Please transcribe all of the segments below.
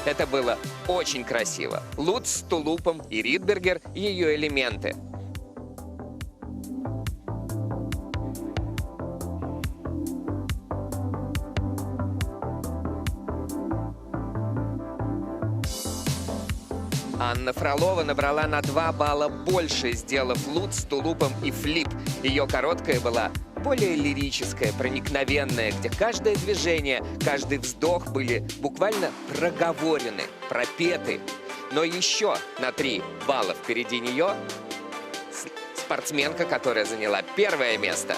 Это было очень красиво. Луц с тулупом и Ридбергер — ее элементы. Анна Фролова набрала на 2 балла больше, сделав луц с тулупом и флип. Ее короткая была более лирическая, проникновенная, где каждое движение, каждый вздох были буквально проговорены, пропеты. Но еще на 3 балла впереди нее спортсменка, которая заняла 1-е место.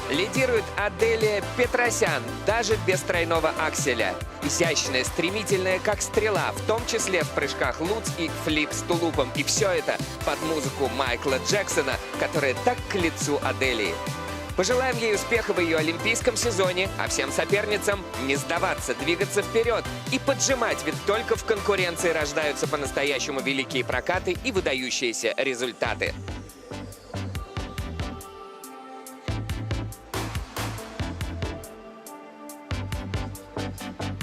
Лидирует Аделия Петросян, даже без тройного акселя. Изящная, стремительная, как стрела, в том числе в прыжках луц и флип с тулупом. И все это под музыку Майкла Джексона, которая так к лицу Аделии. Пожелаем ей успеха в ее олимпийском сезоне, а всем соперницам не сдаваться, двигаться вперед и поджимать, ведь только в конкуренции рождаются по-настоящему великие прокаты и выдающиеся результаты.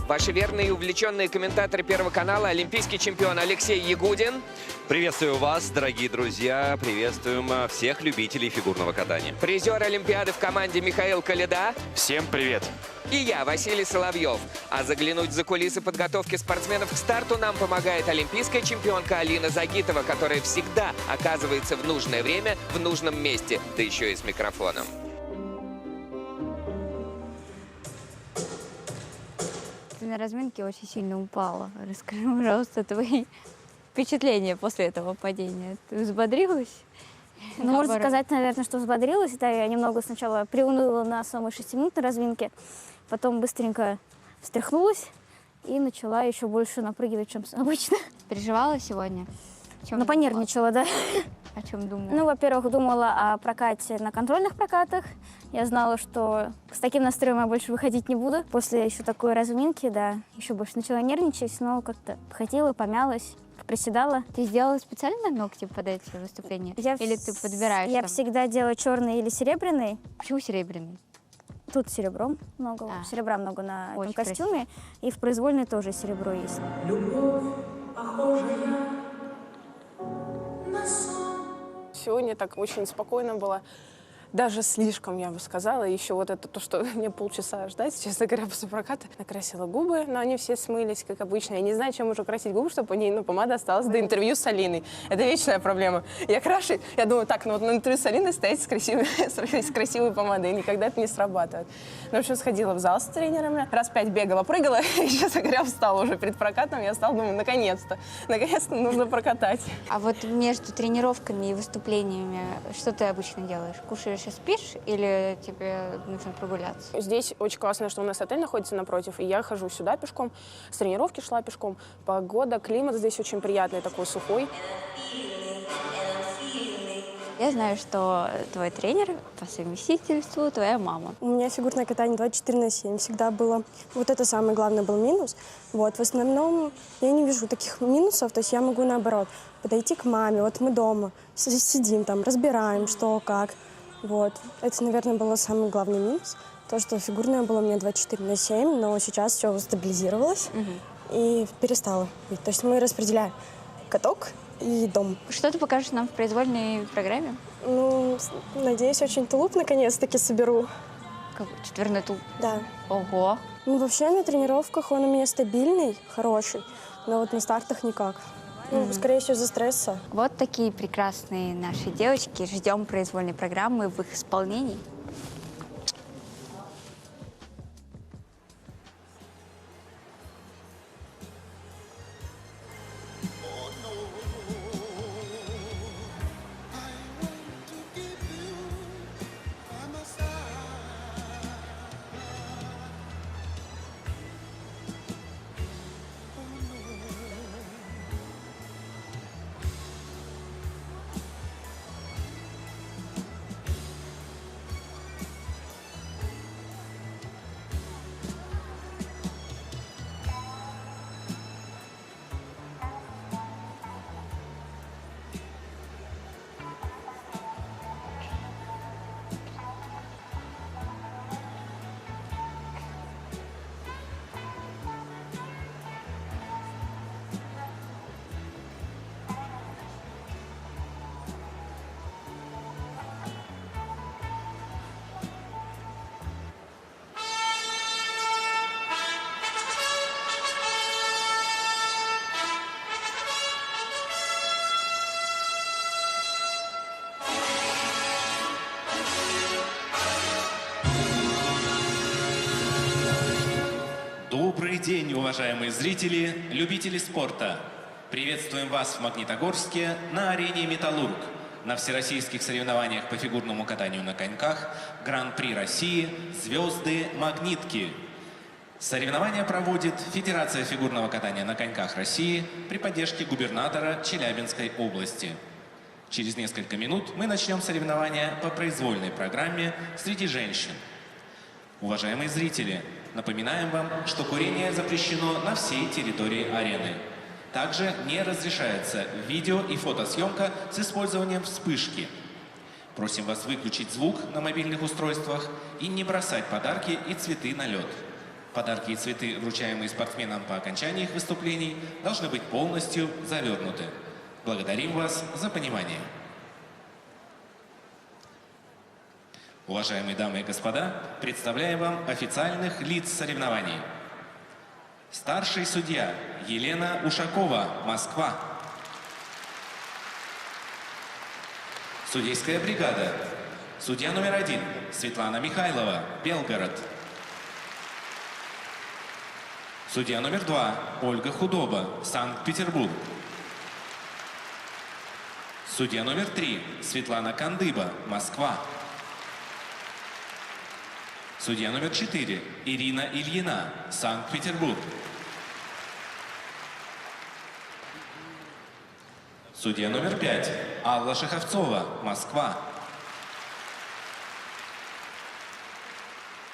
Ваши верные и увлеченные комментаторы Первого канала, олимпийский чемпион Алексей Ягудин. Приветствую вас, дорогие друзья. Приветствуем всех любителей фигурного катания. Призер Олимпиады в команде Михаил Коляда. Всем привет. И я, Василий Соловьев. А заглянуть за кулисы подготовки спортсменов к старту нам помогает олимпийская чемпионка Алина Загитова, которая всегда оказывается в нужное время, в нужном месте, да еще и с микрофоном. Ты на разминке очень сильно упала. Расскажи, пожалуйста, твои впечатления после этого падения. Ты взбодрилась? Ну, можно сказать, наверное, что взбодрилась. Да, я немного сначала приуныла на самой 6-минутной разминке, потом быстренько встряхнулась и начала еще больше напрыгивать, чем обычно. Переживала сегодня? Ну, понервничала, да. О чем думала? Ну, во-первых, думала о прокате на контрольных прокатах. Я знала, что с таким настроем я больше выходить не буду. После еще такой разминки, да, еще больше начала нервничать, но как-то ходила, помялась, приседала. Ты сделала специально ногти под эти выступления? Или ты подбираешь? Я всегда делаю черный или серебряный. Почему серебряный? Тут серебром много, серебра много на этом костюме. Красиво. И в произвольной тоже серебро есть. Любовь, похожая на сон. Сегодня так очень спокойно было. Даже слишком, я бы сказала. Еще вот это то, что мне полчаса ждать, честно говоря, после проката. Накрасила губы, но они все смылись, как обычно. Я не знаю, чем уже красить губы, чтобы они, помада осталась до интервью с Алиной. Это вечная проблема. Я крашу, я думаю, так, ну вот на интервью с Алиной стоять с красивой помадой. И никогда это не срабатывает. Ну, в общем, сходила в зал с тренерами. Раз 5 бегала, прыгала. И, честно говоря, встала уже перед прокатом. Я встала, думаю, наконец-то нужно прокатать. А вот между тренировками и выступлениями что ты обычно делаешь? Кушаешь и спишь или тебе нужно прогуляться? Здесь очень классно, что у нас отель находится напротив, и я хожу сюда пешком. С тренировки шла пешком. Погода, климат здесь очень приятный, такой сухой. Я знаю, что твой тренер по совместительству твоя мама. У меня фигурное катание 24/7 всегда было. Вот это самый главный был минус. Вот, в основном я не вижу таких минусов, то есть я могу наоборот подойти к маме, вот мы дома сидим там, разбираем, что, как. Вот, это, наверное, был самый главный минус. То, что фигурное было у меня 24/7, но сейчас все стабилизировалось и перестало быть. То есть мы распределяем каток и дом. Что ты покажешь нам в произвольной программе? Ну, надеюсь, очень тулуп наконец-таки соберу. Четверной тулуп? Да. Ого! Ну, вообще на тренировках он у меня стабильный, хороший, но вот на стартах никак. Ну, скорее всего, из-за стресса. Вот такие прекрасные наши девочки. Ждем произвольной программы в их исполнении. день, уважаемые зрители, любители спорта! Приветствуем вас в Магнитогорске на арене «Металлург» на всероссийских соревнованиях по фигурному катанию на коньках Гран-при России «Звезды-магнитки». Соревнования проводит Федерация фигурного катания на коньках России при поддержке губернатора Челябинской области. Через несколько минут мы начнем соревнования по произвольной программе среди женщин. Уважаемые зрители, напоминаем вам, что курение запрещено на всей территории арены. Также не разрешается видео- и фотосъемка с использованием вспышки. Просим вас выключить звук на мобильных устройствах и не бросать подарки и цветы на лед. Подарки и цветы, вручаемые спортсменам по окончании их выступлений, должны быть полностью завернуты. Благодарим вас за понимание. Уважаемые дамы и господа, представляем вам официальных лиц соревнований. Старший судья Елена Ушакова, Москва. Судейская бригада. Судья номер 1 Светлана Михайлова, Белгород. Судья номер 2 Ольга Худоба, Санкт-Петербург. Судья номер 3 Светлана Кандыба, Москва. Судья номер 4 Ирина Ильина, Санкт-Петербург. Судья номер 5 Алла Шеховцова, Москва.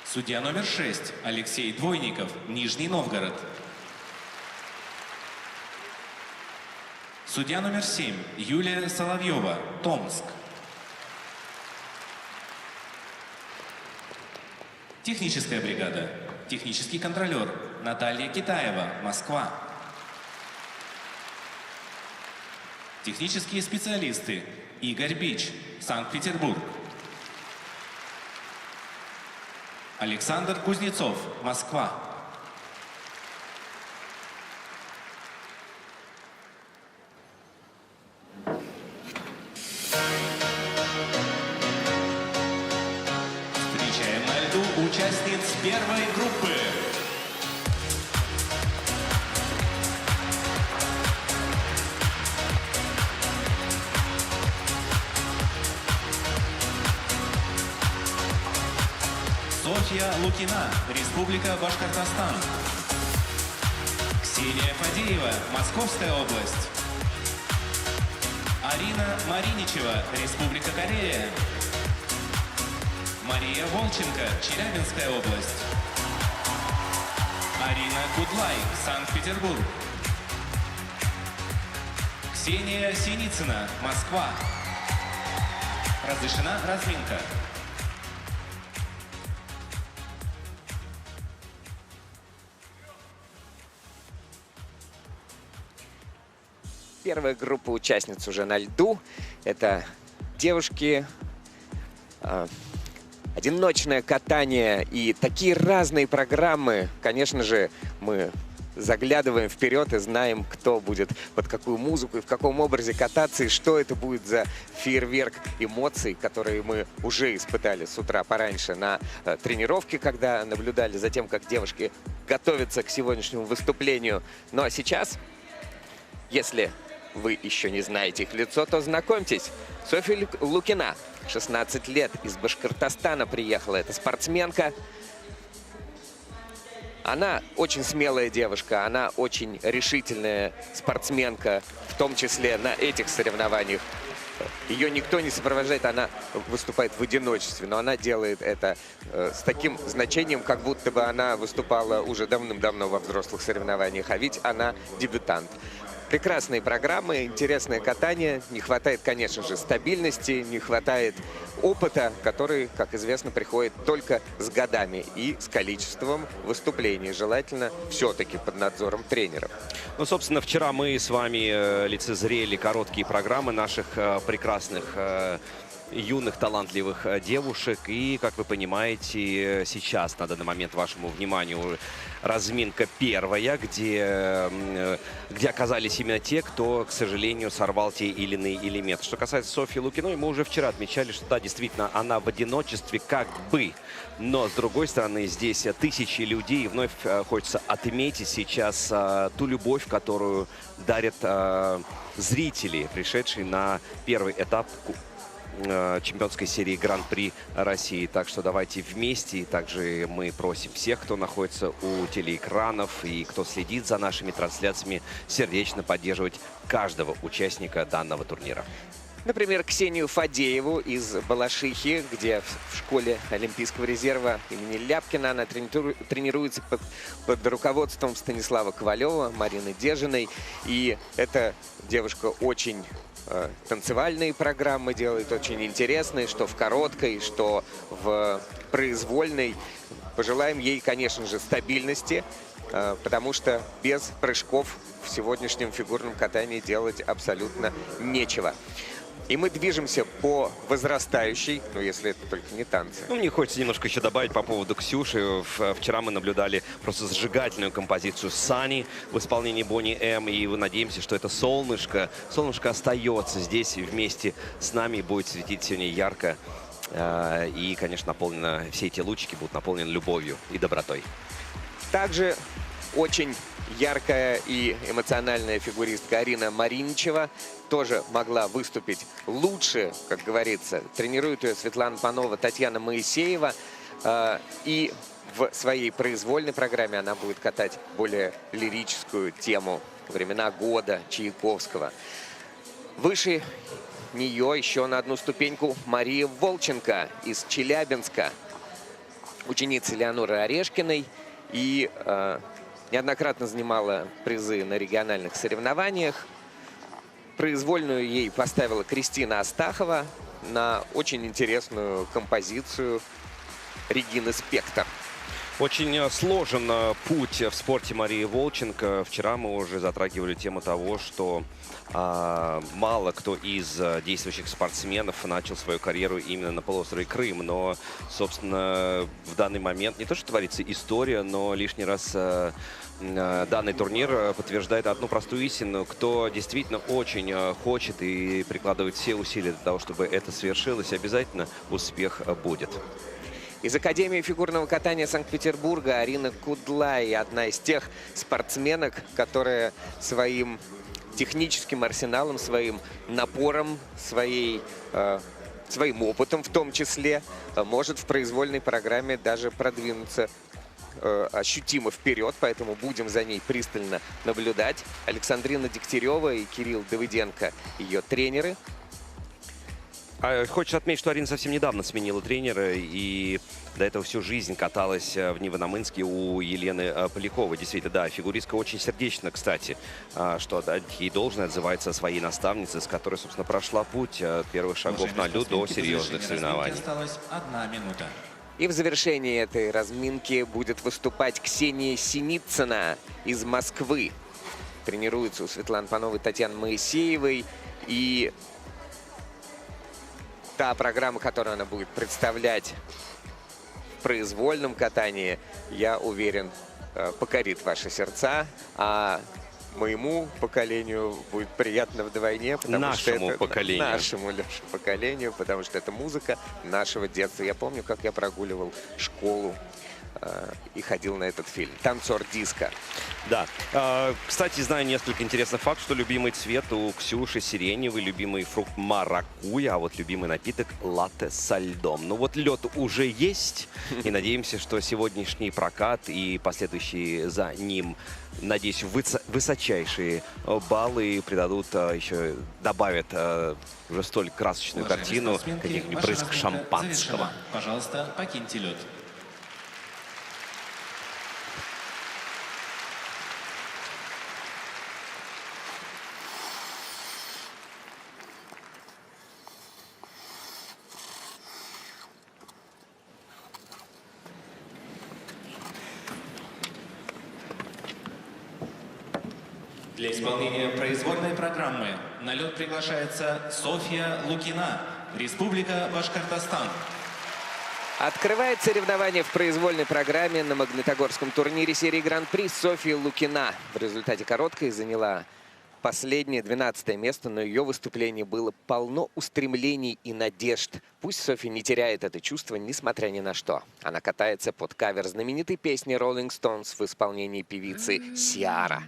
Судья номер 6 Алексей Двойников, Нижний Новгород. Судья номер 7 Юлия Соловьева, Томск. Техническая бригада. Технический контролер Наталья Китаева, Москва. Технические специалисты Игорь Бич, Санкт-Петербург. Александр Кузнецов, Москва. Встречаем на льду участниц первой группы. Софья Лукина, Республика Башкортостан. Ксения Фадеева, Московская область. Арина Мариничева, Республика Корея. Мария Волченко, Челябинская область. Арина Гудлай, Санкт-Петербург. Ксения Синицына, Москва. Разрешена разминка. Первая группа участниц уже на льду. Это девушки, одиночное катание и такие разные программы. Конечно же, мы заглядываем вперед и знаем, кто будет под какую музыку и в каком образе кататься, и что это будет за фейерверк эмоций, которые мы уже испытали с утра пораньше на тренировке, когда наблюдали за тем, как девушки готовятся к сегодняшнему выступлению. Ну а сейчас, если вы еще не знаете их лицо, то знакомьтесь. Софья Лукина, 16 лет, из Башкортостана приехала. Это спортсменка. Она очень смелая девушка, она очень решительная спортсменка, в том числе на этих соревнованиях. Ее никто не сопровождает, она выступает в одиночестве, но она делает это с таким значением, как будто бы она выступала уже давным-давно во взрослых соревнованиях, а ведь она дебютант. Прекрасные программы, интересное катание. Не хватает, конечно же, стабильности, не хватает опыта, который, как известно, приходит только с годами и с количеством выступлений. Желательно все-таки под надзором тренеров. Ну, собственно, вчера мы с вами лицезрели короткие программы наших прекрасных юных талантливых девушек. И, как вы понимаете, сейчас на данный момент вашему вниманию разминка первая, где оказались именно те, кто, к сожалению, сорвал те или иные элементы. Что касается Софьи Лукиной, мы уже вчера отмечали, что да, действительно, она в одиночестве как бы. Но, с другой стороны, здесь тысячи людей. И вновь хочется отметить сейчас ту любовь, которую дарят зрители, пришедшие на первый этап чемпионской серии Гран-при России. Так что давайте вместе. И также мы просим всех, кто находится у телеэкранов и кто следит за нашими трансляциями, сердечно поддерживать каждого участника данного турнира. Например, Ксению Фадееву из Балашихи, где в школе Олимпийского резерва имени Ляпкина она тренируется под руководством Станислава Ковалева, Марины Дежиной. И эта девушка очень танцевальные программы делает, очень интересные, что в короткой, что в произвольной. Пожелаем ей, конечно же, стабильности, потому что без прыжков в сегодняшнем фигурном катании делать абсолютно нечего. И мы движемся по возрастающей, ну, если это только не танцы. Ну, мне хочется немножко еще добавить по поводу Ксюши. Вчера мы наблюдали просто зажигательную композицию Сани в исполнении Бонни М. И мы надеемся, что это солнышко остается здесь вместе с нами и будет светить сегодня ярко. И, конечно, все эти лучики будут наполнены любовью и добротой. Также очень яркая и эмоциональная фигуристка Арина Мариничева тоже могла выступить лучше, как говорится. Тренирует ее Светлана Панова, Татьяна Моисеева. И в своей произвольной программе она будет катать более лирическую тему «Времена года» Чайковского. Выше нее еще на одну ступеньку Мария Волченко из Челябинска, ученица Леоноры Орешкиной. И неоднократно занимала призы на региональных соревнованиях. Произвольную ей поставила Кристина Астахова на очень интересную композицию Регины Спектор. Очень сложен путь в спорте Марии Волченко. Вчера мы уже затрагивали тему того, что мало кто из действующих спортсменов начал свою карьеру именно на полуострове Крым. Но, собственно, в данный момент не то, что творится история, но лишний раз данный турнир подтверждает одну простую истину. Кто действительно очень хочет и прикладывает все усилия для того, чтобы это свершилось, обязательно успех будет. Из Академии фигурного катания Санкт-Петербурга Арина Кудлай, одна из тех спортсменок, которая своим техническим арсеналом, своим напором, своим опытом в том числе, может в произвольной программе даже продвинуться ощутимо вперед, поэтому будем за ней пристально наблюдать. Александрина Дегтярева и Кирилл Давыденко ее тренеры. Хочется отметить, что Арина совсем недавно сменила тренера и до этого всю жизнь каталась в Невиномынске у Елены Поляковой. Действительно, да, фигуристка очень сердечно, кстати, что отдать ей должное, отзывается о своей наставнице, с которой, собственно, прошла путь от первых шагов на льду до серьезных соревнований. Осталась 1 минута. И в завершении этой разминки будет выступать Ксения Синицына из Москвы. Тренируется у Светланы Пановой, Татьяны Моисеевой. И та программа, которую она будет представлять в произвольном катании, я уверен, покорит ваши сердца. А моему поколению будет приятно вдвойне, потому что это нашему, Леша, поколению, потому что это музыка нашего детства. Я помню, как я прогуливал школу и ходил на этот фильм. «Танцор диско». Да. Кстати, знаю несколько интересных фактов, что любимый цвет у Ксюши сиреневый, любимый фрукт маракуйя, а вот любимый напиток латте со льдом. Ну вот лед уже есть, и надеемся, что сегодняшний прокат и последующие за ним, надеюсь, высочайшие баллы придадут еще, добавят уже столь красочную картину каких-нибудь брызг шампанского. Пожалуйста, покиньте лед. Для исполнения произвольной программы на лед приглашается Софья Лукина, Республика Башкортостан. Открывает соревнования в произвольной программе на Магнитогорском турнире серии Гран-при Софья Лукина. В результате короткой заняла последнее, 12-е место, но ее выступление было полно устремлений и надежд. Пусть Софья не теряет это чувство, несмотря ни на что. Она катается под кавер знаменитой песни Rolling Stones в исполнении певицы Сиара.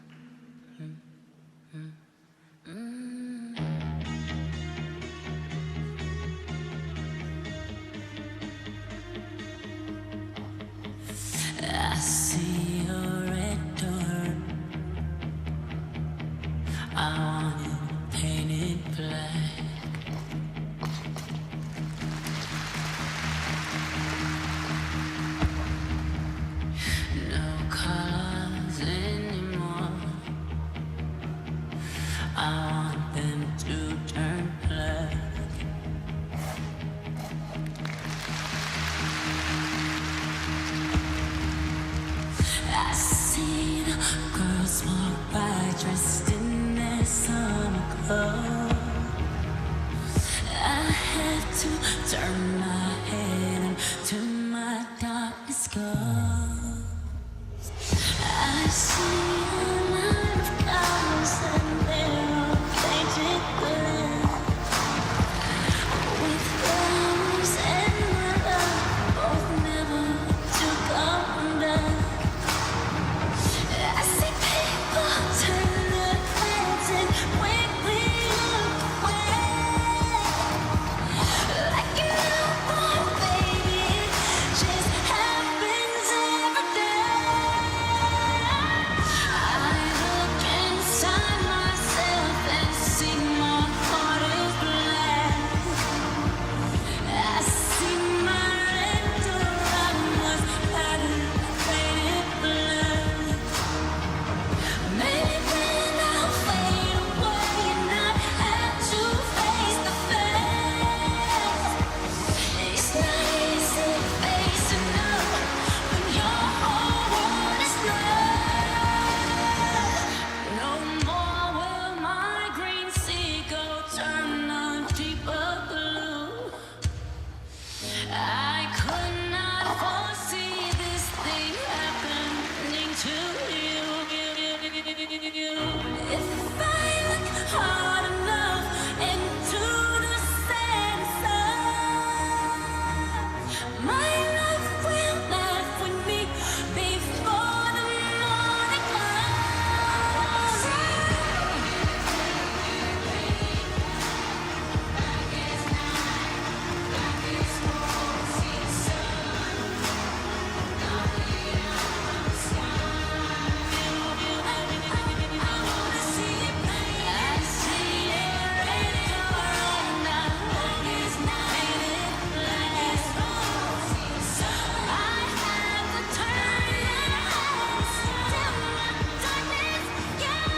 I see your red door. I want it painted black. No colors anymore. I want them to turn black. I see the girls walk by dressed in their summer clothes. I have to turn my head and to my darkness goes. I see a line of cars and they're all painted black, with flowers and my love both never to come back. I see people turn their heads and quickly look away, like a newborn baby. It just happens every day. I look inside myself and see my heart is black. I see my red door. I was painted black. Maybe then I'll fade away and not have to face the facts. It's not easy facing up when your whole world is black. No more will my green seagull turn a deeper blue. I could not foresee this thing happening to you. If I look hard enough into the setting sun, my love will laugh with me before the morning comes. I see your red door now, it's painted black. I have to turn it till my darkness gone.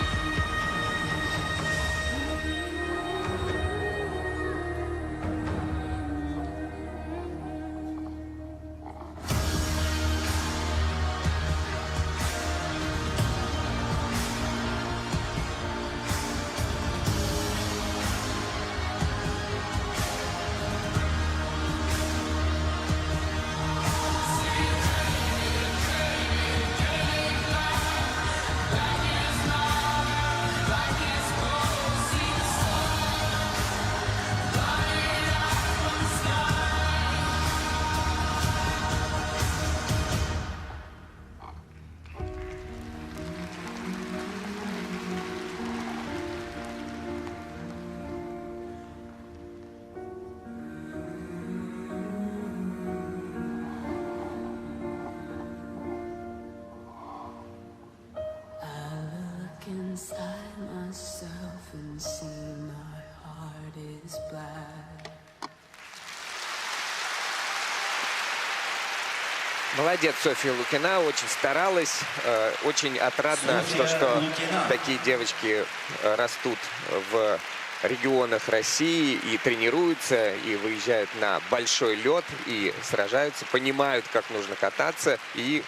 I look inside myself and see my heart is black. Молодец, Софья Лукина, очень старалась, очень отрадно, Софья что Лукина. такие девочки растут в регионах России и тренируются, и выезжают на большой лед, и сражаются, понимают, как нужно кататься, и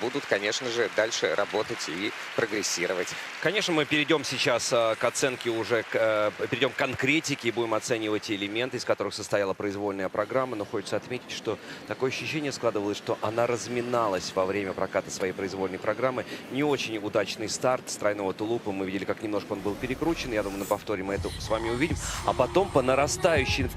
будут, конечно же, дальше работать и прогрессировать. Конечно, мы перейдем сейчас к оценке уже, перейдем к конкретике и будем оценивать элементы, из которых состояла произвольная программа. Но хочется отметить, что такое ощущение складывалось, что она разминалась во время проката своей произвольной программы. Не очень удачный старт с тройного тулупа. Мы видели, как немножко он был перекручен. Я думаю, на повторе мы это с вами увидим. А потом по нарастающей.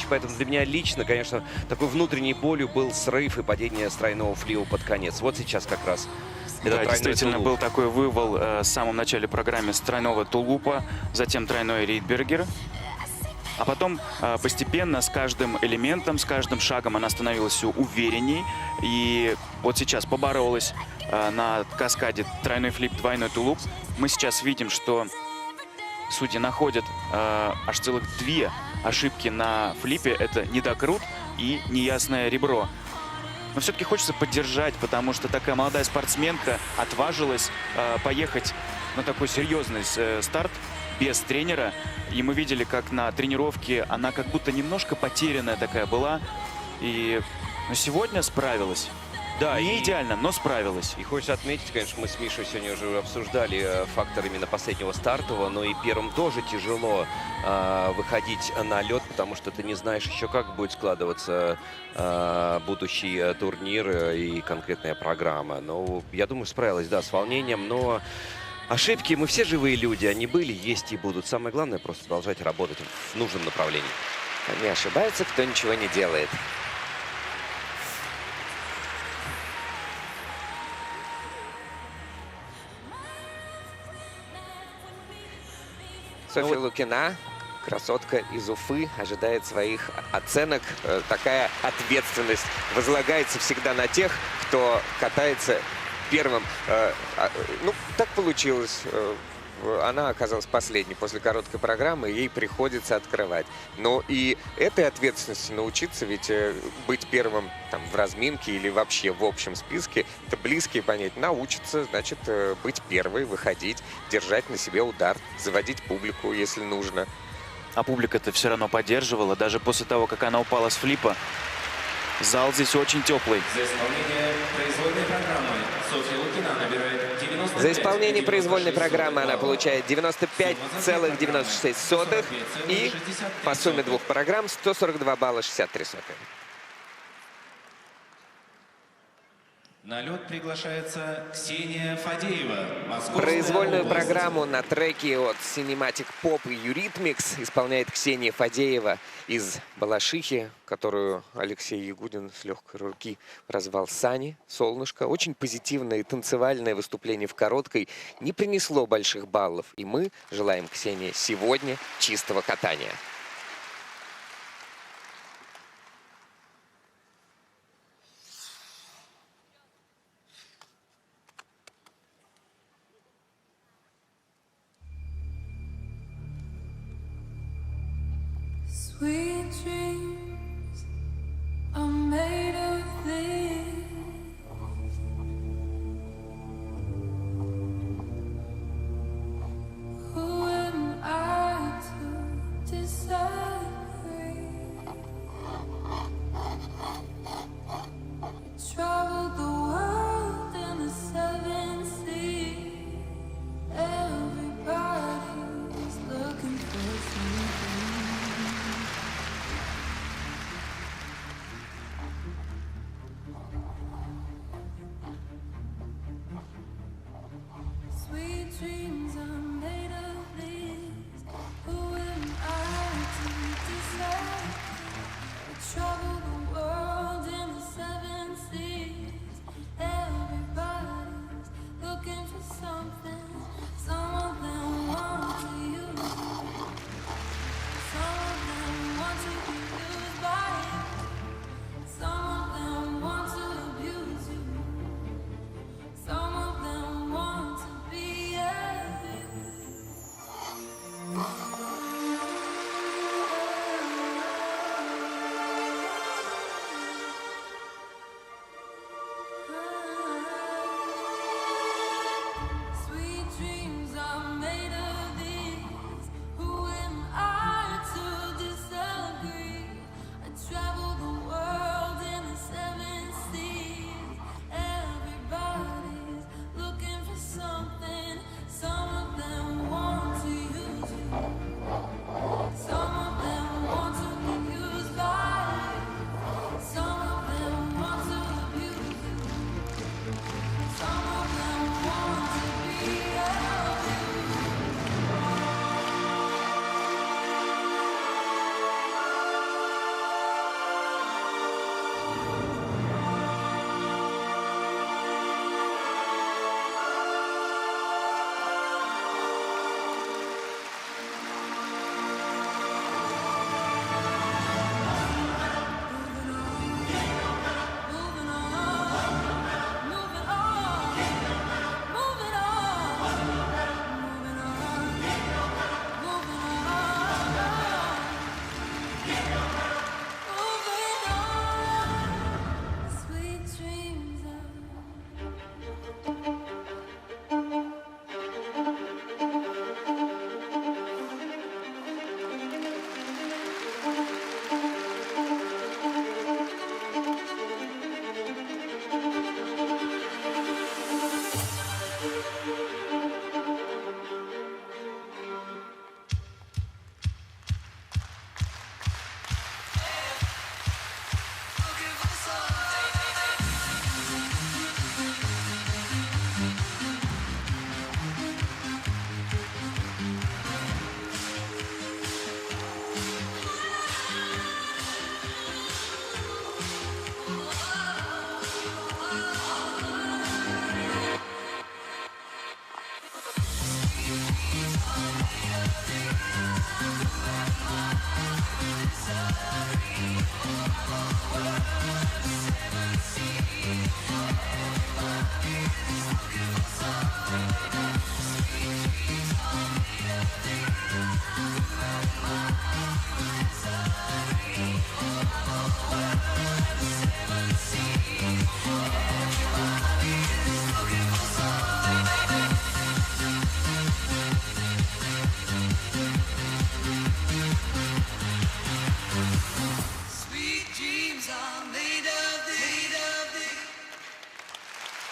Поэтому для меня лично, конечно, такой внутренней болью был срыв и падение с тройного флио под конец. Вот сейчас как раз. Да, действительно, был такой вывал в самом начале программы с тройного тулупа, затем тройной Ридбергер. А потом постепенно с каждым элементом, с каждым шагом она становилась все уверенней. И вот сейчас поборолась на каскаде тройной флип, двойной тулуп. Мы сейчас видим, что судьи находят аж целых 2 ошибки на флипе. Это недокрут и неясное ребро. Но все-таки хочется поддержать, потому что такая молодая спортсменка отважилась поехать на такой серьезный старт без тренера. И мы видели, как на тренировке она как будто немножко потерянная такая была. И сегодня справилась. Да, не идеально, но справилась. И хочется отметить, конечно, мы с Мишей сегодня уже обсуждали фактор именно последнего стартового, но и первым тоже тяжело выходить на лед, потому что ты не знаешь еще, как будет складываться будущий турнир и конкретная программа. Но я думаю, справилась, да, с волнением, но ошибки, мы все живые люди, они были, есть и будут. Самое главное просто продолжать работать в нужном направлении. Не ошибается, кто ничего не делает. Софья Лукина, красотка из Уфы, ожидает своих оценок. Такая ответственность возлагается всегда на тех, кто катается первым. Ну, так получилось. Она оказалась последней после короткой программы, ей приходится открывать. Но и этой ответственности научиться, ведь быть первым там, в разминке или вообще в общем списке, это близкие понятия. Научиться, значит, быть первой, выходить, держать на себе удар, заводить публику, если нужно. А публика-то все равно поддерживала, даже после того, как она упала с флипа. Зал здесь очень теплый. За исполнение произвольной программы Софья Лукина набирает 95. За исполнение произвольной программы она получает 95,96 и по сумме 2 программ 142 балла 63 сотых. На лед приглашается Ксения Фадеева. Московская Произвольную область. программу на треке от Cinematic Pop и Eurythmics исполняет Ксения Фадеева из Балашихи, которую Алексей Ягудин с легкой руки прозвал Сани, «Солнышко». Очень позитивное и танцевальное выступление в короткой не принесло больших баллов. И мы желаем Ксении сегодня чистого катания. Sweet dreams are made of this. Who am I to disagree? We traveled the world in the 7 seas. Everybody's looking for something.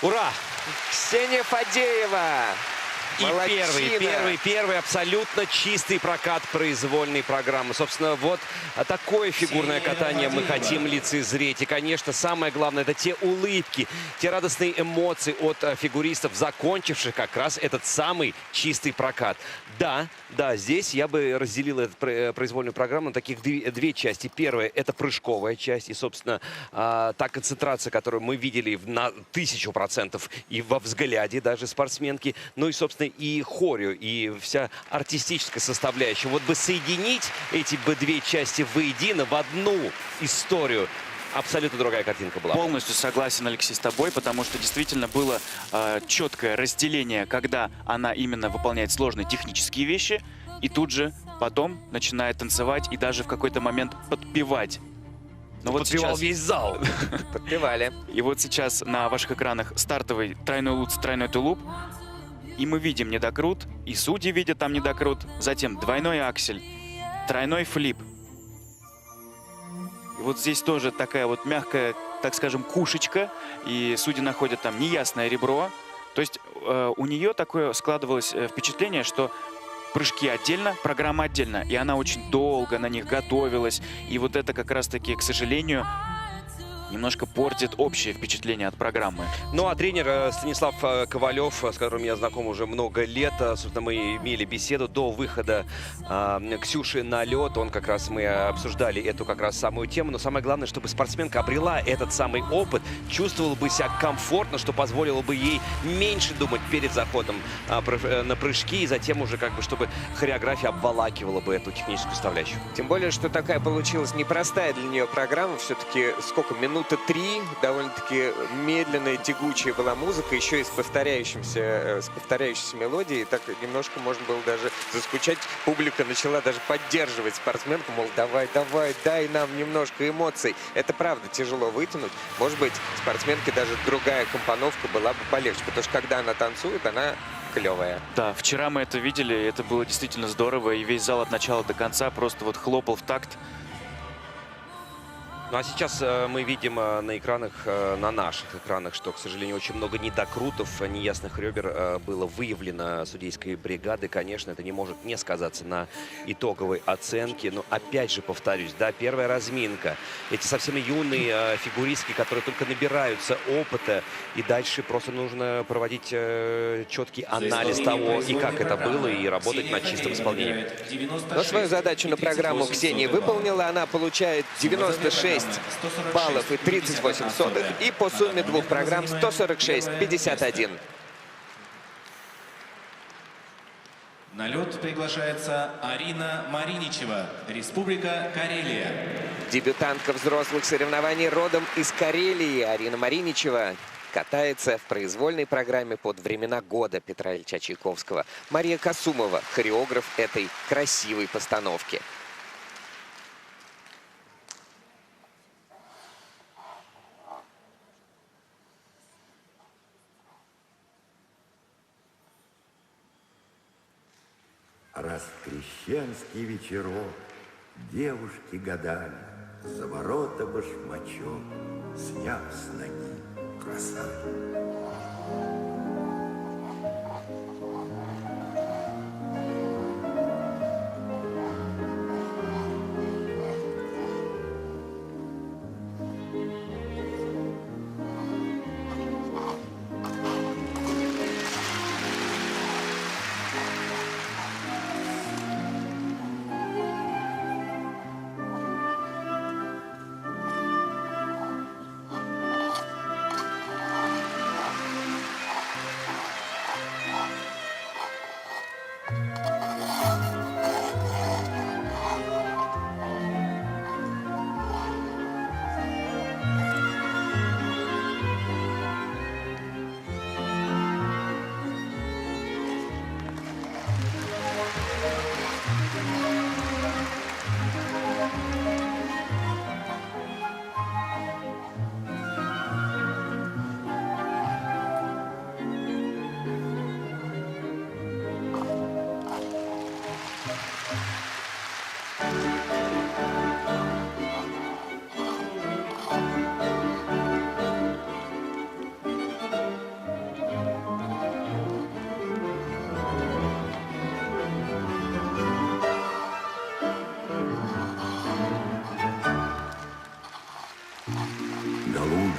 Ура! Ксения Фадеева. И Молодчина. первый абсолютно чистый прокат произвольной программы. Собственно, вот такое фигурное катание мы хотим лицезреть. И, конечно, самое главное, это те улыбки, те радостные эмоции от фигуристов, закончивших как раз этот самый чистый прокат. Да, здесь я бы разделил эту произвольную программу на таких две части. Первая – это прыжковая часть. И, собственно, та концентрация, которую мы видели на 1000% и во взгляде даже спортсменки. Ну и, собственно, и хорео, и вся артистическая составляющая. Вот бы соединить эти бы две части воедино в одну историю. Абсолютно другая картинка была. Полностью согласен, Алексей, с тобой, потому что действительно было четкое разделение, когда она именно выполняет сложные технические вещи, и тут же потом начинает танцевать и даже в какой-то момент подпевать. Но вот Подпевал сейчас, весь зал. Подпевали. и вот сейчас на ваших экранах стартовый тройной луц, тройной тулуп, и мы видим недокрут, и судьи видят там недокрут, затем двойной аксель, тройной флип. И вот здесь тоже такая вот мягкая, так скажем, кушечка, и судьи находят там неясное ребро. То есть у нее такое складывалось впечатление, что прыжки отдельно, программа отдельно, и она очень долго на них готовилась. И вот это как раз-таки, к сожалению, немножко портит общее впечатление от программы. Ну а тренер Станислав Ковалев, с которым я знаком уже много лет, собственно, мы имели беседу до выхода Ксюши на лед. Мы обсуждали эту как раз самую тему. Но самое главное, чтобы спортсменка обрела этот самый опыт, чувствовала бы себя комфортно, что позволило бы ей меньше думать перед заходом на прыжки, и затем уже чтобы хореография обволакивала бы эту техническую составляющую. Тем более, что такая получилась непростая для нее программа. Все-таки сколько? Минуты 3. Довольно-таки медленная, тягучая была музыка. Еще и с повторяющейся мелодией. Так немножко можно было даже заскучать. Публика начала даже поддерживать спортсменку. Мол, давай, дай нам немножко эмоций. Это правда тяжело вытянуть. Может быть, спортсменке даже другая компоновка была бы полегче. Потому что когда она танцует, она клевая. Да, вчера мы это видели, это было действительно здорово, и весь зал от начала до конца просто вот хлопал в такт. Ну а сейчас мы видим на экранах, на наших экранах, что, к сожалению, очень много недокрутов, неясных ребер было выявлено судейской бригадой. Конечно, это не может не сказаться на итоговой оценке. Но опять же повторюсь, первая разминка. Эти совсем юные фигуристки, которые только набираются опыта. И дальше просто нужно проводить четкий анализ того, и как это было, и работать над чистым исполнением. Но свою задачу на программу Ксения выполнила. Она получает 96 баллов и 38 сотых. И по сумме двух программ 146-51. На лед приглашается Арина Мариничева, Республика Карелия. Дебютантка взрослых соревнований родом из Карелии. Арина Мариничева катается в произвольной программе под времена года Петра Ильича Чайковского. Мария Касумова, хореограф этой красивой постановки. Раз в крещенский вечерок девушки гадали, за ворота башмачок сняв с ноги красавец.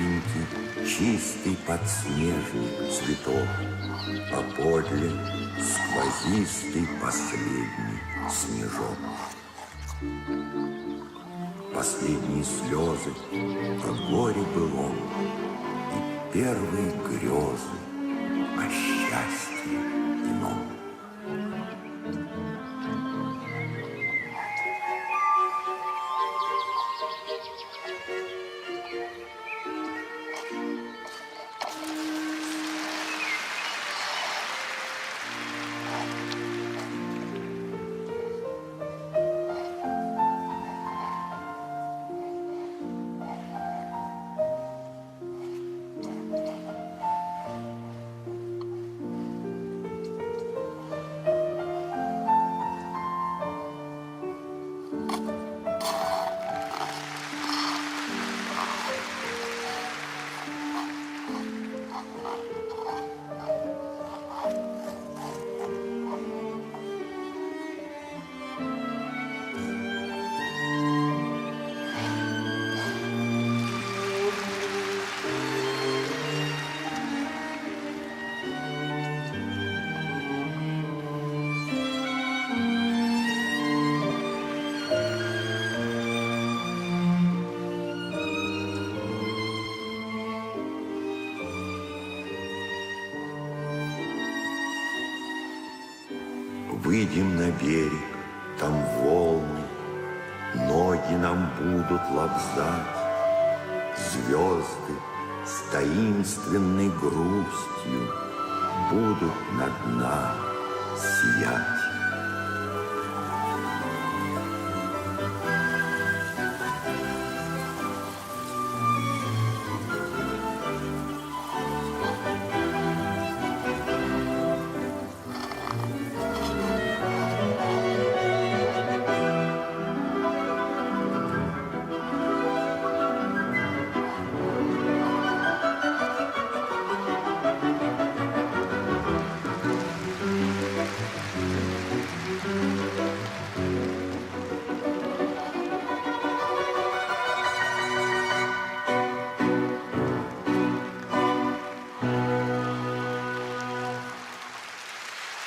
Маленький, чистый подснежник цветов, а подле сквозистый последний снежок. Последние слезы о горе былом и первые грезы о счастье ином. Выйдем на берег, там волны, ноги нам будут лобзать. Звезды с таинственной грустью будут над нами сиять.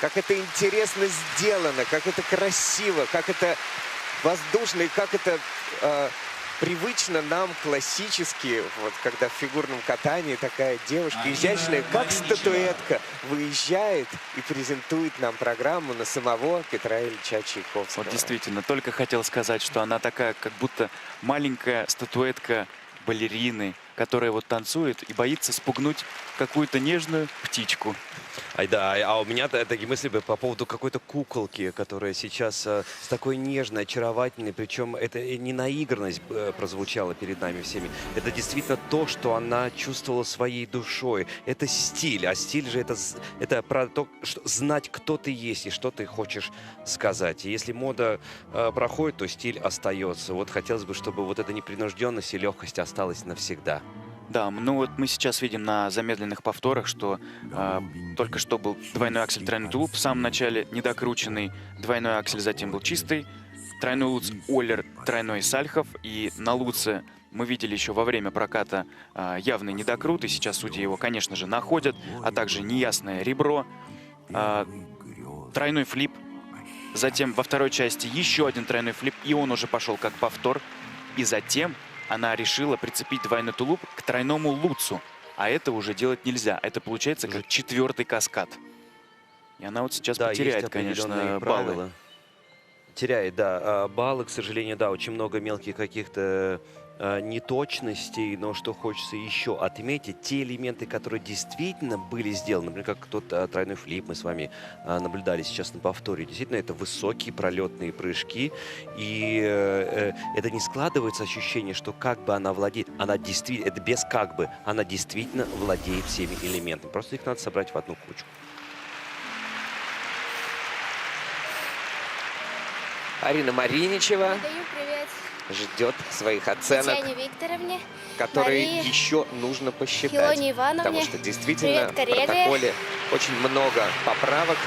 Как это интересно сделано, как это красиво, как это воздушно и как это привычно нам классически, вот когда в фигурном катании такая девушка изящная, как статуэтка, выезжает и презентует нам программу на самого Петра Ильича Чайковского. Вот действительно, только хотел сказать, что она такая, как будто маленькая статуэтка балерины, которая вот танцует и боится спугнуть какую-то нежную птичку. А у меня такие мысли по поводу какой-то куколки, которая сейчас с такой нежной, очаровательной, причем это не наигранность прозвучала перед нами всеми, это действительно то, что она чувствовала своей душой. Это стиль, а стиль же это про то, что знать, кто ты есть и что ты хочешь сказать. И если мода проходит, то стиль остается. Вот хотелось бы, чтобы вот эта непринужденность и легкость осталась навсегда. Да, ну вот мы сейчас видим на замедленных повторах, что только что был двойной аксель, тройной тулуп, в самом начале недокрученный, двойной аксель, затем был чистый, тройной луц, Оллер, тройной Сальхов, и на луце мы видели еще во время проката явный недокрут, и сейчас судьи его, конечно же, находят, а также неясное ребро, тройной флип, затем во второй части еще один тройной флип, и он уже пошел как повтор, и затем она решила прицепить двойной тулуп к тройному луцу. А это уже делать нельзя. Это получается как четвертый каскад. И она вот сейчас потеряет, конечно, баллы. Теряет, да. Баллы, к сожалению, да. Очень много мелких каких-то неточностей, но что хочется еще отметить, те элементы, которые действительно были сделаны, например, как тот тройной флип мы с вами наблюдали сейчас на повторе, действительно это высокие пролетные прыжки, и это не складывается ощущение, что как бы она владеет, она действительно, это без как бы, она действительно владеет всеми элементами, просто их надо собрать в одну кучку. Арина Мариничева ждет своих оценок, Викторовне, которые Марии, еще нужно посчитать. Ивановне, потому что действительно привет, в протоколе очень много поправок.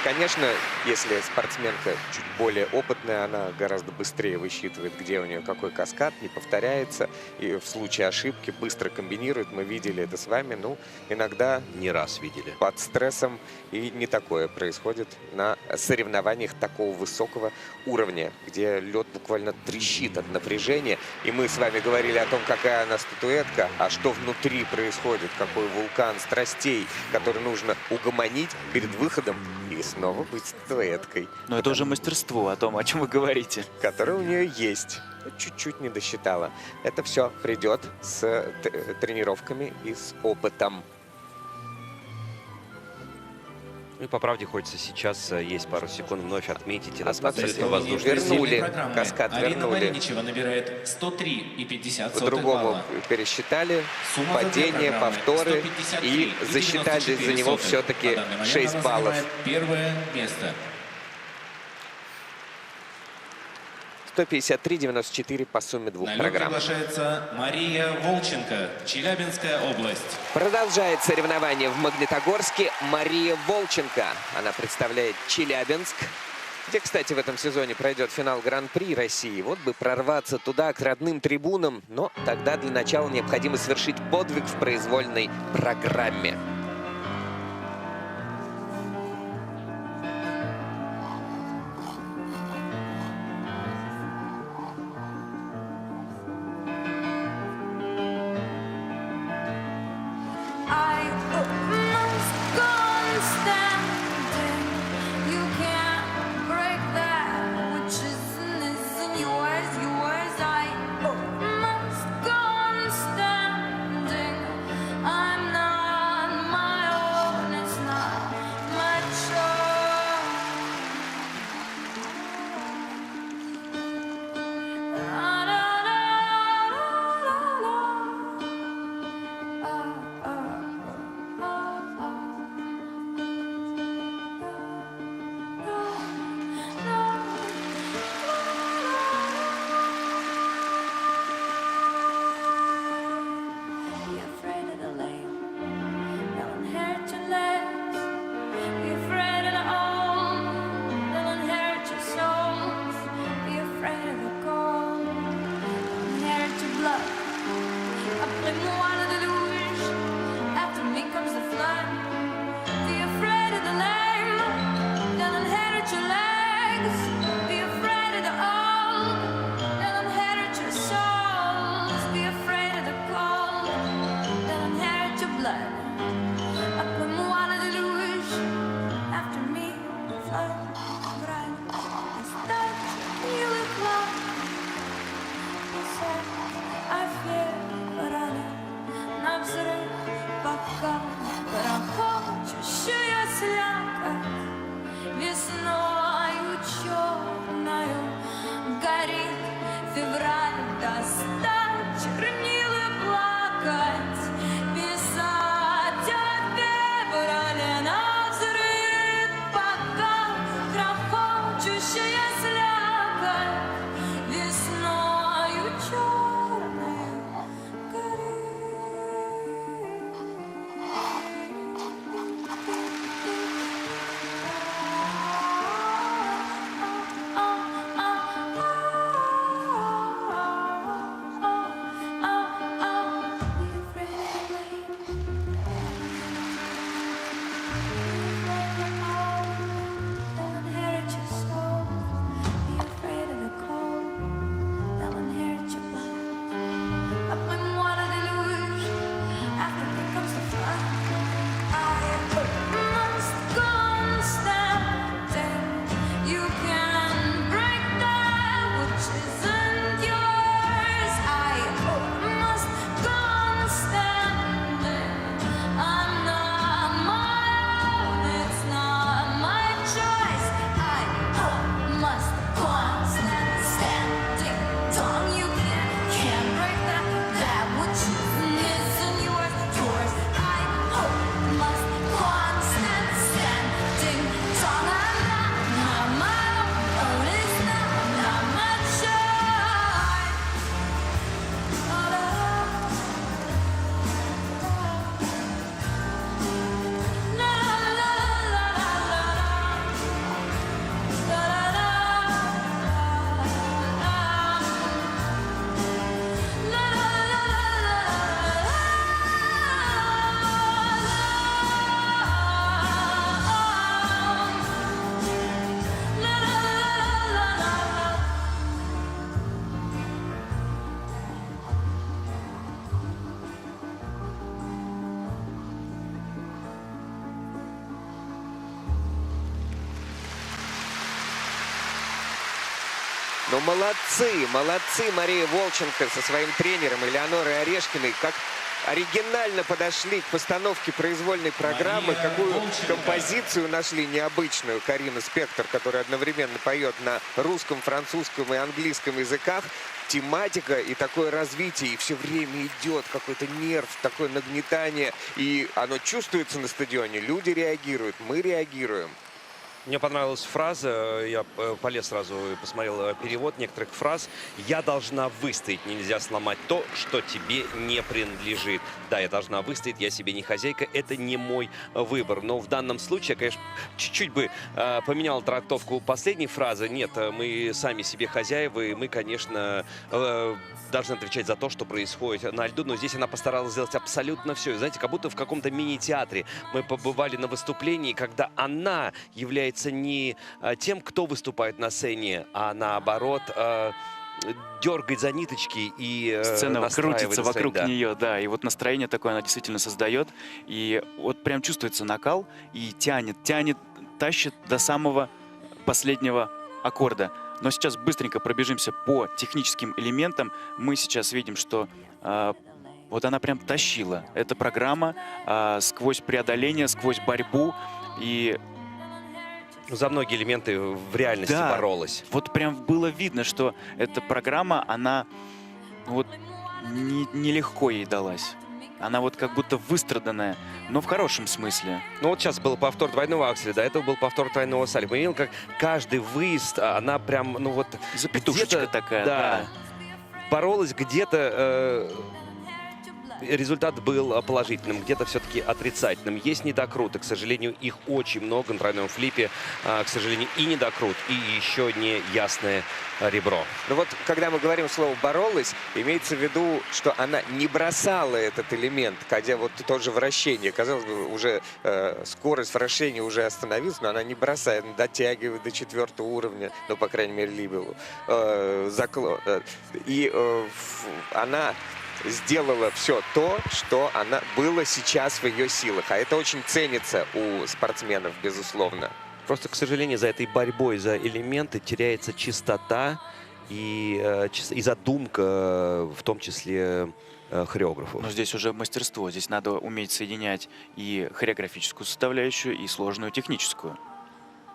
Конечно, если спортсменка чуть более опытная, она гораздо быстрее высчитывает, где у нее какой каскад, не повторяется. И в случае ошибки быстро комбинирует. Мы видели это с вами. Ну, иногда Не раз видели. под стрессом и не такое происходит на соревнованиях такого высокого уровня, где лед буквально трещит от напряжения. И мы с вами говорили о том, какая она статуэтка, а что внутри происходит, какой вулкан страстей, который нужно угомонить перед выходом и снова быть статуэткой, Но это уже мастерство о том, о чем вы говорите. которая у нее есть. Чуть-чуть не досчитала. Это все придет с тренировками и с опытом. Ну и по правде хочется сейчас, есть пару секунд, вновь отметить А смотрите, непосредственно воздушные вернули. Программы. Каскад Арина вернули. Мариничева набирает 103,50 По-другому балла. пересчитали Сумма за две падение, программы повторы 153 и засчитали за 94 него сотых. все-таки На данный момент 6 она баллов. занимает первое место. 153-94 по сумме двух На лед программ. приглашается Мария Волченко, Челябинская область. Продолжает соревнование в Магнитогорске Мария Волченко. Она представляет Челябинск, где, кстати, в этом сезоне пройдет финал Гран-при России. Вот бы прорваться туда, к родным трибунам, но тогда для начала необходимо совершить подвиг в произвольной программе. I must go on standing. You can't break that which isn't yours. I must go on standing. I'm not Но молодцы Мария Волченко со своим тренером Элеонорой Орешкиной, как оригинально подошли к постановке произвольной программы, Мария какую Волченко. композицию нашли необычную Карина Спектр, которая одновременно поет на русском, французском и английском языках. Тематика и такое развитие, и все время идет какой-то нерв, такое нагнетание, и оно чувствуется на стадионе. Люди реагируют, мы реагируем. Мне понравилась фраза, я полез сразу и посмотрел перевод некоторых фраз. «Я должна выстоять, нельзя сломать то, что тебе не принадлежит». Да, я должна выстоять, я себе не хозяйка, это не мой выбор. Но в данном случае, я, конечно, чуть-чуть бы поменял трактовку последней фразы. Нет, мы сами себе хозяева, и мы, конечно, должны отвечать за то, что происходит на льду. Но здесь она постаралась сделать абсолютно все. Знаете, как будто в каком-то мини-театре мы побывали на выступлении, когда она является не тем, кто выступает на сцене, а наоборот дергает за ниточки и Сцена настраивает крутится на вокруг да. нее, да, и вот настроение такое она действительно создает, и вот прям чувствуется накал, и тянет, тащит до самого последнего аккорда. Но сейчас быстренько пробежимся по техническим элементам. Мы сейчас видим, что вот она прям тащила. Эта программа сквозь преодоление, сквозь борьбу, и За многие элементы в реальности боролась. Вот прям было видно, что эта программа, она вот нелегко ей далась. Она вот как будто выстраданная, но в хорошем смысле. Ну вот сейчас был повтор двойного акселя, до этого был повтор тройного сальто. Мы видим, как каждый выезд, она прям, ну вот... Запятушечка такая, да. Боролась где-то... результат был положительным, где-то все-таки отрицательным. Есть недокруты, к сожалению, их очень много на тройном флипе. К сожалению, и недокрут, и еще не ясное ребро. Ну вот, когда мы говорим слово «боролась», имеется в виду, что она не бросала этот элемент, хотя вот тоже вращение. Казалось бы, уже скорость вращения уже остановилась, но она не бросает, дотягивает до 4-го уровня, ну, по крайней мере, либелу. Она сделала все то, что она было сейчас в ее силах. А это очень ценится у спортсменов, безусловно. Просто, к сожалению, за этой борьбой за элементы теряется чистота и задумка, в том числе хореографов. Но здесь уже мастерство. Здесь надо уметь соединять и хореографическую составляющую, и сложную техническую.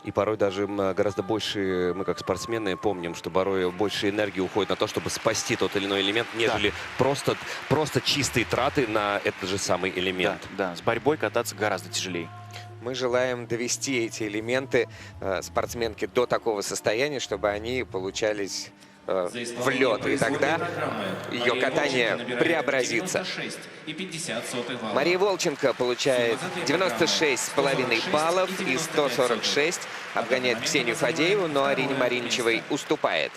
И порой даже гораздо больше, мы как спортсмены помним, что порой больше энергии уходит на то, чтобы спасти тот или иной элемент, нежели просто чистые траты на этот же самый элемент. Да, с борьбой кататься гораздо тяжелее. Мы желаем довести эти элементы спортсменки до такого состояния, чтобы они получались в лед, и тогда ее катание преобразится. Мария Волченко получает 96,5 баллов и 146, обгоняет Ксению Фадееву, но Арине Мариничевой уступает.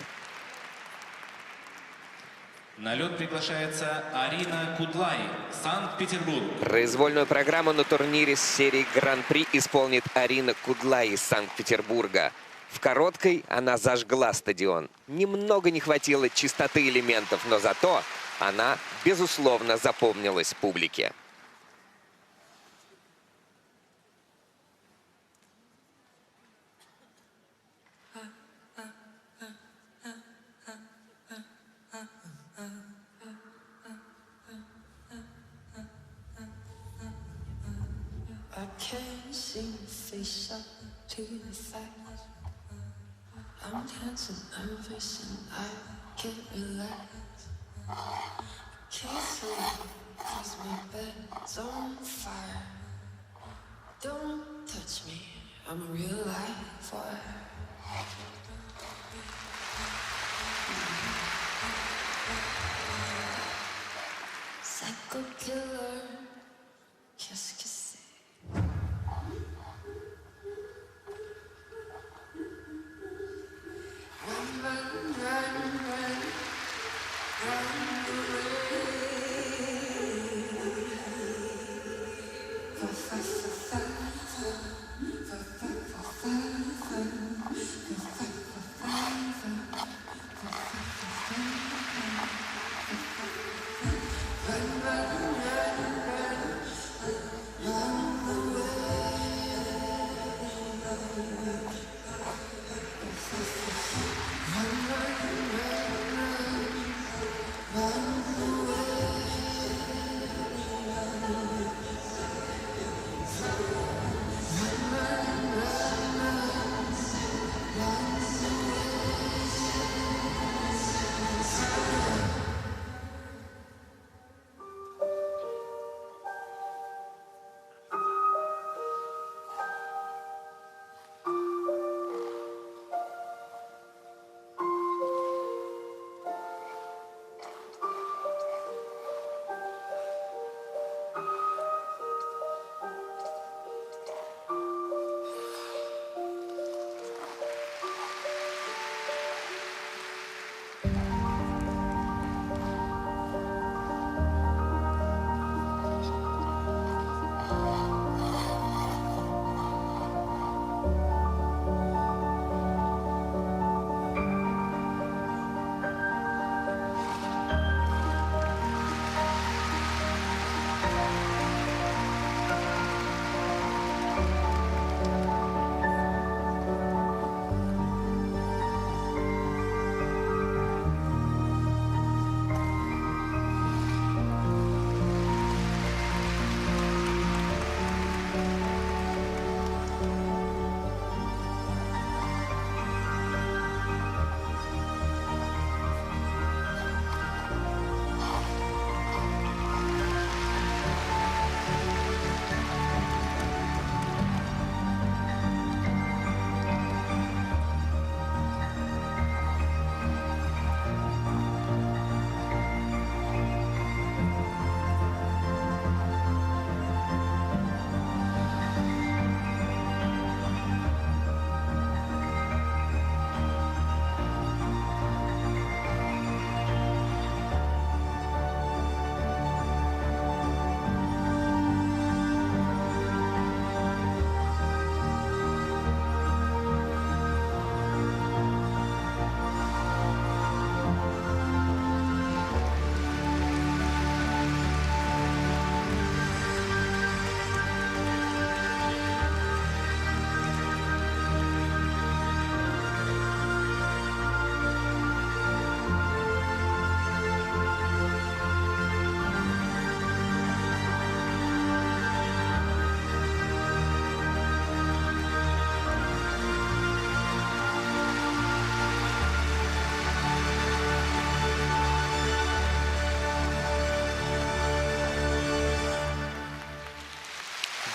На лед приглашается Арина Кудлай, Санкт-Петербург. Произвольную программу на турнире с серии Гран-при исполнит Арина Кудлай из Санкт-Петербурга. В короткой она зажгла стадион. Немного не хватило чистоты элементов, но зато она, безусловно, запомнилась публике. I'm dancing nervous and I can't relax. Can't sleep cause my bed's on fire. Don't touch me, I'm a real life fire. Psycho killer, qu'est-ce que c'est? Run, run, run.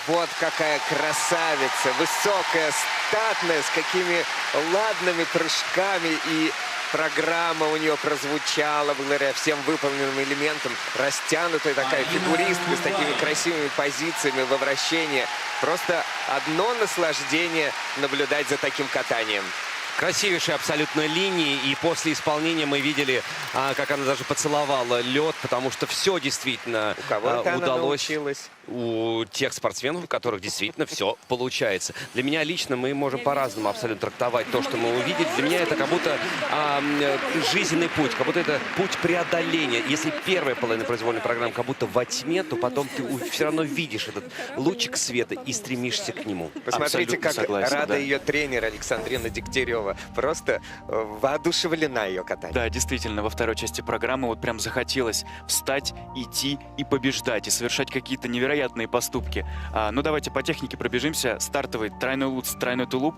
Вот какая красавица, высокая, статная, с какими ладными прыжками. И программа у нее прозвучала благодаря всем выполненным элементам. Растянутая такая фигуристка с такими красивыми позициями во вращении. Просто одно наслаждение наблюдать за таким катанием. Красивейшие абсолютно линии, и после исполнения мы видели, как она даже поцеловала лед, потому что все действительно У кого это она удалось научилась? у тех спортсменов, у которых действительно все получается. Для меня лично мы можем по-разному абсолютно трактовать то, что мы увидели. Для меня это как будто жизненный путь, как будто это путь преодоления. Если первая половина произвольной программы как будто во тьме, то потом ты все равно видишь этот лучик света и стремишься к нему. Посмотрите, Абсолютно как согласен, рада да. ее тренер Александрина Дегтярева. Просто воодушевлена ее катанием. Да, действительно, во второй части программы вот прям захотелось встать, идти и побеждать, и совершать какие-то невероятные поступки. Ну, давайте по технике пробежимся. Стартовый тройной луц, тройной тулуп.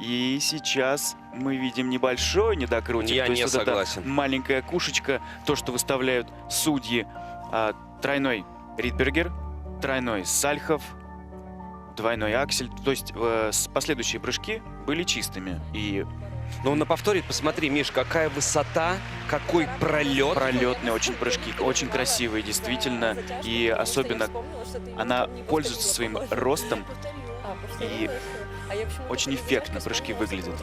И сейчас мы видим небольшой недокрутик. Я То есть не вот эта согласен. маленькая кушечка, то, что выставляют судьи. Тройной Ридбергер, тройной Сальхов, двойной аксель. То есть последующие прыжки были чистыми. И Ну, на повторе посмотри, Миш, какая высота, какой пролет. пролетные очень прыжки, очень красивые, действительно. И особенно она пользуется своим ростом, и очень эффектно прыжки выглядят.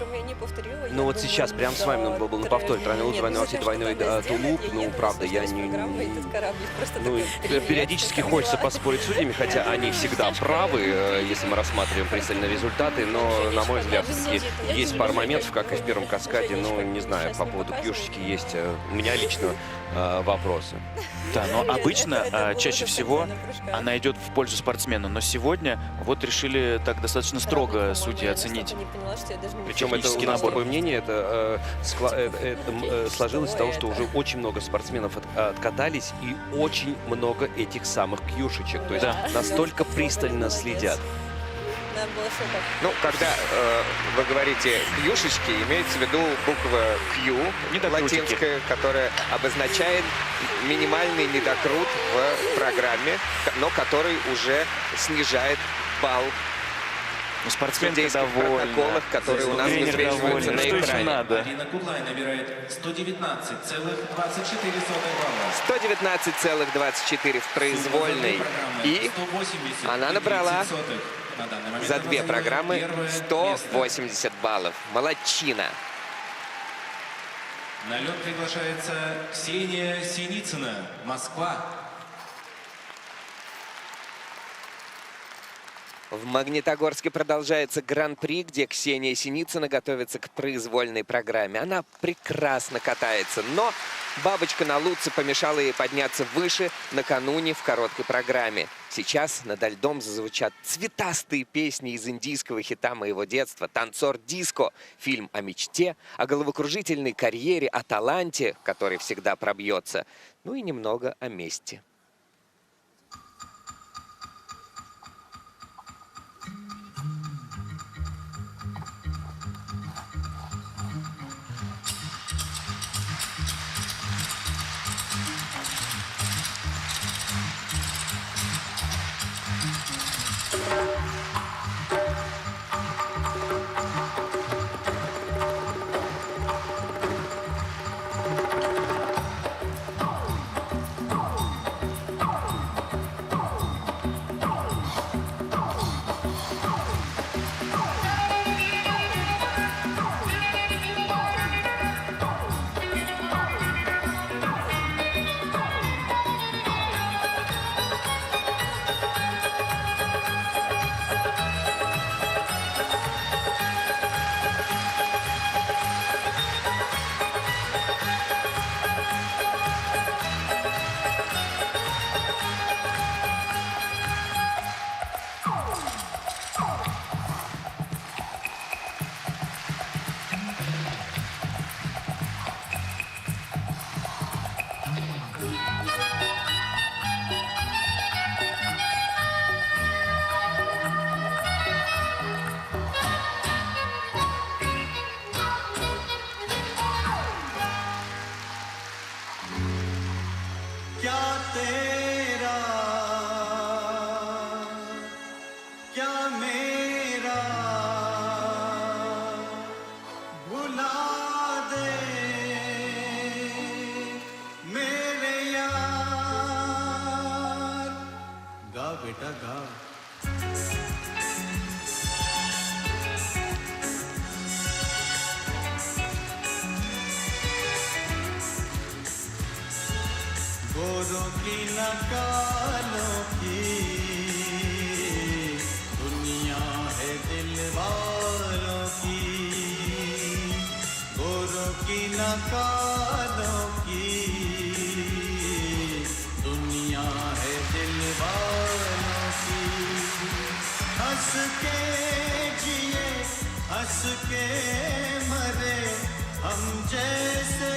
Ну вот сейчас прям с вами был на повторе тройной луц, двойной аксель, двойной тулуп. Ну, правда, я не... Ну, периодически хочется поспорить с судьями, хотя они всегда правы, если мы рассматриваем пристально результаты. Но, на мой взгляд, все-таки есть пара моментов, как и в первом каскаде. Ну, не знаю, по поводу кьюшечки есть у меня лично вопросы. Да, но обычно, чаще всего, она идет в пользу спортсмена. Но сегодня вот решили так достаточно строго судьи оценить. Причем это у технический нас набор. такое мнение, это сложилось из того, что уже очень много спортсменов откатались и очень много этих самых кьюшечек. То есть Да. настолько пристально следят. Ну, когда вы говорите «кьюшечки», имеется в виду буква «Q» Недокрутики. латинская, которая обозначает минимальный недокрут в программе, но который уже снижает балл Ну, в спортсменка судейских довольна. протоколах, которые у нас Тренер высвечиваются доволен. на Что еще экране. надо? Арина Кудлай набирает 119,24 балла. 119,24 в произвольной. И она набрала за две программы 180 баллов. Молодчина. На лед приглашается Ксения Синицына, Москва. В Магнитогорске продолжается Гран-при, где Ксения Синицына готовится к произвольной программе. Она прекрасно катается, но бабочка на луце помешала ей подняться выше накануне в короткой программе. Сейчас над льдом зазвучат цветастые песни из индийского хита моего детства «Танцор диско», фильм о мечте, о головокружительной карьере, о таланте, который всегда пробьется, ну и немного о мести. बेटा गा। गोरों की न कालों की दुनिया है दिल वालों की। गोरों की न कालों की दुनिया है दिल वालों की। हंस के जिए हंस के मरे हम जैसे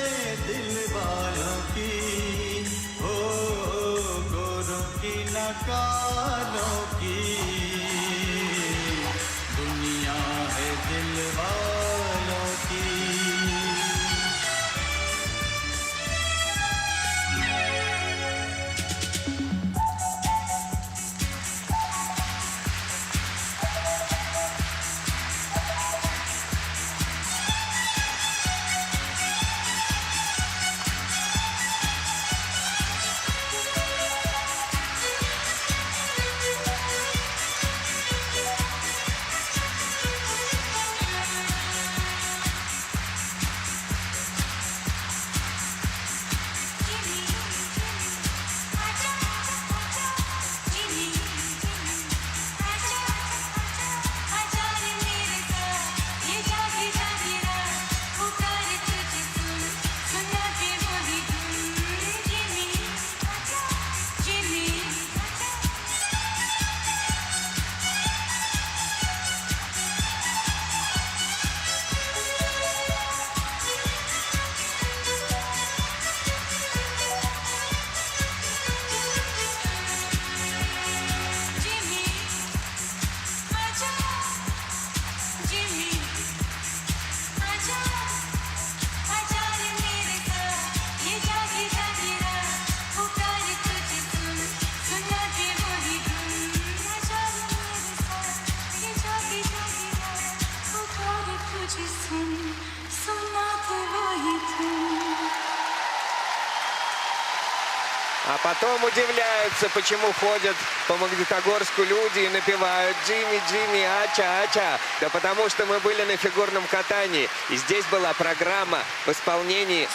दिल वालों की। न कालों की दुनिया है दिल वालों की। А потом удивляются, почему ходят по Магнитогорску люди и напевают «Джимми, Джимми, ача, ача». Да потому что мы были на фигурном катании. И здесь была программа в исполнении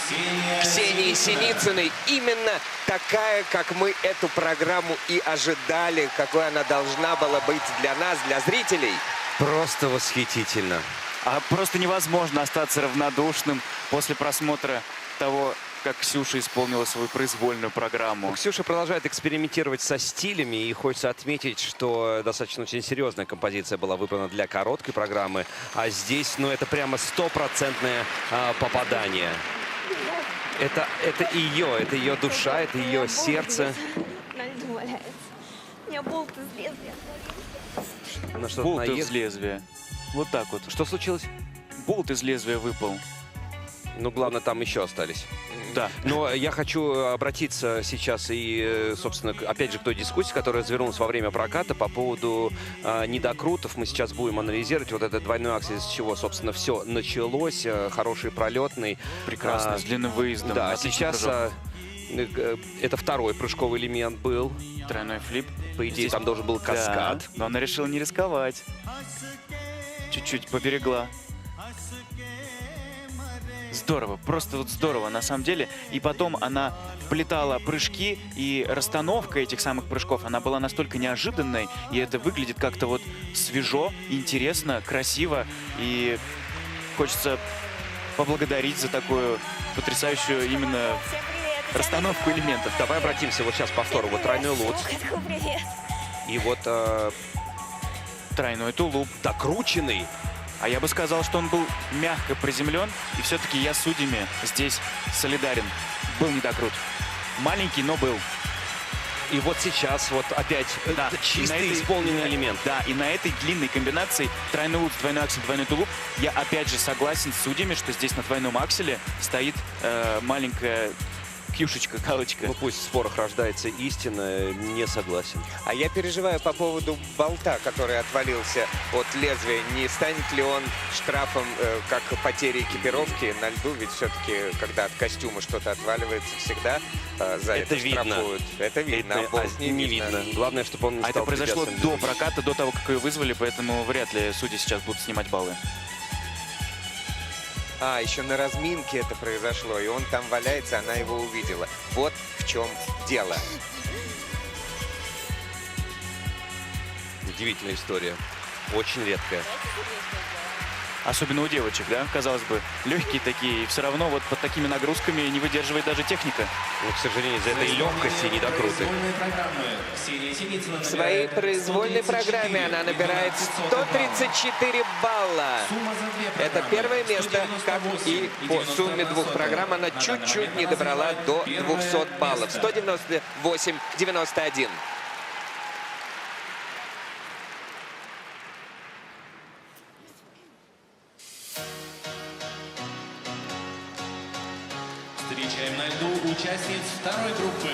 Ксении Синицыной. Именно такая, как мы эту программу и ожидали, какой она должна была быть для нас, для зрителей. Просто восхитительно. А просто невозможно остаться равнодушным после просмотра того, как Ксюша исполнила свою произвольную программу. Ксюша продолжает экспериментировать со стилями, и хочется отметить, что достаточно очень серьезная композиция была выбрана для короткой программы, а здесь, ну, это прямо стопроцентное попадание. Это ее душа, это ее сердце. У меня болт из лезвия. Болт из лезвия. Вот так вот. Что случилось? Болт из лезвия выпал. Ну, главное, там еще остались. Да. Но я хочу обратиться сейчас и, собственно, опять же, к той дискуссии, которая развернулась во время проката по поводу недокрутов. Мы сейчас будем анализировать вот этот двойной аксель, с чего, собственно, все началось. Хороший пролетный. Прекрасно, с длинным выездом. Да, Отличный сейчас это второй прыжковый элемент был. Тройной флип. По идее, Здесь там должен был каскад. Да, но она решила не рисковать. Чуть-чуть поберегла. Здорово, просто вот здорово, на самом деле. И потом она вплетала прыжки, и расстановка этих самых прыжков, она была настолько неожиданной, и это выглядит как-то вот свежо, интересно, красиво. И хочется поблагодарить за такую потрясающую именно расстановку элементов. Давай обратимся вот сейчас к повтору. Вот тройной луц. И вот тройной тулуп. Докрученный. А я бы сказал, что он был мягко приземлен, и все-таки я с судьями здесь солидарен. Был недокрут. Маленький, но был. И вот сейчас вот опять чистый исполненный элемент. Да, и на этой длинной комбинации тройной луц, двойной аксель, двойной тулуп я опять же согласен с судьями, что здесь на двойном акселе стоит маленькая кьюшечка, галочка. Ну пусть в спорах рождается истина, не согласен. А я переживаю по поводу болта, который отвалился от лезвия. Не станет ли он штрафом, как потеря экипировки на льду? Ведь все-таки, когда от костюма что-то отваливается, всегда за это видно. штрафуют. Это видно, а болт не видно. Главное, чтобы он не А это стал произошло препятствием до для движения. проката, до того, как ее вызвали, поэтому вряд ли судьи сейчас будут снимать баллы. А, еще на разминке это произошло, и он там валяется, она его увидела. Вот в чем дело. Удивительная история. Очень редкая. Особенно у девочек, да? Казалось бы, легкие такие, и все равно вот под такими нагрузками не выдерживает даже техника. Но, к сожалению, из-за этой легкости и недокруты. В своей произвольной программе она набирает 134 балла. Это первое место, как и по сумме двух программ. Она чуть-чуть не добрала до 200 баллов. 198-91. Встречаем на льду участниц второй группы.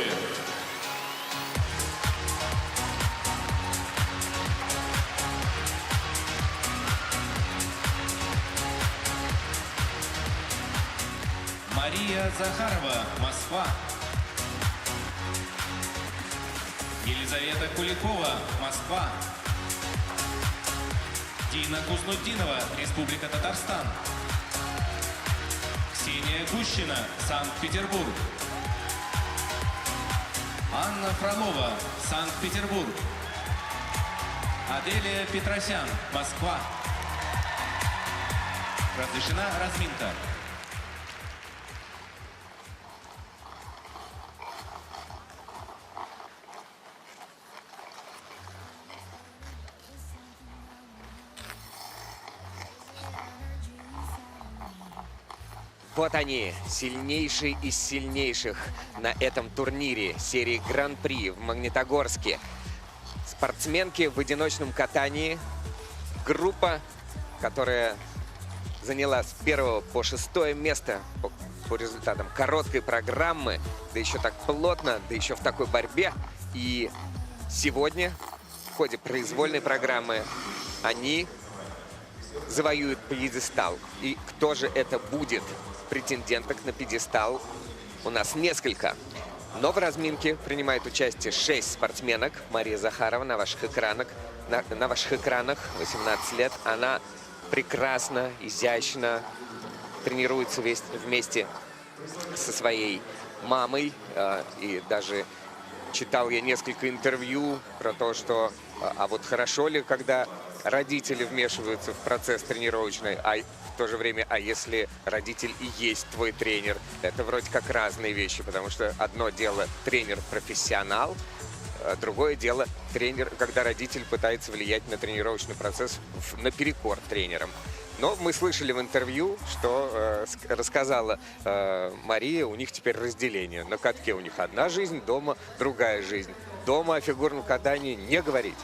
Мария Захарова, Москва. Елизавета Куликова, Москва. Дина Куснутдинова, Республика Татарстан. Ксения Гущина, Санкт-Петербург. Анна Фролова, Санкт-Петербург. Аделия Петросян, Москва. Разрешена разминка. Вот они, сильнейшие из сильнейших на этом турнире серии Гран-при в Магнитогорске. Спортсменки в одиночном катании. Группа, которая заняла с 1 по 6 место по результатам короткой программы, да еще так плотно, да еще в такой борьбе. И сегодня в ходе произвольной программы они завоюют пьедестал. И кто же это будет? Претенденток на пьедестал у нас несколько. Но в разминке принимает участие 6 спортсменок. Мария Захарова на ваших экранах, 18 лет. Она прекрасно, изящно тренируется вместе со своей мамой. И даже читал я несколько интервью про то, что а вот хорошо ли, когда родители вмешиваются в процесс тренировочный, а в то же время, а если родитель и есть твой тренер, это вроде как разные вещи, потому что одно дело тренер-профессионал, а другое дело тренер, когда родитель пытается влиять на тренировочный процесс наперекор тренерам. Но мы слышали в интервью, что рассказала Мария, у них теперь разделение. На катке у них одна жизнь, дома другая жизнь. Дома о фигурном катании не говорить.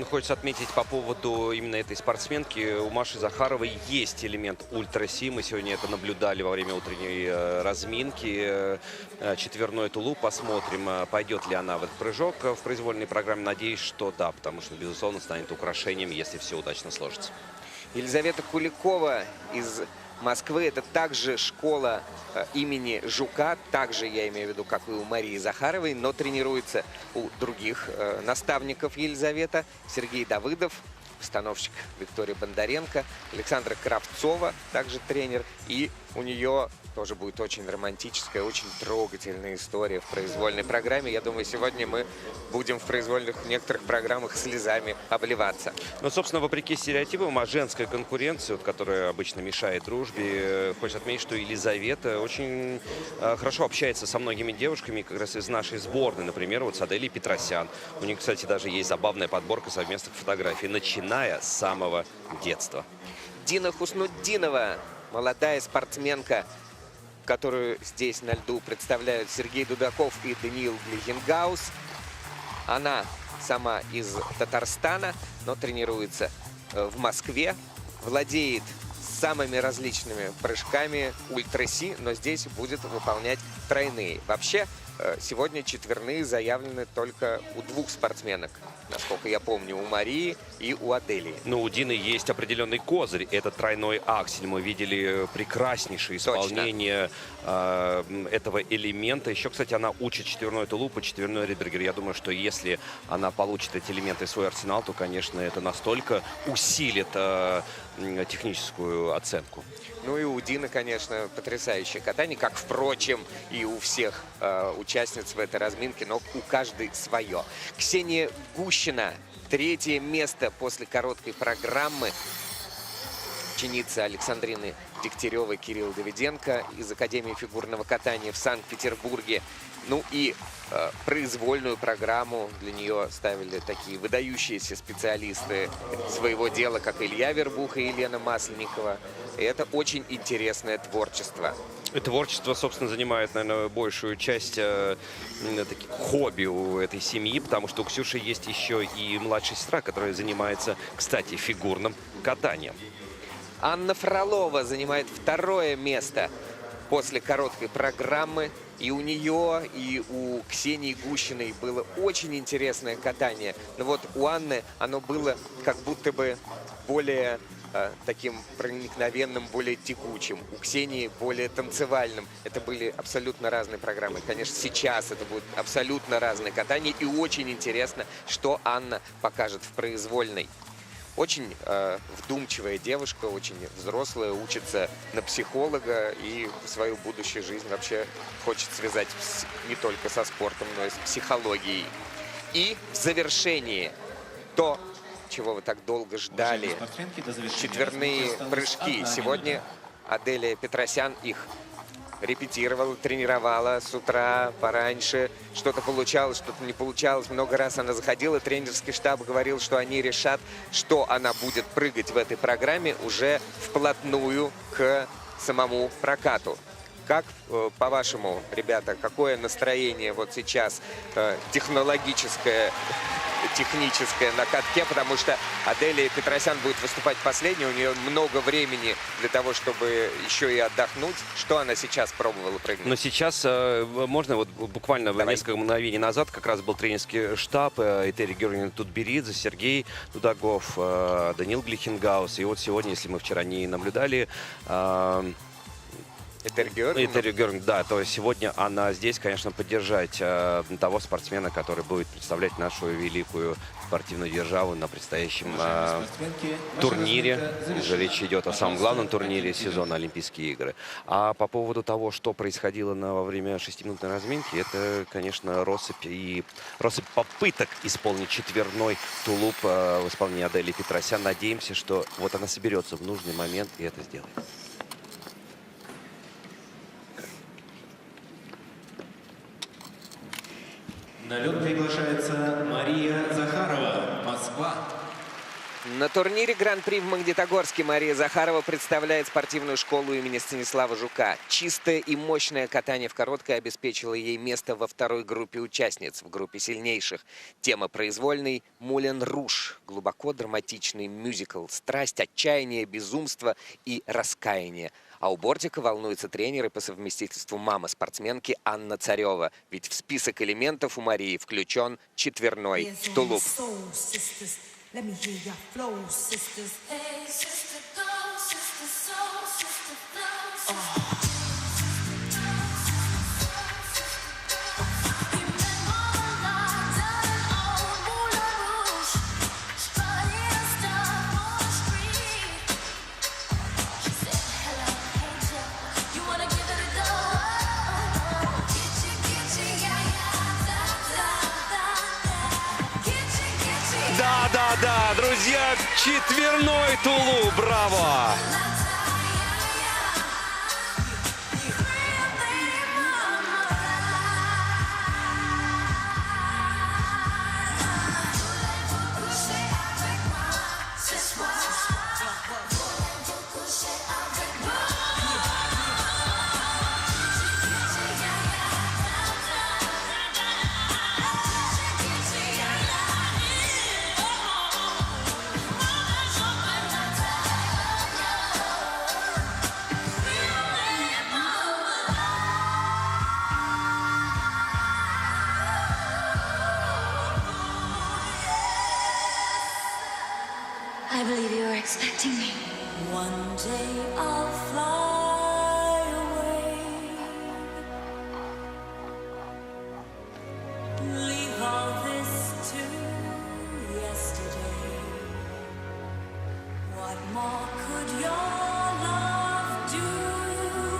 Хочется отметить по поводу именно этой спортсменки. У Маши Захаровой есть элемент ультра-си. Мы сегодня это наблюдали во время утренней разминки. Четверной тулуп. Посмотрим, пойдет ли она в этот прыжок в произвольной программе. Надеюсь, что да, потому что, безусловно, станет украшением, если все удачно сложится. Елизавета Куликова из Москвы. Это также школа имени Жука. Также, я имею в виду, как и у Марии Захаровой, но тренируется у других наставников Елизавета. Сергей Давыдов, постановщик Виктория Бондаренко, Александра Кравцова, также тренер. И у нее тоже будет очень романтическая, очень трогательная история в произвольной программе. Я думаю, сегодня мы будем в произвольных некоторых программах слезами обливаться. Ну, собственно, вопреки стереотипам о женской конкуренции, вот, которая обычно мешает дружбе, хочется отметить, что Елизавета очень хорошо общается со многими девушками, как раз из нашей сборной, например, вот с Аделией Петросян. У них, кстати, даже есть забавная подборка совместных фотографий, начиная с самого детства. Дина Хуснутдинова, молодая спортсменка, которую здесь на льду представляют Сергей Дудаков и Даниил Глихенгаус. Она сама из Татарстана, но тренируется в Москве. Владеет с самыми различными прыжками ультра-си, но здесь будет выполнять тройные. Вообще, сегодня четверные заявлены только у 2 спортсменок, насколько я помню, у Марии и у Аделии. Но у Дины есть определенный козырь. Это тройной аксель. Мы видели прекраснейшее исполнение этого элемента. Еще, кстати, она учит четверной тулуп и четверной ридбергер. Я думаю, что если она получит эти элементы в свой арсенал, то, конечно, это настолько усилит техническую оценку. Ну и у Дины, конечно, потрясающее катание, как, впрочем, и у всех участниц в этой разминке, но у каждой свое. Ксения Гущина, 3-е место после короткой программы. Ученица Александрины Дегтяревой, Кирилл Давиденко из Академии фигурного катания в Санкт-Петербурге. Ну и произвольную программу для нее ставили такие выдающиеся специалисты своего дела, как Илья Вербуха и Елена Масленникова. И это очень интересное творчество. Творчество, собственно, занимает, наверное, большую часть таких хобби у этой семьи, потому что у Ксюши есть еще и младшая сестра, которая занимается, кстати, фигурным катанием. Анна Фролова занимает 2-е место после короткой программы. И у нее, и у Ксении Гущиной было очень интересное катание. Но вот у Анны оно было как будто бы более таким проникновенным, более текучим. У Ксении более танцевальным. Это были абсолютно разные программы. Конечно, сейчас это будет абсолютно разное катание. И очень интересно, что Анна покажет в произвольной. Очень вдумчивая девушка, очень взрослая, учится на психолога и свою будущую жизнь вообще хочет связать не только со спортом, но и с психологией. И в завершении то, чего вы так долго ждали, четверные прыжки. Сегодня Аделия Петросян их репетировала, тренировала с утра пораньше. Что-то получалось, что-то не получалось. Много раз она заходила. Тренерский штаб говорил, что они решат, что она будет прыгать в этой программе уже вплотную к самому прокату. Как, по-вашему, ребята, какое настроение вот сейчас техническое на катке, потому что Аделия Петросян будет выступать последней, у нее много времени для того, чтобы еще и отдохнуть. Что она сейчас пробовала прыгнуть? Но сейчас можно вот буквально несколько мгновений назад как раз был тренерский штаб Этери Георгиевна Тутберидзе, Сергей Дудагов, Даниил Глихенгаус. И вот сегодня, если мы вчера не наблюдали... Этери Георгиевна, да, то сегодня она здесь, конечно, поддержать того спортсмена, который будет представлять нашу великую спортивную державу на предстоящем турнире. Уже речь идет о самом главном турнире сезона Олимпийские игры. А по поводу того, что происходило во время 6-минутной разминки, это, конечно, россыпь попыток исполнить четверной тулуп в исполнении Аделии Петросян. Надеемся, что вот она соберется в нужный момент и это сделает. На лед приглашается Мария Захарова, Москва. На турнире Гран-при в Магнитогорске Мария Захарова представляет спортивную школу имени Станислава Жука. Чистое и мощное катание в короткой обеспечило ей место во 2-й группе участниц, в группе сильнейших. Тема произвольной – «Мулен Руж». Глубоко драматичный мюзикл, страсть, отчаяние, безумство и раскаяние. А у бортика волнуется тренер и по совместительству мама спортсменки Анна Царева. Ведь в список элементов у Марии включен четверной тулуп. Let me hear your flow, sisters. Hey, sister, go, sister, soul, sister, flow. Да, друзья, четверной тулуп, браво! I believe you were expecting me. One day I'll fly away. Leave all this to yesterday. What more could your love do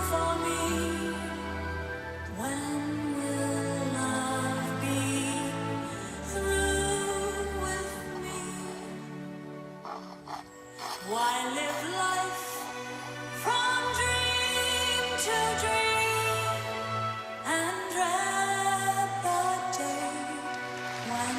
for me? When will love be through with me? Why live life from dream to dream and dread the day when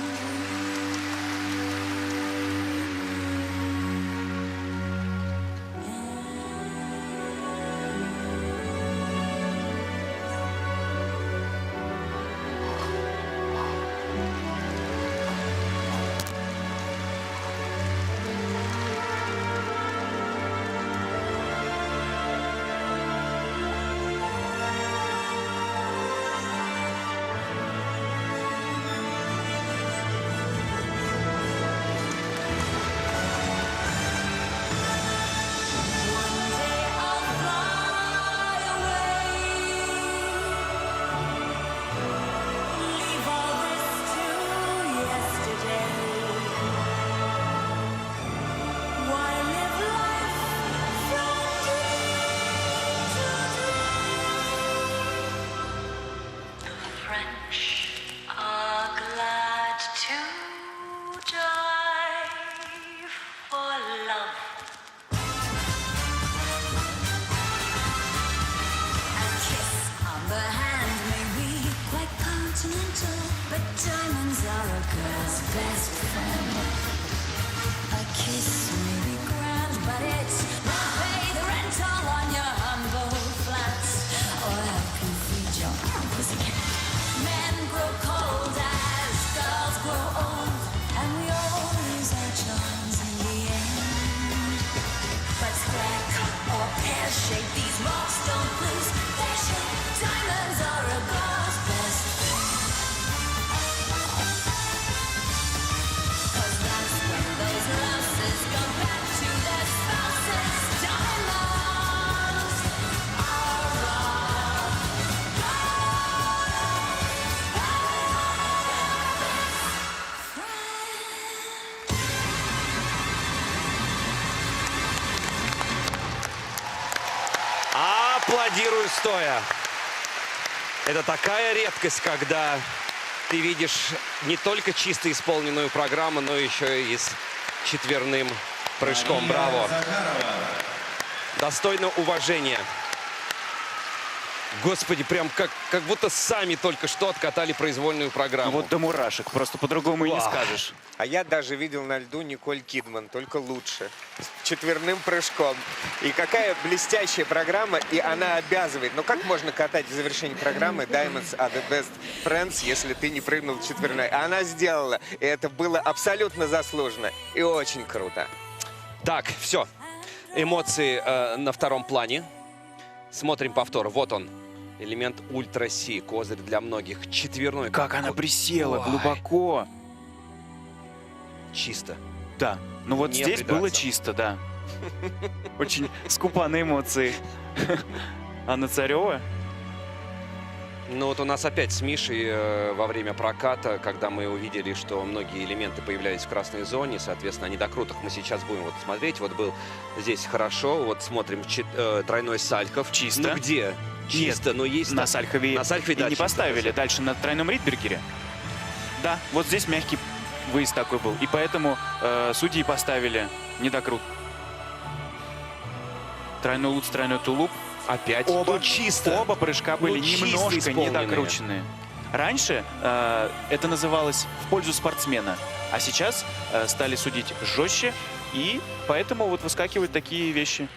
but diamonds are a girl's best friend. A kiss may be grand, but it's not pay the rental on your humble flats or help you feed your pussycat. Men grow cold as girls grow old, and we all lose our charms in the end. But square cut or pear shape, these marks don't lose their shape. Diamonds are a girl's best friend. Аплодирую стоя. Это такая редкость, когда ты видишь не только чисто исполненную программу, но еще и с четверным прыжком. Браво. Достойно уважения. Господи, прям как будто сами только что откатали произвольную программу. Вот до мурашек, просто по-другому и не скажешь. А я даже видел на льду Николь Кидман, только лучше. С четверным прыжком. И какая блестящая программа, и она обязывает. Но как можно катать в завершении программы Diamonds are the best friends, если ты не прыгнул четверной? Она сделала, и это было абсолютно заслуженно. И очень круто. Так, все. Эмоции на втором плане. Смотрим повтор. Вот он. Элемент ультра-си. Козырь для многих. Четверной. Как она присела глубоко. Чисто. Да. Ну вот Не здесь придраться. было чисто, да. Очень скупа на эмоции. Анна Царева. Ну вот у нас опять с Мишей во время проката, когда мы увидели, что многие элементы появлялись в красной зоне, соответственно, о недокрутах мы сейчас будем вот смотреть. Вот был здесь хорошо, вот смотрим тройной Сальков. Чисто. Ну где? Чисто, но есть... На Сальхове, на Сальхове, и да, не чисто поставили. красиво. Дальше на тройном Ридбергере. Да, вот здесь мягкий выезд такой был. И поэтому судьи поставили недокрут. Тройной луц, тройной тулуп. Опять Оба, чисто. Оба прыжка были чисто немножко исполненные. недокрученные. Раньше это называлось в пользу спортсмена, а сейчас стали судить жестче, и поэтому вот выскакивают такие вещи.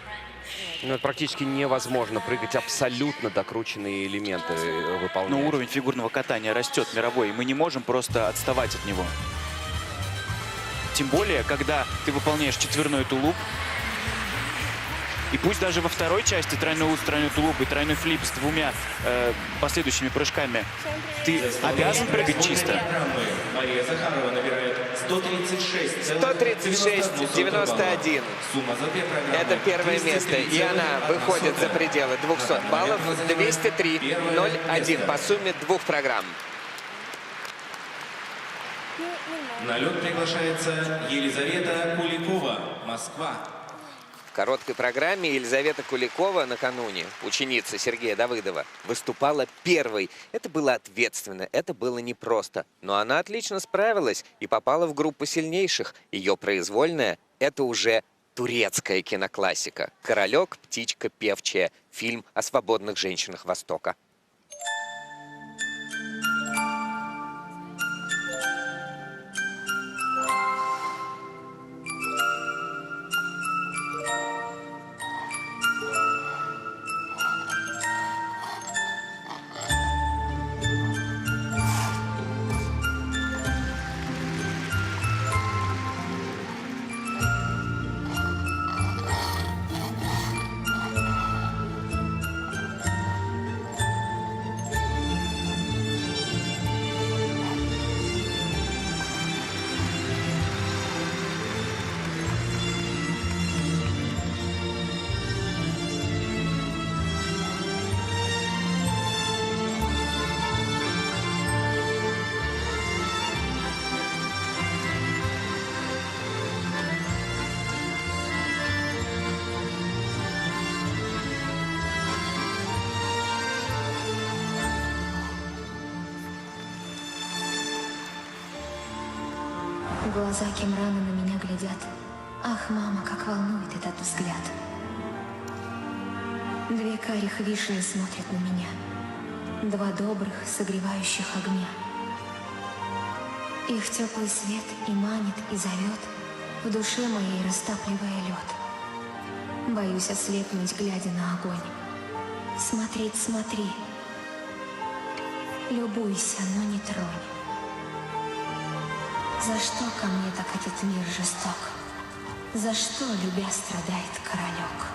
Ну, это практически невозможно прыгать абсолютно докрученные элементы выполнять. Но уровень фигурного катания растет мировой, и мы не можем просто отставать от него. Тем более, когда ты выполняешь четверной тулуп, И пусть даже во второй части тройной луц, тройной тулуп и тройной флип с двумя последующими прыжками ты обязан прыгать чисто. Мария Захарова набирает 136-91. Сумма за две программы. Это первое место, и она выходит за пределы 200 баллов. 203-01 по сумме двух программ. На лед приглашается Елизавета Куликова, Москва. В короткой программе Елизавета Куликова накануне, ученица Сергея Давыдова, выступала первой. Это было ответственно, это было непросто. Но она отлично справилась и попала в группу сильнейших. Ее произвольная – это уже турецкая киноклассика. «Королек, птичка певчая». Фильм о свободных женщинах Востока. Глаза Кимрана на меня глядят. Ах, мама, как волнует этот взгляд. Две карих вишни смотрят на меня. Два добрых, согревающих огня. Их теплый свет и манит, и зовет, в душе моей растапливая лед. Боюсь ослепнуть, глядя на огонь. Смотреть, смотри. Любуйся, но не тронь. За что ко мне так этот мир жесток? За что, любя, страдает королек?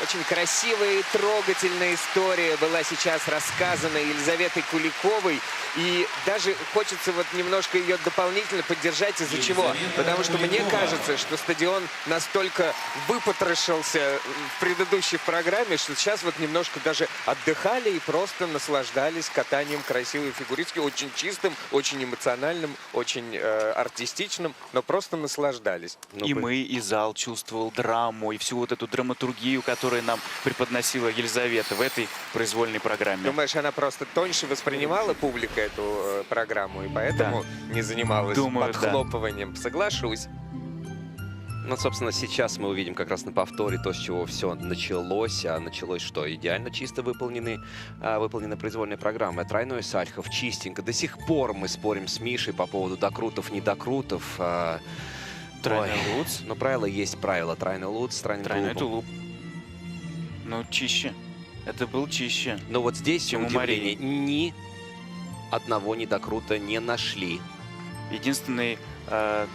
Очень красивая и трогательная история была сейчас рассказана Елизаветой Куликовой. И даже хочется вот немножко ее дополнительно поддержать. Из-за чего? Потому что мне кажется, что стадион настолько выпотрошился в предыдущей программе, что сейчас вот немножко даже отдыхали и просто наслаждались катанием красивой фигуристки. Очень чистым, очень эмоциональным, очень артистичным, но просто наслаждались. И мы, и зал чувствовал драму, и всю вот эту драматургию, которую нам преподносила Елизавета в этой произвольной программе. Думаешь, она просто тоньше воспринимала публика эту программу, и поэтому не занималась подхлопыванием? Соглашусь. Ну, собственно, сейчас мы увидим как раз на повторе то, с чего все началось. А началось что? Идеально чисто выполненная произвольная программа. Тройной Сальхов, чистенько. До сих пор мы спорим с Мишей по поводу докрутов, недокрутов. Тройной Луц. Но правило есть правило. Тройной Луц с тройным тулупом. Ну, чище. Это был чище. Но вот здесь, чем у удивление, ни одного недокрута не нашли. Единственный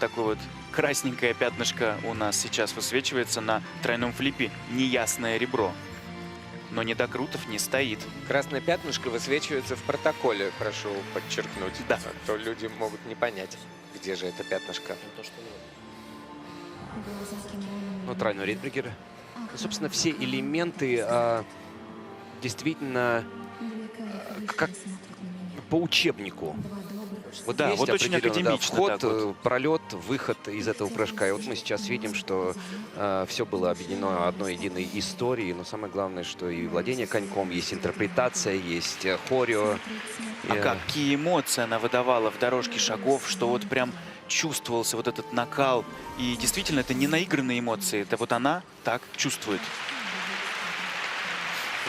такой вот красненькое пятнышко у нас сейчас высвечивается на тройном флипе. Неясное ребро. Но недокрутов не стоит. Красное пятнышко высвечивается в протоколе, прошу подчеркнуть. Да. А то люди могут не понять, где же это пятнышко. Ну, тройной Ридбергер. Ну, собственно, все элементы действительно как по учебнику. Вот да, есть вот очень академично. Вход, пролет, выход из этого прыжка. И вот мы сейчас видим, что все было объединено одной единой историей. Но самое главное, что и владение коньком, есть интерпретация, есть хорео. Какие эмоции она выдавала в дорожке шагов, что вот прям чувствовался вот этот накал. И действительно, это не наигранные эмоции. Это вот она так чувствует.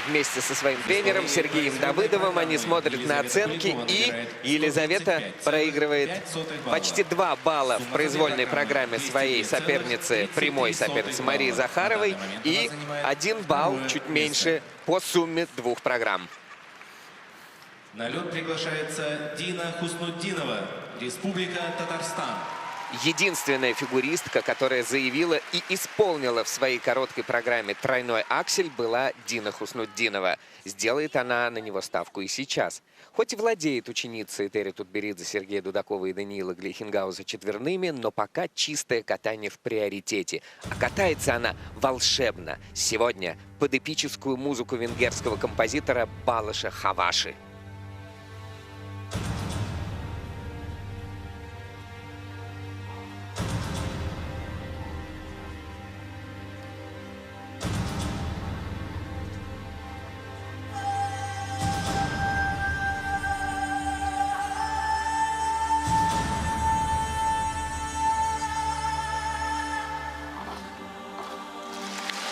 Вместе со своим тренером Сергеем Давыдовым они смотрят на оценки, и Елизавета проигрывает почти 2 балла в произвольной программе своей соперницы, прямой соперницы Марии Захаровой, и 1 балл, чуть меньше, по сумме 2 программ. На лед приглашается Дина Хуснутдинова, Республика Татарстан. Единственная фигуристка, которая заявила и исполнила в своей короткой программе тройной аксель, была Дина Хуснутдинова. Сделает она на него ставку и сейчас. Хоть и владеет ученица Этери Тутберидзе, Сергея Дудакова и Даниила Глейхенгауза четверными, но пока чистое катание в приоритете. А катается она волшебно. Сегодня под эпическую музыку венгерского композитора Балаша Хаваши.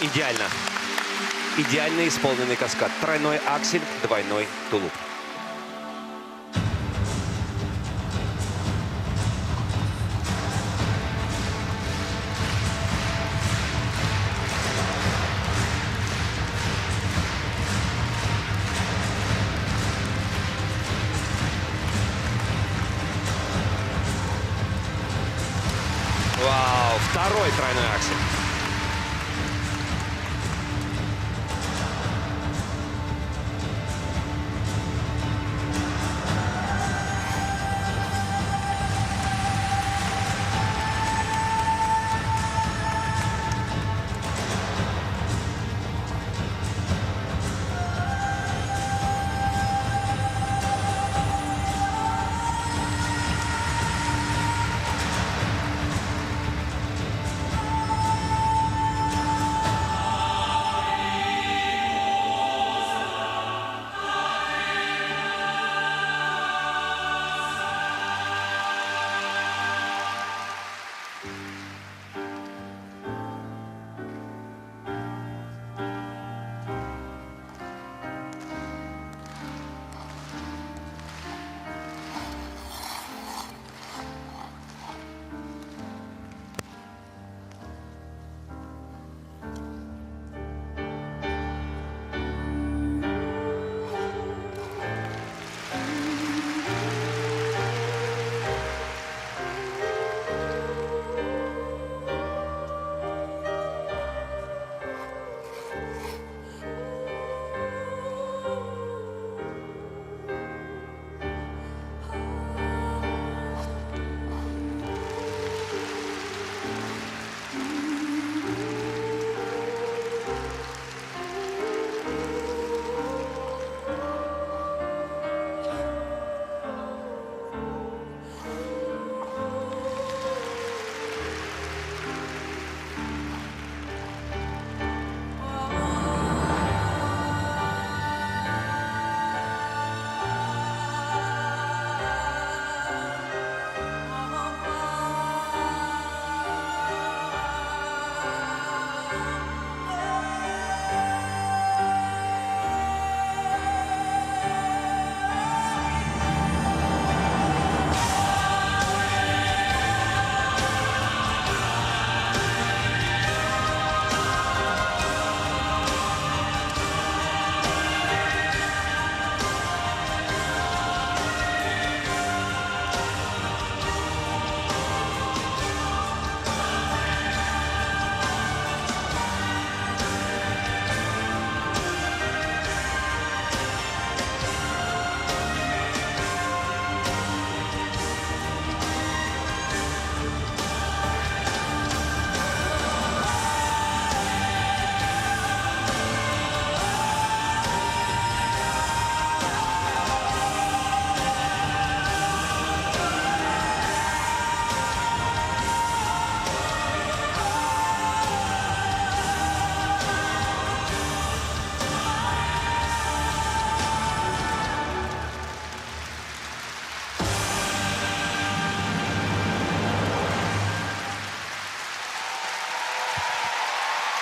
Идеально. Идеально исполненный каскад. Тройной аксель, двойной тулуп. Вау, второй тройной аксель.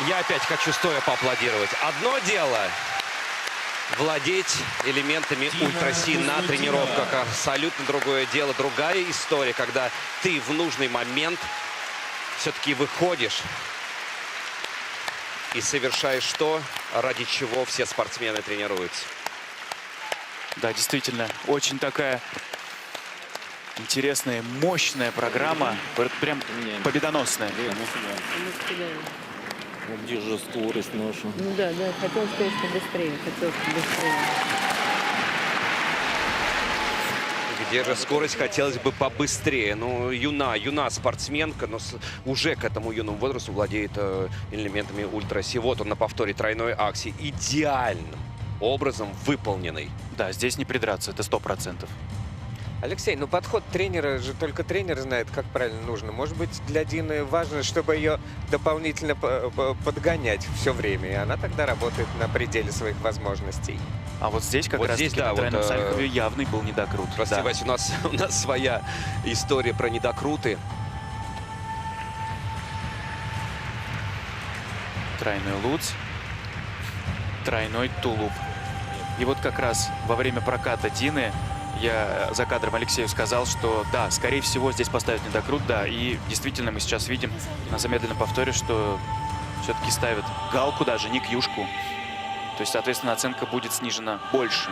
Я опять хочу стоя поаплодировать. Одно дело владеть элементами ультра-си на тренировках. Абсолютно другое дело, другая история, когда ты в нужный момент все-таки выходишь и совершаешь то, ради чего все спортсмены тренируются. Да, действительно, очень такая интересная, мощная программа, прям победоносная. Где же скорость наша? Ну да, хотелось, конечно, быстрее, Где же скорость хотелось бы побыстрее. Ну, юна спортсменка, но уже к этому юному возрасту владеет элементами ультра-си. Вот он на повторе тройной акси. Идеальным образом выполненный. Да, здесь не придраться, это 100%. Алексей, ну подход тренера же только тренер знает, как правильно нужно. Может быть, для Дины важно, чтобы ее дополнительно подгонять все время, и она тогда работает на пределе своих возможностей. А вот здесь как раз таки на тройном Сальхове явный был недокрут. Прости, Вася, у нас своя история про недокруты. Тройной луц, тройной тулуп. И вот как раз во время проката Дины я за кадром Алексею сказал, что да, скорее всего, здесь поставят недокрут, да. И действительно мы сейчас видим на замедленном повторе, что все-таки ставят галку даже, не кьюшку. То есть, соответственно, оценка будет снижена больше.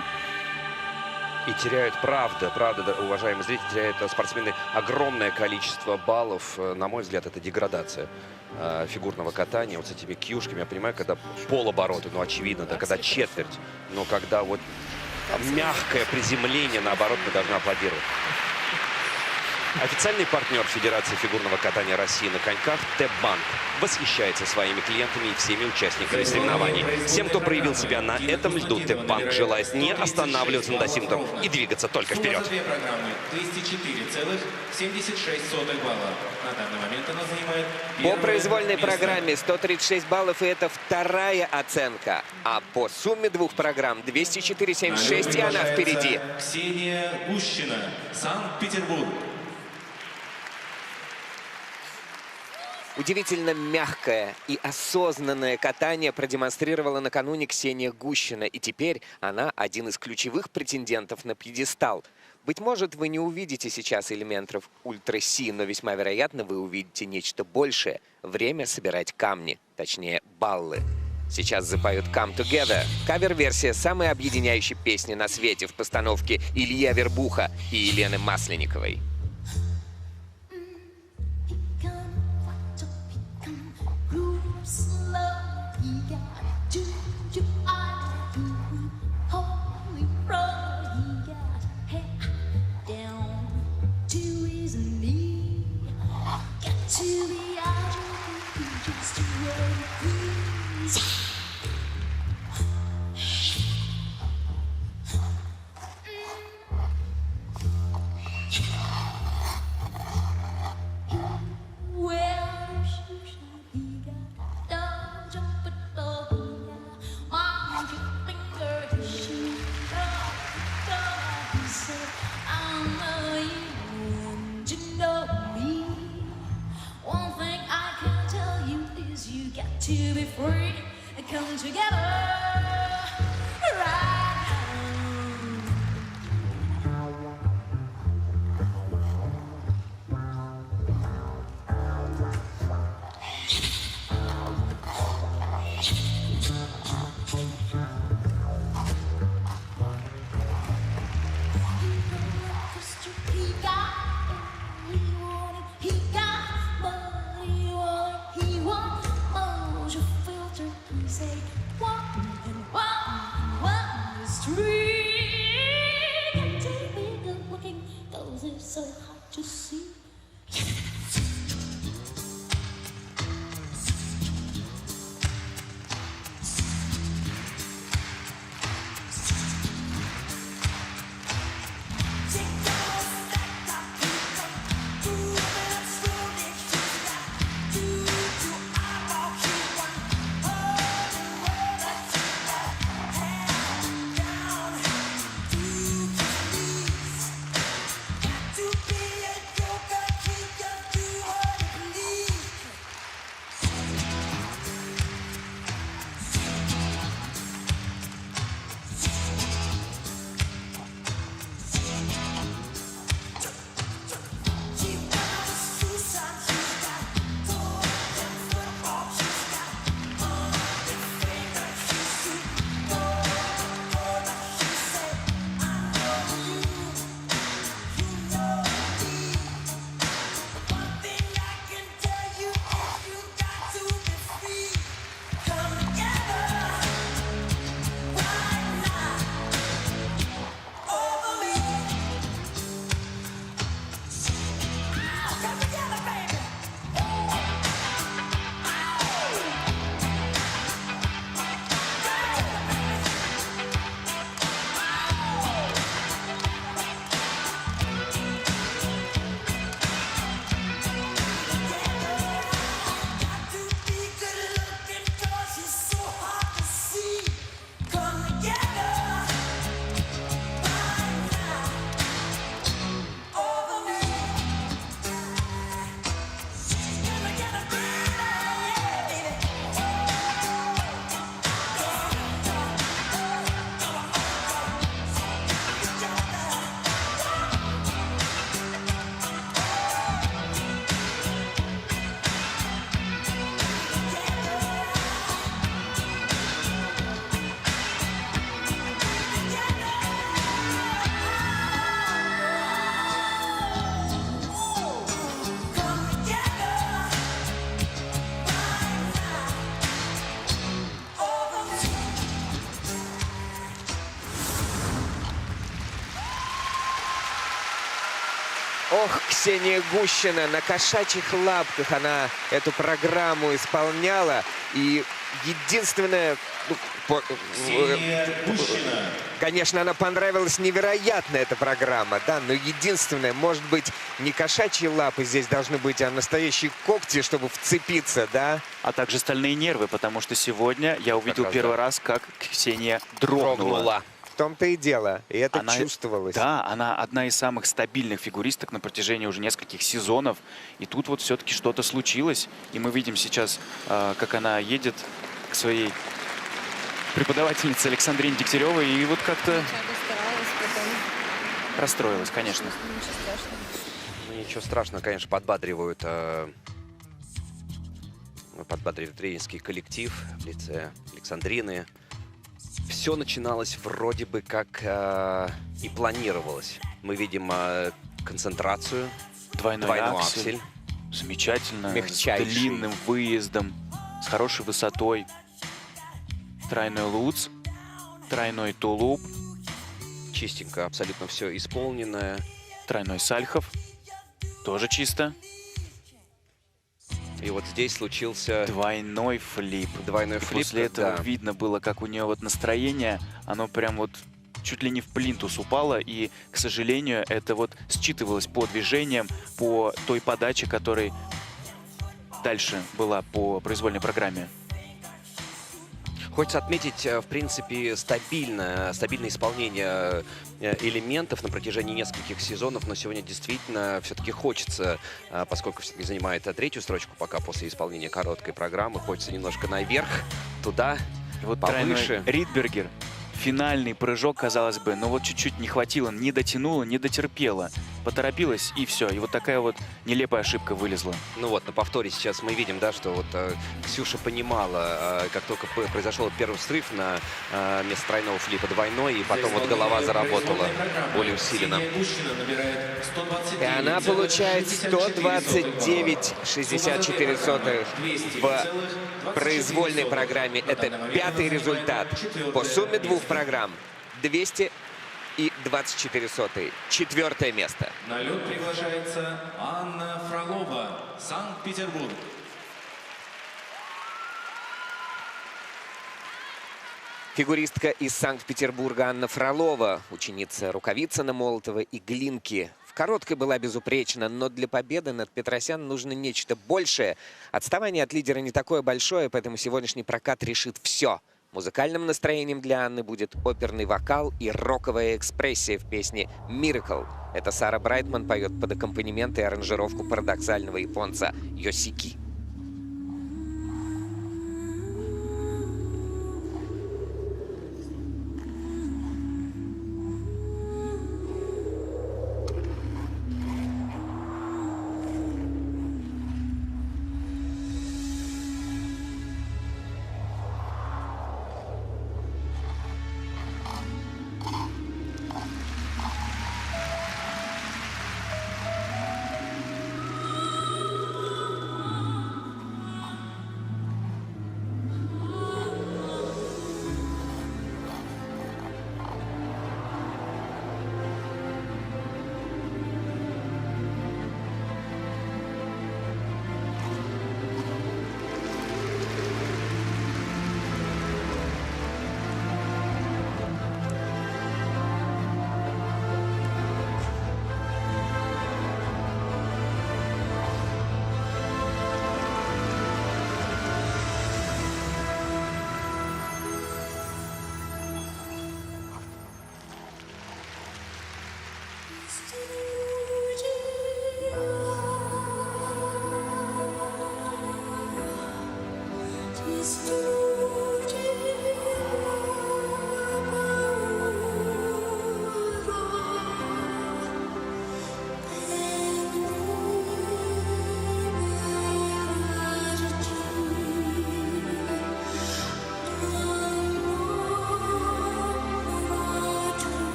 И теряют, правда, уважаемые зрители, теряют спортсмены огромное количество баллов. На мой взгляд, это деградация фигурного катания. Вот с этими кьюшками, я понимаю, когда полобороты, ну, очевидно, да, когда четверть, но когда вот мягкое приземление, наоборот, мы должны аплодировать. Официальный партнер Федерации фигурного катания России на коньках ТЭП-банк восхищается своими клиентами и всеми участниками соревнований. Всем, кто проявил себя на этом льду, ТЭП-банк желает не останавливаться на достигнутом и двигаться только вперед. Две программы 204,76 балла. На данный момент она занимает По произвольной программе 136 баллов, и это вторая оценка. А по сумме двух программ 204,76, и она впереди. Ксения Гущина, Санкт-Петербург. Удивительно мягкое и осознанное катание продемонстрировала накануне Ксения Гущина. И теперь она один из ключевых претендентов на пьедестал. Быть может, вы не увидите сейчас элементов ультра-си, но весьма вероятно, вы увидите нечто большее. Время собирать камни, точнее, баллы. Сейчас запоют «Come Together». Кавер-версия самой объединяющей песни на свете в постановке Илья Вербуха и Елены Масленниковой. To be free and come together right say what and Ох, Ксения Гущина, на кошачьих лапках она эту программу исполняла. И единственное... Конечно, она понравилась невероятно, эта программа, да, но единственное, может быть, не кошачьи лапы здесь должны быть, а настоящие когти, чтобы вцепиться, да? А также стальные нервы, потому что сегодня я увидел первый раз, как Ксения дрогнула. В том-то и дело, и это чувствовалось. Да, она одна из самых стабильных фигуристок на протяжении уже нескольких сезонов. И тут вот все-таки что-то случилось. И мы видим сейчас, как она едет к своей преподавательнице Александрине Дегтяревой. И вот как-то расстроилась, конечно. Ну, ничего страшного, конечно, подбадривает тренерский коллектив в лице Александрины. Все начиналось вроде бы как и планировалось. Мы видим концентрацию. Двойной аксель. Замечательно. Мягчайший. С длинным выездом, с хорошей высотой. Тройной луц, тройной тулуп. Чистенько, абсолютно все исполненное. Тройной сальхов. Тоже чисто. И вот здесь случился... Двойной флип. Двойной и флип, после этого да. видно было, как у нее вот настроение, оно прям вот чуть ли не в плинтус упало. И, к сожалению, это вот считывалось по движениям, по той подаче, которой дальше была по произвольной программе. Хочется отметить, в принципе, стабильное исполнение элементов на протяжении нескольких сезонов, но сегодня действительно все-таки хочется, поскольку все-таки занимает третью строчку пока после исполнения короткой программы, хочется немножко наверх, туда, и вот повыше. Ридбергер, финальный прыжок, казалось бы, но вот чуть-чуть не хватило, не дотянула, не дотерпела. Поторопилась, и все. И вот такая вот нелепая ошибка вылезла. Ну вот, на повторе сейчас мы видим, да, что вот Ксюша понимала, как только произошел первый срыв на место тройного флипа двойной, и потом вот голова заработала более усиленно. И она получает 129,64 в произвольной программе. Это 5-й результат. По сумме двух программ 200 и 24 сотые. 4-е место. На лед приглашается Анна Фролова, Санкт-Петербург. Фигуристка из Санкт-Петербурга Анна Фролова, ученица Рукавицына, Молотова и Глинки. В короткой была безупречна, но для победы над Петросян нужно нечто большее. Отставание от лидера не такое большое, поэтому сегодняшний прокат решит все. Музыкальным настроением для Анны будет оперный вокал и роковая экспрессия в песне «Miracle». Это Сара Брайтман поет под аккомпанемент и аранжировку парадоксального японца Йосики.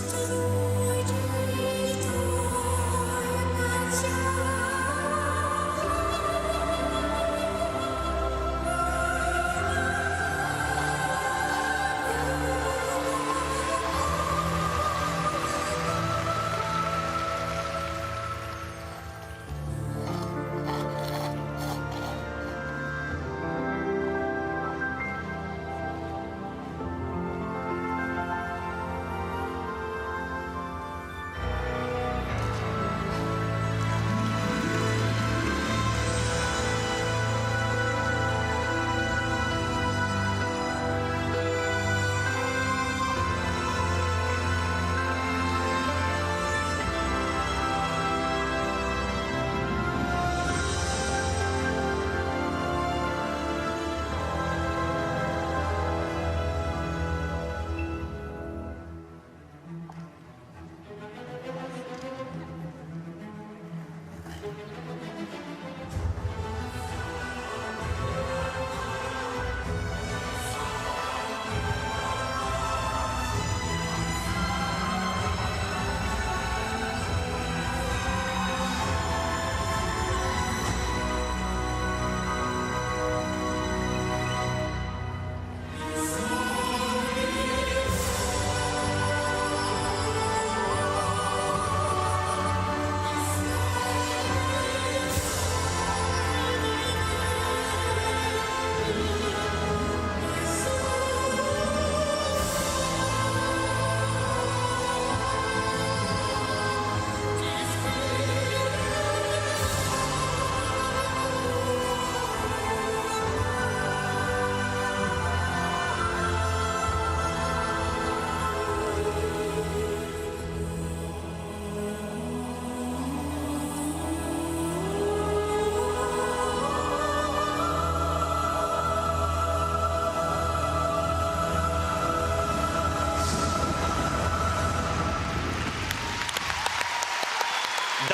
Is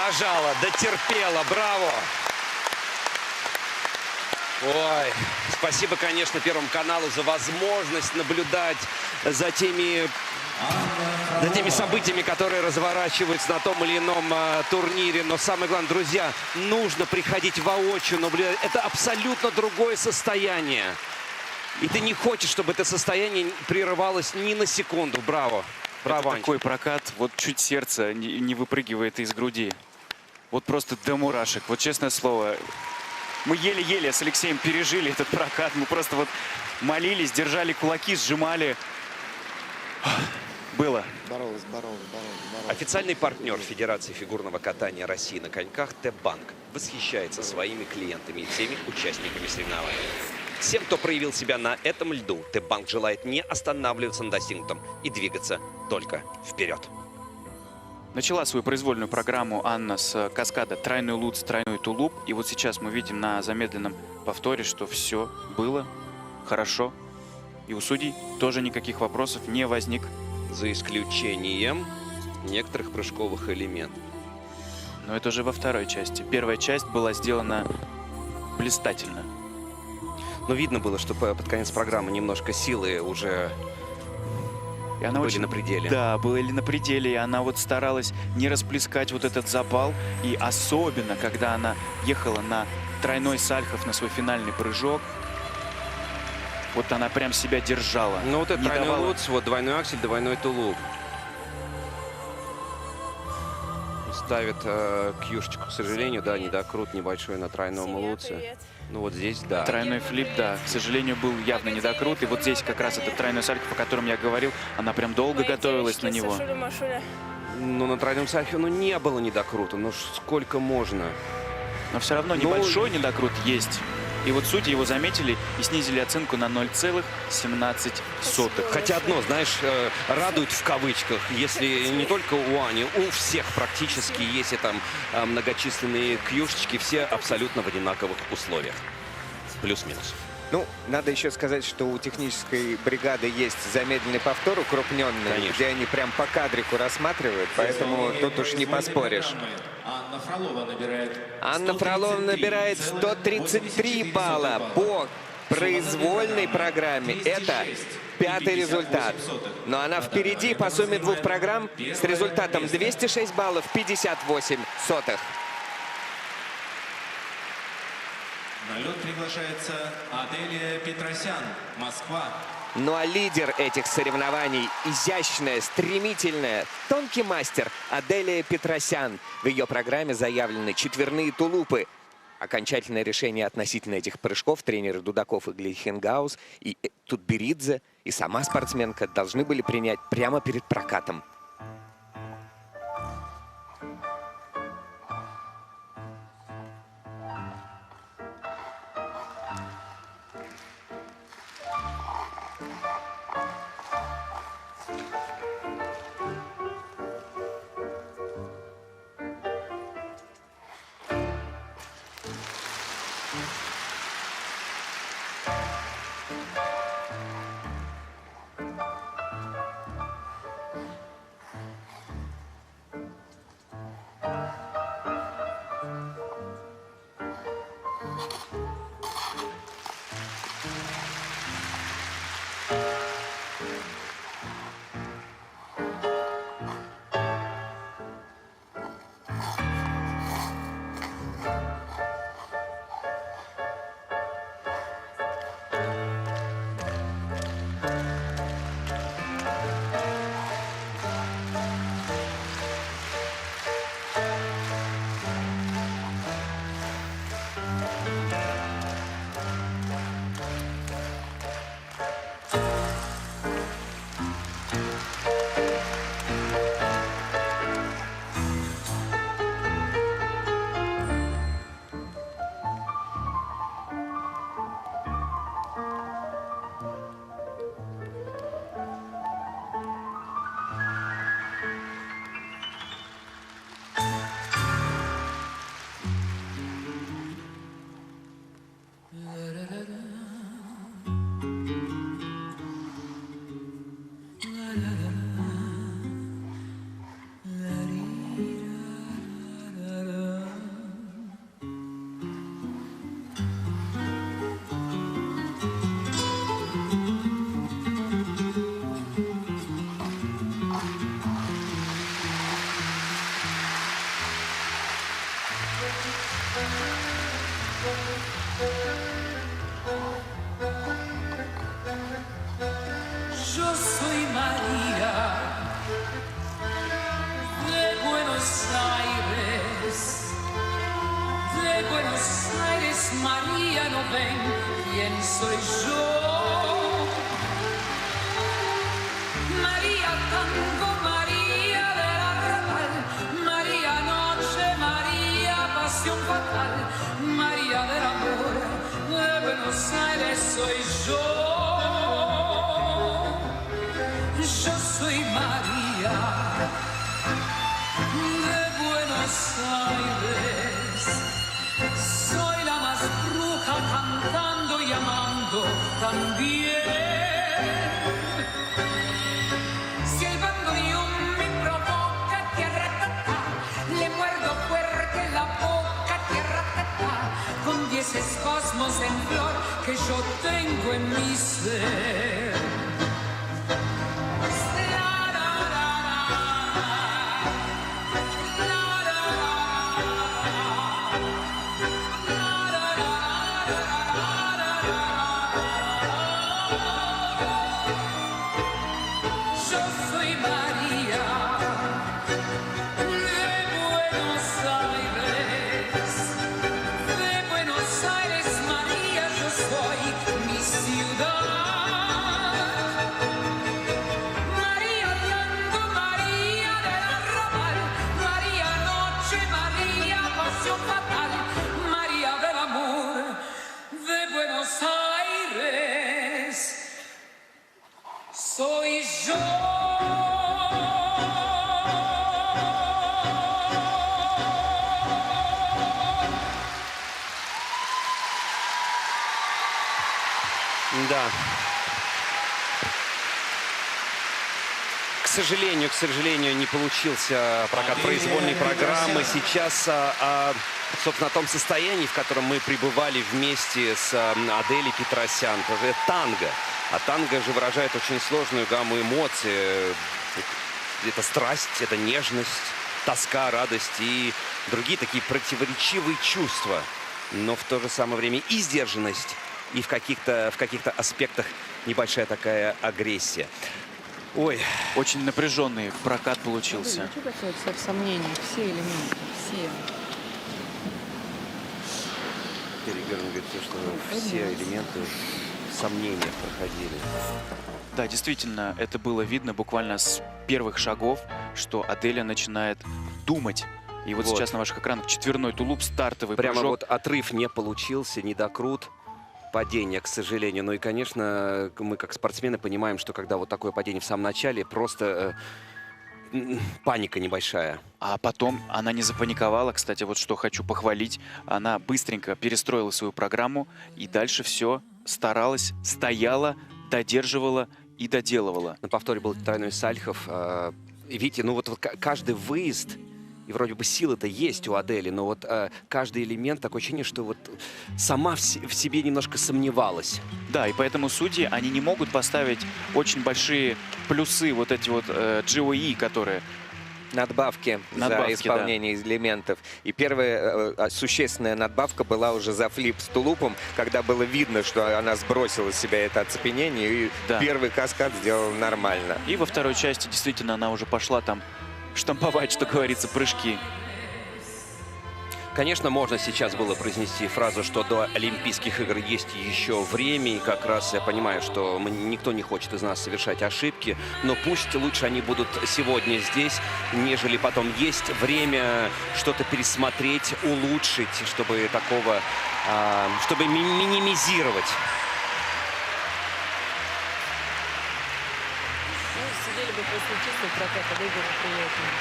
Дожала, дотерпела, браво! Ой, спасибо, конечно, Первому каналу за возможность наблюдать за теми событиями, которые разворачиваются на том или ином турнире. Но самое главное, друзья, нужно приходить воочию наблюдать. Это абсолютно другое состояние. И ты не хочешь, чтобы это состояние прерывалось ни на секунду. Браво. Браво, Это такой прокат, вот чуть сердце не выпрыгивает из груди. Вот просто до мурашек. Вот честное слово, мы еле-еле с Алексеем пережили этот прокат. Мы просто вот молились, держали кулаки, сжимали. Было. Боролась. Официальный партнер Федерации фигурного катания России на коньках Т-Банк восхищается своими клиентами и всеми участниками соревнований. Всем, кто проявил себя на этом льду, Т-Банк желает не останавливаться на достигнутом и двигаться только вперед. Начала свою произвольную программу Анна с каскада тройной луц, тройной тулуп. И вот сейчас мы видим на замедленном повторе, что все было хорошо. И у судей тоже никаких вопросов не возник. За исключением некоторых прыжковых элементов. Но это уже во второй части. Первая часть была сделана блистательно. Но видно было, что под конец программы немножко силы уже И она были на пределе. Да, были на пределе. И она вот старалась не расплескать вот этот запал. И особенно, когда она ехала на тройной сальхов на свой финальный прыжок, вот она прям себя держала. Ну вот это не тройной давала. луц, вот двойной аксель, двойной тулуп. Ставит кьюшечку, к сожалению, да, недокрут небольшой на тройном луце. Ну вот здесь, да. Тройной флип, да, к сожалению, был явно недокрут. И вот здесь как раз этот тройной сальхов, о котором я говорил, она прям долго готовилась на него. Ну на тройном сальхе, ну не было недокрута, ну сколько можно. Но все равно небольшой недокрут есть. И вот судьи его заметили и снизили оценку на 0,17. Хотя одно, знаешь, радует в кавычках, если не только у Ани, у всех практически, если там многочисленные кьюшечки, все абсолютно в одинаковых условиях. Плюс-минус. Ну, надо еще сказать, что у технической бригады есть замедленный повтор укрупненный, Конечно. где они прям по кадрику рассматривают, поэтому тут уж не поспоришь. Анна Фролова набирает 133 балла по произвольной программе. Это 5-й результат. Но она впереди по сумме двух программ с результатом 206 баллов 58 сотых. На лед приглашается Аделия Петросян, Москва. Ну а лидер этих соревнований — изящная, стремительная, тонкий мастер Аделия Петросян. В ее программе заявлены четверные тулупы. Окончательное решение относительно этих прыжков тренеры Дудаков и Глейхенгаус и Тутберидзе и сама спортсменка должны были принять прямо перед прокатом. María de Buenos Aires. Soy la más bruja cantando y amando también. Si el bandoneón me provoca, tierra tata, le muerdo fuerte la boca, tierra tata, con 10 espasmos en flor que yo tengo en mi ser. Yo soy María de Buenos Aires. De Buenos Aires, María, yo soy mi ciudad. María Diando, María del arrabal, María noche, María pasión fatal, María del amor de Buenos Aires. Soy yo. Да. К сожалению, не получился прокат произвольной программы. Сейчас, собственно, о том состоянии, в котором мы пребывали вместе с Аделей Петросян. Это танго. А танго же выражает очень сложную гамму эмоций. Это страсть, это нежность, тоска, радость и другие такие противоречивые чувства. Но в то же самое время и сдержанность, и в каких-то аспектах небольшая такая агрессия. Ой. Очень напряженный прокат получился. Что касается в сомнениях, все элементы, все. Перегорн говорит, что все элементы в сомнениях проходили. Да, действительно, это было видно буквально с первых шагов, что Аделя начинает думать. И вот сейчас на ваших экранах четверной тулуп, стартовый Прямо прыжок. вот отрыв не получился, недокрут, падение, к сожалению. Ну и, конечно, мы как спортсмены понимаем, что когда вот такое падение в самом начале, просто паника небольшая. А потом она не запаниковала. Кстати, вот что хочу похвалить. Она быстренько перестроила свою программу и дальше все старалась, стояла, додерживала и доделывала. На повторе был тройной сальхов. И видите, ну вот каждый выезд, и вроде бы силы-то есть у Адели, но вот каждый элемент, такое ощущение, что вот сама в себе немножко сомневалась. Да, и поэтому судьи, они не могут поставить очень большие плюсы, вот эти вот GOE, которые... Надбавки за исполнение элементов. И первая существенная надбавка была уже за флип с тулупом, когда было видно, что она сбросила с себя это оцепенение, и первый каскад сделал нормально. И во второй части действительно она уже пошла там штамповать, что говорится, прыжки. Конечно, можно сейчас было произнести фразу, что до Олимпийских игр есть еще время, и как раз я понимаю, что никто не хочет из нас совершать ошибки, но пусть лучше они будут сегодня здесь, нежели потом есть время что-то пересмотреть, улучшить, чтобы такого, чтобы минимизировать. Сидели бы после чистого проката, да, было приятнее.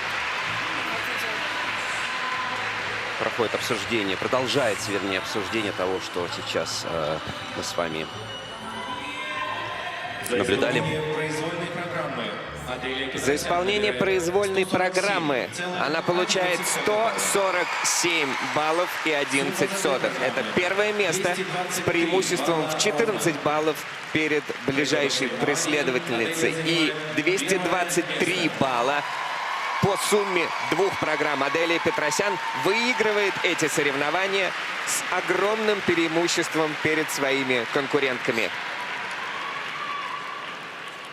Проходит обсуждение, продолжается, вернее, обсуждение того, что сейчас мы с вами наблюдали. За исполнение произвольной программы она получает 147 баллов и 11 сотых. Это первое место с преимуществом в 14 баллов перед ближайшей преследовательницей. И 223 балла по сумме двух программ. Аделия Петросян выигрывает эти соревнования с огромным преимуществом перед своими конкурентками.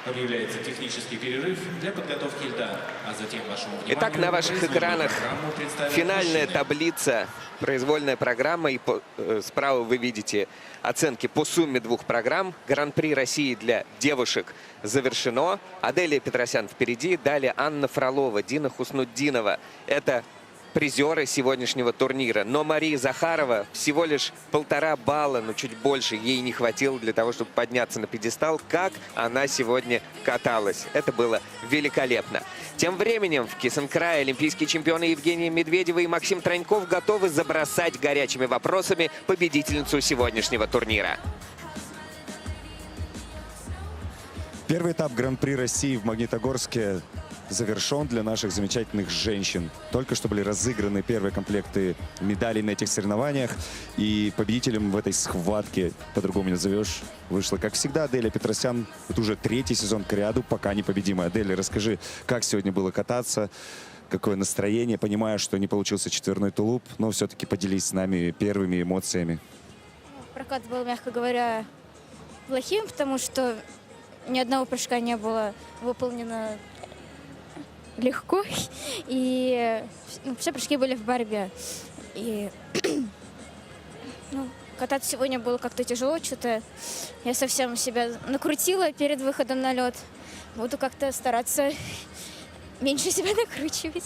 Объявляется технический перерыв для подготовки льда, а затем вашему вниманию... Итак, на ваших экранах финальная таблица, произвольная программа. И справа вы видите оценки по сумме двух программ. Гран-при России для девушек завершено. Аделия Петросян впереди. Далее Анна Фролова, Дина Хуснутдинова. Это призеры сегодняшнего турнира. Но Мария Захарова всего лишь 1,5 балла, но чуть больше ей не хватило для того, чтобы подняться на пьедестал. Как она сегодня каталась. Это было великолепно. Тем временем в Кисенкрае олимпийские чемпионы Евгения Медведева и Максим Троньков готовы забросать горячими вопросами победительницу сегодняшнего турнира. Первый этап Гран-при России в Магнитогорске завершен для наших замечательных женщин. Только что были разыграны первые комплекты медалей на этих соревнованиях. И победителем в этой схватке, по-другому не назовешь, вышла, как всегда, Аделия Петросян. Это уже 3-й сезон к ряду, пока непобедимая. Аделия, расскажи, как сегодня было кататься, какое настроение, понимая, что не получился четверной тулуп, но все-таки поделись с нами первыми эмоциями. Прокат был, мягко говоря, плохим, потому что ни одного прыжка не было выполнено легко, и все прыжки были в борьбе. И кататься сегодня было как-то тяжело, что-то я совсем себя накрутила перед выходом на лед. Буду как-то стараться меньше себя накручивать.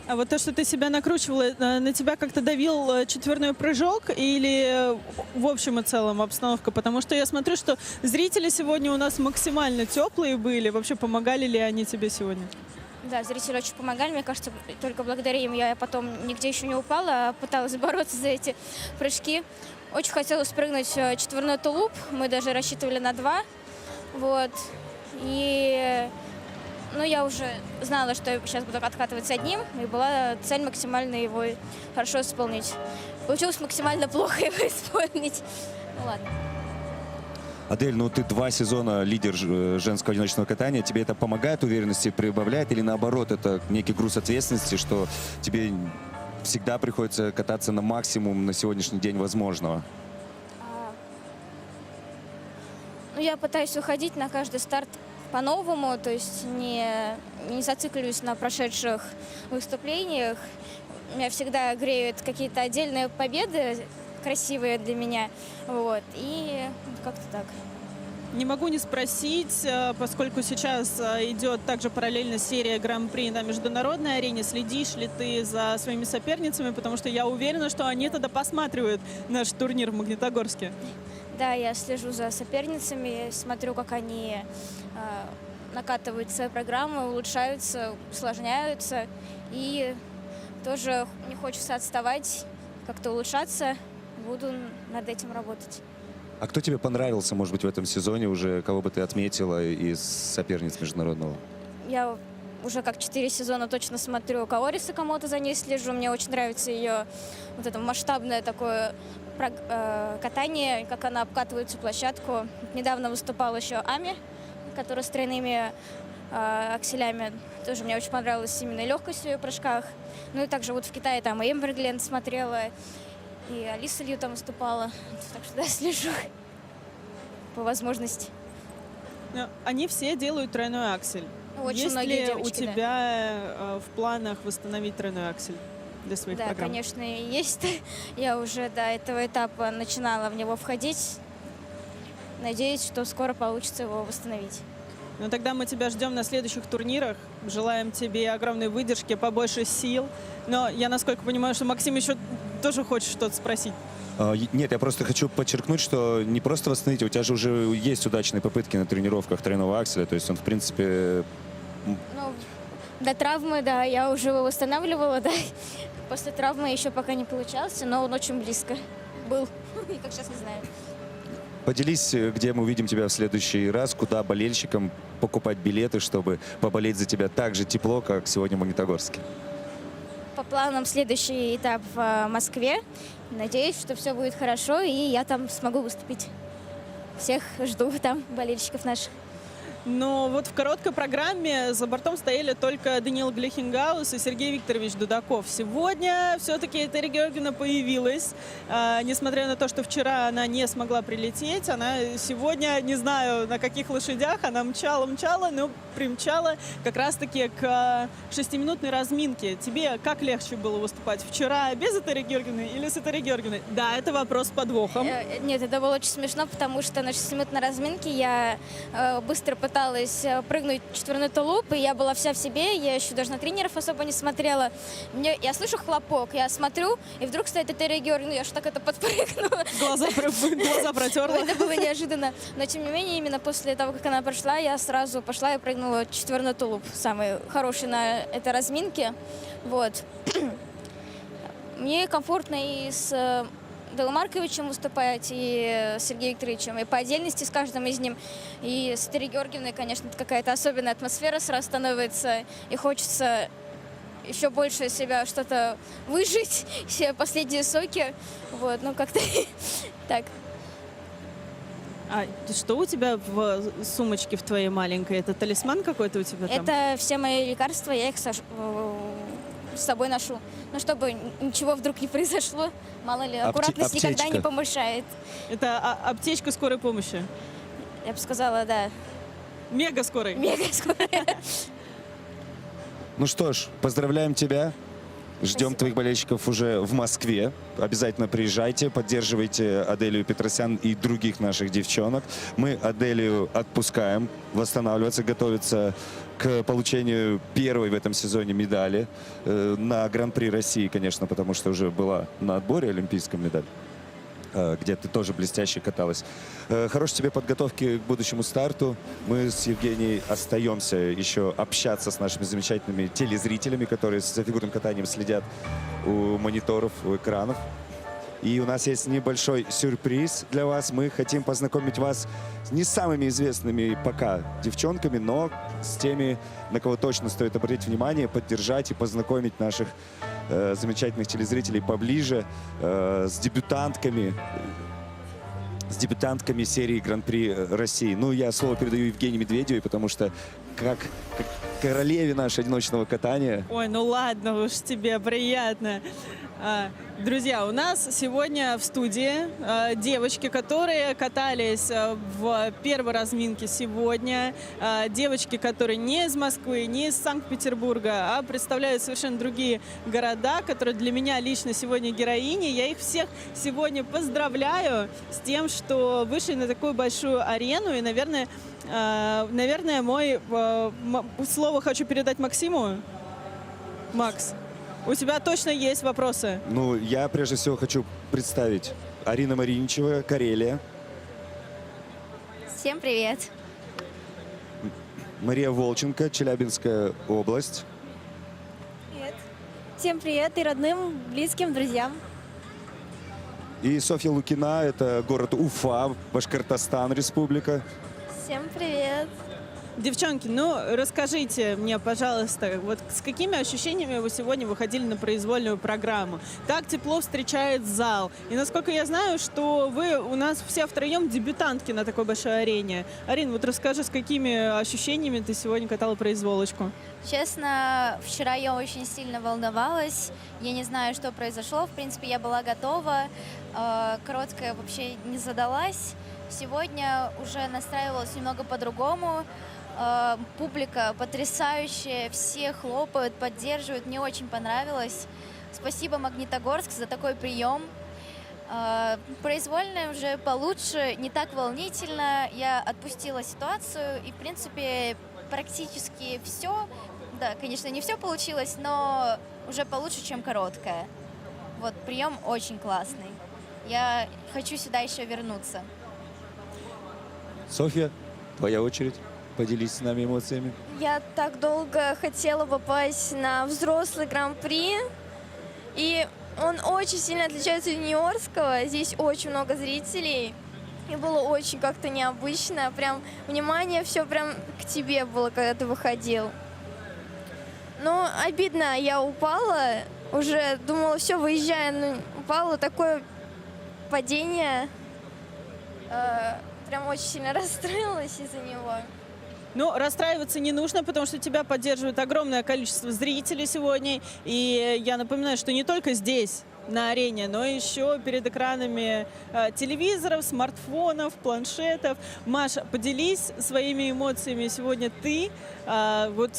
А вот то, что ты себя накручивала, на тебя как-то давил четверной прыжок или в общем и целом обстановка? Потому что я смотрю, что зрители сегодня у нас максимально теплые были. Вообще, помогали ли они тебе сегодня? Да, зрители очень помогали. Мне кажется, только благодаря им я потом нигде еще не упала, а пыталась бороться за эти прыжки. Очень хотелось прыгнуть четверной тулуп. Мы даже рассчитывали на 2. Вот. И я уже знала, что я сейчас буду откатываться одним, и была цель максимально его хорошо исполнить. Получилось максимально плохо его исполнить. Ну ладно. Адель, ты 2 сезона лидер женского одиночного катания. Тебе это помогает, уверенности прибавляет, или наоборот, это некий груз ответственности, что тебе всегда приходится кататься на максимум на сегодняшний день возможного? Я пытаюсь уходить на каждый старт по-новому, то есть не зацикливаюсь на прошедших выступлениях. Меня всегда греют какие-то отдельные победы, красивые для меня. Вот. И как-то так. Не могу не спросить, поскольку сейчас идет также параллельно серия Гран-при на международной арене, следишь ли ты за своими соперницами, потому что я уверена, что они тогда посматривают наш турнир в Магнитогорске. Да, я слежу за соперницами, смотрю, как они накатывают свои программы, улучшаются, усложняются. И тоже не хочется отставать, как-то улучшаться. Буду над этим работать. А кто тебе понравился, может быть, в этом сезоне уже? Кого бы ты отметила из соперниц международного? Я уже как 4 сезона точно смотрю Каори Сакамото, за ней слежу. Мне очень нравится ее вот это масштабное такое катание, как она обкатывает всю площадку. Недавно выступала еще Ами, которая с тройными акселями. Тоже мне очень понравилась именно легкость в ее прыжках. Ну и также вот в Китае там и Эмбер Глен смотрела, и Алиса Лью там выступала. Так что да, слежу по возможности. Они все делают тройной аксель. Очень Есть многие ли девочки, у тебя в планах восстановить тройной аксель для своих программ? Да, конечно, есть. Я уже до этого этапа начинала в него входить. Надеюсь, что скоро получится его восстановить. Ну тогда мы тебя ждем на следующих турнирах. Желаем тебе огромной выдержки, побольше сил. Но я, насколько понимаю, что Максим еще тоже хочет что-то спросить. Нет, я просто хочу подчеркнуть, что не просто восстановить, у тебя же уже есть удачные попытки на тренировках тройного акселя, то есть он, в принципе... До травмы, да, я уже его восстанавливала, да. После травмы еще пока не получался, но он очень близко был. И как сейчас, не знаю. Поделись, где мы увидим тебя в следующий раз, куда болельщикам покупать билеты, чтобы поболеть за тебя так же тепло, как сегодня в Магнитогорске. По планам следующий этап в Москве. Надеюсь, что все будет хорошо, и я там смогу выступить. Всех жду там, болельщиков наших. Но вот в короткой программе за бортом стояли только Даниил Глихенгаус и Сергей Викторович Дудаков. Сегодня все-таки Этери Георгиевна появилась. Несмотря на то, что вчера она не смогла прилететь, она сегодня, не знаю на каких лошадях, она мчала, но примчала как раз-таки к 6-минутной разминке. Тебе как легче было выступать? Вчера без Этери Георгиевны или с Этери Георгиевной? Да, это вопрос с подвохом. Нет, это было очень смешно, потому что на 6-минутной разминке я быстро пыталась пыталась прыгнуть четверной тулуп, и я была вся в себе, я еще даже на тренеров особо не смотрела. Я слышу хлопок, я смотрю, и вдруг стоит Этери Георгиевна, я же так это подпрыгнула. Глаза протерла. Это было неожиданно. Но тем не менее, именно после того, как она прошла, я сразу пошла и прыгнула четверной тулуп, самый хороший на этой разминке. Вот. Мне комфортно и с Данилом Марковичем выступать, и с Сергеем Викторовичем, и по отдельности с каждым из них. И с Этерией Георгиевной, конечно, какая-то особенная атмосфера сразу становится, и хочется еще больше из себя что-то выжить, все последние соки. Вот, ну как-то так. А что у тебя в сумочке в твоей маленькой? Это талисман какой-то у тебя там? Это все мои лекарства, я их с собой ношу. Ну, чтобы ничего вдруг не произошло, мало ли, аккуратность никогда не помешает. Это аптечка скорой помощи? Я бы сказала, да. Мега скорой? Мега скорой. Ну что ж, поздравляем тебя. Ждем твоих болельщиков уже в Москве. Обязательно приезжайте, поддерживайте Аделию Петросян и других наших девчонок. Мы Аделию отпускаем, восстанавливаться, готовиться к получению первой в этом сезоне медали на Гран-при России, конечно, потому что уже была на отборе олимпийская медаль, где ты тоже блестяще каталась. Хорошей тебе подготовки к будущему старту. Мы с Евгенией остаемся еще общаться с нашими замечательными телезрителями, которые за фигурным катанием следят у мониторов, у экранов. И у нас есть небольшой сюрприз для вас. Мы хотим познакомить вас с не самыми известными пока девчонками, но с теми, на кого точно стоит обратить внимание, поддержать и познакомить наших замечательных телезрителей поближе с дебютантками серии Гран-при России. Ну, я слово передаю Евгении Медведевой, потому что как королеве нашего одиночного катания. Ой, ну ладно уж тебе, приятно. Друзья, у нас сегодня в студии девочки, которые катались в первой разминке сегодня. Девочки, которые не из Москвы, не из Санкт-Петербурга, а представляют совершенно другие города, которые для меня лично сегодня героини. Я их всех сегодня поздравляю с тем, что вышли на такую большую арену. И, наверное, слово хочу передать Максиму. Макс, у тебя точно есть вопросы? Ну, я прежде всего хочу представить Арина Мариничева, Карелия. Всем привет. Мария Волченко, Челябинская область. Привет. Всем привет и родным, близким, друзьям. И Софья Лукина, это город Уфа, Башкортостан, республика. Всем привет. Девчонки, ну расскажите мне, пожалуйста, вот с какими ощущениями вы сегодня выходили на произвольную программу? Так тепло встречает зал. И насколько я знаю, что вы у нас все втроем дебютантки на такой большой арене. Арин, вот расскажи, с какими ощущениями ты сегодня катала произволочку? Честно, вчера я очень сильно волновалась. Я не знаю, что произошло. В принципе, я была готова. Короткая вообще не задалась. Сегодня уже настраивалась немного по-другому. Публика потрясающая, все хлопают, поддерживают. Мне очень понравилось. Спасибо, Магнитогорск, за такой прием. Произвольная уже получше, не так волнительно. Я отпустила ситуацию и, в принципе, практически все. Да, конечно, не все получилось, но уже получше, чем короткая. Вот, прием очень классный. Я хочу сюда еще вернуться. Софья, твоя очередь. Поделись с нами эмоциями. Я так долго хотела попасть на взрослый гран-при, и он очень сильно отличается от юниорского. Здесь очень много зрителей, и было очень как-то необычно. Прям внимание все прям к тебе было, когда ты выходил. Но обидно, я упала, уже думала, все, выезжаю, но упала, такое падение. Прям очень сильно расстроилась из-за него. Ну, расстраиваться не нужно, потому что тебя поддерживает огромное количество зрителей сегодня. И я напоминаю, что не только здесь, на арене, но еще перед экранами телевизоров, смартфонов, планшетов. Маша, поделись своими эмоциями сегодня ты вот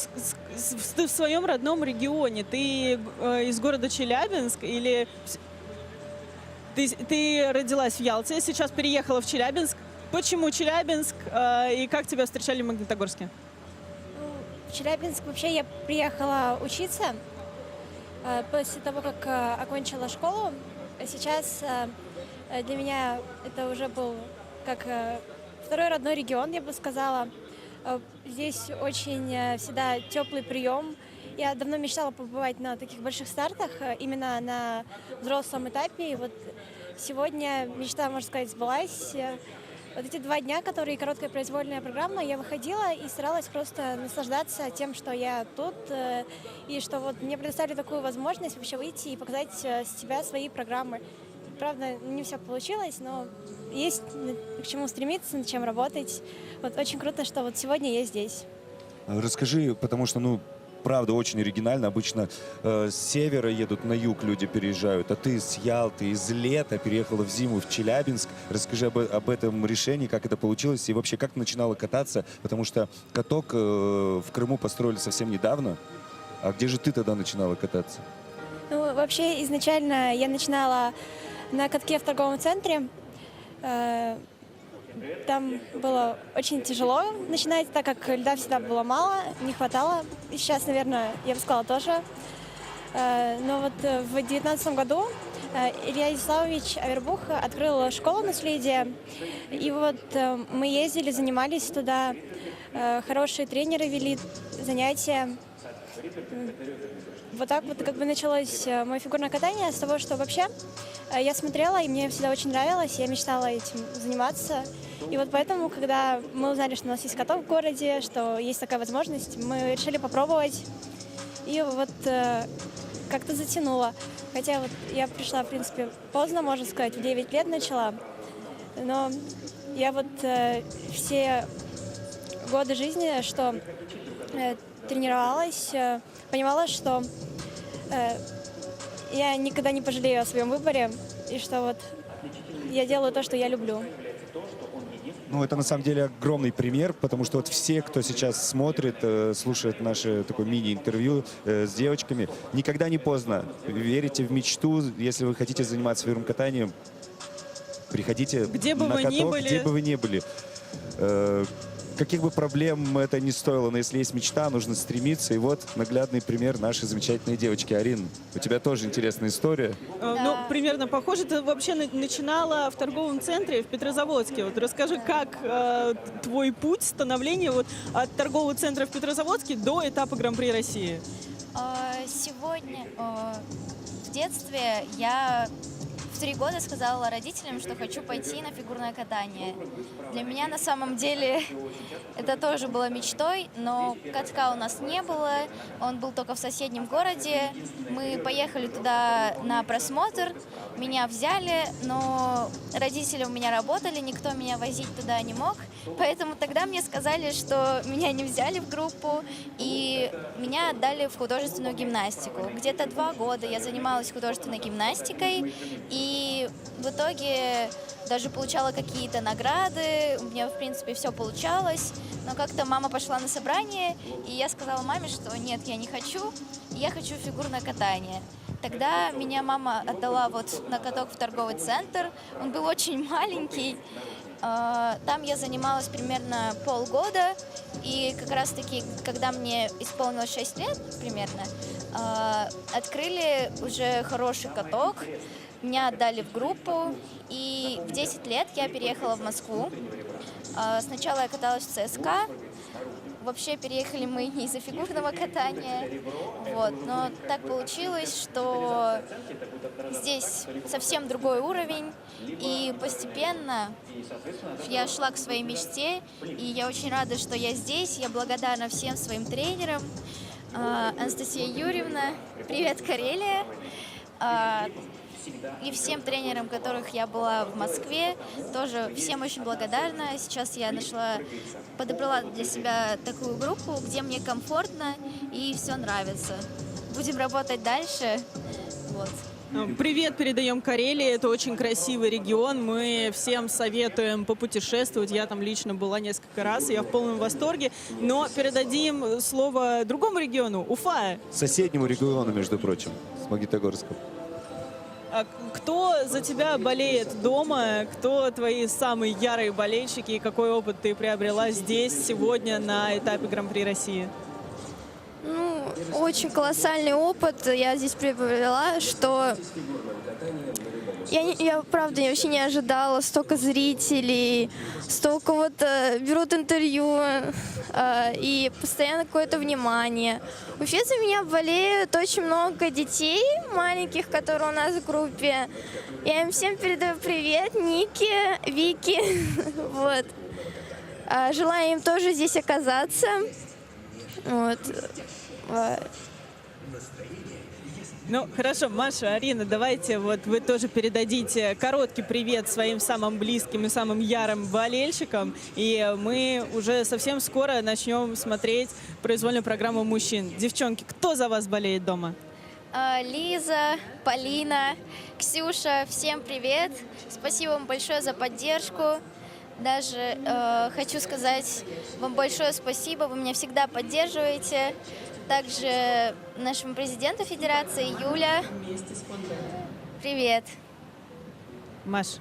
в своем родном регионе. Ты из города Челябинск или... Ты родилась в Ялте, сейчас переехала в Челябинск. Почему Челябинск и как тебя встречали в Магнитогорске? В Челябинск вообще я приехала учиться после того, как окончила школу. Сейчас для меня это уже был как второй родной регион, я бы сказала. Здесь очень всегда теплый прием. Я давно мечтала побывать на таких больших стартах, именно на взрослом этапе. И вот сегодня мечта, можно сказать, сбылась. Вот эти 2 дня, которые короткая произвольная программа, я выходила и старалась просто наслаждаться тем, что я тут, и что вот мне предоставили такую возможность вообще выйти и показать с себя свои программы. Правда, не все получилось, но есть к чему стремиться, над чем работать. Вот очень круто, что вот сегодня я здесь. Расскажи, потому что, правда, очень оригинально. Обычно с севера едут на юг, люди переезжают, а ты с Ялты, из лета переехала в зиму в Челябинск. Расскажи об этом решении, как это получилось и вообще как ты начинала кататься, потому что каток в Крыму построили совсем недавно. А где же ты тогда начинала кататься? Ну, вообще, изначально я начинала на катке в торговом центре. Там было очень тяжело начинать, так как льда всегда было мало, не хватало. И сейчас, наверное, я бы сказала, тоже. Но вот в 2019 году Илья Исламович Авербух открыл школу наследия. И вот мы ездили, занимались туда. Хорошие тренеры вели занятия. Вот так вот как бы началось мое фигурное катание с того, что вообще я смотрела, и мне всегда очень нравилось, я мечтала этим заниматься. И вот поэтому, когда мы узнали, что у нас есть каток в городе, что есть такая возможность, мы решили попробовать. И вот как-то затянуло. Хотя вот я пришла, в принципе, поздно, можно сказать, в 9 лет начала. Но я вот все годы жизни, что тренировалась, понимала, что я никогда не пожалею о своем выборе, и что вот я делаю то, что я люблю. Это на самом деле огромный пример, потому что вот все, кто сейчас смотрит, слушает наше такое мини-интервью с девочками, никогда не поздно. Верите в мечту, если вы хотите заниматься фигурным катанием, приходите где бы на вы каток, ни были. где бы вы ни были. Каких бы проблем это ни стоило, но если есть мечта, нужно стремиться. И вот наглядный пример нашей замечательной девочки. Арин, у тебя тоже интересная история. Ну, примерно похоже. Ты вообще начинала в торговом центре в Петрозаводске. Вот расскажи, как твой путь становления вот от торгового центра в Петрозаводске до этапа Гран-при России? Сегодня в детстве я в 3 года сказала родителям, что хочу пойти на фигурное катание. Для меня на самом деле это тоже было мечтой, но катка у нас не было, он был только в соседнем городе. Мы поехали туда на просмотр, меня взяли, но родители у меня работали, никто меня возить туда не мог, поэтому тогда мне сказали, что меня не взяли в группу, и меня отдали в художественную гимнастику. Где-то 2 года я занималась художественной гимнастикой, и в итоге даже получала какие-то награды, у меня, в принципе, все получалось, но как-то мама пошла на собрание, и я сказала маме, что нет, я не хочу, я хочу фигурное катание. Тогда меня мама отдала вот на каток в торговый центр, он был очень маленький, там я занималась примерно полгода, и как раз-таки, когда мне исполнилось 6 лет примерно, открыли уже хороший каток, меня отдали в группу, и в 10 лет я переехала в Москву. Сначала я каталась в ЦСКА. Вообще переехали мы не из-за фигурного катания, но так получилось, что здесь совсем другой уровень, и постепенно я шла к своей мечте, и я очень рада, что я здесь, я благодарна всем своим тренерам. Анастасия Юрьевна, привет, Карелия! И всем тренерам, которых я была в Москве, тоже всем очень благодарна. Сейчас я подобрала для себя такую группу, где мне комфортно и все нравится. Будем работать дальше. Привет передаем Карелии, это очень красивый регион, мы всем советуем попутешествовать, я там лично была несколько раз, я в полном восторге, но передадим слово другому региону, Уфа. Соседнему региону, между прочим, с Магнитогорском. А кто за тебя болеет дома? Кто твои самые ярые болельщики? И какой опыт ты приобрела здесь, сегодня, на этапе Гран-при России? Ну, очень колоссальный опыт я здесь приобрела, что я правда вообще не ожидала столько зрителей, столько берут интервью и постоянно какое-то внимание. Вообще за меня болеют очень много детей маленьких, которые у нас в группе. Я им всем передаю привет, Нике, Вики. Вот. Желаю им тоже здесь оказаться. Вот. Ну, хорошо, Маша, Арина, давайте вот вы тоже передадите короткий привет своим самым близким и самым ярым болельщикам. И мы уже совсем скоро начнем смотреть произвольную программу мужчин. Девчонки, кто за вас болеет дома? Лиза, Полина, Ксюша, всем привет. Спасибо вам большое за поддержку. Даже хочу сказать вам большое спасибо, вы меня всегда поддерживаете. Также нашему президенту Федерации Юля. Привет. Маш.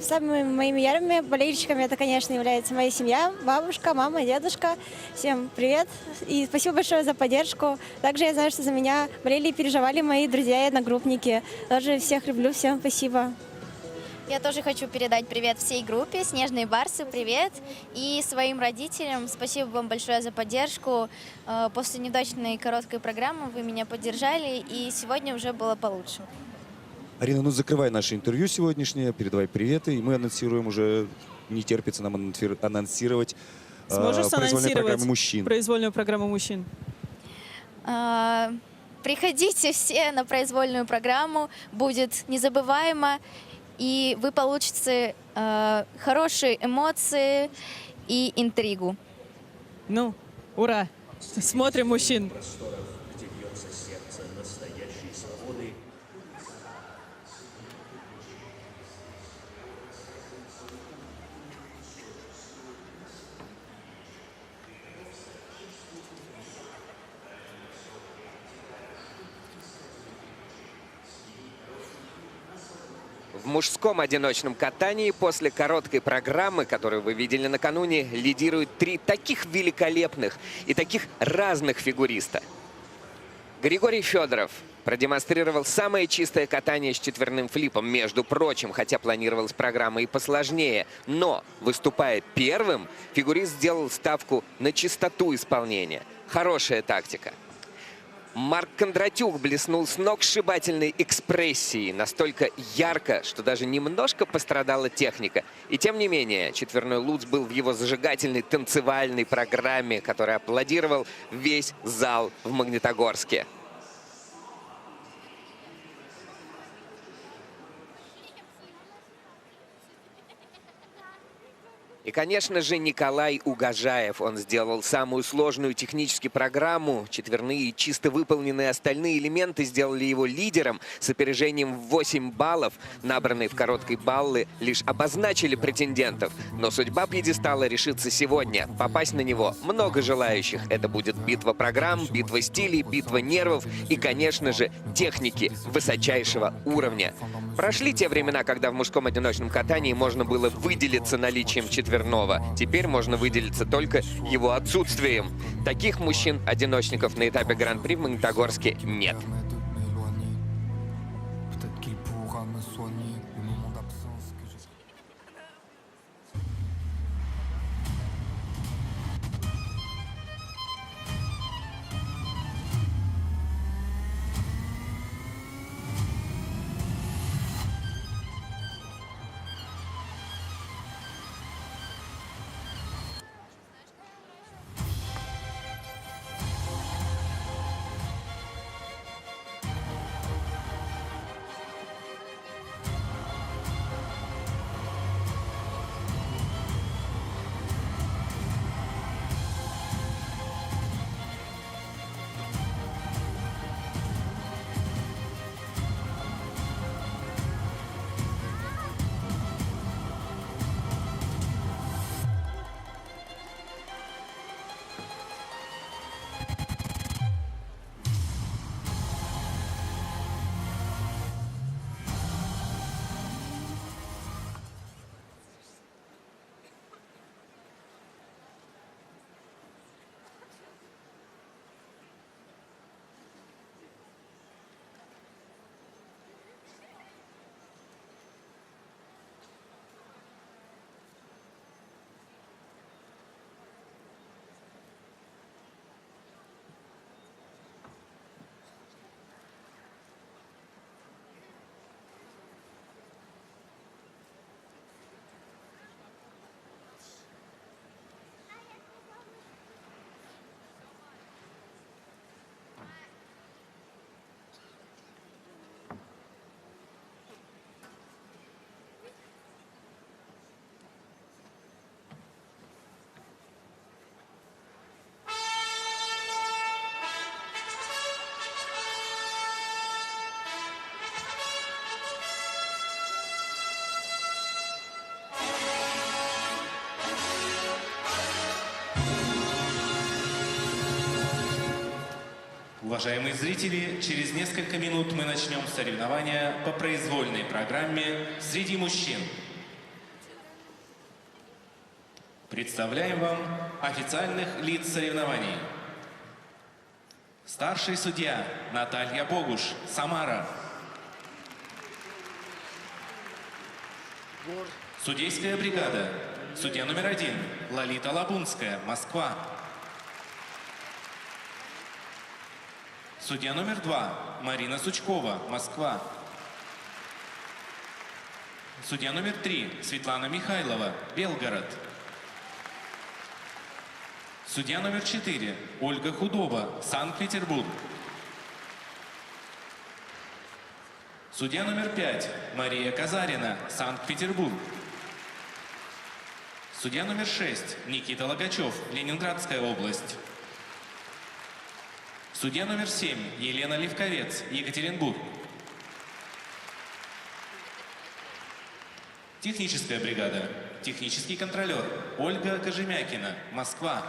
Самыми моими ярыми болельщиками это, конечно, является моя семья, бабушка, мама, дедушка. Всем привет и спасибо большое за поддержку. Также я знаю, что за меня болели и переживали мои друзья и одногруппники. Тоже всех люблю, всем спасибо. Я тоже хочу передать привет всей группе «Снежные барсы», привет. И своим родителям спасибо вам большое за поддержку. После неудачной короткой программы вы меня поддержали, и сегодня уже было получше. Арина, ну закрывай наше интервью сегодняшнее, передавай приветы, и мы анонсируем уже, не терпится нам анонсировать произвольную программу мужчин. Произвольную программу мужчин? Приходите все на произвольную программу, будет незабываемо. И вы получите хорошие эмоции и интригу. Ну, ура! Смотрим мужчин. В мужском одиночном катании после короткой программы, которую вы видели накануне, лидируют 3 таких великолепных и таких разных фигуриста. Григорий Федоров продемонстрировал самое чистое катание с четверным флипом, между прочим, хотя планировалась программа и посложнее. Но, выступая первым, фигурист сделал ставку на чистоту исполнения. Хорошая тактика. Марк Кондратюк блеснул сногсшибательной экспрессией, настолько ярко, что даже немножко пострадала техника. И тем не менее, четверной Луц был в его зажигательной танцевальной программе, которой аплодировал весь зал в Магнитогорске. И, конечно же, Николай Угожаев. Он сделал самую сложную технически программу. Четверные и чисто выполненные остальные элементы сделали его лидером с опережением в 8 баллов. Набранные в короткой баллы лишь обозначили претендентов. Но судьба пьедестала решится сегодня. Попасть на него много желающих. Это будет битва программ, битва стилей, битва нервов и, конечно же, техники высочайшего уровня. Прошли те времена, когда в мужском одиночном катании можно было выделиться наличием четверного. Теперь можно выделиться только его отсутствием. Таких мужчин-одиночников на этапе Гран-при в Магнитогорске нет. Уважаемые зрители, через несколько минут мы начнем соревнования по произвольной программе среди мужчин. Представляем вам официальных лиц соревнований. Старший судья Наталья Богуш, Самара. Судейская бригада. Судья номер 1 Лолита Лабунская, Москва. Судья номер 2 Марина Сучкова, Москва. Судья номер 3 Светлана Михайлова, Белгород. Судья номер 4 Ольга Худоба, Санкт-Петербург. Судья номер 5 Мария Казарина, Санкт-Петербург. Судья номер 6 Никита Логачев, Ленинградская область. Судья номер 7 Елена Левковец, Екатеринбург. Техническая бригада. Технический контролер Ольга Кожемякина, Москва.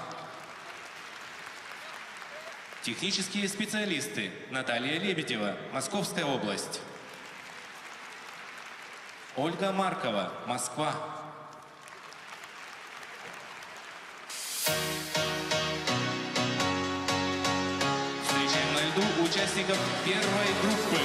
Технические специалисты Наталья Лебедева, Московская область. Ольга Маркова, Москва. Встречаем на льду участников первой группы.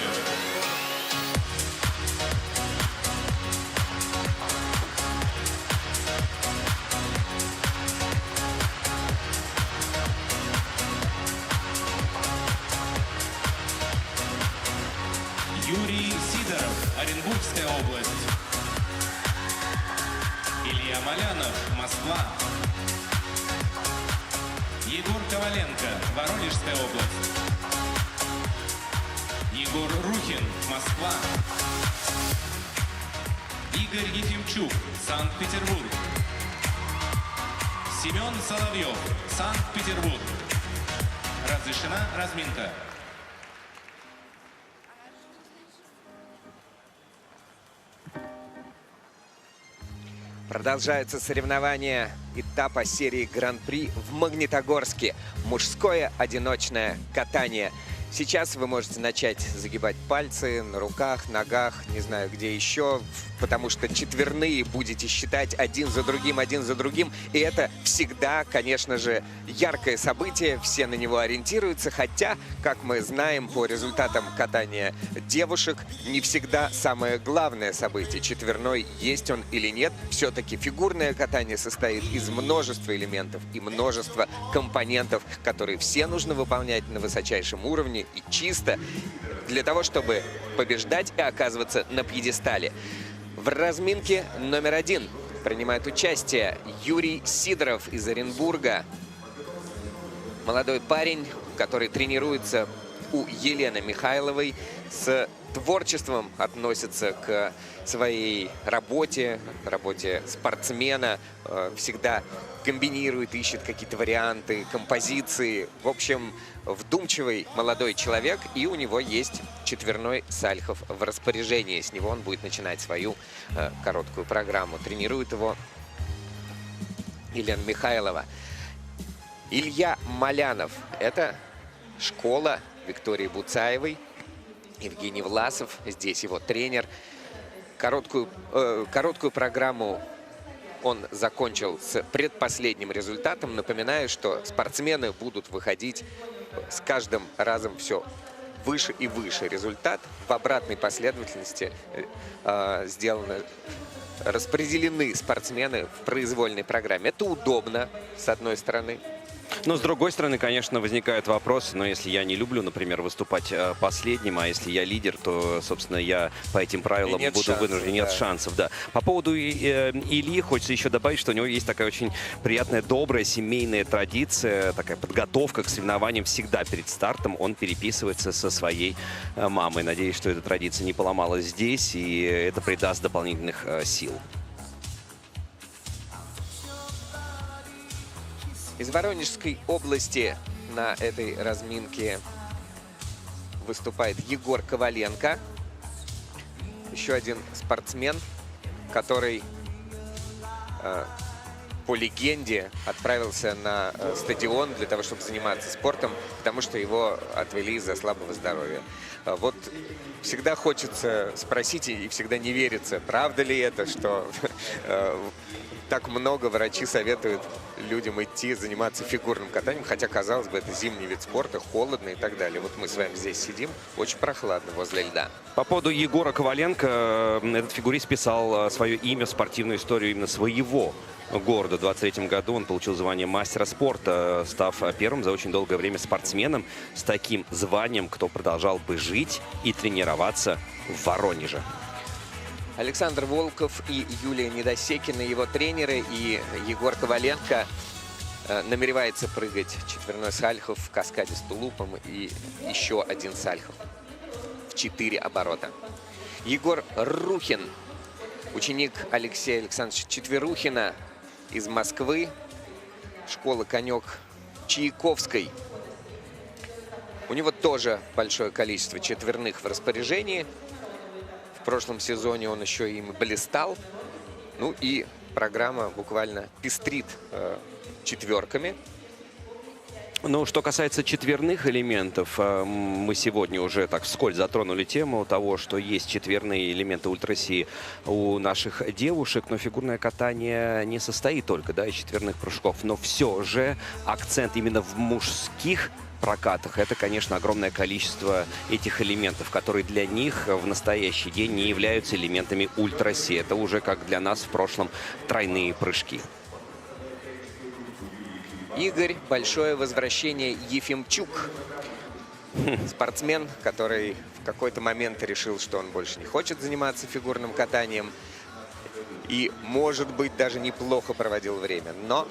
Юрий Сидоров, Оренбургская область. Илья Малянов, Москва. Егор Коваленко, Воронежская область. Егор Рухин, Москва. Игорь Ефимчук, Санкт-Петербург. Семен Соловьев, Санкт-Петербург. Разрешена разминка. Продолжаются соревнования этапа серии Гран-при в Магнитогорске. Мужское одиночное катание. Сейчас вы можете начать загибать пальцы на руках, ногах, не знаю где еще, потому что четверные будете считать один за другим. И это всегда, конечно же, яркое событие, все на него ориентируются, хотя, как мы знаем по результатам катания девушек, не всегда самое главное событие, четверной есть он или нет. Все-таки фигурное катание состоит из множества элементов и множества компонентов, которые все нужно выполнять на высочайшем уровне и чисто для того, чтобы побеждать и оказываться на пьедестале. В разминке номер 1 принимает участие Юрий Сидоров из Оренбурга. Молодой парень, который тренируется у Елены Михайловой, с творчеством относится к своей работе спортсмена, всегда комбинирует, ищет какие-то варианты, композиции. В общем, вдумчивый молодой человек, и у него есть четверной сальхов в распоряжении. С него он будет начинать свою короткую программу. Тренирует его Елена Михайлова. Илья Малянов. Это школа Виктории Буцаевой. Евгений Власов, здесь его тренер. Короткую программу он закончил с предпоследним результатом. Напоминаю, что спортсмены будут выходить с каждым разом все выше и выше. Результат в обратной последовательности распределены спортсмены в произвольной программе. Это удобно, с одной стороны. Но с другой стороны, конечно, возникает вопрос, но если я не люблю, например, выступать последним, а если я лидер, то, собственно, я по этим правилам буду вынужден. Нет шансов, да. По поводу Ильи хочется еще добавить, что у него есть такая очень приятная, добрая семейная традиция, такая подготовка к соревнованиям всегда перед стартом. Он переписывается со своей мамой. Надеюсь, что эта традиция не поломалась здесь, и это придаст дополнительных сил. Из Воронежской области на этой разминке выступает Егор Коваленко. Еще один спортсмен, который по легенде, отправился на стадион для того, чтобы заниматься спортом, потому что его отвели из-за слабого здоровья. Вот всегда хочется спросить, и всегда не верится, правда ли это, что так много врачи советуют людям идти заниматься фигурным катанием, хотя, казалось бы, это зимний вид спорта, холодно и так далее. Вот мы с вами здесь сидим, очень прохладно возле льда. По поводу Егора Коваленко, этот фигурист писал свое имя в спортивную историю именно своего города. В 23 году он получил звание мастера спорта, став первым за очень долгое время спортсменом с таким званием, кто продолжал бы жить и тренироваться в Воронеже. Александр Волков и Юлия Недосекина, его тренеры, и Егор Коваленко намеревается прыгать четверной сальхов в каскаде с тулупом и еще один сальхов в 4 оборота. Егор Рухин, ученик Алексея Александровича Четверухина из Москвы, школы «Конек» Чайковской. У него тоже большое количество четверных в распоряжении. В прошлом сезоне он еще им блистал. Ну и программа буквально пестрит четверками. Ну, что касается четверных элементов, мы сегодня уже так вскользь затронули тему того, что есть четверные элементы ультра-си у наших девушек, но фигурное катание не состоит только, да, из четверных прыжков. Но все же акцент именно в мужских прокатах — это, конечно, огромное количество этих элементов, которые для них в настоящий день не являются элементами ультра-си. Это уже, как для нас в прошлом, тройные прыжки. Игорь, большое возвращение Ефимчук. Спортсмен, который в какой-то момент решил, что он больше не хочет заниматься фигурным катанием. И, может быть, даже неплохо проводил время. Но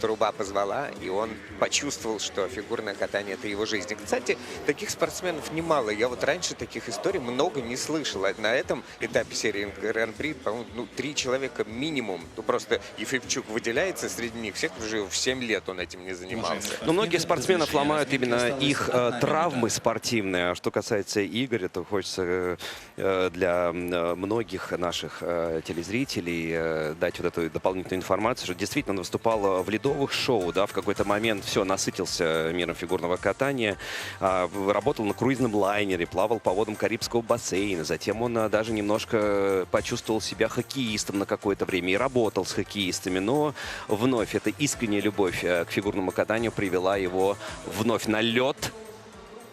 труба позвала, и он почувствовал, что фигурное катание — это его жизнь. И, кстати, таких спортсменов немало. Я вот раньше таких историй много не слышал. На этом этапе серии Гран-при, по-моему, 3 человека минимум. Ну, просто Ефимчук выделяется среди них. Всех уже в 7 лет он этим не занимался. Но многие спортсменов ломают именно их травмы спортивные. А что касается Игоря, то хочется для многих наших телезрителей дать вот эту дополнительную информацию, что действительно он выступал в ледовых шоу, да, в какой-то момент все, насытился миром фигурного катания, работал на круизном лайнере, плавал по водам Карибского бассейна, затем он даже немножко почувствовал себя хоккеистом на какое-то время и работал с хоккеистами, но вновь эта искренняя любовь к фигурному катанию привела его вновь на лед,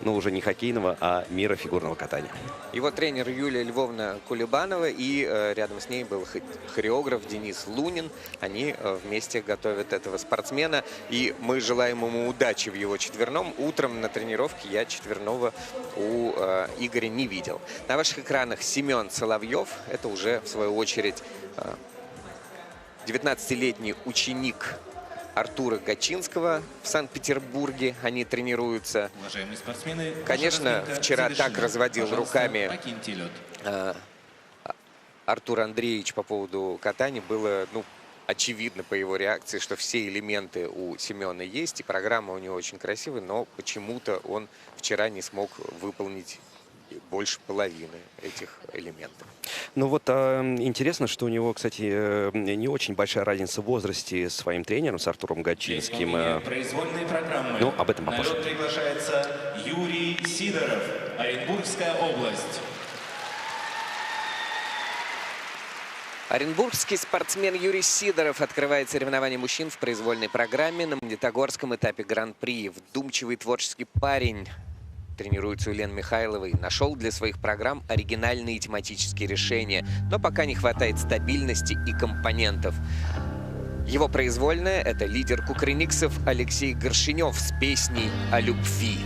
но уже не хоккейного, а мира фигурного катания. Его тренер Юлия Львовна Кулебанова, и рядом с ней был хореограф Денис Лунин. Они вместе готовят этого спортсмена, и мы желаем ему удачи в его четверном. Утром на тренировке я четверного у Игоря не видел. На ваших экранах Семен Соловьев. Это уже, в свою очередь, 19-летний ученик Артура Гачинского в Санкт-Петербурге. Они тренируются. Уважаемые спортсмены, конечно, вчера так разводил руками Артур Андреевич по поводу катания. Было, ну, очевидно по его реакции, что все элементы у Семена есть, и программа у него очень красивая, но почему-то он вчера не смог выполнить больше половины этих элементов. Ну вот интересно, что у него, кстати, не очень большая разница в возрасте с своим тренером, с Артуром Гачинским. Произвольной программы. Ну, об этом попозже. На лед приглашается Юрий Сидоров, Оренбургская область. Оренбургский спортсмен Юрий Сидоров открывает соревнования мужчин в произвольной программе на магнитогорском этапе Гран-при. Вдумчивый творческий парень тренируется у Лены Михайловой, нашел для своих программ оригинальные тематические решения, но пока не хватает стабильности и компонентов. Его произвольная — это лидер кукрыниксов Алексей Горшинев с песней о любви.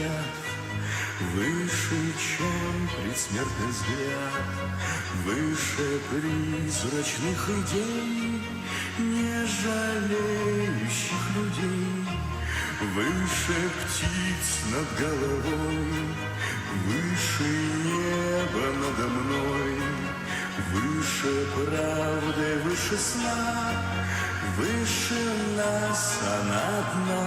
свят, выше, чем предсмертный взгляд, выше призрачных идей, не жалеющих людей, выше птиц над головой, выше неба надо мной, выше правды, выше сна, выше нас она одна.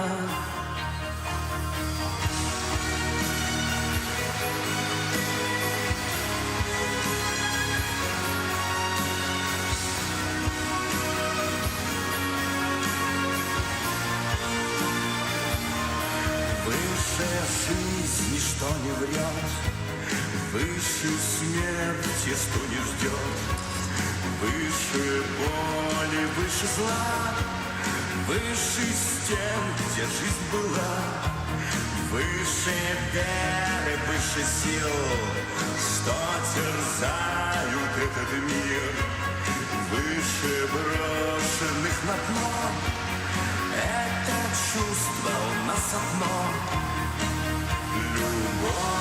Выше жизни, что не врет, выше смерти, что не ждет, выше боли, выше зла, выше стен, где жизнь была, выше веры, выше сил, что терзают этот мир, выше брошенных на дно. Это чувство у нас одно — любовь.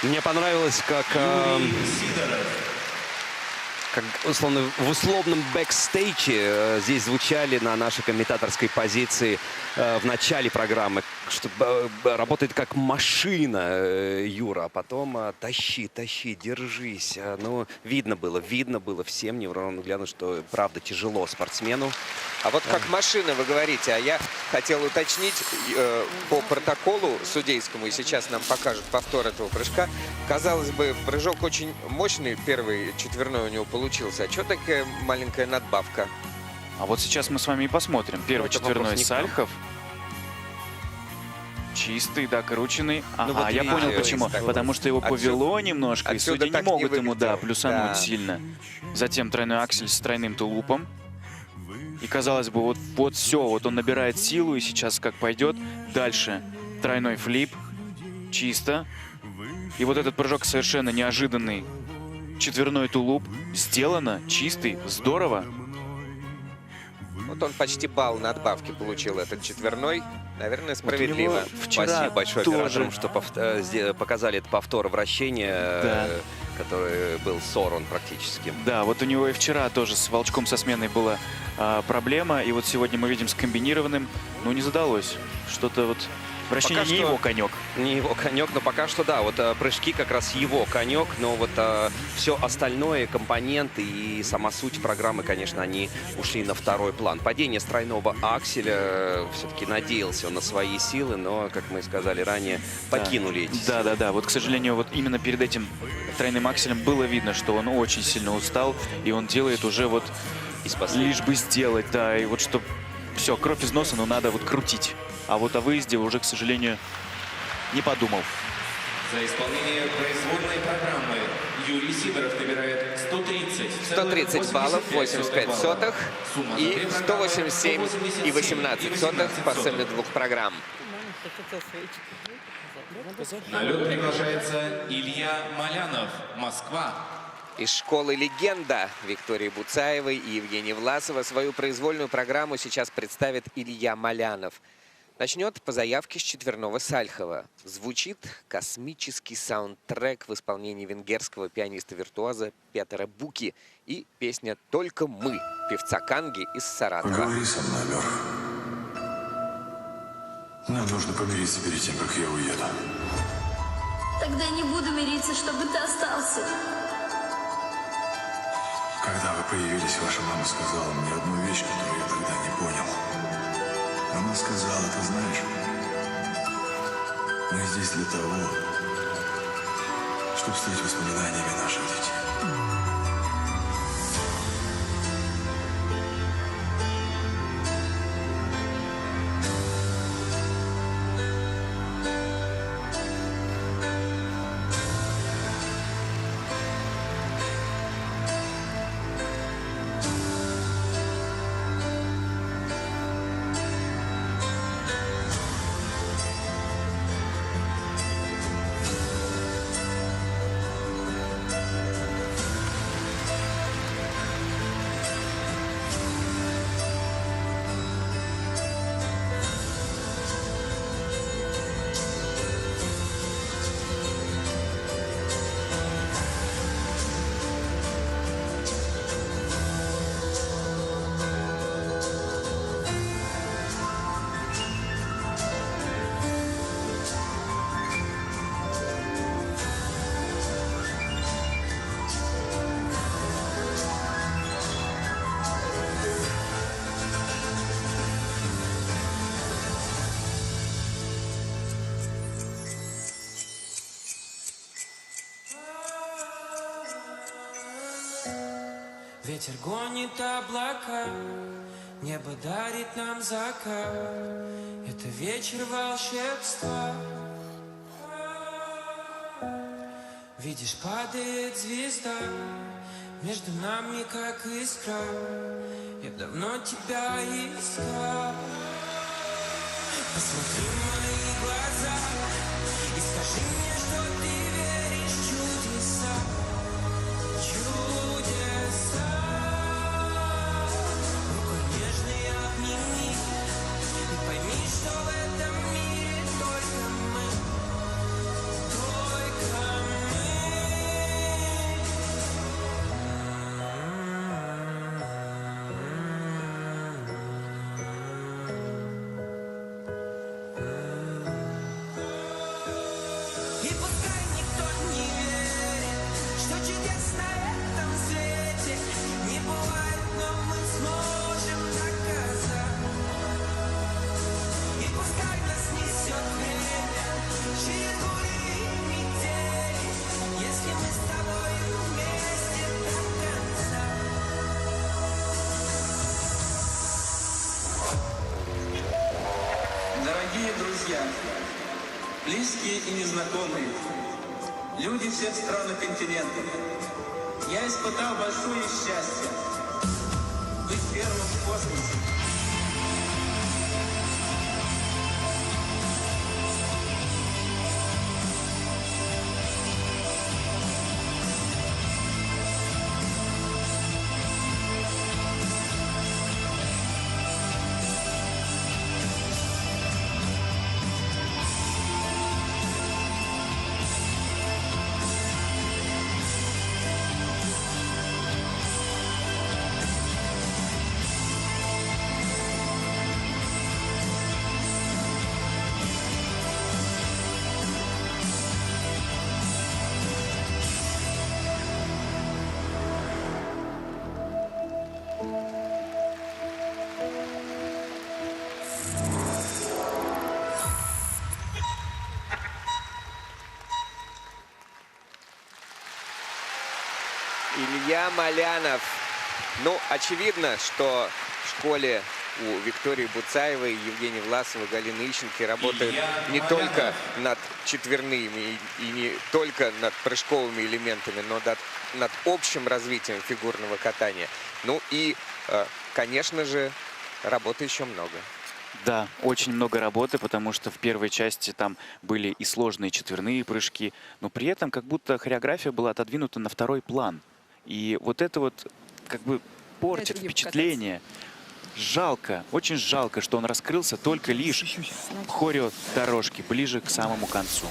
Мне понравилось, как условно, в условном бэкстейдже здесь звучали на нашей комментаторской позиции в начале программы, что работает как машина, Юра, а потом тащи, держись. Ну, видно было всем невровно взгляну, что правда тяжело спортсмену. А вот как машина, вы говорите, а я хотел уточнить по протоколу судейскому, и сейчас нам покажут повтор этого прыжка. Казалось бы, прыжок очень мощный, первый четверной у него получился. А что такая маленькая надбавка? А вот сейчас мы с вами и посмотрим. Первый четверной Сальхов. Чистый, да, крученный. Ага, вот я понял почему. Потому что его повело немножко, и судьи не могут ему, да, плюсануть сильно. Затем тройной аксель с тройным тулупом. И казалось бы, вот все, вот он набирает силу, и сейчас как пойдет. Дальше тройной флип, чисто. И вот этот прыжок совершенно неожиданный. Четверной тулуп, сделано, чистый, здорово. Вот он почти балл надбавки получил, этот четверной. Наверное, справедливо. Вот спасибо большое операторам, что показали этот повтор вращения, который был сорван практически. Да, вот у него и вчера тоже с волчком со сменой была проблема. И вот сегодня мы видим с комбинированным. Ну, не задалось. Что-то вот... Вращение не его конек. Не его конек, но пока что да, вот прыжки как раз его конек, но вот все остальное, компоненты и сама суть программы, конечно, они ушли на второй план. Падение с тройного акселя, все-таки надеялся он на свои силы, но, как мы сказали ранее, покинули эти силы. Да. Вот, к сожалению, вот именно перед этим тройным акселем было видно, что он очень сильно устал, и он делает уже вот лишь бы сделать, да, и вот что все, кровь из носа, но надо вот крутить. А вот о выезде уже, к сожалению, не подумал. За исполнение произвольной программы Юрий Сидоров набирает 130 баллов, 85 сотых и 187,18 по сумме двух программ. На лед приглашается Илья Малянов, Москва. Из школы «Легенда» Виктории Буцаевой и Евгении Власова свою произвольную программу сейчас представит Илья Малянов. Начнет по заявке с четверного Сальхова. Звучит космический саундтрек в исполнении венгерского пианиста-виртуоза Петера Буки и песня «Только мы» певца Канги из Саратова. Поговори со мной, Лёр. Нам нужно помириться перед тем, как я уеду. Тогда не буду мириться, чтобы ты остался. Когда вы появились, ваша мама сказала мне одну вещь, которую я тогда не понял. Она сказала, ты знаешь, мы здесь для того, чтобы стать воспоминаниями наших детей. Ветер гонит облака, небо дарит нам закат. Это вечер волшебства. Видишь, падает звезда между нами, как искра. Я давно тебя искал. Посмотри в мои глаза и скажи мне, что ты веришь в чудеса. Чудеса. Рукой нежной обними и пойми, что в этом мире только мы. Только мы. И пускай никто не верит, что чудес на этом свете не бывает, но мы сможем доказать. И пускай нас несет время через бури и метели, если мы с тобой вместе до конца. Дорогие друзья, близкие и незнакомые, люди всех стран и континентов, я испытал большое счастье быть первым в космосе. Илья Малянов. Ну, очевидно, что в школе у Виктории Буцаевой, Евгении Власовой, Галины Ищенко работают не только над четверными и не только над прыжковыми элементами, но над общим развитием фигурного катания. Ну и, конечно же, работы еще много. Да, очень много работы, потому что в первой части там были и сложные четверные прыжки, но при этом как будто хореография была отодвинута на второй план. И вот это вот как бы портит впечатление. жалко, очень жалко, что он раскрылся только лишь в хореодорожке, ближе к самому концу.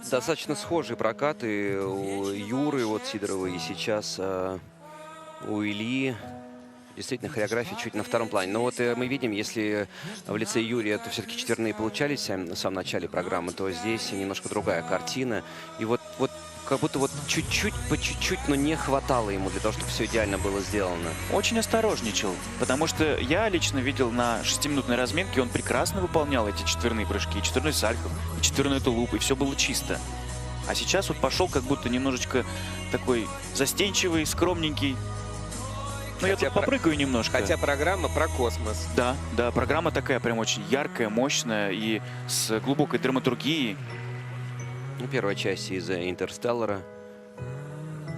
Достаточно схожие прокаты у Юры вот Сидорова и сейчас у Ильи. Действительно, хореография чуть на втором плане. Но вот мы видим, если в лице Юрия это все-таки четверные получались в самом начале программы, то здесь немножко другая картина. И вот как будто вот чуть-чуть, по чуть-чуть, но не хватало ему для того, чтобы все идеально было сделано. Очень осторожничал, потому что я лично видел на 6-минутной разминке, он прекрасно выполнял эти четверные прыжки, четверной сальхов, четверной тулуп, и все было чисто. А сейчас вот пошел как будто немножечко такой застенчивый, скромненький. Ну, я тут попрыгаю немножко. Хотя программа про космос. Да, программа такая прям очень яркая, мощная и с глубокой драматургией. Ну, первая часть из «Интерстеллара».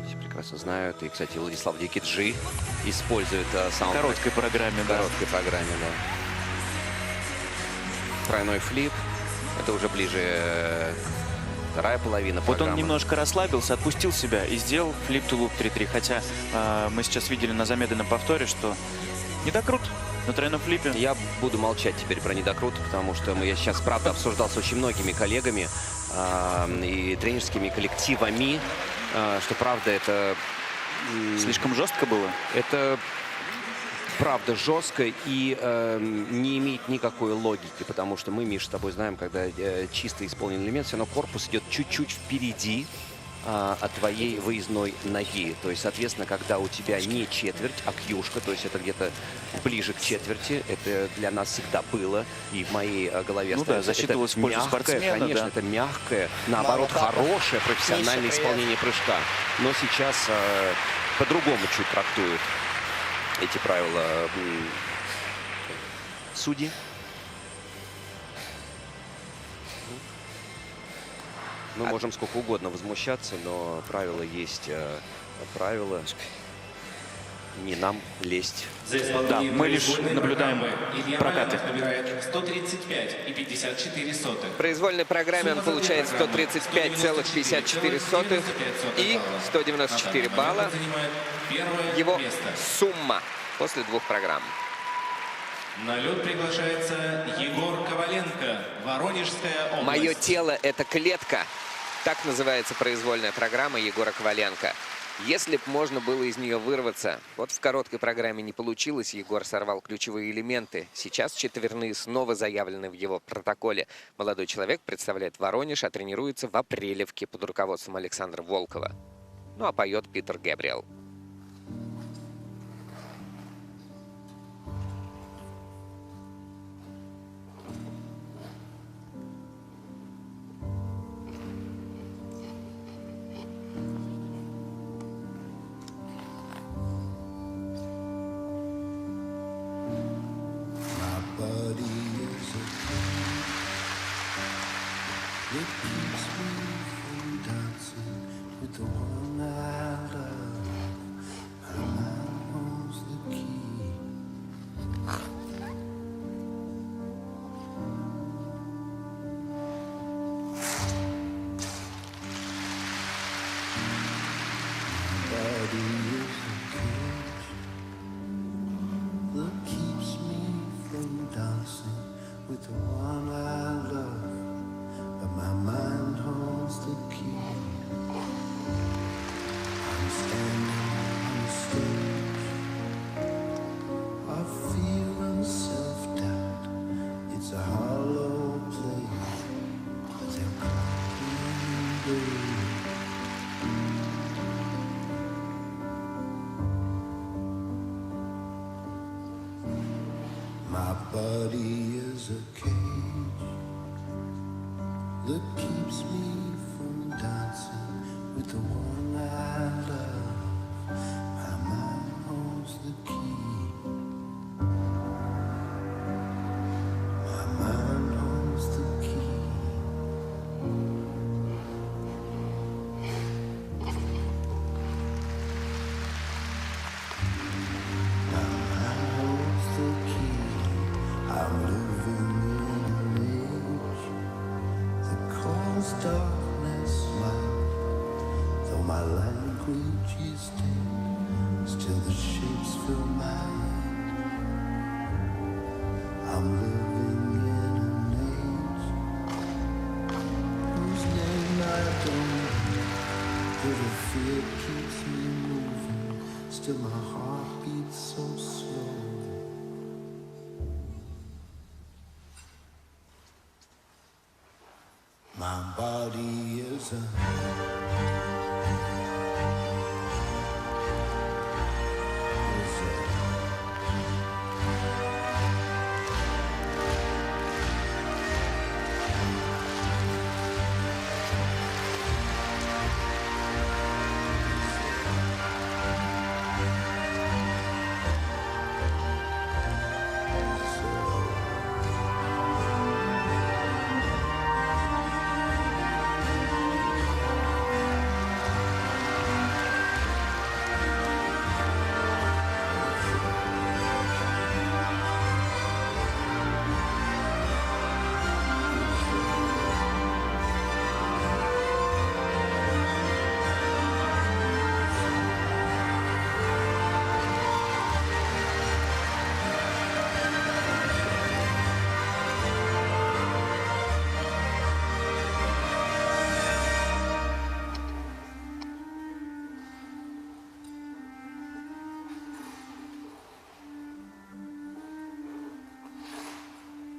Все прекрасно знают. И, кстати, Владислав Дикиджи использует саундтрек. В короткой программе, В короткой программе, да. Тройной флип. Это уже ближе вторая половина программы. Вот он немножко расслабился, отпустил себя и сделал флип тулуп 3-3. Хотя мы сейчас видели на замедленном повторе, что недокрут на тройном флипе. Я буду молчать теперь про недокрут, потому что я сейчас, правда, обсуждал с очень многими коллегами и тренерскими коллективами, что, правда, это... Слишком жестко было? Это... Правда, жестко и не имеет никакой логики, потому что мы, Миша, с тобой знаем, когда чисто исполнен элемент, все равно корпус идет чуть-чуть впереди от твоей выездной ноги. То есть, соответственно, когда у тебя не четверть, а кьюшка, то есть это где-то ближе к четверти, это для нас всегда было, и в моей голове засчитывалось в пользу спортсмена, конечно, это мягкое, наоборот, хорошее профессиональное исполнение прыжка. Но сейчас по-другому чуть трактуют эти правила судьи. Мы можем сколько угодно возмущаться, но правила есть правила. Не нам лезть. Да, мы лишь наблюдаем прокаты. 135,54. В произвольной программе он получает 135,54 и 194 балла. Его сумма после двух программ. На лед приглашается Егор Коваленко, Воронежская область. «Мое тело – это клетка». Так называется произвольная программа Егора Коваленко. Если бы можно было из нее вырваться, вот в короткой программе не получилось, Егор сорвал ключевые элементы. Сейчас четверные снова заявлены в его протоколе. Молодой человек представляет Воронеж, а тренируется в Апрелевке под руководством Александра Волкова. Ну а поет Питер Гэбриэл. My body is a cage that keeps me from dancing with the one I love. My mind holds the key. My mind holds the key. My mind holds the key. I'm living in an age that calls darkness light. Though my language is dead, Still the shapes fill my head. I'm living in an age whose name I don't know. Though the fear keeps me moving, still my heart beats so slow. My body is a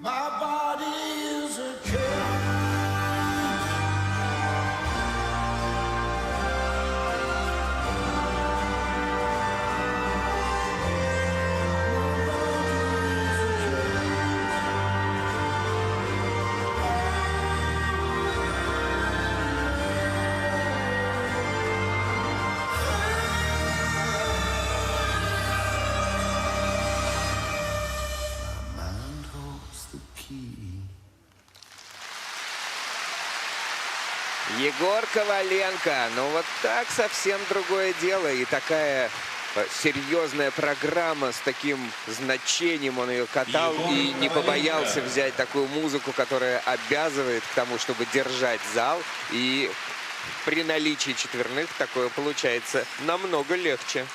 my body is a Егор Коваленко. Ну вот так совсем другое дело. И такая серьезная программа с таким значением. Он ее катал и не побоялся взять такую музыку, которая обязывает к тому, чтобы держать зал. И при наличии четверных такое получается намного легче.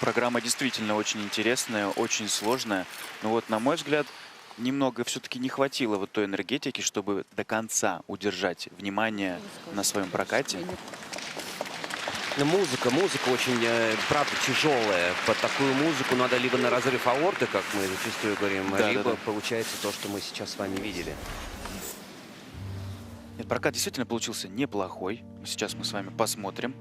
Программа действительно очень интересная, очень сложная. Но вот, на мой взгляд, немного все-таки не хватило вот той энергетики, чтобы до конца удержать внимание на своем прокате. Музыка очень, правда, тяжелая. Под такую музыку надо либо на разрыв аорты, как мы зачастую говорим, либо получается то, что мы сейчас с вами видели. Нет, прокат действительно получился неплохой. Сейчас мы с вами посмотрим.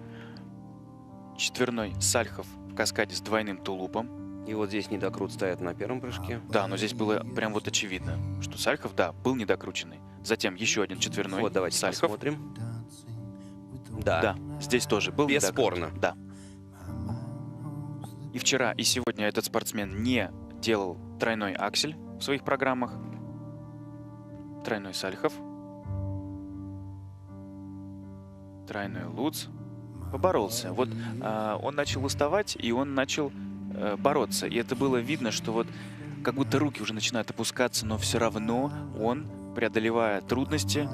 Четверной Сальхов в каскаде с двойным тулупом. И вот здесь недокрут стоят на первом прыжке. Да, но здесь было прям вот очевидно, что Сальхов, да, был недокрученный. Затем еще один четверной. Вот, давайте Сальхов. посмотрим. Да. Здесь тоже был бесспорно. Да. И вчера, и сегодня этот спортсмен не делал тройной аксель в своих программах. Тройной Сальхов. Тройной Луц. Поборолся. Вот он начал уставать, и он начал бороться. И это было видно, что вот как будто руки уже начинают опускаться, но все равно он, преодолевая трудности,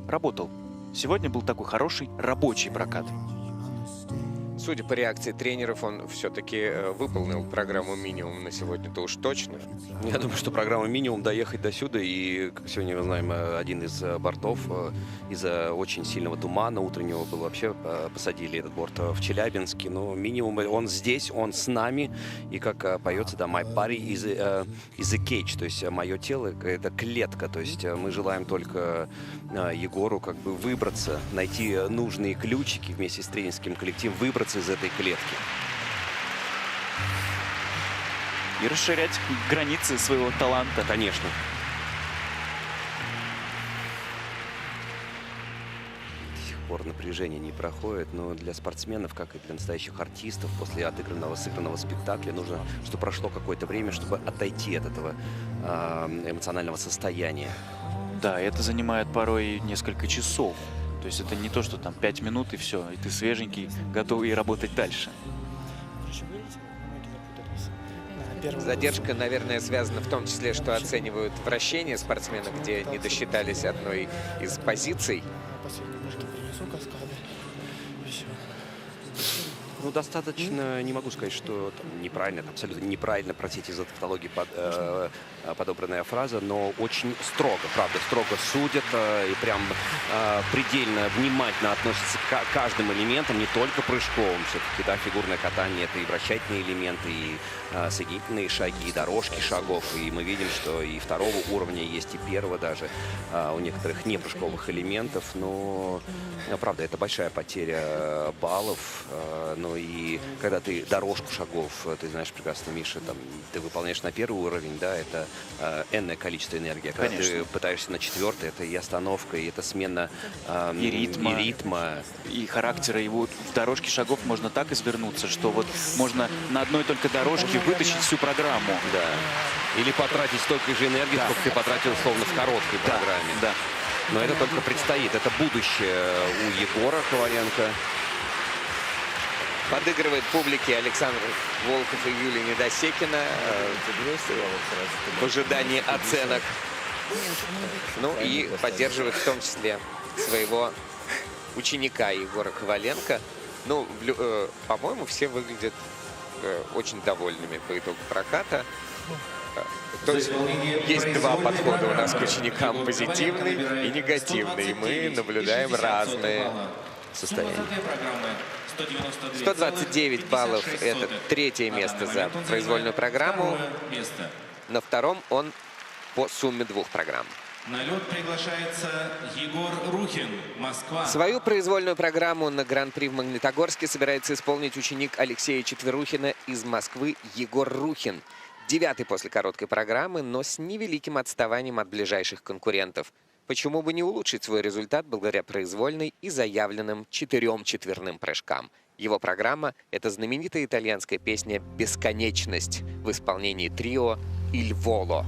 работал. Сегодня был такой хороший рабочий прокат. Судя по реакции тренеров, он все-таки выполнил программу минимум на сегодня-то уж точно. Я думаю, что программа минимум доехать до сюда. И, как сегодня мы знаем, один из бортов из-за очень сильного тумана утреннего был вообще, посадили этот борт в Челябинске. Но минимум он здесь, он с нами. И как поется, да, my body is a cage. То есть мое тело — это клетка. То есть мы желаем только Егору как бы выбраться, найти нужные ключики вместе с тренерским коллективом, выбраться из этой клетки. И расширять границы своего таланта. Конечно. До сих пор напряжение не проходит, но для спортсменов, как и для настоящих артистов, после сыгранного спектакля нужно, чтобы прошло какое-то время, чтобы отойти от этого эмоционального состояния. Да, это занимает порой несколько часов. То есть это не то, что там 5 минут и все, и ты свеженький, готовый работать дальше. Задержка, наверное, связана в том числе, что оценивают вращение спортсменов, где не досчитались одной из позиций. Ну, достаточно, не могу сказать, что там неправильно, это абсолютно неправильно, простите за тавтологию, подобранная фраза, но очень строго, правда, строго судят и прям предельно внимательно относятся к каждым элементам, не только прыжковым. Все-таки, да, фигурное катание — это и вращательные элементы, и соединительные шаги, и дорожки шагов. И мы видим, что и второго уровня есть, и первого даже у некоторых непрыжковых элементов. Но, правда, это большая потеря баллов. Ну и когда ты дорожку шагов, ты знаешь прекрасно, Миша, там, ты выполняешь на первый уровень, да, это энное количество энергии. Когда ты пытаешься на четвертый, это и остановка, и это смена и ритма, и характера. И вот в дорожке шагов можно так извернуться, что вот можно на одной только дорожке вытащить всю программу. Да. Или потратить столько же энергии, сколько ты потратил, условно, в короткой программе. Да. Но это только предстоит. Это будущее у Егора Коваленко. Подыгрывает публике Александр Волков и Юлия Недосекина в ожидании оценок. Ну и поддерживает в том числе своего ученика Егора Коваленко. Ну, по-моему, все выглядят очень довольными по итогу проката. То есть есть два подхода у нас к ученикам, позитивный и негативный. И мы наблюдаем разные состояния. 129 баллов – это третье место за произвольную программу. На втором он по сумме двух программ. На лед приглашается Егор Рухин, Москва. Свою произвольную программу на Гран-при в Магнитогорске собирается исполнить ученик Алексея Четверухина из Москвы Егор Рухин. 9-й после короткой программы, но с невеликим отставанием от ближайших конкурентов. Почему бы не улучшить свой результат благодаря произвольной и заявленным 4 четверным прыжкам? Его программа — это знаменитая итальянская песня «Бесконечность» в исполнении трио «Иль Воло».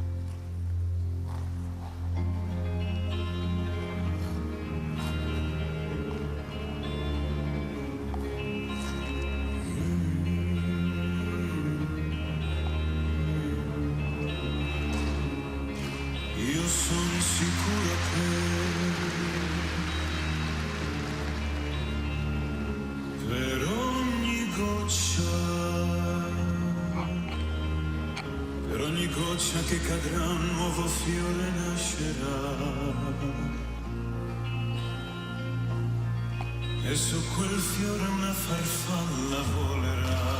Io sono sicuro che per ogni goccia che cadrà un nuovo fiore nascerà e su quel fiore una farfalla volerà.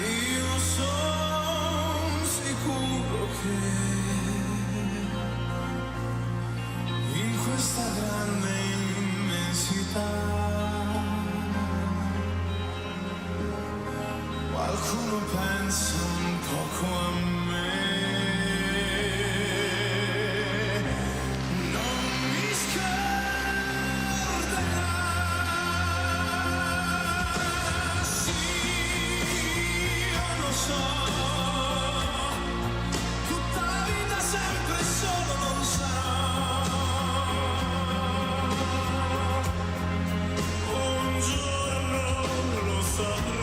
Io sono sicuro che in questa grande immensità qualcuno pensa un poco a me. Non mi scorderà. Sì, io lo so. Tutta la vita sempre solo non sarò. Un giorno lo saprò.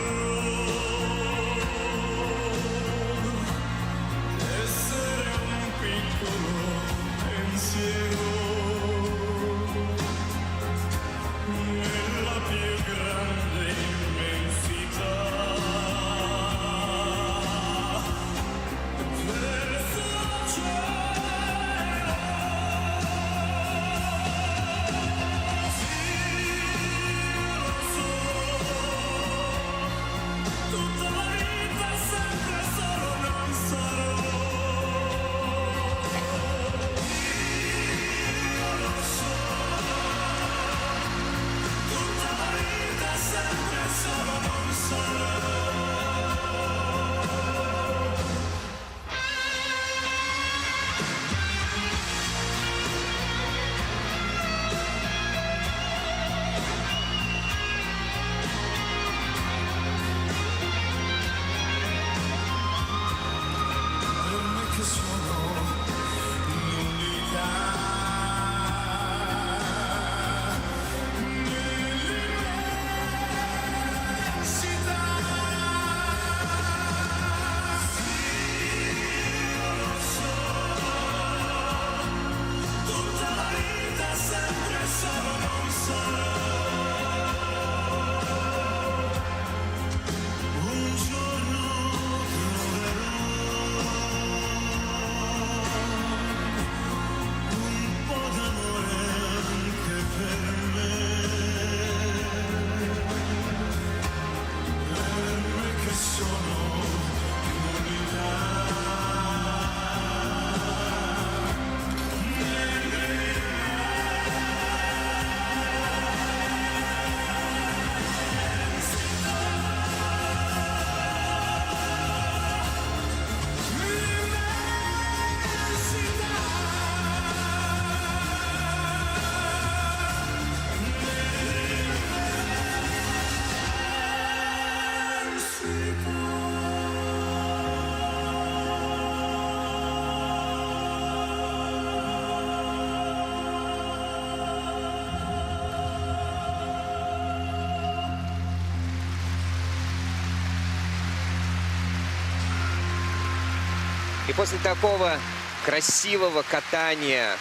И после такого красивого катания,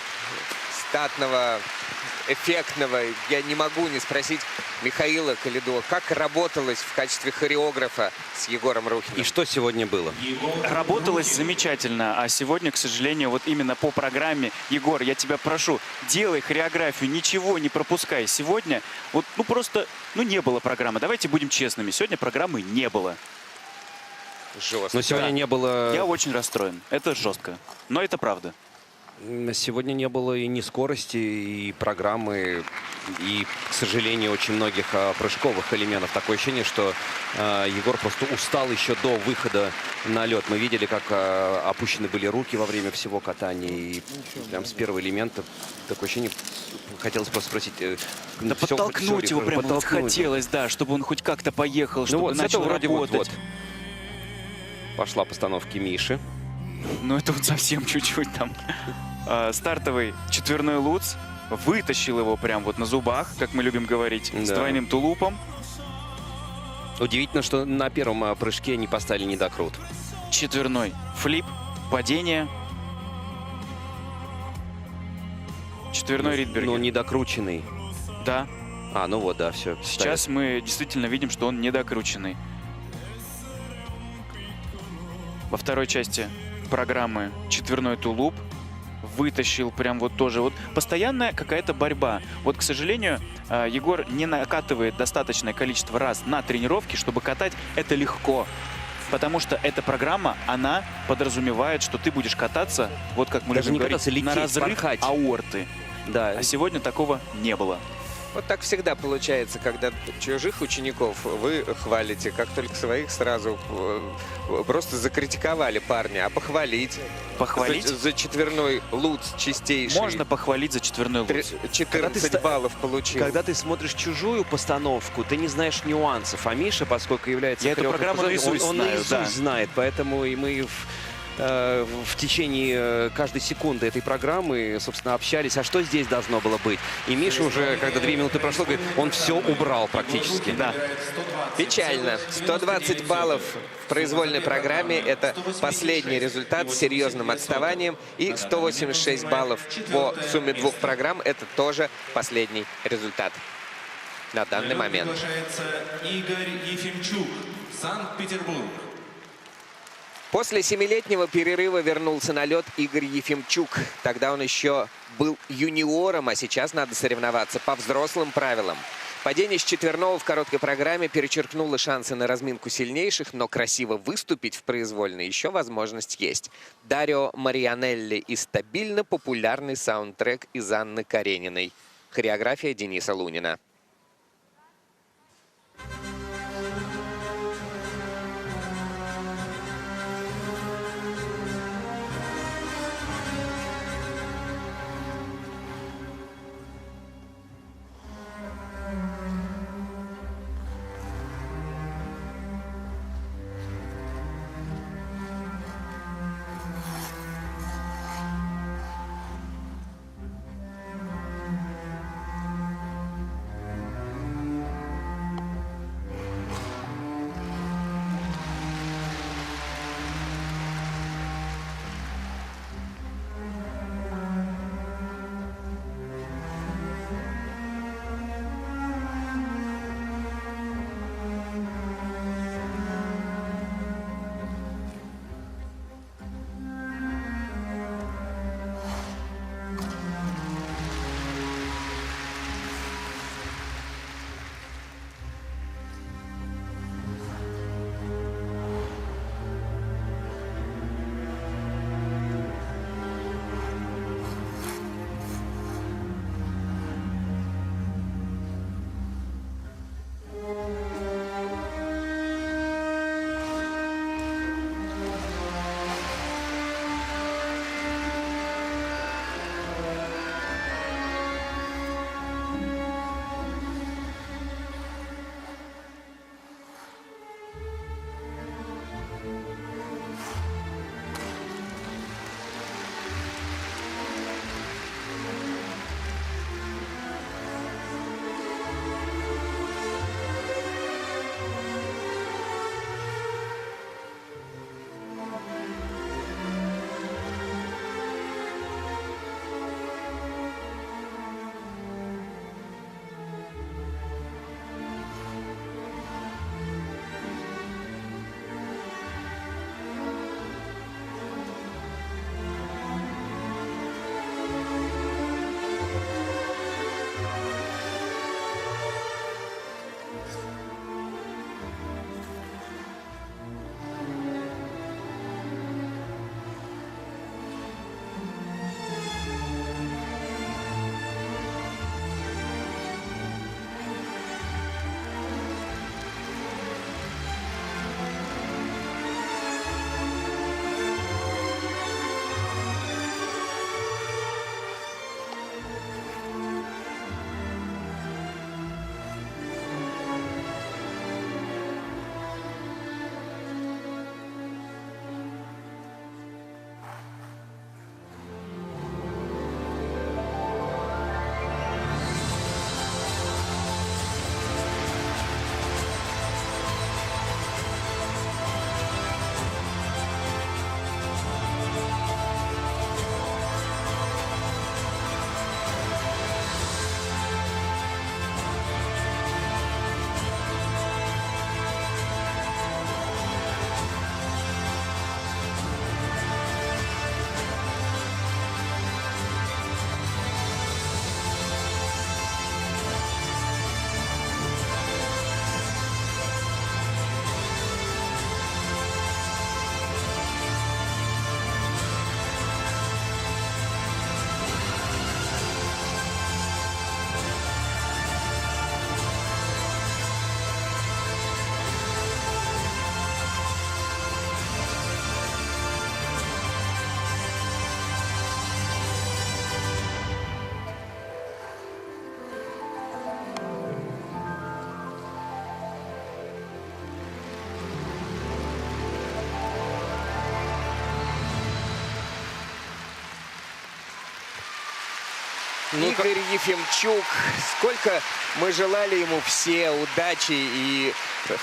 статного, эффектного, я не могу не спросить Михаила Калидова, как работалось в качестве хореографа с Егором Рухиным? И что сегодня было? Работалось замечательно, а сегодня, к сожалению, вот именно по программе, Егор, я тебя прошу, делай хореографию, ничего не пропускай. Сегодня вот, просто, не было программы. Давайте будем честными, сегодня программы не было. Жестко. Но сегодня не было... Я очень расстроен, это жестко, но это правда. Сегодня не было и ни скорости, и программы, и, к сожалению, очень многих прыжковых элементов. Такое ощущение, что Егор просто устал еще до выхода на лед. Мы видели, как опущены были руки во время всего катания. И прям с первого элемента такое ощущение, хотелось просто спросить... Да подтолкнуть его прям хотелось, да, чтобы он хоть как-то поехал, чтобы начал работать. Пошла постановка Миши. Ну, это вот совсем чуть-чуть там. Стартовый четверной луц. Вытащил его прям вот на зубах, как мы любим говорить, с двойным тулупом. Удивительно, что на первом прыжке не поставили недокрут. Четверной флип, падение. Четверной Ридбергер. Ну, недокрученный. Да. Ну вот, да, все. Сейчас мы действительно видим, что он недокрученный. Во второй части программы четверной тулуп. Вытащил прям вот тоже. Вот постоянная какая-то борьба. Вот, к сожалению, Егор не накатывает достаточное количество раз на тренировке, чтобы катать это легко. Потому что эта программа, она подразумевает, что ты будешь кататься, вот как мы любим говорить, лететь, на разрыв порхать. аорты. Да. А сегодня такого не было. Вот так всегда получается, когда чужих учеников вы хвалите, как только своих сразу просто закритиковали парня, а похвалить. Похвалить? За четверной луц чистейший. Можно похвалить за четверной луц. 14 баллов получил. Когда ты смотришь чужую постановку, ты не знаешь нюансов. А Миша, поскольку является... Я эту программу наизусть он знаю, наизусть да. знает, поэтому и мы в течение каждой секунды этой программы, собственно, общались, а что здесь должно было быть. И Миша уже, когда 2 минуты прошло, говорит, он все убрал практически. Да. Печально. 120 баллов в произвольной программе – это последний результат с серьезным отставанием. И 186 баллов по сумме 2 программ – это тоже последний результат на данный момент. Приглашается Игорь Ефимчук, Санкт-Петербург. После 7-летнего перерыва вернулся на лед Игорь Ефимчук. Тогда он еще был юниором, а сейчас надо соревноваться по взрослым правилам. Падение с четверного в короткой программе перечеркнуло шансы на разминку сильнейших, но красиво выступить в произвольной еще возможность есть. Дарио Марианелли и стабильно популярный саундтрек из Анны Карениной. Хореография Дениса Лунина. Игорь Ефимчук. Сколько мы желали ему все удачи и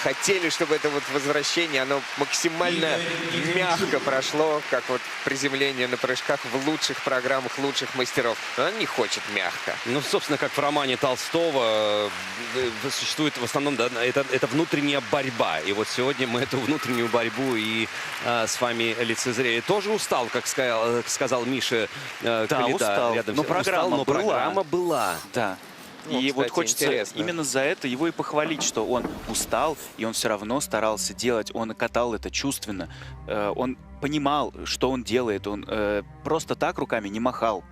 хотели, чтобы это вот возвращение, оно максимально мягко прошло, как вот приземление на прыжках в лучших программах лучших мастеров. Но он не хочет мягко. Ну, собственно, как в романе Толстого, существует в основном, да, это внутренняя борьба. И вот сегодня мы эту внутреннюю борьбу и с вами лицезрели. Тоже устал, как сказал Миша Калида, устал. рядом. Но программа была. Программа была. Да. Ну, И кстати, вот хочется интересно. именно за это его и похвалить, что он устал, и он все равно старался делать, он катал это чувственно, он понимал, что он делает, он просто так руками не махал.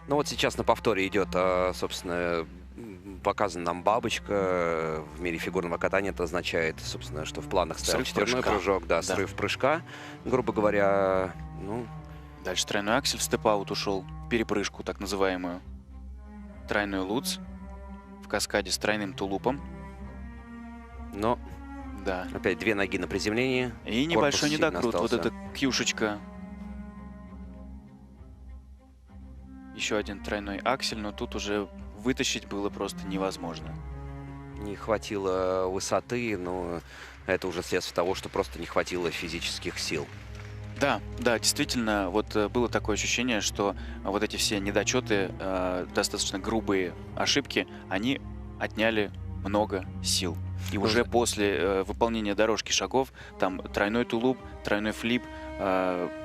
Ну вот сейчас на повторе идет, собственно, показана нам бабочка в мире фигурного катания. Это означает, собственно, что в планах стоял Срыв четверной прыжка. прыжок, да, срыв прыжка, грубо говоря. Ну, Дальше тройной аксель в степ-аут ушел, перепрыжку так называемую. Тройной луц в каскаде с тройным тулупом. но Да. опять две ноги на приземлении. И небольшой Корпус сильно недокрут, вот остался. эта кьюшечка. Еще один тройной аксель, но тут уже вытащить было просто невозможно. Не хватило высоты, но это уже следствие того, что просто не хватило физических сил. Да, да, действительно, вот было такое ощущение, что вот эти все недочеты, достаточно грубые ошибки, они отняли много сил. И уже после выполнения дорожки шагов, там тройной тулуп, тройной флип,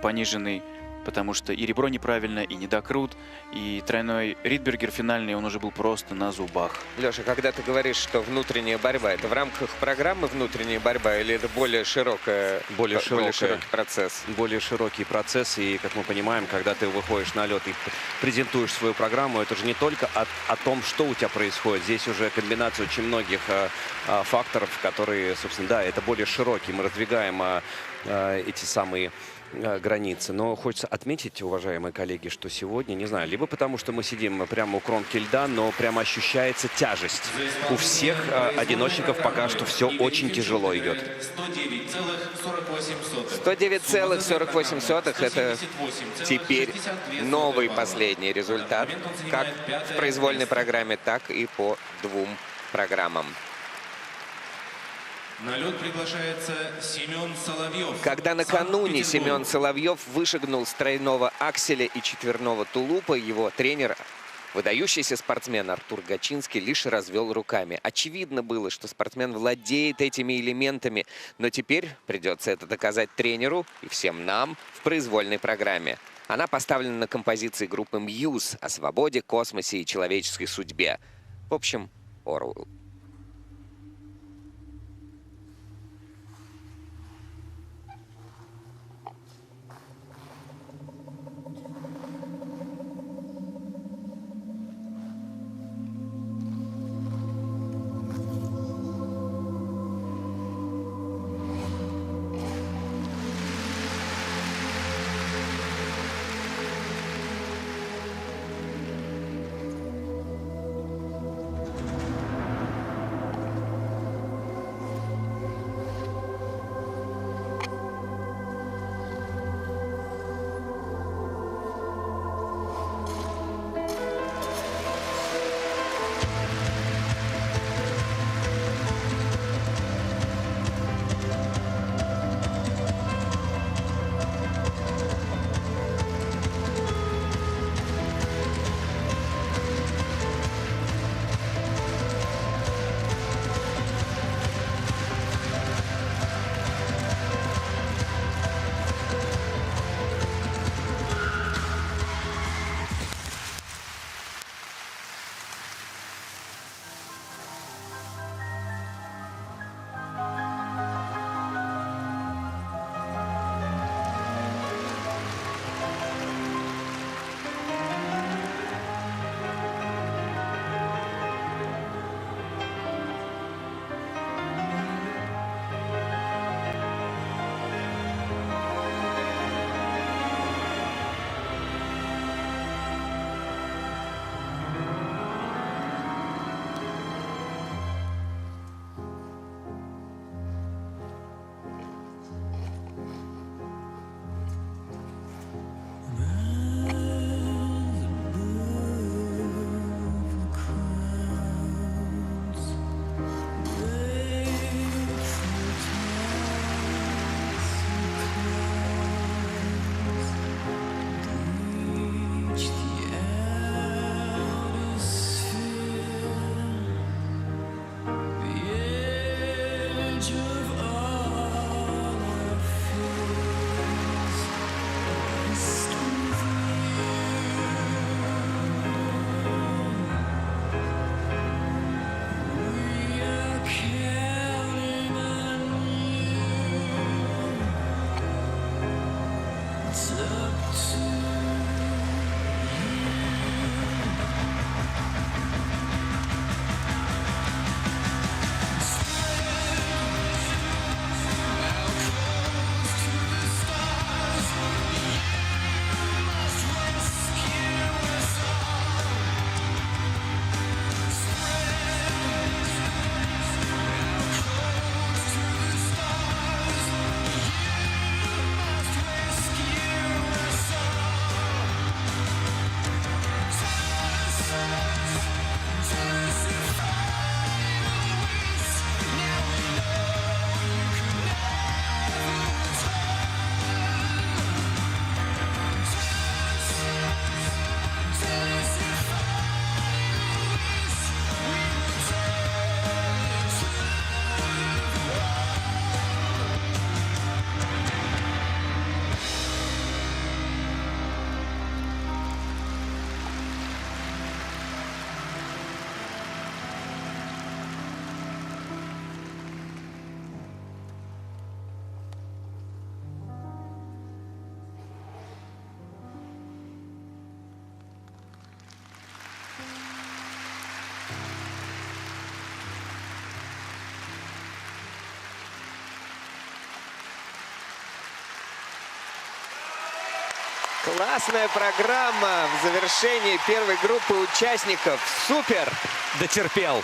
пониженный, потому что и ребро неправильно, и недокрут, и тройной ридбергер финальный, он уже был просто на зубах. Леша, когда ты говоришь, что внутренняя борьба, это в рамках программы внутренняя борьба или это более широкий процесс? Более широкий процесс, и, как мы понимаем, когда ты выходишь на лед и презентуешь свою программу, это же не только о том, что у тебя происходит. Здесь уже комбинация очень многих факторов, которые, собственно, да, это более широкий. Мы раздвигаем эти самые границы. Но хочется отметить, уважаемые коллеги, что сегодня, не знаю, либо потому, что мы сидим прямо у кромки льда, но прямо ощущается тяжесть. У всех одиночников пока что все очень тяжело идет. 109,48 это теперь новый последний результат, как в произвольной программе, так и по двум программам. На лед приглашается Семен Соловьев. Когда накануне Семен Соловьев вышагнул с тройного акселя и четверного тулупа, его тренер, выдающийся спортсмен Артур Гачинский, лишь развел руками. Очевидно было, что спортсмен владеет этими элементами, но теперь придется это доказать тренеру и всем нам в произвольной программе. Она поставлена на композиции группы Muse о свободе, космосе и человеческой судьбе. В общем, Оруэлл. Классная программа в завершении первой группы участников. Супер! Дотерпел.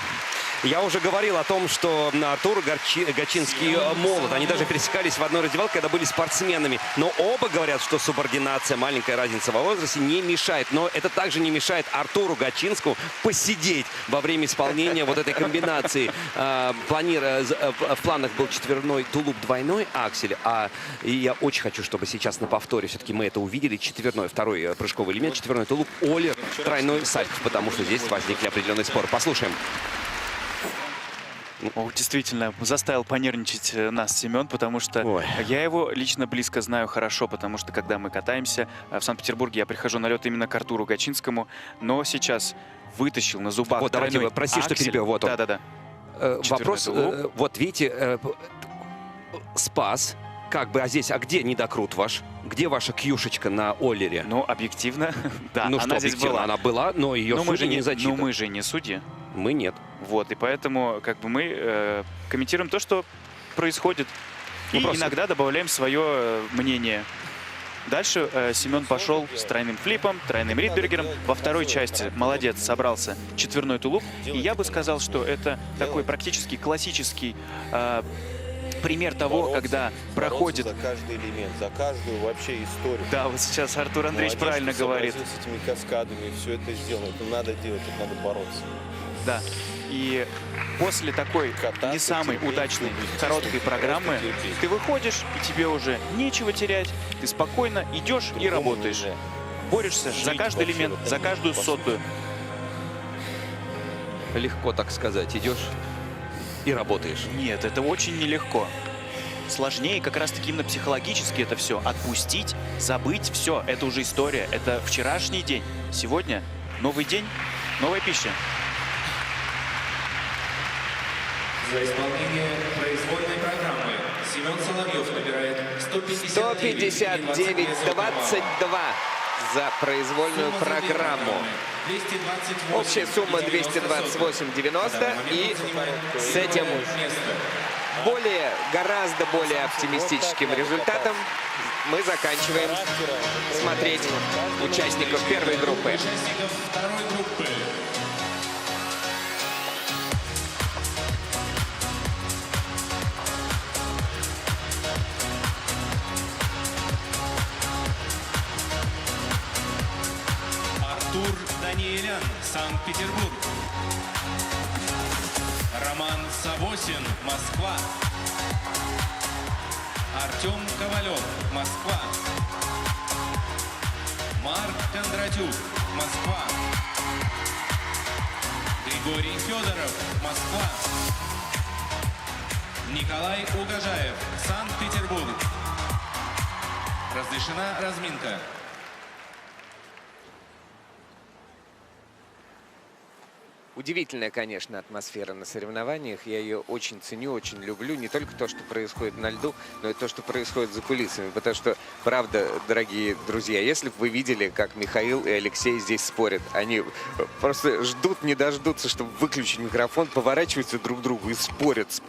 Я уже говорил о том, что Артур Гачинский молод. Они даже пересекались в одной раздевалке, когда были спортсменами. Но оба говорят, что субординация, маленькая разница во возрасте не мешает. Но это также не мешает Артуру Гачинскому посидеть во время исполнения вот этой комбинации. В планах был четверной тулуп, двойной аксель. И я очень хочу, чтобы сейчас на повторе все-таки мы это увидели. Второй прыжковый элемент, четверной тулуп, Олер, тройной сальто. Потому что здесь возникли определенные споры. Послушаем. Действительно, заставил понервничать нас Семен, потому что я его лично близко знаю хорошо, потому что когда мы катаемся в Санкт-Петербурге, я прихожу на лед именно к Артуру Гачинскому, но сейчас вытащил на зубах вот, давайте, прости, что перебил. Вот он. Да-да-да. Вопрос, вот видите, спас. Как бы, а здесь, где недокрут ваш? Где ваша кьюшечка на Олере? Ну, объективно, да, ну, она что, здесь была. Она была, но ее судьи не зачитывают. Но мы же не судьи. Мы нет. Вот, и поэтому как бы мы комментируем то, что происходит. И иногда добавляем свое мнение. Дальше Семен пошел с тройным флипом, тройным ридбергером. Во второй части молодец, собрался четверной тулуп. И я бы сказал, что это такой практически классический пример того, когда проходит... За каждый элемент, за каждую вообще историю. Да, вот сейчас Артур Андреевич правильно говорит. С этими каскадами, все это сделано. Это надо делать, это надо бороться. Да. И после такой не самой удачной короткой программы ты выходишь, и тебе уже нечего терять. Ты спокойно идешь и работаешь. Борешься за каждый элемент, за каждую сотую. Легко так сказать. Идешь и работаешь. Нет, это очень нелегко. Сложнее как раз-таки именно психологически это все. Отпустить, забыть, все. Это уже история. Это вчерашний день. Сегодня новый день, новая пища. За исполнение произвольной программы Семен Соловьев набирает 159-22 за произвольную программу. Общая сумма 228,90. И с этим гораздо более оптимистическим результатом мы заканчиваем смотреть участников первой группы. Артур Даниэлян, Санкт-Петербург. Роман Савосин, Москва. Артем Ковалев, Москва. Марк Кондратюк, Москва. Григорий Федоров, Москва. Николай Угожаев, Санкт-Петербург. Разрешена разминка. Удивительная, конечно, атмосфера на соревнованиях. Я ее очень ценю, очень люблю. Не только то, что происходит на льду, но и то, что происходит за кулисами. Потому что, правда, дорогие друзья, если бы вы видели, как Михаил и Алексей здесь спорят, они просто ждут, не дождутся, чтобы выключить микрофон, поворачиваются друг к другу и спорят. В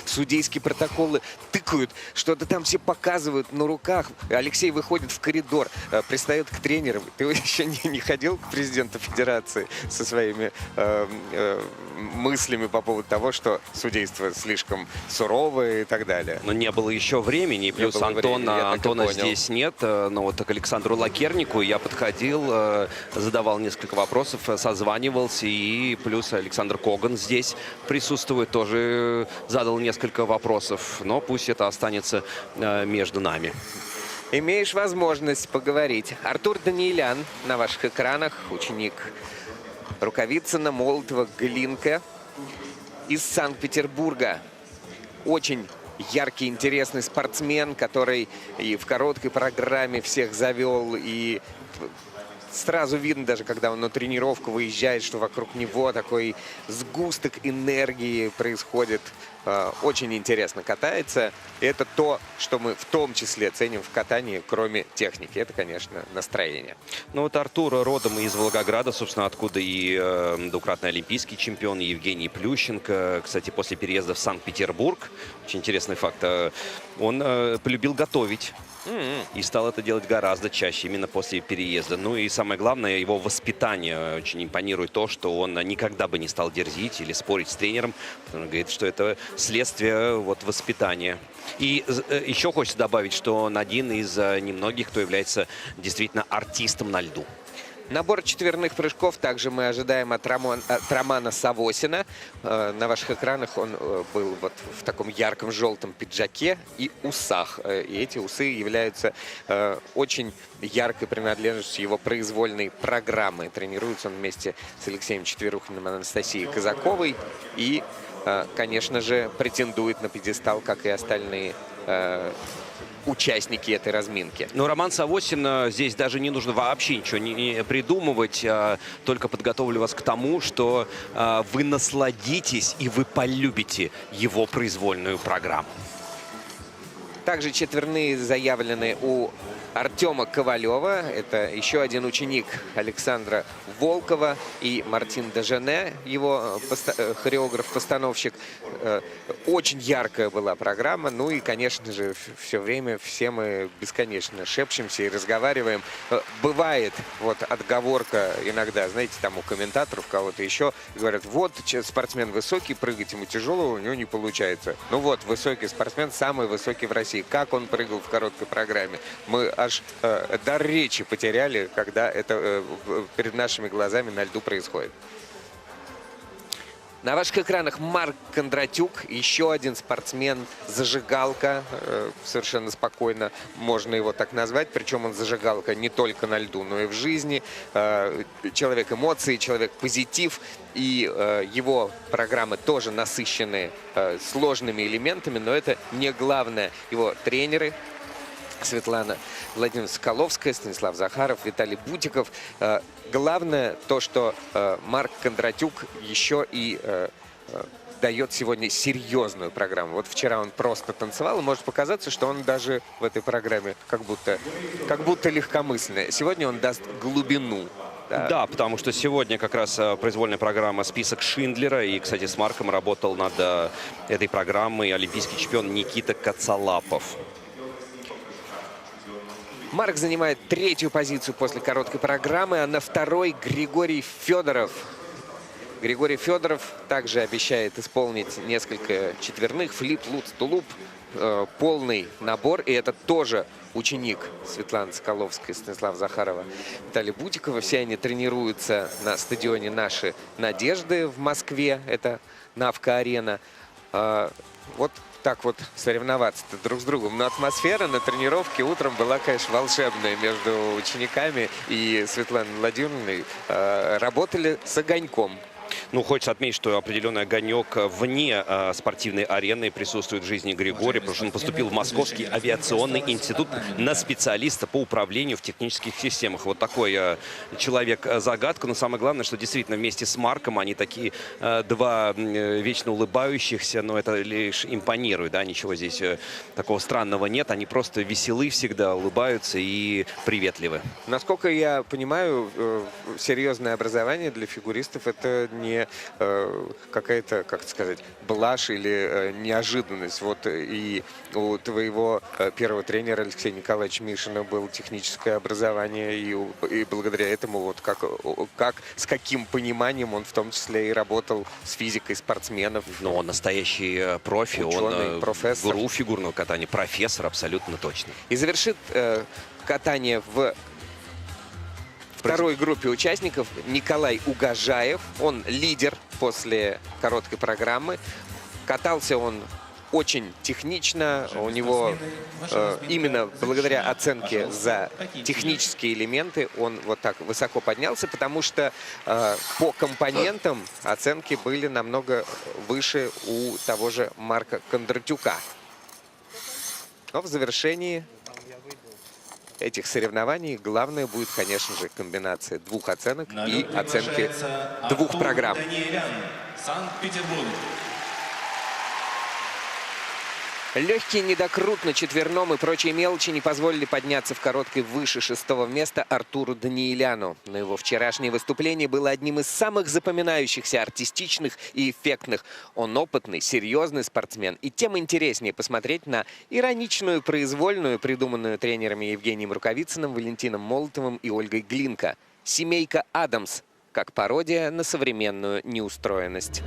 судейские протоколы тыкают, что-то там все показывают на руках. Алексей выходит в коридор, пристает к тренерам. Ты еще не ходил к президенту федерации со своими мыслями по поводу того, что судейство слишком суровое и так далее? Но не было еще времени, плюс Антона здесь нет. Но вот к Александру Лакернику я подходил, задавал несколько вопросов, созванивался, и плюс Александр Коган здесь присутствует, тоже задал несколько вопросов, но пусть это останется между нами. Имеешь возможность поговорить. Артур Даниэлян на ваших экранах, ученик Рукавицына, Молотова, Глинка из Санкт-Петербурга. Очень яркий, интересный спортсмен, который и в короткой программе всех завел, и сразу видно, даже когда он на тренировку выезжает, что вокруг него такой сгусток энергии происходит. Очень интересно катается. И это то, что мы в том числе ценим в катании, кроме техники. Это, конечно, настроение. Ну вот Артур родом из Волгограда, собственно, откуда и двукратный олимпийский чемпион, и Евгений Плющенко. Кстати, после переезда в Санкт-Петербург, очень интересный факт, он полюбил готовить. И стал это делать гораздо чаще, именно после переезда. Ну и самое главное, его воспитание. Очень импонирует то, что он никогда бы не стал дерзить или спорить с тренером. Он говорит, что это следствие вот, воспитания. И еще хочется добавить, что он один из немногих, кто является действительно артистом на льду. Набор четверных прыжков также мы ожидаем от Романа Савосина. На ваших экранах он был вот в таком ярком желтом пиджаке и усах. И эти усы являются очень яркой принадлежностью его произвольной программы. Тренируется он вместе с Алексеем Четверухиным и Анастасией Казаковой. И, конечно же, претендует на пьедестал, как и остальные участники этой разминки. Но Роман Савосин, здесь даже не нужно вообще ничего не придумывать, только подготовлю вас к тому, что вы насладитесь и вы полюбите его произвольную программу. Также четверные заявлены у Артема Ковалева. Это еще один ученик Александра Волкова и Мартин Дежене, его хореограф-постановщик. Очень яркая была программа. Ну и, конечно же, все время все мы бесконечно шепчемся и разговариваем. Бывает вот отговорка иногда, знаете, там у комментаторов кого-то еще говорят, вот спортсмен высокий, прыгать ему тяжело, у него не получается. Ну вот, высокий спортсмен, самый высокий в России. Как он прыгал в короткой программе? Мы аж дар речи потеряли, когда это перед нашими глазами на льду происходит. На ваших экранах Марк Кондратюк, еще один спортсмен-зажигалка, совершенно спокойно можно его так назвать, причем он зажигалка не только на льду, но и в жизни, человек эмоций, человек позитив, и его программы тоже насыщены сложными элементами, но это не главное. Его тренеры Светлана Владимировна Соколовская, Станислав Захаров, Виталий Бутиков. Главное то, что Марк Кондратюк еще и дает сегодня серьезную программу. Вот вчера он просто танцевал, и может показаться, что он даже в этой программе как будто легкомысленный. Сегодня он даст глубину. Да, потому что сегодня как раз произвольная программа «Список Шиндлера». И, кстати, с Марком работал над этой программой олимпийский чемпион Никита Коцалапов. Марк занимает третью позицию после короткой программы, а на второй Григорий Федоров. Григорий Федоров также обещает исполнить несколько четверных, флип, луц, тулуп, полный набор. И это тоже ученик Светланы Соколовской, Станислава Захарова, Виталия Бутикова. Все они тренируются на стадионе «Наши надежды» в Москве. Это Навка-арена. Вот так вот соревноваться-то друг с другом. Но атмосфера на тренировке утром была, конечно, волшебная между учениками и Светланой Владимировной. Работали с огоньком. Ну, хочется отметить, что определенный огонек вне спортивной арены присутствует в жизни Григория, потому что он поступил в Московский авиационный институт на специалиста по управлению в технических системах. Вот такой человек-загадка. Но самое главное, что действительно вместе с Марком они такие два вечно улыбающихся, но это лишь импонирует, да, ничего здесь такого странного нет. Они просто веселы всегда, улыбаются и приветливы. Насколько я понимаю, серьезное образование для фигуристов — это не какая-то, как сказать, блажь или неожиданность. Вот и у твоего первого тренера Алексея Николаевича Мишина было техническое образование, и благодаря этому вот с каким пониманием он в том числе и работал с физикой спортсменов. Но он настоящий профи, ученый, он профессор. Гуру фигурного катания, профессор абсолютно точно. И завершит катание в второй группе участников Николай Угожаев. Он лидер после короткой программы. Катался он очень технично. У него именно благодаря оценке за технические элементы он вот так высоко поднялся, потому что по компонентам оценки были намного выше у того же Марка Кондратюка. Но в завершении этих соревнований главное будет, конечно же, комбинация двух оценок и оценки двух программ. Санкт-Петербург. Легкий недокрут на четверном и прочие мелочи не позволили подняться в короткой выше 6-го места Артуру Даниэляну. Но его вчерашнее выступление было одним из самых запоминающихся, артистичных и эффектных. Он опытный, серьезный спортсмен. И тем интереснее посмотреть на ироничную, произвольную, придуманную тренерами Евгением Рукавицыным, Валентином Молотовым и Ольгой Глинка. «Семейка Адамс» как пародия на современную неустроенность.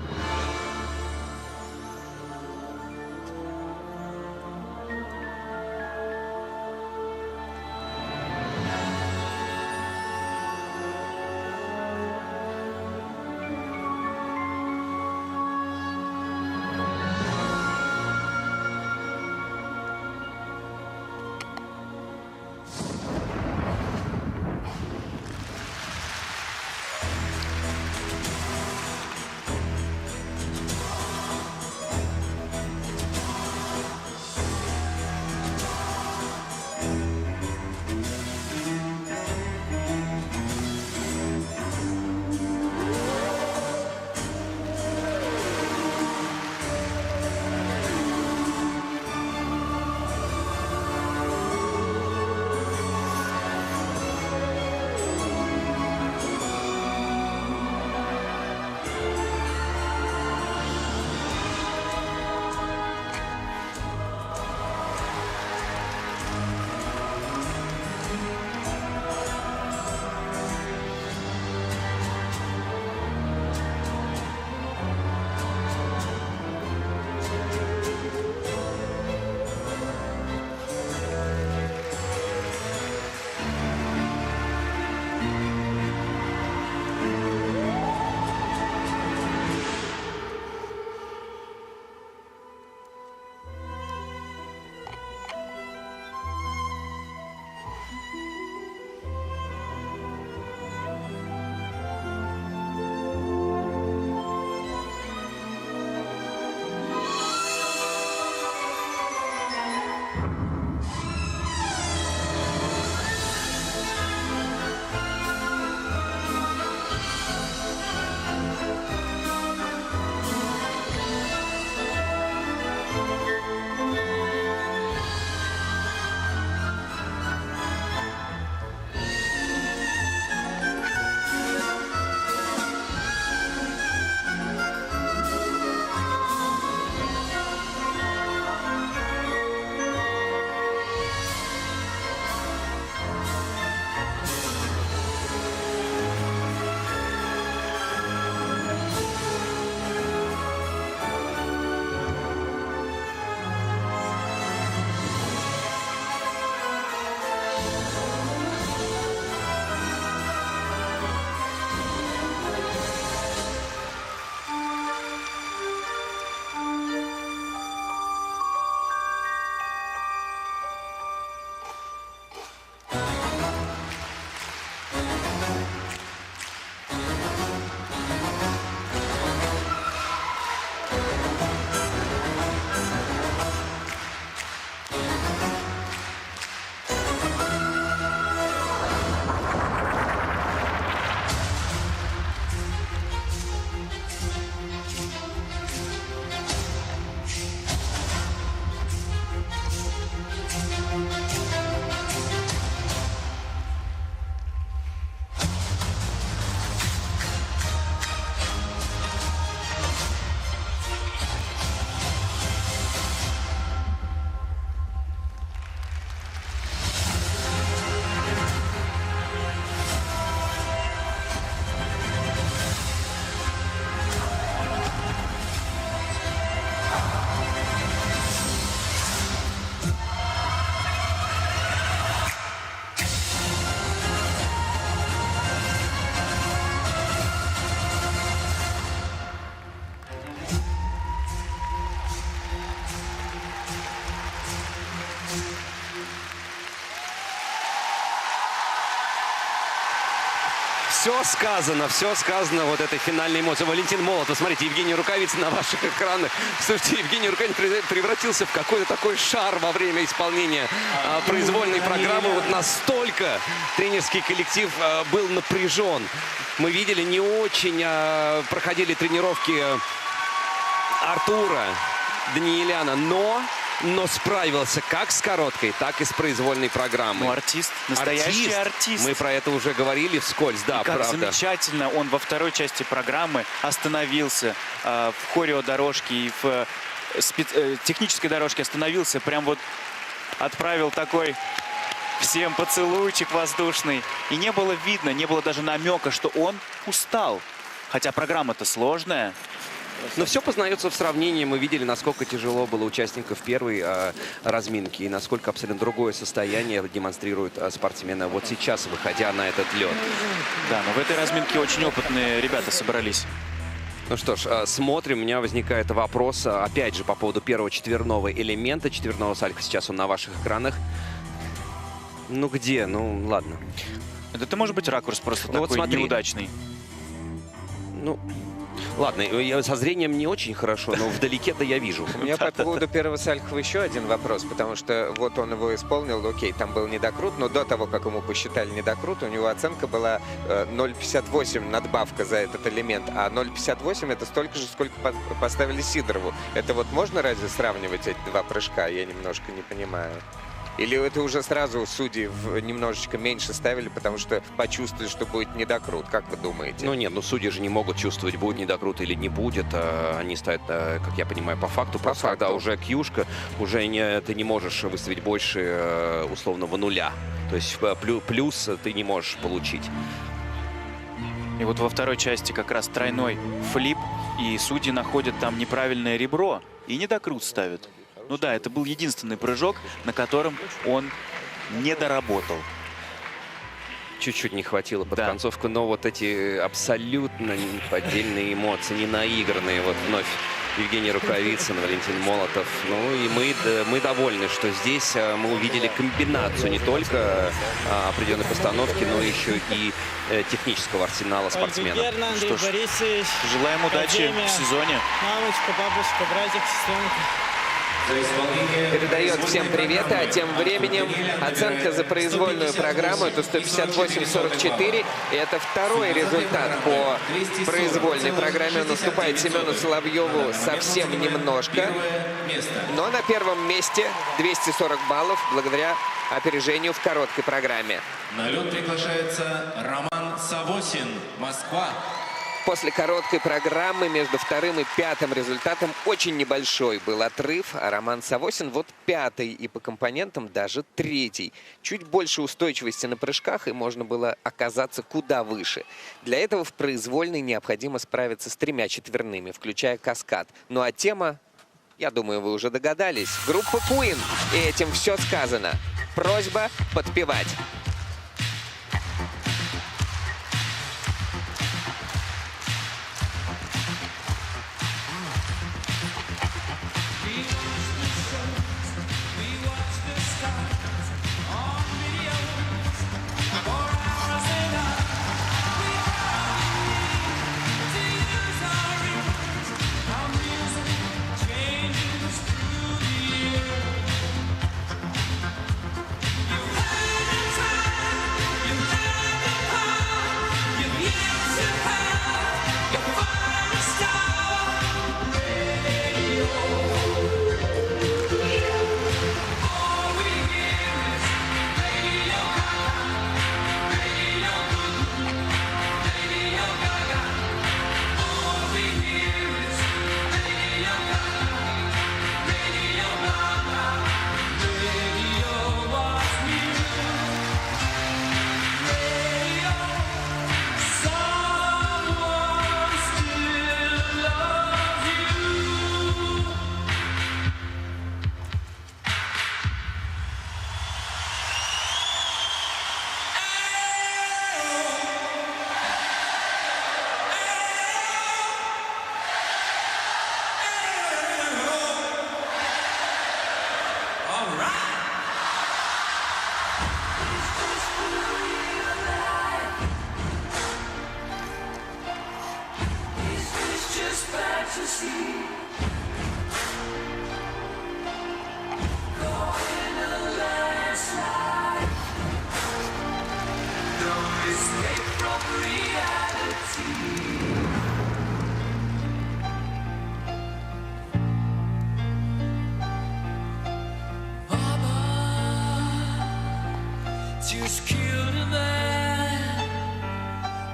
Все сказано вот этой финальной эмоции. Валентин Молотов, смотрите, Евгений Рукавицын на ваших экранах. Слушайте, Евгений Рукавицын превратился в какой-то такой шар во время исполнения произвольной программы. Вот настолько тренерский коллектив был напряжен. Мы видели, не очень проходили тренировки Артура Даниэляна, но но справился как с короткой, так и с произвольной программой. Ну, артист, настоящий артист. Мы про это уже говорили вскользь, да, И как правда. замечательно он во второй части программы остановился в хореодорожке и в технической дорожке остановился, прям вот отправил такой всем поцелуйчик воздушный. И не было видно, не было даже намека, что он устал. Хотя программа-то сложная. Но все познается в сравнении. Мы видели, насколько тяжело было участников первой разминки и насколько абсолютно другое состояние демонстрируют спортсмены вот сейчас, выходя на этот лед. Да, но в этой разминке очень опытные ребята собрались. Ну что ж, смотрим. У меня возникает вопрос, опять же, по поводу первого четверного элемента, четверного сальха. Сейчас он на ваших экранах. Ну где? Ну ладно. Это может быть ракурс просто такой вот смотри. неудачный. Ну, ладно, со зрением не очень хорошо, но вдалеке-то я вижу. У меня по поводу первого сальхова еще один вопрос, потому что вот он его исполнил, окей, там был недокрут, но до того, как ему посчитали недокрут, у него оценка была 0,58 надбавка за этот элемент, а 0,58 это столько же, сколько поставили Сидорову. Это вот можно разве сравнивать эти два прыжка? Я немножко не понимаю. Или это уже сразу судьи немножечко меньше ставили, потому что почувствовали, что будет недокрут? Как вы думаете? Ну нет, ну судьи же не могут чувствовать, будет недокрут или не будет. Они ставят, как я понимаю, по факту. Просто когда уже кьюшка, уже ты не можешь выставить больше условного нуля. То есть плюс ты не можешь получить. И вот во второй части как раз тройной флип, и судьи находят там неправильное ребро и недокрут ставят. Ну да, это был единственный прыжок, на котором он не доработал. Чуть-чуть не хватило под концовку, но вот эти абсолютно поддельные эмоции, не наигранные. Вот вновь Евгений Рукавицын, Валентин Молотов. Ну и мы довольны, что здесь мы увидели комбинацию не только определенной постановки, но еще и технического арсенала спортсменов. Что ж, желаем удачи в сезоне. Мамочка, бабушка, братик, сестренка. Передает всем приветы, а тем временем оценка за произвольную программу это 158-44. И это второй результат по произвольной программе. Он уступает Семену Соловьеву совсем немножко. Но на первом месте 240 баллов благодаря опережению в короткой программе. На лед приглашается Роман Савосин, Москва. После короткой программы между вторым и пятым результатом очень небольшой был отрыв, а Роман Савосин вот пятый и по компонентам даже третий. Чуть больше устойчивости на прыжках, и можно было оказаться куда выше. Для этого в произвольной необходимо справиться с 3 четверными, включая каскад. Ну а тема, я думаю, вы уже догадались, группа Queen. И этим все сказано. Просьба подпевать. Time just killed a man,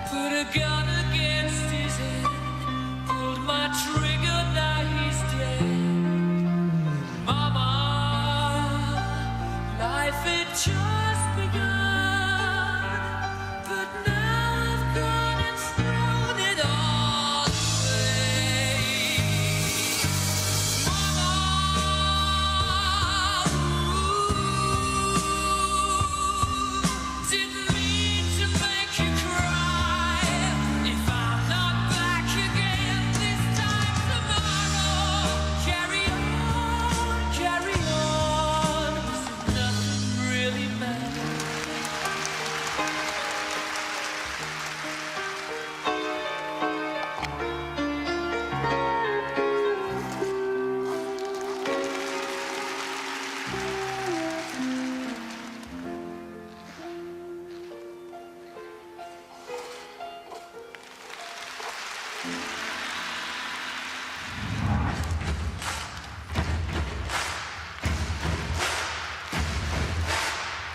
put a gun against his head, pulled my trigger, now he's dead. Mama, life had just begun, but now I've gone and thrown it all away. Didn't mean to make you cry. If I'm not back again this time tomorrow, carry on, carry on. Nothing really matters.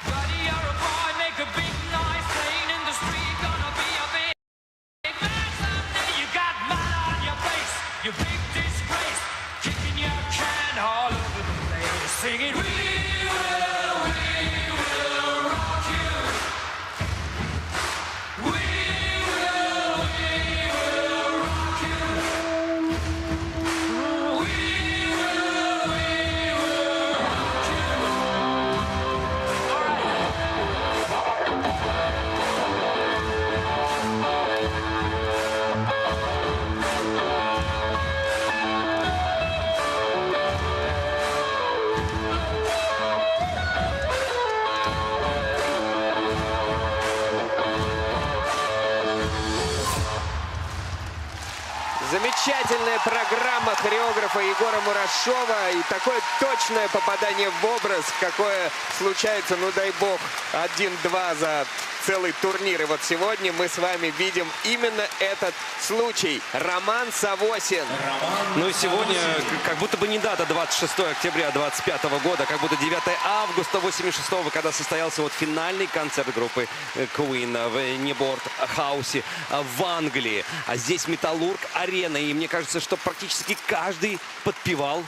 Buddy, you're a boy, make a big noise, playing in the street, gonna be a big man someday. You got mud on your face, you big disgrace, kicking your can all over the place, singing, we will rock you. We will rock you. We will rock you. All right. Замечательная программа хореографа Егора Мурашова и такое точное попадание в образ, какое случается, ну дай бог, 1-2 за целый турнир. И вот сегодня мы с вами видим именно этот случай. Роман Савосин. Ну и сегодня как будто бы не дата 26 октября 25 года, как будто 9 августа 86, когда состоялся вот финальный концерт группы Queen в Ньюпорт Хаусе в Англии. А здесь Металлург Арена. И мне кажется, что практически каждый подпевал,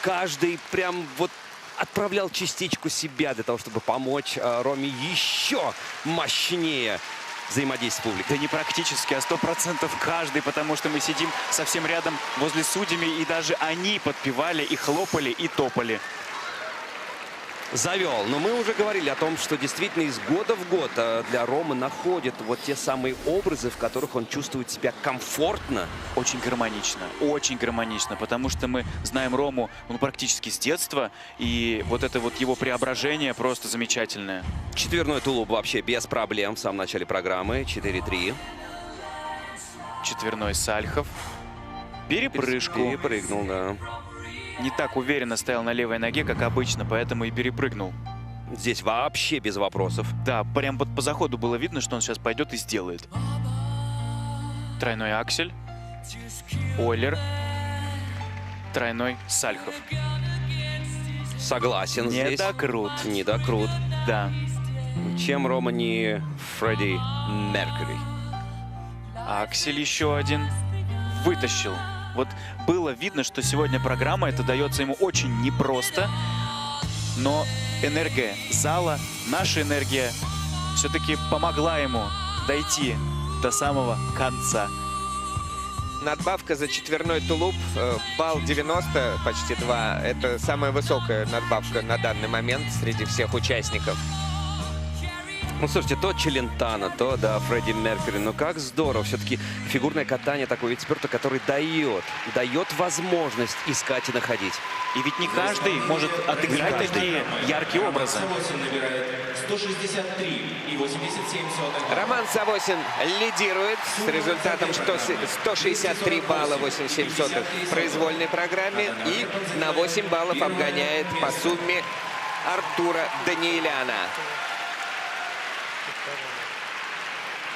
каждый прям вот отправлял частичку себя для того, чтобы помочь Роме еще мощнее взаимодействовать с публикой. Да не практически, а 100% каждый, потому что мы сидим совсем рядом возле судьями, и даже они подпевали, и хлопали, и топали. Завел. Но мы уже говорили о том, что действительно из года в год для Ромы находят вот те самые образы, в которых он чувствует себя комфортно. Очень гармонично, потому что мы знаем Рому практически с детства, и вот это вот его преображение просто замечательное. Четверной тулуп вообще без проблем в самом начале программы. 4-3. Четверной Сальхов. Перепрыжку. Перепрыгнул, да. Не так уверенно стоял на левой ноге, как обычно, поэтому и перепрыгнул. Здесь вообще без вопросов. Да, прям вот по заходу было видно, что он сейчас пойдет и сделает. Тройной аксель. Ойлер. Тройной Сальхов. Согласен здесь. Недокрут. Недокрут. Да. Чем Рома не Фредди Меркьюри? Аксель еще один. Вытащил. Вот было видно, что сегодня программа это дается ему очень непросто, но энергия зала, наша энергия все-таки помогла ему дойти до самого конца. Надбавка за четверной тулуп, балл 90, почти 2. Это самая высокая надбавка на данный момент среди всех участников. Ну, слушайте, то Челентано, то, да, Фредди Меркьюри. Ну, как здорово. Все-таки фигурное катание такой вид спорта, который дает возможность искать и находить. И ведь не каждый может отыграть такие яркие образы. 163,87. Роман Савосин лидирует с результатом 163 балла 87 сотых в произвольной программе и на 8 баллов обгоняет по сумме Артура Даниэляна.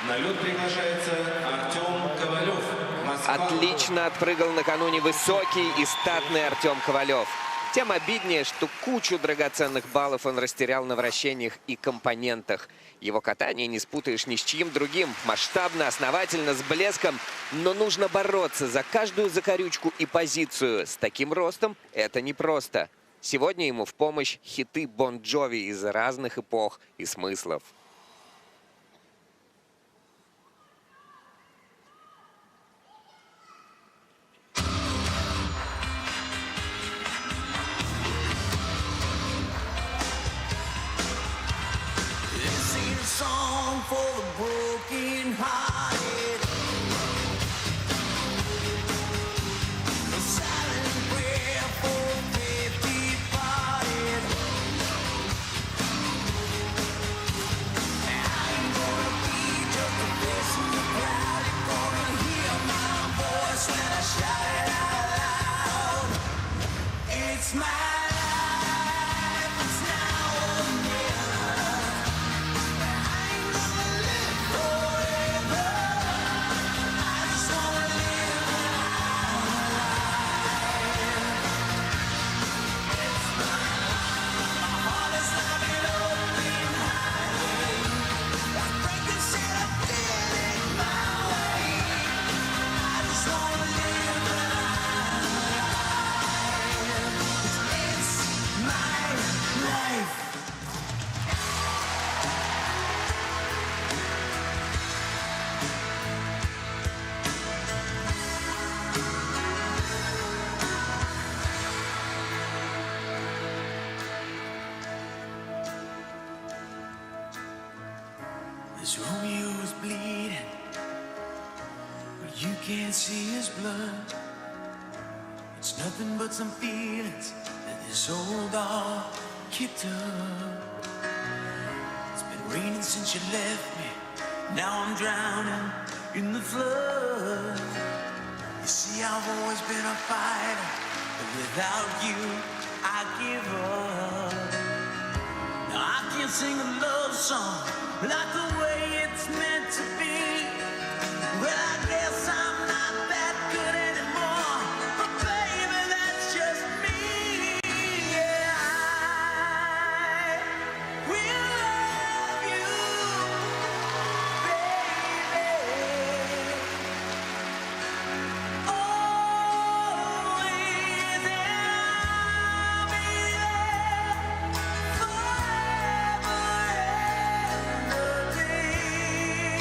На лед приглашается Артем Ковалев. Москва. Отлично отпрыгал накануне высокий и статный Артем Ковалев. Тем обиднее, что кучу драгоценных баллов он растерял на вращениях и компонентах. Его катание не спутаешь ни с чьим другим. Масштабно, основательно, с блеском. Но нужно бороться за каждую закорючку и позицию. С таким ростом это непросто. Сегодня ему в помощь хиты Бон Джови из разных эпох и смыслов. Song for the broken hearted, a silent prayer for faith departed. I'm gonna be just a face in the crowd. You're gonna hear my voice when I shout it out loud. It's my life, it's now or never. This Romeo is bleeding, but you can't see his blood. It's nothing but some feelings that this old dog kicked up. It's been raining since you left me. Now I'm drowning in the flood. You see, I've always been a fighter, but without you, I give up. Now I can't sing a love song like the way it's meant to be. Well, I guess I'm not that good anymore, but baby, that's just me. Yeah, I will love you, baby. Always, and I'll be there forever and a day.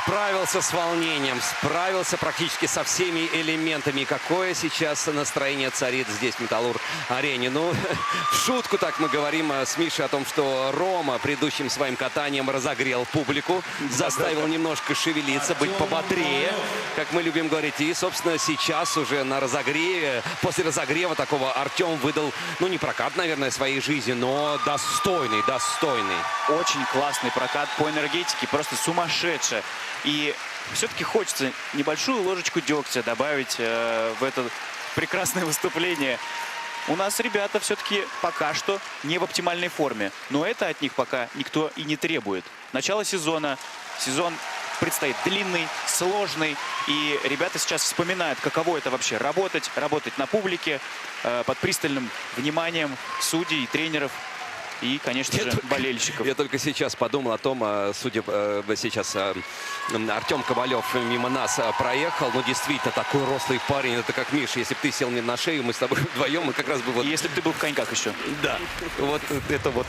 Справился с волнением, справился практически со всеми элементами. Какое сейчас настроение царит здесь, в Металлург-арене. Ну, в шутку так мы говорим с Мишей о том, что Рома предыдущим своим катанием разогрел публику, заставил немножко шевелиться, быть пободрее, как мы любим говорить. И, собственно, сейчас уже на разогреве, после разогрева такого Артем выдал, ну, не прокат, наверное, своей жизни, но достойный. Очень классный прокат по энергетике, просто сумасшедший. И все-таки хочется небольшую ложечку дегтя добавить в это прекрасное выступление. У нас ребята все-таки пока что не в оптимальной форме, но это от них пока никто и не требует. Начало сезона, сезон предстоит длинный, сложный, и ребята сейчас вспоминают, каково это вообще работать на публике, под пристальным вниманием судей и тренеров. И, конечно же, болельщиков. Я только сейчас подумал о том, судя сейчас Артем Ковалев мимо нас проехал. Ну, действительно, такой рослый парень. Это как Миша. Если бы ты сел мне на шею, мы с тобой вдвоем, мы как раз бы вот... Если бы ты был в коньках еще. Да. Вот это вот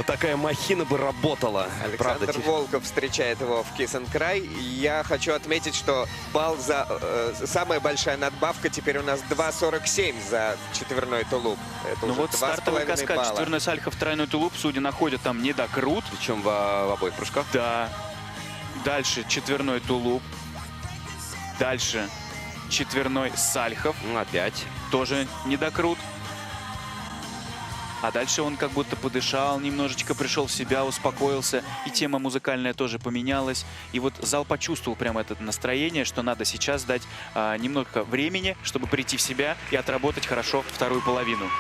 такая махина бы работала. Александр Волков встречает его в Kiss and Cry. Я хочу отметить, что балл за... самая большая надбавка теперь у нас 2,47 за четверной тулуп. Это ну уже вот стартовый каскад, балла. четверной Сальхов, тройной тулуп. Судьи находят там недокрут. Причем в обоих прыжках. Да. Дальше четверной тулуп. Дальше четверной Сальхов. Ну, опять. Тоже недокрут. А дальше он как будто подышал, немножечко пришел в себя, успокоился. И тема музыкальная тоже поменялась. И вот зал почувствовал прямо это настроение, что надо сейчас дать немного времени, чтобы прийти в себя и отработать хорошо вторую половину.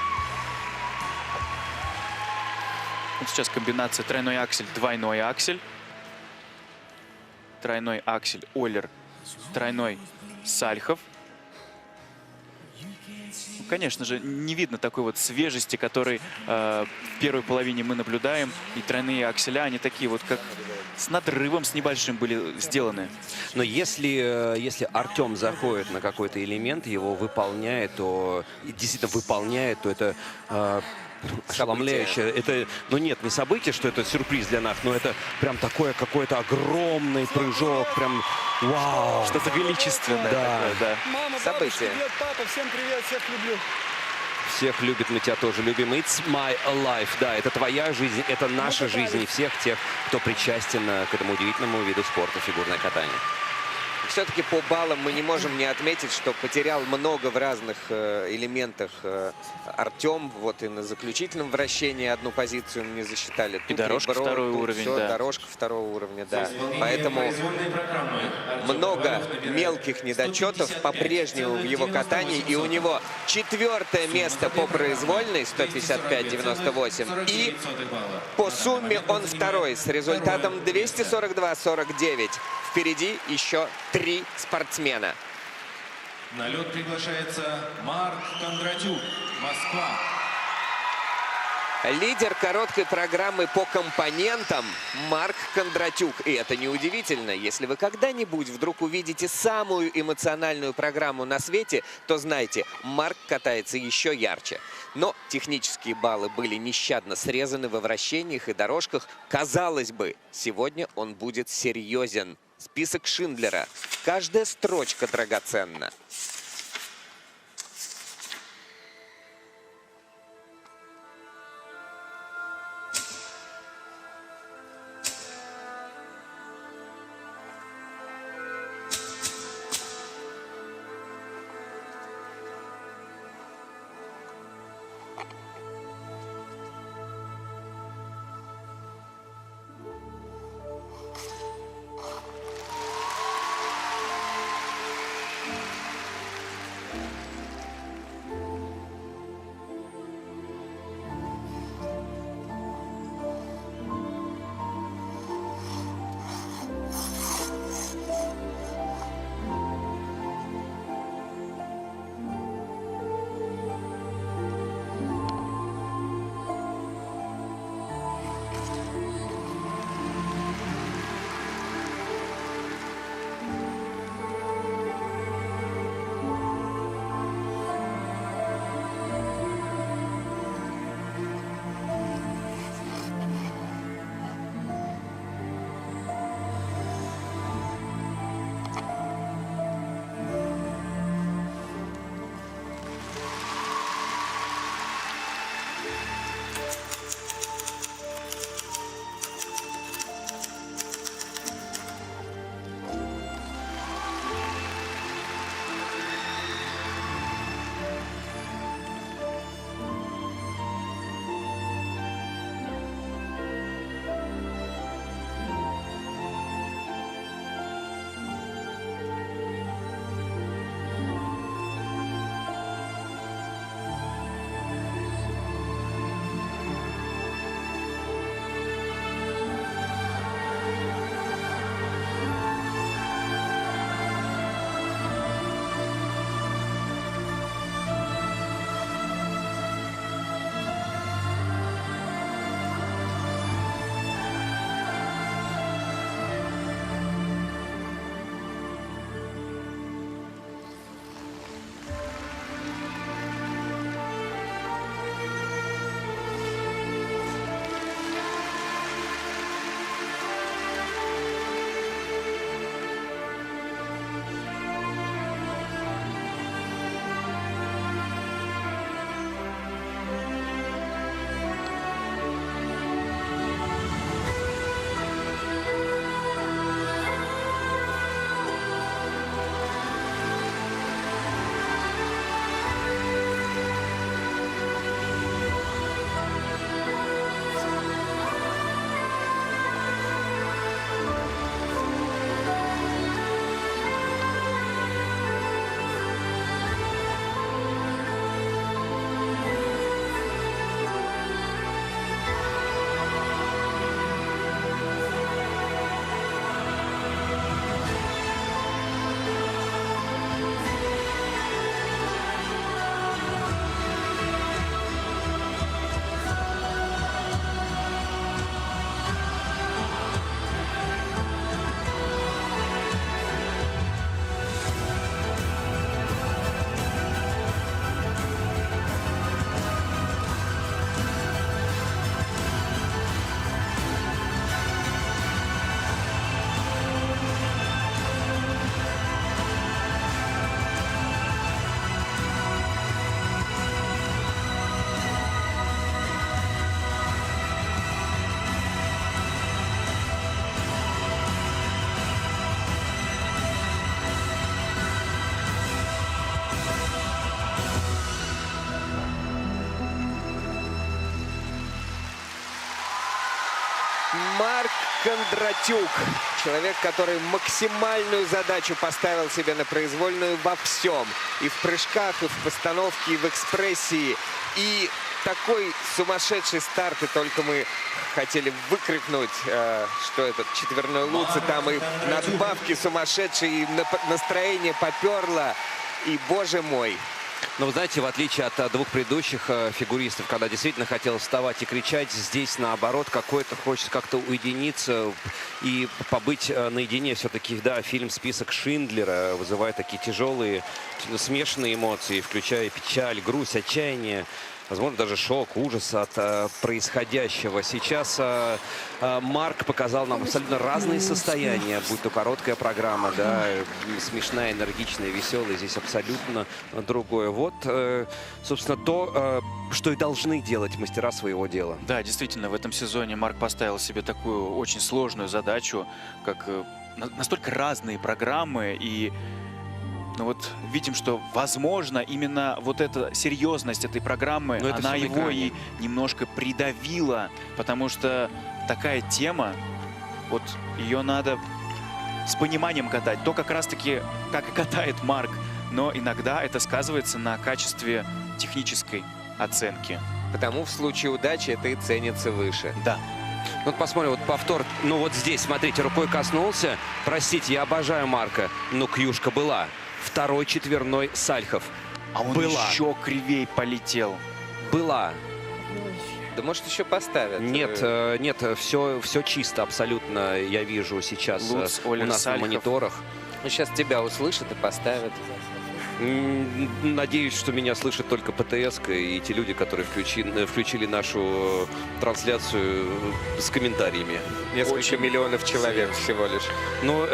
Вот сейчас комбинация тройной аксель, двойной аксель. Тройной аксель, Ойлер, тройной Сальхов. Ну, конечно же, не видно такой вот свежести, которой в первой половине мы наблюдаем. И тройные акселя, они такие вот как с надрывом, с небольшим были сделаны. Но если Артем заходит на какой-то элемент, его выполняет, то действительно выполняет, то это... ошеломляющее. Это, ну нет, не событие, что это сюрприз для нас, но это прям такое какой-то огромный прыжок, прям вау. Что-то величественное. Да. Такое, да. Мама, событие. Привет, папа, всем привет, всех люблю. Всех любит, мы тебя тоже любим. It's my life. Да, это твоя жизнь, это наша жизнь и всех тех, кто причастен к этому удивительному виду спорта, фигурное катание. Все-таки по баллам мы не можем не отметить, что потерял много в разных элементах Артем. Вот и на заключительном вращении одну позицию не засчитали. И дорожка второй уровень, все, да. Дорожка второго уровня, да. Поэтому много мелких недочетов по-прежнему в его катании. И у него 4-е место по произвольной, 155-98. И по сумме он второй с результатом 242-49. Впереди еще 3 спортсмена. На лед приглашается Марк Кондратюк, Москва. Лидер короткой программы по компонентам Марк Кондратюк. И это неудивительно. Если вы когда-нибудь вдруг увидите самую эмоциональную программу на свете, то знайте, Марк катается еще ярче. Но технические баллы были нещадно срезаны во вращениях и дорожках. Казалось бы, сегодня он будет серьезен. Список Шиндлера. Каждая строчка драгоценна. Марк Кондратюк. Человек, который максимальную задачу поставил себе на произвольную во всем. И в прыжках, и в постановке, и в экспрессии. И такой сумасшедший старт, и только мы хотели выкрикнуть, что этот четверной луц, и там и надбавки сумасшедшие, и настроение поперло. И, боже мой, Но вы знаете, в отличие от двух предыдущих фигуристов, когда действительно хотел вставать и кричать, здесь наоборот какой-то хочется как-то уединиться и побыть наедине. Все-таки, да, фильм «Список Шиндлера» вызывает такие тяжелые, смешанные эмоции, включая печаль, грусть, отчаяние. Возможно, даже шок, ужас от происходящего. Сейчас Марк показал нам абсолютно разные состояния, будь то короткая программа, да, смешная, энергичная, веселая. Здесь абсолютно другое. Вот, собственно, то, что и должны делать мастера своего дела. Да, действительно, в этом сезоне Марк поставил себе такую очень сложную задачу, как настолько разные программы, и ну вот видим, что, возможно, именно вот эта серьезность этой программы, она его и немножко придавила, потому что такая тема, вот ее надо с пониманием катать. То как раз-таки, как и катает Марк, но иногда это сказывается на качестве технической оценки. Потому в случае удачи это и ценится выше. Да. Вот посмотрим, вот повтор. Ну вот здесь, смотрите, рукой коснулся. Простите, я обожаю Марка, но кьюшка была. Второй четверной Сальхов. А он была. еще кривей полетел. Была. Да может еще поставят. Нет, нет, все чисто абсолютно, я вижу сейчас Луц, у нас Сальхов. на мониторах. Ну, сейчас тебя услышат и поставят. Надеюсь, что меня слышат только ПТС и те люди, которые включили нашу трансляцию с комментариями. Несколько миллионов человек всего лишь. Но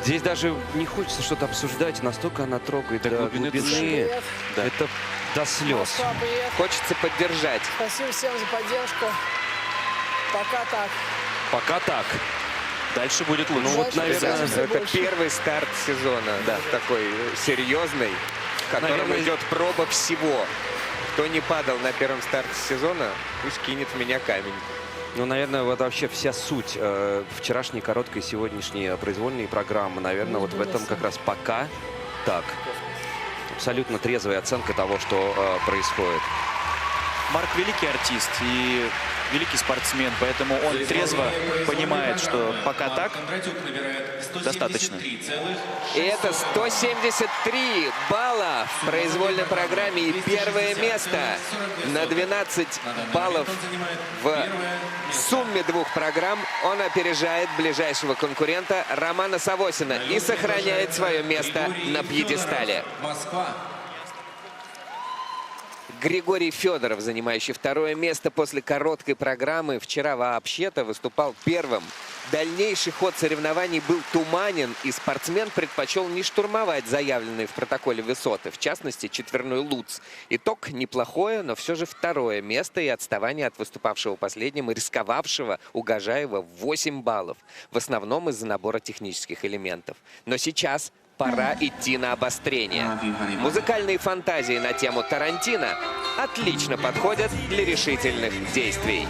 здесь даже не хочется что-то обсуждать, настолько она трогает до глубины. Да. Это до слез. Москва, привет. Хочется поддержать. Спасибо всем за поддержку. Пока так. Пока так. Дальше будет лучше. Ну вот, наверное, Это первый старт сезона. Да. Такой серьезный, в котором Наверное, идет проба всего. Кто не падал на первом старте сезона, пусть кинет в меня камень. Ну, наверное, вот вообще вся суть вчерашней короткой, сегодняшней произвольной программы, наверное, вот в этом как раз пока так. Абсолютно трезвая оценка того, что происходит. Марк великий артист и великий спортсмен, поэтому он трезво понимает, что пока так достаточно. И это 173 балла в произвольной программе и первое место на 12 баллов в сумме двух программ. Он опережает ближайшего конкурента Романа Савосина и сохраняет свое место на пьедестале. Григорий Федоров, занимающий второе место после короткой программы, вчера вообще-то выступал первым. Дальнейший ход соревнований был туманен, и спортсмен предпочел не штурмовать заявленные в протоколе высоты, в частности, четверной луц. Итог неплохое, но все же второе место и отставание от выступавшего последним и рисковавшего Угожаева в 8 баллов, в основном из-за набора технических элементов. Но сейчас пора идти на обострение. Музыкальные фантазии на тему Тарантино отлично подходят для решительных действий.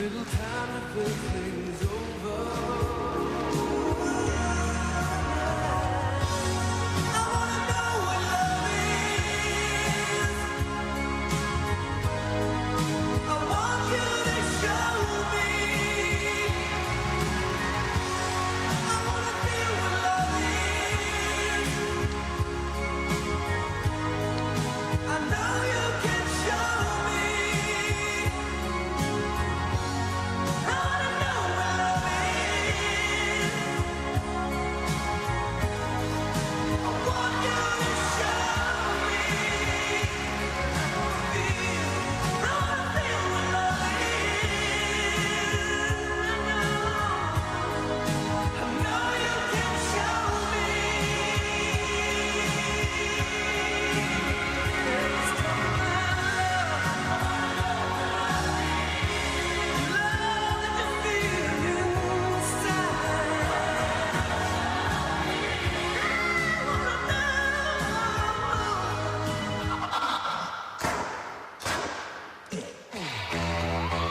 little time to think things over. I wanna know what love is. I want you to show me. I wanna feel what love is. I know you can show me. I wanna know what love is. I want you to show me. I wanna feel what love is. I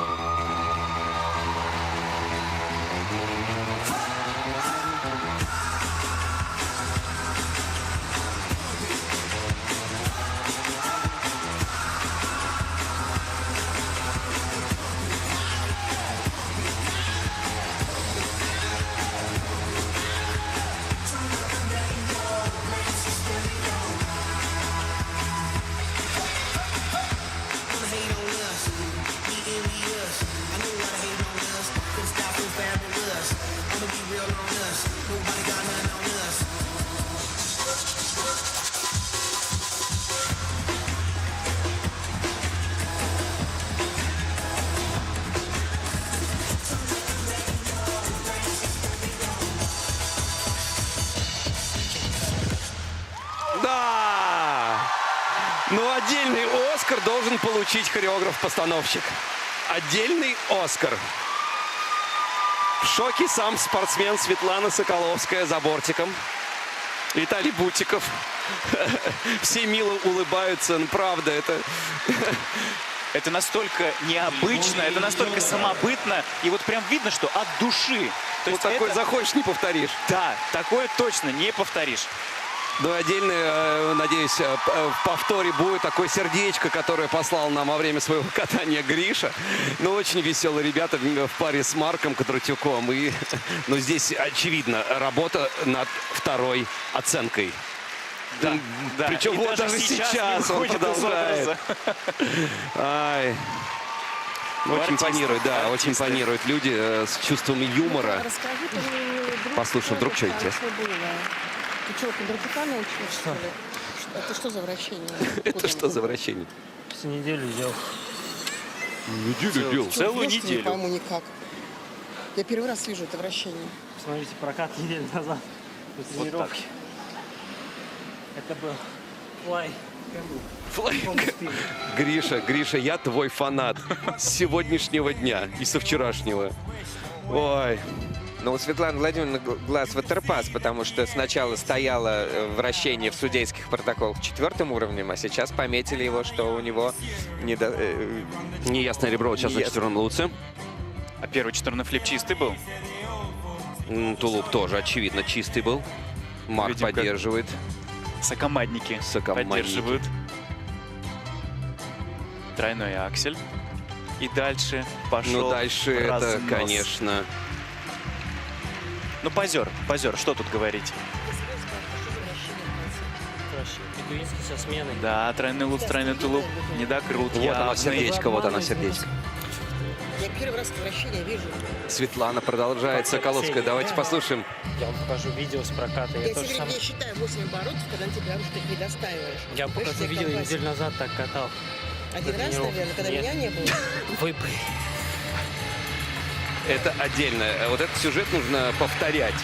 know you can show me. Да! Ну, отдельный Оскар должен получить хореограф-постановщик. Отдельный Оскар. В шоке сам спортсмен Светлана Соколовская за бортиком. Виталий Бутиков. Все мило улыбаются. Ну, правда, это... Это настолько необычно, это настолько самобытно. И вот прям видно, что от души. То Вот такой захочешь, не повторишь. Да, такое точно не повторишь. Ну, отдельно, надеюсь, в повторе будет такое сердечко, которое послал нам во время своего катания Гриша. Ну, очень веселые ребята в паре с Марком Кондратюком. И, ну, здесь, очевидно, работа над второй оценкой. Да, да. Причем И вот даже сейчас он выходит из продолжает. образа. Ай. Очень импонирует, да, очень импонируют люди с чувством юмора. Расскажи, ты вдруг... Послушай, вдруг что интересно. Ты что, Кондратюка научился, что ли? Это что за вращение? Это что за вращение? Всю неделю делал. Неделю делал? Целую Не неделю. пойму никак. Я первый раз вижу это вращение. Смотрите, прокат неделю назад. На тренировке. Это был флай. Гриша, я твой фанат с сегодняшнего дня и со вчерашнего. Ой. Но у Светланы Владимировны глаз ватерпас, потому что сначала стояло вращение в судейских протоколах 4-м уровнем, а сейчас пометили его, что у него неясное ребро сейчас на 4-м луце. А первый 4-й флип чистый был? Тулуп тоже, очевидно, чистый был. Марк Видим, поддерживает. Сокомандники поддерживают. Тройной аксель. И дальше пошел. Ну, дальше это, конечно... Ну, позер, что тут говорить? Бедуинский со сменой. Да, тройной луц, тройной тулуп. Недокрут. Вот оно сердечко, вот оно сердечко. Я первый раз это вращение вижу. Светлана продолжает. Соколовская. Давайте послушаем. Я вам покажу видео с проката. Я считаю 8 оборотов, когда на тебя уже ты не достаиваешь. Я покажу видео, неделю назад так катал. Один раз, наверное, когда меня не было. Вы бы. Это отдельно. Вот этот сюжет нужно повторять.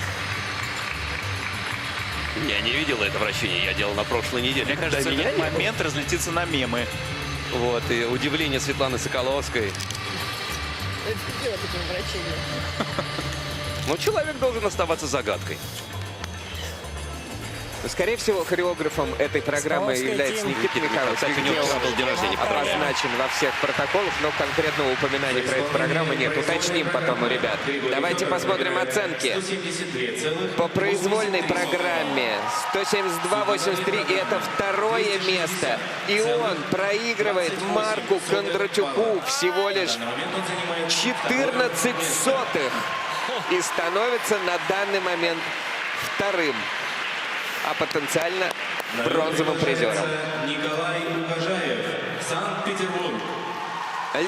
Я не видел это вращение, я делал на прошлой неделе. Мне кажется, этот момент разлетится на мемы. Вот, и удивление Светланы Соколовской. Это дело такое вращение. Но человек должен оставаться загадкой. Скорее всего, хореографом этой программы Ставовская является тема. Никита Михайлович. Кстати, у него Где вчера он был день рождения. обозначен во всех протоколах, но конкретного упоминания про эту программу нет. Уточним потом у ребят. Давайте посмотрим оценки. По произвольной программе 172-83, и это второе место. И он проигрывает Марку Кондратюку всего лишь 14 сотых. И становится на данный момент вторым, а потенциально бронзовым призером. Николай Угожаев, Санкт-Петербург.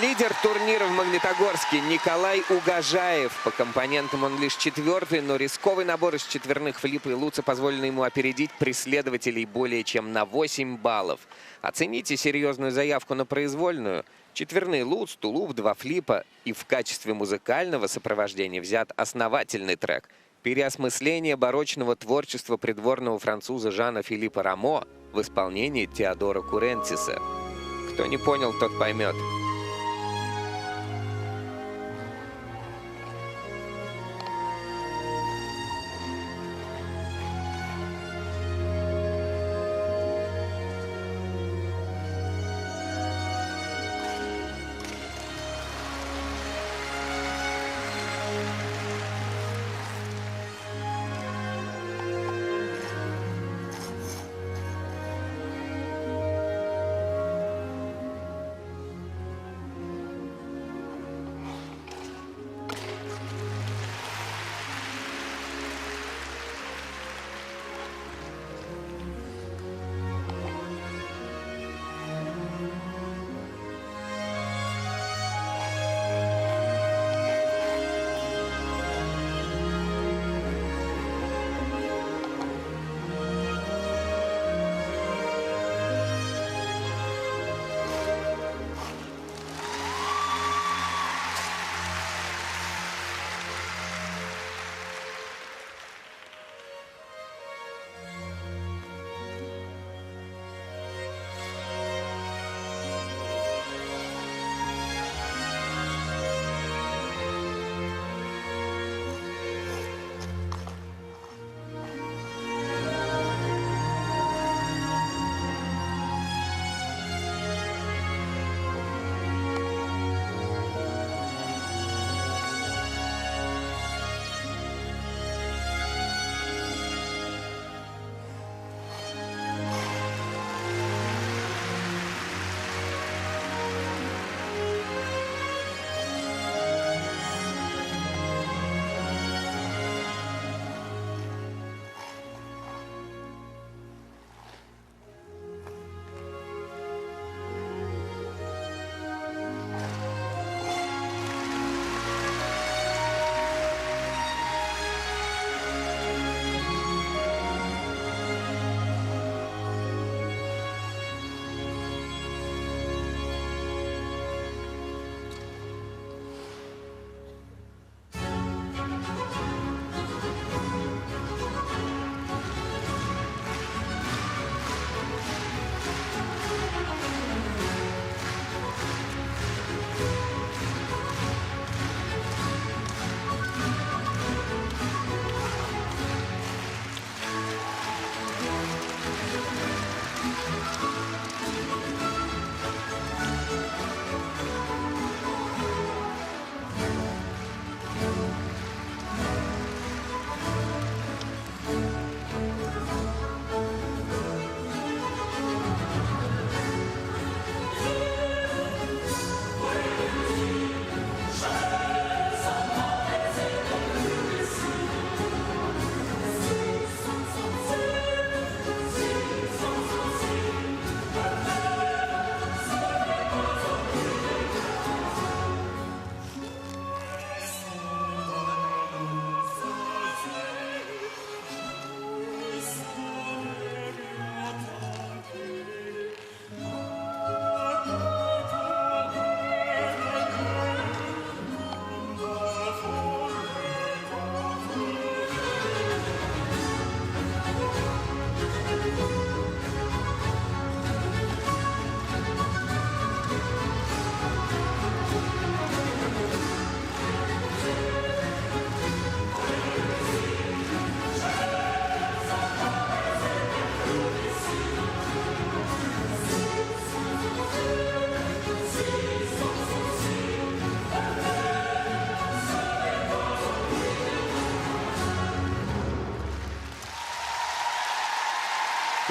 Лидер турнира в Магнитогорске Николай Угожаев. По компонентам он лишь четвертый, но рисковый набор из четверных флипа и луца позволил ему опередить преследователей более чем на 8 баллов. Оцените серьезную заявку на произвольную. Четверные луц, тулуп, 2 флипа, и в качестве музыкального сопровождения взят основательный трек. Переосмысление барочного творчества придворного француза Жана-Филиппа Рамо в исполнении Теодора Курентиса. Кто не понял, тот поймет.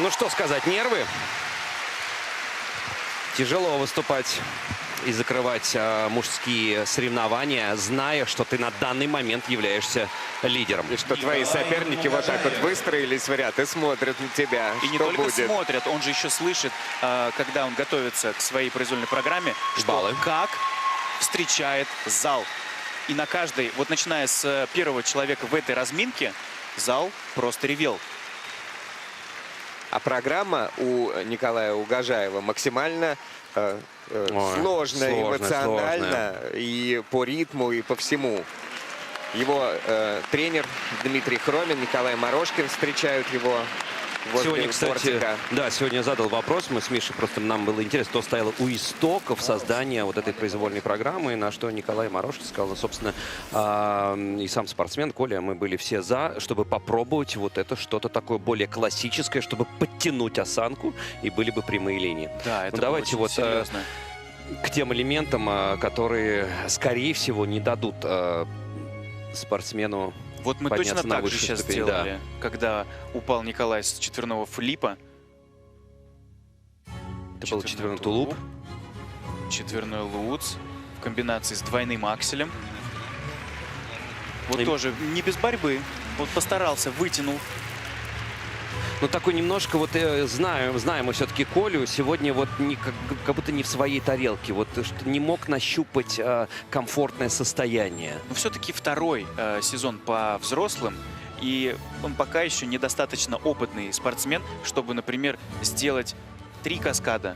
Ну что сказать, нервы. Тяжело выступать и закрывать мужские соревнования, зная, что ты на данный момент являешься лидером. И что твои соперники вот так вот выстроились в ряд и смотрят на тебя. И не что только будет. смотрят, он же еще слышит, когда он готовится к своей произвольной программе, что как встречает зал. И на каждой, вот начиная с первого человека в этой разминке, зал просто ревел. А программа у Николая Угожаева максимально сложная, эмоционально, и по ритму, и по всему. Его тренер Дмитрий Хромин, Николай Морошкин встречают его возле Сегодня, кстати, бортика. да, сегодня я задал вопрос, мы с Мишей, просто нам было интересно, кто стоял у истоков создания вот этой произвольной программы, на что Николай Морошкин сказал, собственно, и сам спортсмен, Коля, мы были все за, чтобы попробовать вот это что-то такое более классическое, чтобы подтянуть осанку, и были бы прямые линии. Да, это давайте вот серьезно. к тем элементам, которые, скорее всего, не дадут спортсмену Вот мы подняться точно на так же высшую сейчас ступень, сделали, когда упал Николай с четверного флипа. Это был четверной тулуп. Четверной луц в комбинации с двойным акселем. Вот тоже не без борьбы. Вот постарался, вытянул. Ну, такой немножко, вот знаем мы все-таки Колю, сегодня вот как будто не в своей тарелке, вот что не мог нащупать комфортное состояние. Но все-таки второй сезон по взрослым, и он пока еще недостаточно опытный спортсмен, чтобы, например, сделать 3 каскада.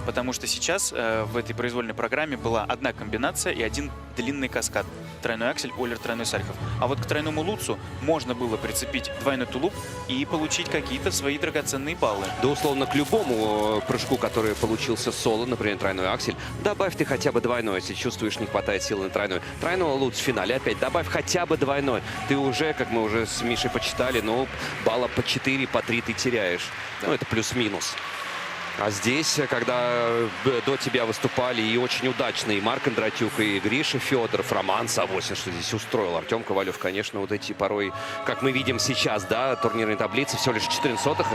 Потому что сейчас в этой произвольной программе была одна комбинация и один длинный каскад. Тройной аксель, Олер, тройной Сальхов. А вот к тройному луцу можно было прицепить двойной тулуп и получить какие-то свои драгоценные баллы. Да, условно, к любому прыжку, который получился соло, например, тройной аксель, добавь ты хотя бы двойной, если чувствуешь, не хватает силы на тройной. Тройного луц в финале опять добавь хотя бы двойной. Ты уже, как мы уже с Мишей почитали, ну, балла по 4, по 3 ты теряешь. Да. Ну, это плюс-минус. А здесь, когда до тебя выступали и очень удачные Марк Кондратюк, и Гриша Федоров, Роман Савосин, что здесь устроил. Артем Ковалев, конечно, вот эти порой, как мы видим сейчас, да, турнирной таблицы, всего лишь 14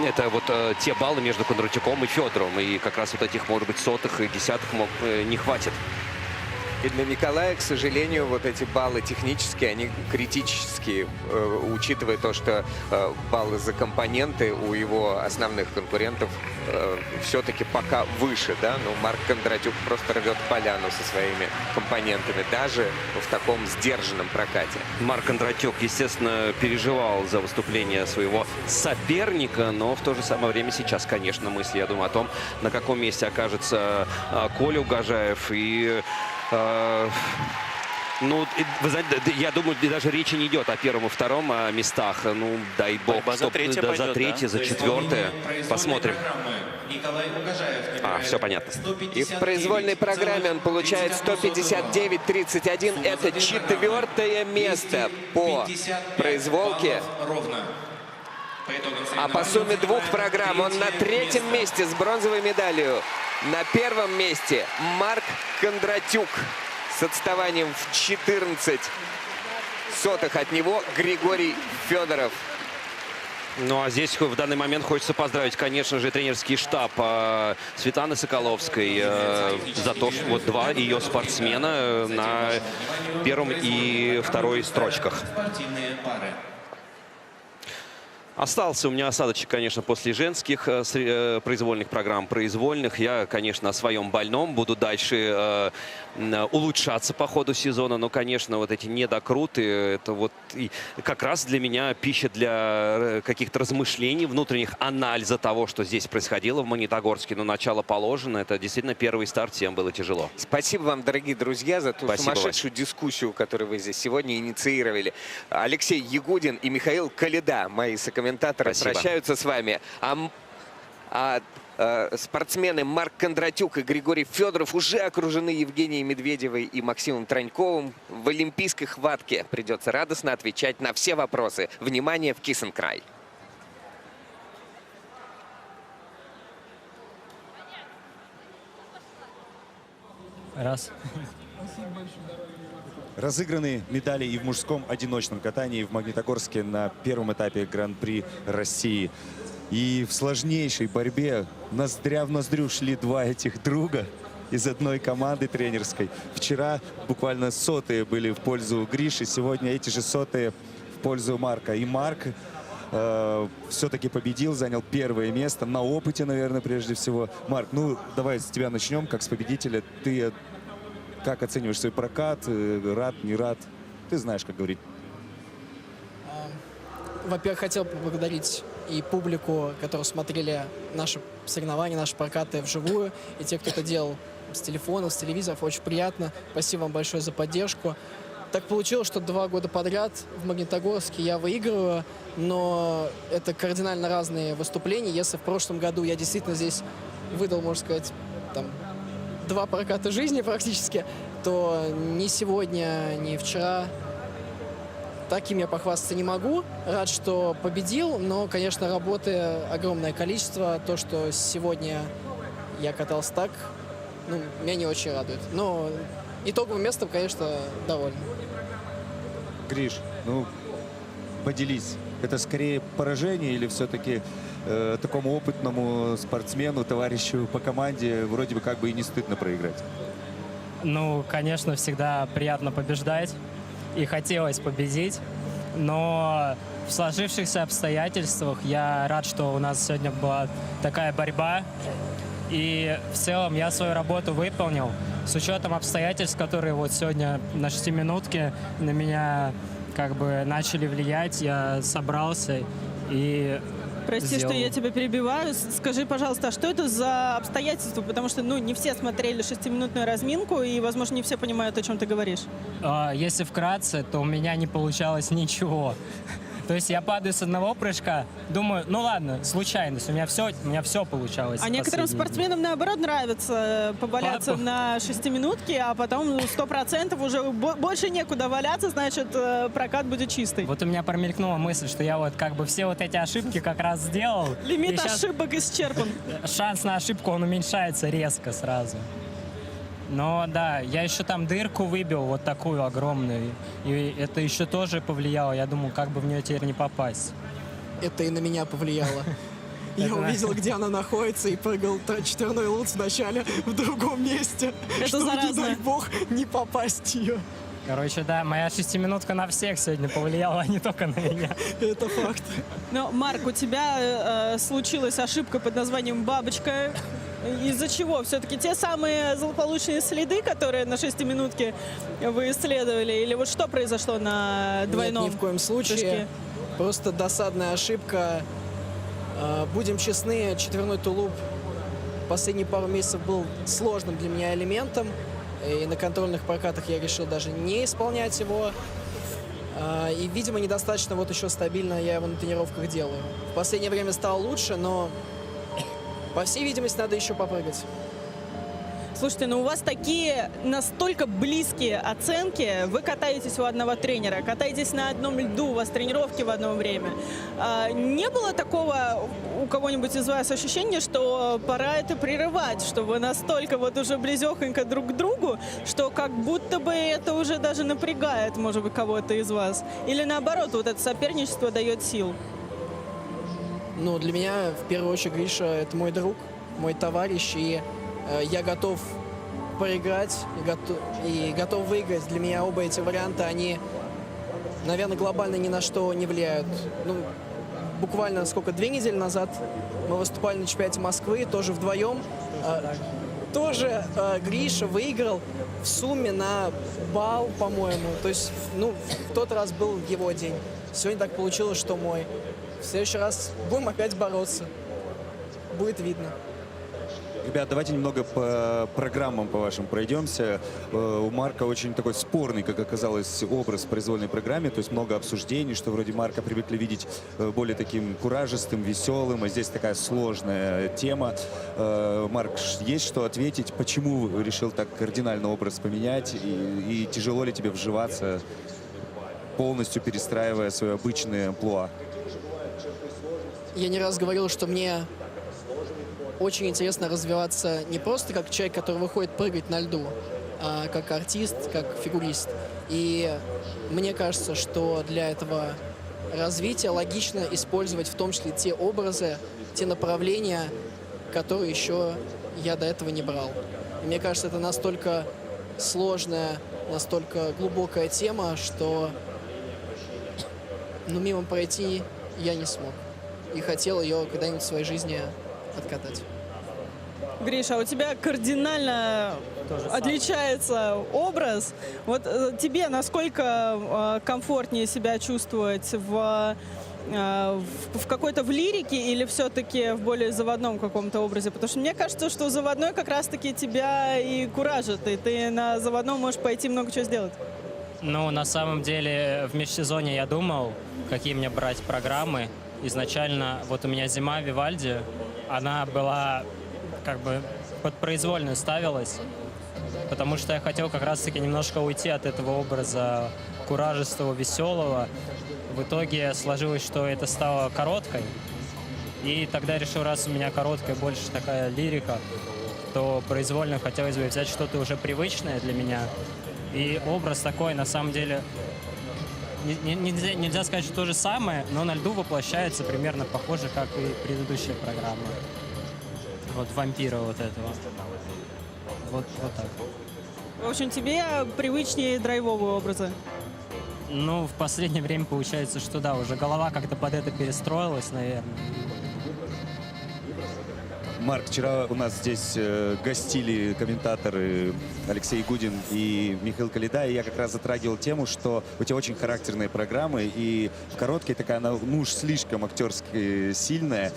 это вот те баллы между Кондратюком и Федоровым. И как раз вот этих, может быть, сотых и десятых не хватит. И для Николая, к сожалению, вот эти баллы технические, они критические, учитывая то, что баллы за компоненты у его основных конкурентов все-таки пока выше, да, но Марк Кондратюк просто рвет поляну со своими компонентами, даже в таком сдержанном прокате. Марк Кондратюк, естественно, переживал за выступление своего соперника, но в то же самое время сейчас, конечно, мысли, я думаю, о том, на каком месте окажется Коля Угожаев. И ну, вы знаете, я думаю, даже речи не идет о первом и втором местах. Ну, дай бог, за третье, да, пойдет, за третье, да? за четвертое. Посмотрим. Николай Угожаев. Все понятно. И в произвольной программе он получает 159-31. Это 4-е место по произволке. А по сумме 2 программ он на 3-м месте с бронзовой медалью. На 1-м месте Марк Кондратюк с отставанием в 14 сотых от него Григорий Федоров. Ну, а здесь в данный момент хочется поздравить, конечно же, тренерский штаб Светланы Соколовской за то, что вот 2 ее спортсмена на 1-м и 2-й строчках. Остался у меня осадочек, конечно, после женских произвольных программ, произвольных. Я, конечно, о своем больном буду дальше улучшаться по ходу сезона. Но, конечно, вот эти недокруты, это вот и как раз для меня пища для каких-то размышлений, внутренних анализа того, что здесь происходило в Магнитогорске. Но начало положено. Это действительно первый старт, всем было тяжело. Спасибо вам, дорогие друзья, за ту сумасшедшую дискуссию, которую вы здесь сегодня инициировали. Алексей Ягудин и Михаил Коляда, мои сокомментаторы, прощаются с вами. Спортсмены Марк Кондратюк и Григорий Федоров уже окружены Евгенией Медведевой и Максимом Троньковым. В олимпийской хватке придется радостно отвечать на все вопросы. Внимание, в Киссинкрай. Раз. Разыграны медали и в мужском одиночном катании в Магнитогорске на 1-м этапе Гран-при России. И в сложнейшей борьбе ноздря в ноздрю шли два этих друга из одной команды тренерской. Вчера буквально сотые были в пользу Гриши, сегодня эти же сотые в пользу Марка. И Марк все-таки победил, занял первое место на опыте, наверное, прежде всего. Марк, ну давай с тебя начнем, как с победителя. Ты как оцениваешь свой прокат? Рад, не рад? Ты знаешь, как говорить. Во-первых, хотел поблагодарить и публику, которые смотрели наши соревнования, наши прокаты вживую, и те, кто это делал с телефонов, с телевизоров. Очень приятно. Спасибо вам большое за поддержку. Так получилось, что 2 года подряд в Магнитогорске я выигрываю, но это кардинально разные выступления. Если в прошлом году я действительно здесь выдал, можно сказать, там, 2 проката жизни практически, то ни сегодня, ни вчера таким я похвастаться не могу. Рад, что победил, но, конечно, работы огромное количество. То, что сегодня я катался так, ну, меня не очень радует. Но итоговым местом, конечно, доволен. Гриш, ну, поделись. Это скорее поражение или все-таки такому опытному спортсмену, товарищу по команде вроде бы как бы и не стыдно проиграть? Ну, конечно, всегда приятно побеждать. И хотелось победить. Но в сложившихся обстоятельствах я рад, что у нас сегодня была такая борьба. И в целом я свою работу выполнил. С учетом обстоятельств, которые вот сегодня на 6-минутке на меня как бы начали влиять, я собрался и Прости, сделал. что я тебя перебиваю. Скажи, пожалуйста, а что это за обстоятельства? Потому что, ну, не все смотрели 6-минутную разминку, и, возможно, не все понимают, о чем ты говоришь. Если вкратце, то у меня не получалось ничего. То есть я падаю с одного прыжка, думаю, ну ладно, случайность, у меня все получалось. А некоторым спортсменам, наоборот, нравится поваляться на 6-минутке, а потом 100% уже больше некуда валяться, значит, прокат будет чистый. Вот у меня промелькнула мысль, что я вот как бы все вот эти ошибки как раз сделал. Лимит ошибок исчерпан. Шанс на ошибку, он уменьшается резко сразу. Но да, я еще там дырку выбил, вот такую огромную. И это еще тоже повлияло. Я думал, как бы в нее теперь не попасть. Это и на меня повлияло. Я увидел, где она находится, и прыгал четверной луц вначале в другом месте. Это чтобы, заразно. не дай бог, не попасть в ее. Короче, да, моя 6-минутка на всех сегодня повлияла, а не только на меня. Это факт. Но, Марк, у тебя случилась ошибка под названием «бабочка». Из-за чего? Все-таки те самые злополучные следы, которые на 6-минутке вы исследовали? Или вот что произошло на двойном? Нет, ни в коем случае. прыжке? Просто досадная ошибка. Будем честны, четверной тулуп последние пару месяцев был сложным для меня элементом. И на контрольных прокатах я решил даже не исполнять его. И, видимо, недостаточно вот еще стабильно я его на тренировках делаю. В последнее время стало лучше, но, по всей видимости, надо еще попрыгать. Слушайте, ну у вас такие настолько близкие оценки. Вы катаетесь у одного тренера, катаетесь на одном льду, у вас тренировки в одно время. Не было такого у кого-нибудь из вас ощущения, что пора это прерывать, что вы настолько вот уже близехонько друг к другу, что как будто бы это уже даже напрягает, может быть, кого-то из вас? Или наоборот, вот это соперничество дает сил? Ну, для меня, в первую очередь, Гриша — это мой друг, мой товарищ, и я готов проиграть и готов выиграть. Для меня оба эти варианта, они, наверное, глобально ни на что не влияют. Ну, буквально 2 недели назад мы выступали на чемпионате Москвы, тоже вдвоем. Тоже Гриша выиграл в сумме на балл, по-моему. То есть, ну, в тот раз был его день. Сегодня так получилось, что мой. В следующий раз будем опять бороться. Будет видно. Ребят, давайте немного по программам по вашим пройдемся. У Марка очень такой спорный, как оказалось, образ в произвольной программе. То есть много обсуждений, что вроде Марка привыкли видеть более таким куражистым, веселым. А здесь такая сложная тема. Марк, есть что ответить? Почему решил так кардинально образ поменять? И тяжело ли тебе вживаться, полностью перестраивая свое обычное амплуа? Я не раз говорил, что мне очень интересно развиваться не просто как человек, который выходит прыгать на льду, а как артист, как фигурист. И мне кажется, что для этого развития логично использовать в том числе те образы, те направления, которые еще я до этого не брал. И мне кажется, это настолько сложная, настолько глубокая тема, что мимо пройти я не смог. И хотел ее когда-нибудь в своей жизни откатать. Гриша, у тебя кардинально отличается образ. Вот тебе насколько комфортнее себя чувствовать в какой-то в лирике или все-таки в более заводном каком-то образе? Потому что мне кажется, что заводной как раз-таки тебя и куражит, и ты на заводном можешь пойти много чего сделать. Ну, на самом деле, в межсезонье я думал, какие мне брать программы. Изначально, вот у меня «Зима» Вивальди, она была как бы под произвольную ставилась, потому что я хотел как раз-таки немножко уйти от этого образа куражистого, веселого. В итоге сложилось, что это стало короткой. И тогда решил, раз у меня короткая больше такая лирика, то произвольно хотелось бы взять что-то уже привычное для меня. И образ такой, на самом деле, нельзя сказать, что то же самое, но на льду воплощается примерно похоже, как и предыдущая программа. Вот вампира вот этого. Вот так. В общем, тебе привычнее драйвовые образы? Ну, в последнее время получается, что да, уже голова как-то под это перестроилась, наверное. Марк, вчера у нас здесь гостили комментаторы Алексей Гудин и Михаил Калида, и я как раз затрагивал тему, что у тебя очень характерные программы, и в короткой такая, она, ну уж слишком актерски сильная,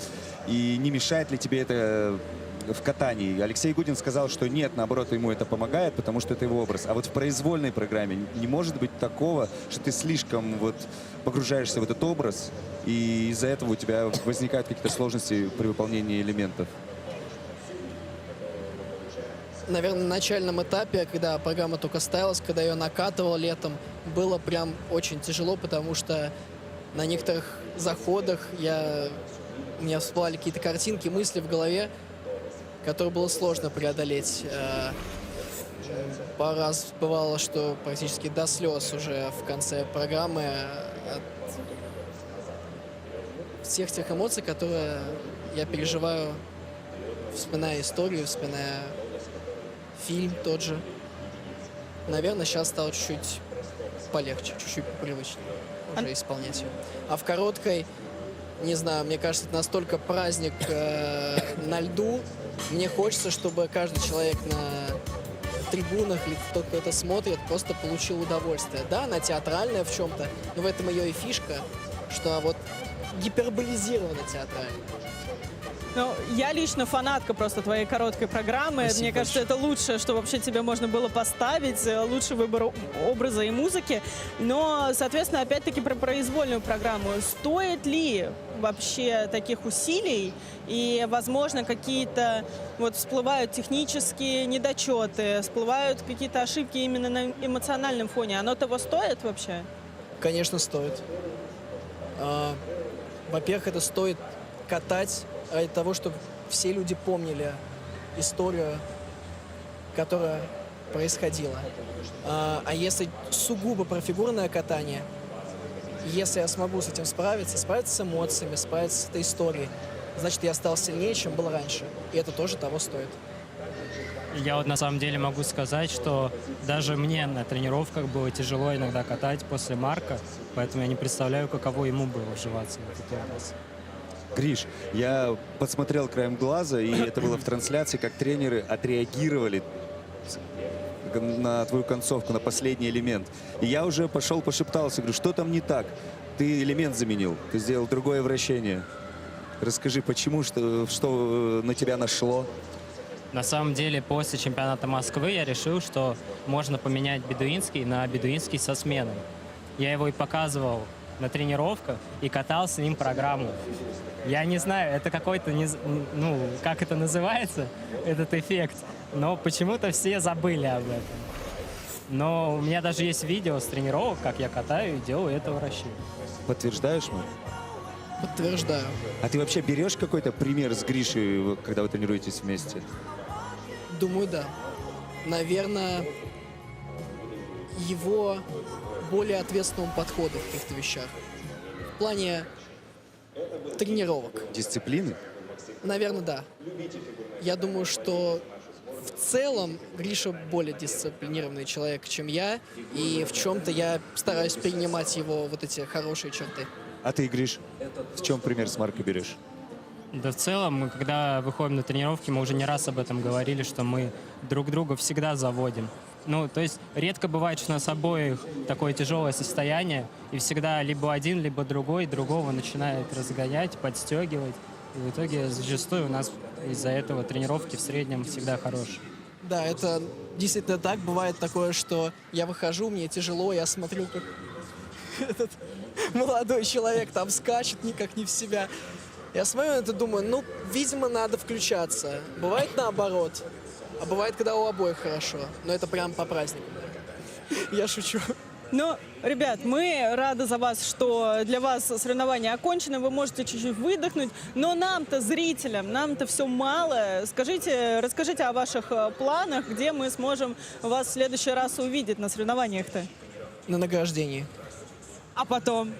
и не мешает ли тебе это в катании? Алексей Гудин сказал, что нет, наоборот, ему это помогает, потому что это его образ. А вот в произвольной программе не может быть такого, что ты слишком вот погружаешься в этот образ, и из-за этого у тебя возникают какие-то сложности при выполнении элементов. Наверное, на начальном этапе, когда программа только ставилась, когда ее накатывал летом, было прям очень тяжело, потому что на некоторых заходах у меня всплывали какие-то картинки, мысли в голове, которые было сложно преодолеть. Пару раз бывало, что практически до слез уже в конце программы от всех тех эмоций, которые я переживаю, вспоминая историю, вспоминая фильм тот же. Наверное, сейчас стало чуть-чуть полегче, чуть-чуть попривычнее уже исполнять ее. А в короткой, не знаю, мне кажется, это настолько праздник на льду. Мне хочется, чтобы каждый человек на трибунах или тот, кто это смотрит, просто получил удовольствие. Да, она театральная в чем-то, но в этом ее и фишка, что вот гиперболизирована театрально. Ну, я лично фанатка просто твоей короткой программы. Спасибо Мне кажется, большое. это лучшее, что вообще тебе можно было поставить, лучший выбор образа и музыки. Но, соответственно, опять-таки про произвольную программу. Стоит ли вообще таких усилий? И, возможно, какие-то вот всплывают технические недочеты, всплывают какие-то ошибки именно на эмоциональном фоне. Оно того стоит вообще? Конечно, стоит. Во-первых, это стоит катать ради того, чтобы все люди помнили историю, которая происходила. А если сугубо про фигурное катание, если я смогу с этим справиться с эмоциями, справиться с этой историей, значит, я стал сильнее, чем был раньше. И это тоже того стоит. Я вот на самом деле могу сказать, что даже мне на тренировках было тяжело иногда катать после Марка, поэтому я не представляю, каково ему было вживаться в этот образ. Гриш, я подсмотрел краем глаза, и это было в трансляции, как тренеры отреагировали на твою концовку, на последний элемент. И я уже пошептался, говорю, что там не так? Ты элемент заменил, ты сделал другое вращение. Расскажи, почему, что на тебя нашло? На самом деле, после чемпионата Москвы я решил, что можно поменять бедуинский на бедуинский со сменой. Я его и показывал на тренировках и катал с ним программу. Я не знаю, это какой-то, ну, как это называется, этот эффект, но почему-то все забыли об этом. Но у меня даже есть видео с тренировок, как я катаю и делаю это вращение. Подтверждаешь, Марк? Подтверждаю. А ты вообще берешь какой-то пример с Гришей, когда вы тренируетесь вместе? Думаю, да. Наверное, его более ответственному подходу в каких-то вещах. в плане тренировок. Дисциплины? Наверное, да. Я думаю, что в целом Гриша более дисциплинированный человек, чем я, и в чем-то я стараюсь перенимать его вот эти хорошие черты. А ты, Гриш, в чем пример с Марка берешь? Да в целом, мы когда выходим на тренировки, мы уже не раз об этом говорили, что мы друг друга всегда заводим. Ну, то есть редко бывает, что у нас обоих такое тяжелое состояние, и всегда либо один, либо другой другого начинает разгонять, подстегивать. И в итоге зачастую у нас из-за этого тренировки в среднем всегда хорошие. Да, это действительно так. Бывает такое, что я выхожу, мне тяжело, я смотрю, как этот молодой человек там скачет никак не в себя. Я смотрю на это, думаю, ну, видимо, надо включаться. Бывает наоборот, а бывает, когда у обоих хорошо. Но это прям по праздникам. Я шучу. Ну, ребят, мы рады за вас, что для вас соревнования окончены, вы можете чуть-чуть выдохнуть, но нам-то, зрителям, нам-то все мало. Расскажите о ваших планах, где мы сможем вас в следующий раз увидеть на соревнованиях-то. На награждении. А потом?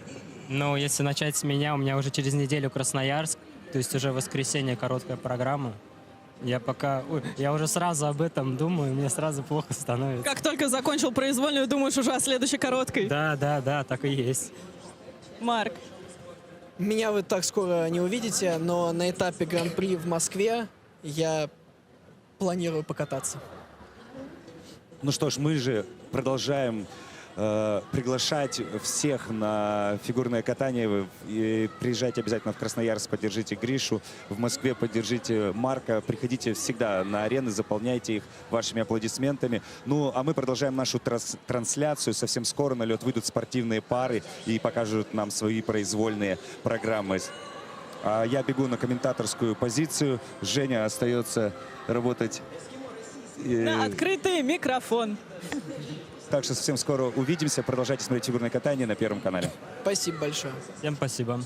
Ну, если начать с меня, у меня уже через неделю Красноярск, то есть уже воскресенье короткая программа. Я уже сразу об этом думаю, мне сразу плохо становится. Как только закончил произвольную, думаешь уже о следующей короткой? Да, так и есть. Марк. Меня вы так скоро не увидите, но на этапе Гран-при в Москве я планирую покататься. Ну что ж, мы же продолжаем приглашать всех на фигурное катание. И приезжайте обязательно в Красноярск, поддержите Гришу. В Москве поддержите Марка. Приходите всегда на арены, заполняйте их вашими аплодисментами. Ну, а мы продолжаем нашу трансляцию. Совсем скоро на лед выйдут спортивные пары и покажут нам свои произвольные программы. А я бегу на комментаторскую позицию. Женя остается работать. На открытый микрофон. Так что совсем скоро увидимся. Продолжайте смотреть фигурное катание на Первом канале. Спасибо большое. Всем спасибо.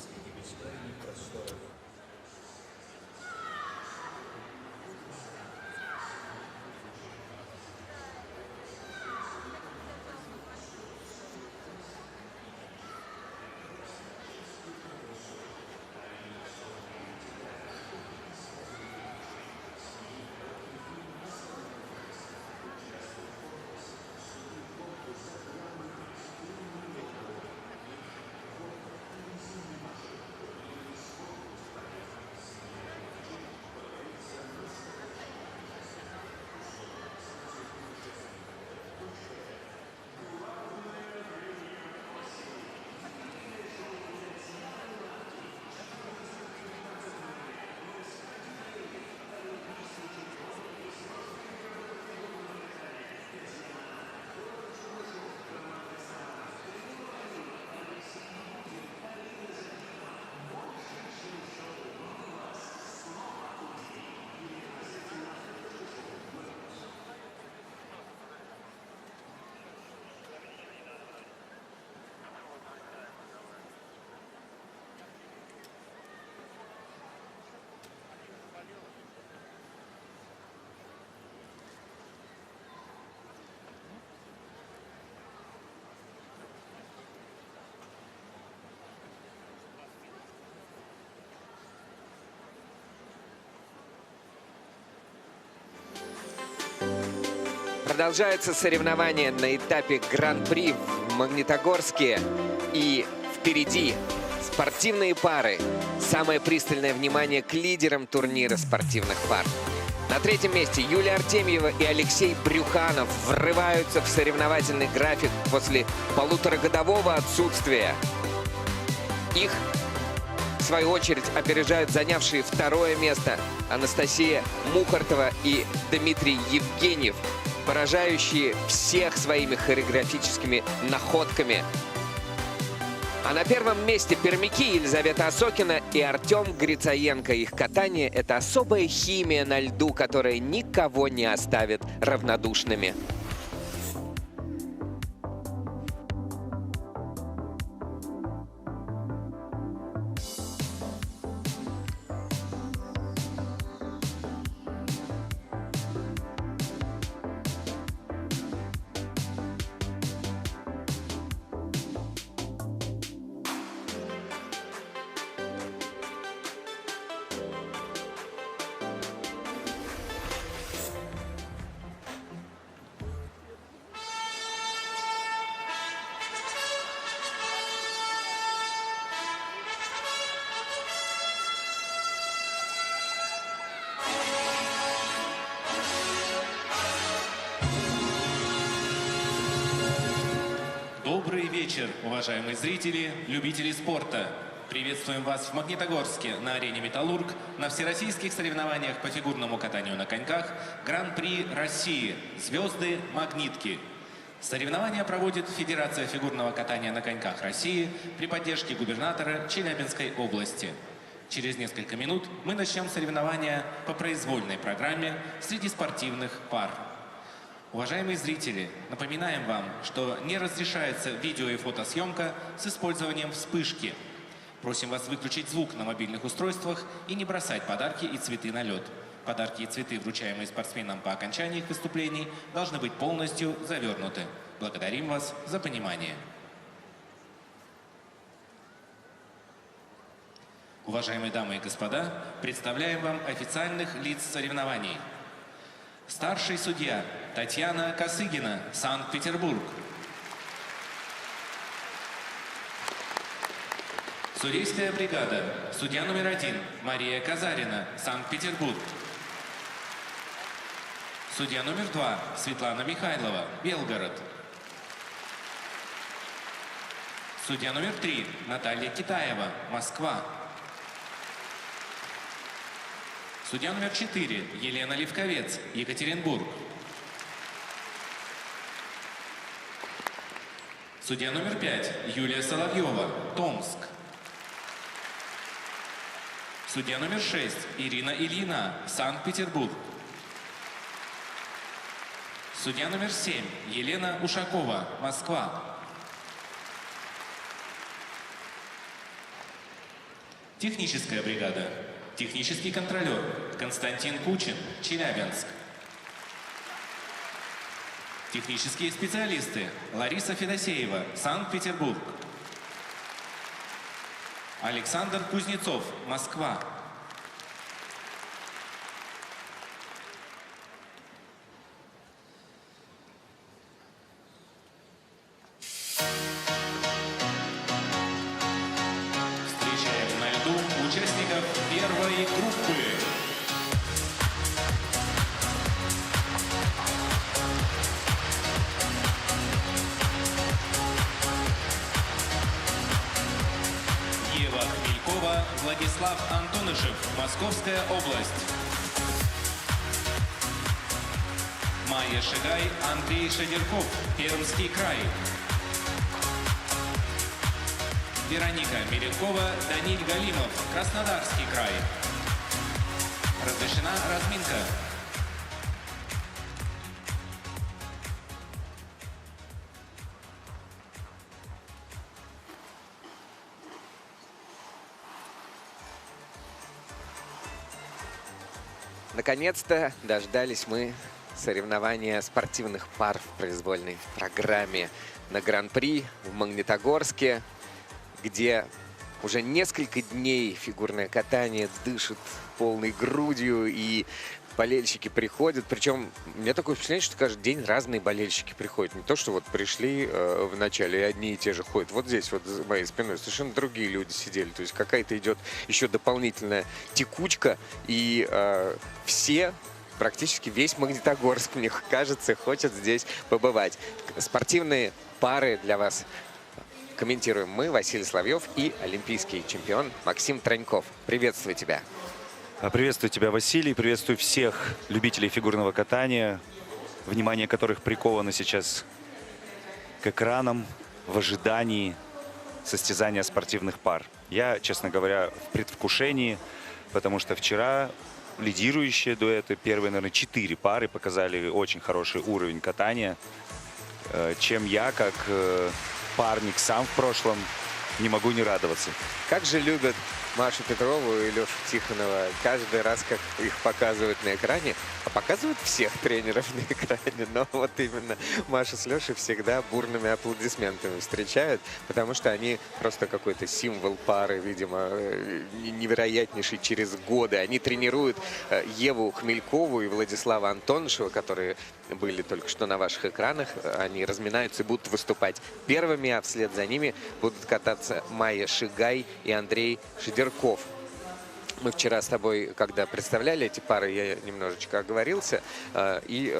Продолжаются соревнования на этапе Гран-при в Магнитогорске. И впереди спортивные пары. Самое пристальное внимание к лидерам турнира спортивных пар. На третьем месте Юлия Артемьева и Алексей Брюханов врываются в соревновательный график после полуторагодового отсутствия. Их, в свою очередь, опережают занявшие второе место Анастасия Мухартова и Дмитрий Евгеньев, поражающие всех своими хореографическими находками. А на первом месте пермяки Елизавета Осокина и Артем Грицаенко. Их катание – это особая химия на льду, которая никого не оставит равнодушными. вечер, уважаемые зрители, любители спорта. Приветствуем вас в Магнитогорске на арене «Металлург» на всероссийских соревнованиях по фигурному катанию на коньках Гран-при России «Звезды-магнитки». Соревнования проводит Федерация фигурного катания на коньках России при поддержке губернатора Челябинской области. Через несколько минут мы начнем соревнования по произвольной программе среди спортивных пар. Уважаемые зрители, напоминаем вам, что не разрешается видео и фотосъемка с использованием вспышки. Просим вас выключить звук на мобильных устройствах и не бросать подарки и цветы на лед. Подарки и цветы, вручаемые спортсменам по окончании их выступлений, должны быть полностью завернуты. Благодарим вас за понимание. Уважаемые дамы и господа, представляем вам официальных лиц соревнований. Старший судья Татьяна Косыгина, Санкт-Петербург. Судейская бригада. Судья номер 1 Мария Казарина, Санкт-Петербург. Судья номер 2 Светлана Михайлова, Белгород. Судья номер 3 Наталья Китаева, Москва. Судья номер 4 Елена Левковец, Екатеринбург. Судья номер 5 Юлия Соловьева, Томск. Судья номер 6 Ирина Ильина, Санкт-Петербург. Судья номер 7 Елена Ушакова, Москва. Техническая бригада. Технический контролер Константин Кучин, Челябинск. Технические специалисты Лариса Федосеева, Санкт-Петербург. Александр Кузнецов, Москва. Встречаем на льду участников первой группы. Ева Хмелькова, Владислав Антонышев, Московская область. Майя Шигай, Андрей Шадерков, Пермский край. Вероника Меренкова, Даниль Галимов, Краснодарский край. Разрешена разминка. Наконец-то дождались мы соревнования спортивных пар в произвольной программе на Гран-при в Магнитогорске, где уже несколько дней фигурное катание дышит полной грудью, и болельщики приходят. Причем у меня такое впечатление, что каждый день разные болельщики приходят. Не то, что вот пришли в начале и одни и те же ходят. Вот здесь вот за моей спиной совершенно другие люди сидели. То есть какая-то идет еще дополнительная текучка, и все, практически весь Магнитогорск, мне кажется, хочет здесь побывать. Спортивные пары для вас комментируем мы, Василий Соловьев, и олимпийский чемпион Максим Троньков. Приветствую тебя. Приветствую тебя, Василий. Приветствую всех любителей фигурного катания, внимание которых приковано сейчас к экранам в ожидании состязания спортивных пар. Я, честно говоря, в предвкушении, потому что вчера лидирующие дуэты, первые, наверное, 4 пары показали очень хороший уровень катания, чем я, как парник сам в прошлом, не могу не радоваться. Как же любят Машу Петрову и Лешу Тихонова каждый раз, как их показывают на экране, а показывают всех тренеров на экране, но вот именно Маша с Лешей всегда бурными аплодисментами встречают, потому что они просто какой-то символ пары, видимо, невероятнейший через годы. Они тренируют Еву Хмелькову и Владислава Антонышева, которые были только что на ваших экранах. Они разминаются и будут выступать первыми, а вслед за ними будут кататься Майя Шигай и Андрей Шадерков. Мы вчера с тобой, когда представляли эти пары, я немножечко оговорился и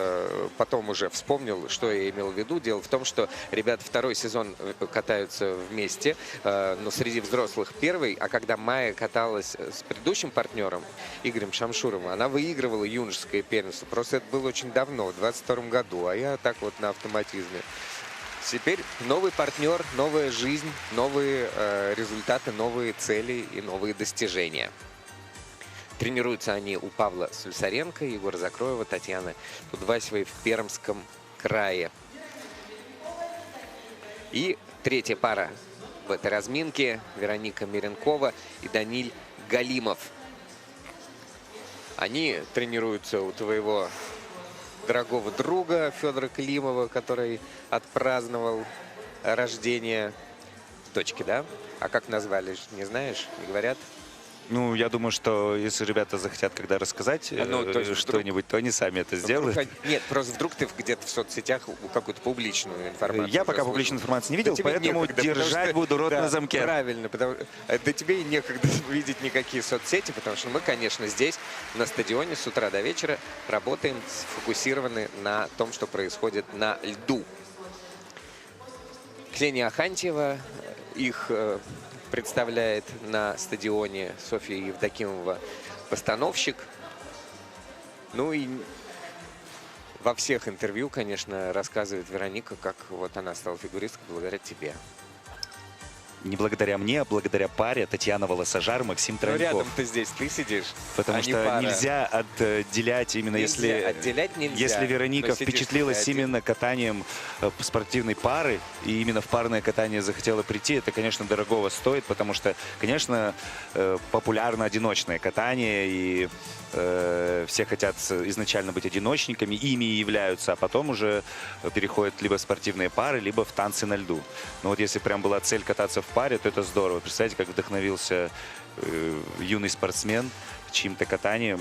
потом уже вспомнил, что я имел в виду. Дело в том, что ребята второй сезон катаются вместе, но среди взрослых первый, а когда Майя каталась с предыдущим партнером, Игорем Шамшуровым, она выигрывала юношеское первенство. Просто это было очень давно, в 22 году, а я так вот на автоматизме. Теперь новый партнер, новая жизнь, новые результаты, новые цели и новые достижения. Тренируются они у Павла Сульсаренко, Егора Закроева, Татьяны Тудвасевой в Пермском крае. И третья пара в этой разминке — Вероника Миренкова и Даниль Галимов. Они тренируются у твоего дорогого друга Федора Климова, который отпраздновал рождение дочки, да? А как назвали, не знаешь, не говорят? Ну, я думаю, что если ребята захотят когда рассказать что-нибудь, то они сами это сделают. Нет, просто вдруг ты где-то в соцсетях какую-то публичную информацию. Я пока публичной информации не видел, поэтому держать буду рот на замке. Правильно, потому да тебе и некогда видеть никакие соцсети, потому что мы, конечно, здесь, на стадионе, с утра до вечера работаем, сфокусированы на том, что происходит на льду. Ксения Ахантьева, их представляет на стадионе Софья Евдокимова, постановщик. Ну и во всех интервью, конечно, рассказывает Вероника, как вот она стала фигуристкой благодаря тебе. Не благодаря мне, а благодаря паре Татьяна Волосожар, Максим Но Троньков. рядом ты здесь, ты сидишь. Потому что нельзя отделять именно, отделять нельзя, если Вероника но сидишь впечатлилась ты один. именно катанием спортивной пары и именно в парное катание захотела прийти, это, конечно, дорогого стоит, потому что, конечно, популярно одиночное катание, и все хотят изначально быть одиночниками, ими и являются, а потом уже переходят либо в спортивные пары, либо в танцы на льду. Но вот если прям была цель кататься в паре, то это здорово. Представляете, как вдохновился юный спортсмен чьим-то катанием,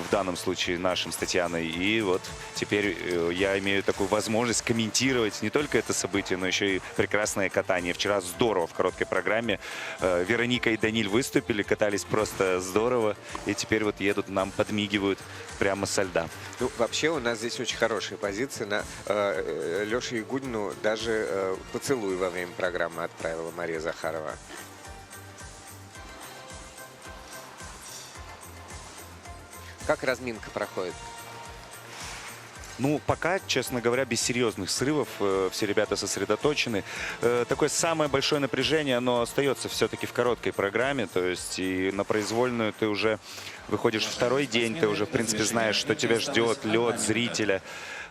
в данном случае нашим с Татьяной. И вот теперь я имею такую возможность комментировать не только это событие, но еще и прекрасное катание. Вчера здорово в короткой программе Вероника и Даниль выступили, катались просто здорово. И теперь вот едут, нам подмигивают прямо со льда. Ну, вообще у нас здесь очень хорошая позиция. На Леше Ягудину даже поцелуй во время программы отправила Мария Захарова. Как разминка проходит? Ну, пока, честно говоря, без серьезных срывов. Все ребята сосредоточены. Такое самое большое напряжение, оно остается все-таки в короткой программе. То есть и на произвольную ты уже выходишь второй день, ты уже, в принципе, знаешь, что тебя ждет, лед, зрителя.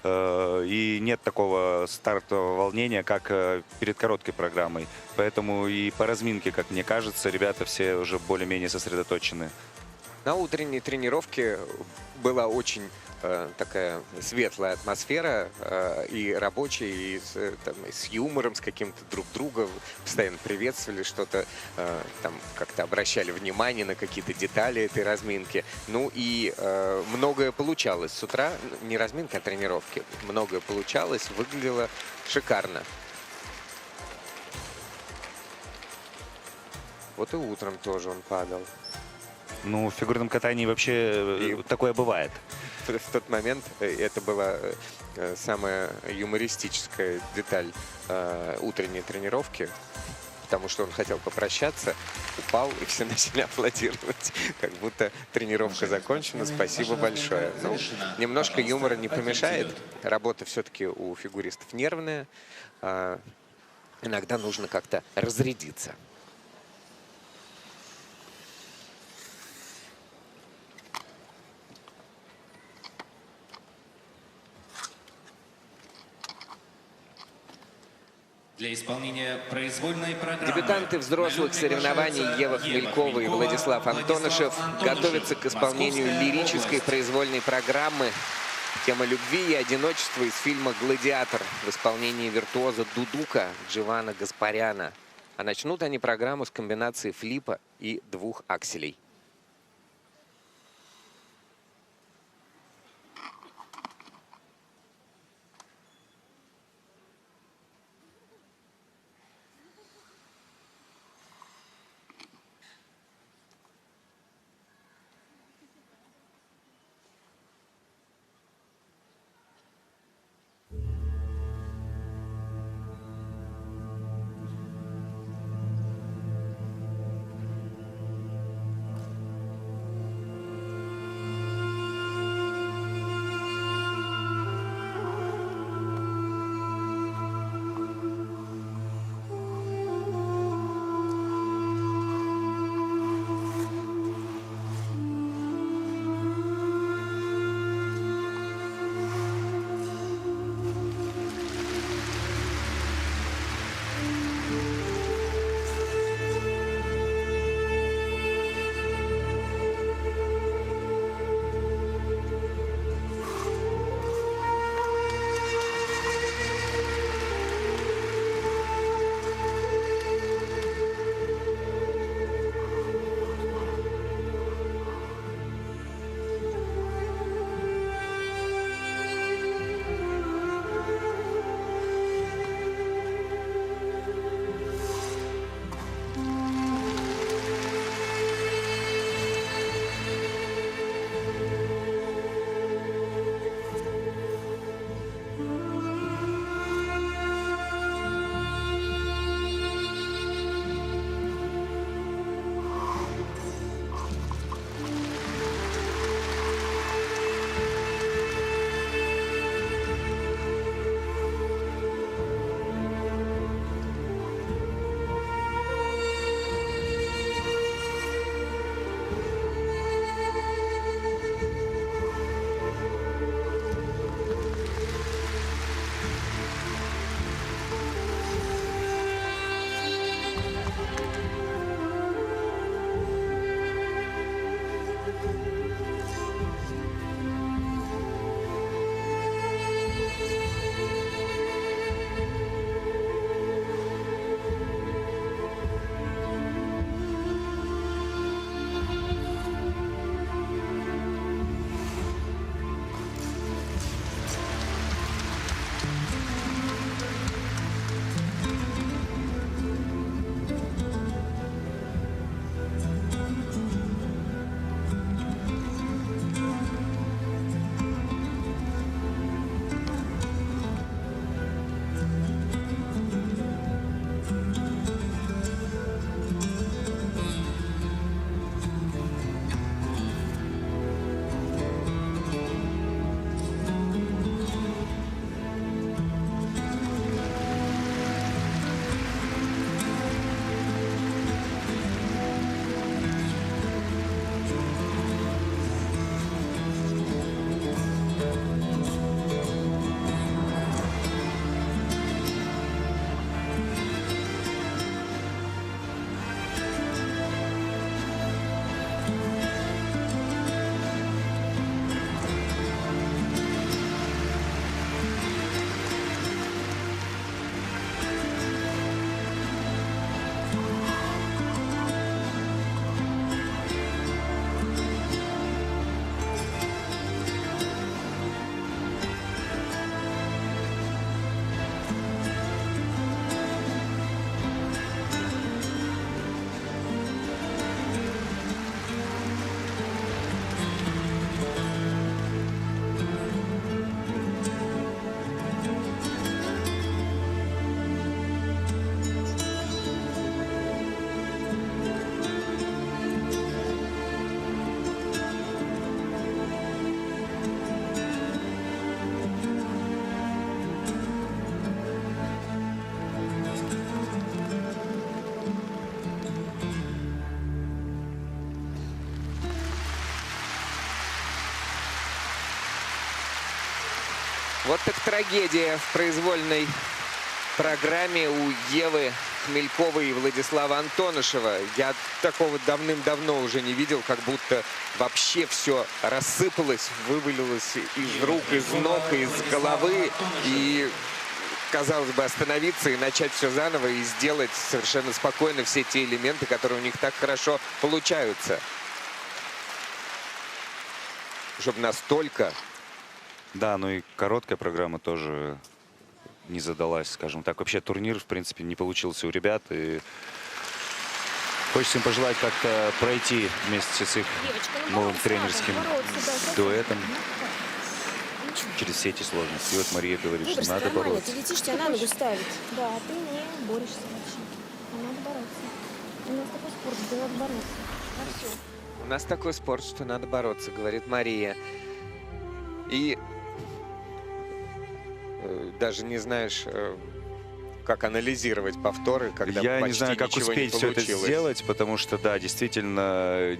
И нет такого стартового волнения, как перед короткой программой. Поэтому и по разминке, как мне кажется, ребята все уже более-менее сосредоточены. На утренней тренировке была очень такая светлая атмосфера, и рабочие, и с юмором, с каким-то друг друга, постоянно приветствовали что-то, там как-то обращали внимание на какие-то детали этой разминки. Ну и многое получалось с утра, не разминка, а тренировки. Многое получалось, выглядело шикарно. Вот и утром тоже он падал. Ну, в фигурном катании вообще такое бывает. В тот момент это была самая юмористическая деталь утренней тренировки, потому что он хотел попрощаться, упал, и все начали аплодировать, как будто тренировка закончена. Спасибо большое. Ну, немножко юмора не помешает. Работа все-таки у фигуристов нервная. Иногда нужно как-то разрядиться. Для исполнения произвольной программы Дебютанты взрослых соревнований Ева Хмелькова и Владислав Антонышев готовятся к исполнению лирической произвольной программы. Тема любви и одиночества из фильма «Гладиатор» в исполнении виртуоза дудука Дживана Гаспаряна. А начнут они программу с комбинации флипа и 2 акселей. Вот так трагедия в произвольной программе у Евы Хмельковой и Владислава Антонышева. Я такого давным-давно уже не видел, как будто вообще все рассыпалось, вывалилось из рук, из ног, из головы. И, казалось бы, остановиться и начать все заново и сделать совершенно спокойно все те элементы, которые у них так хорошо получаются. Чтобы настолько... Да, ну и короткая программа тоже не задалась, скажем так. Вообще турнир, в принципе, не получился у ребят. И хочется им пожелать как-то пройти вместе с их новым тренерским дуэтом через все эти сложности. И вот Мария говорит, что надо бороться. Ты летишь, тебя на ногу ставит. Да, а ты не борешься вообще. А надо бороться. У нас такой спорт, где надо бороться. На все. У нас такой спорт, что надо бороться, говорит Мария. И даже не знаешь, как анализировать повторы, когда Я почти не знаю, как ничего успеть не все это получилось. сделать, потому что, да, действительно,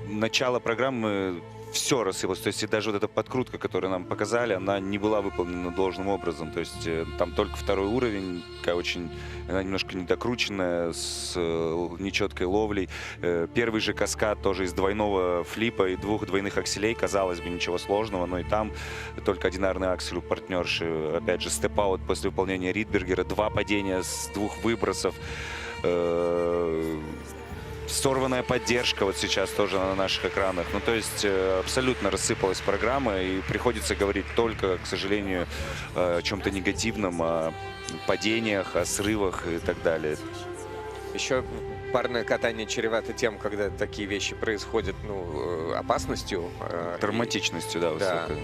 начало программы все рассыпалось. То есть и даже вот эта подкрутка, которую нам показали, она не была выполнена должным образом. То есть там только второй уровень, такая очень, она немножко недокрученная, с нечеткой ловлей. Первый же каскад тоже из двойного флипа и двух двойных акселей. Казалось бы, ничего сложного, но и там только одинарный аксель у партнерши. Опять же, степ-аут после выполнения Ридбергера, 2 падения с 2 выбросов. Сорванная поддержка вот сейчас тоже на наших экранах. Ну, то есть абсолютно рассыпалась программа, и приходится говорить только, к сожалению, о чем-то негативном, о падениях, о срывах и так далее. Еще парное катание чревато тем, когда такие вещи происходят, ну, опасностью. Травматичностью, да, высокой.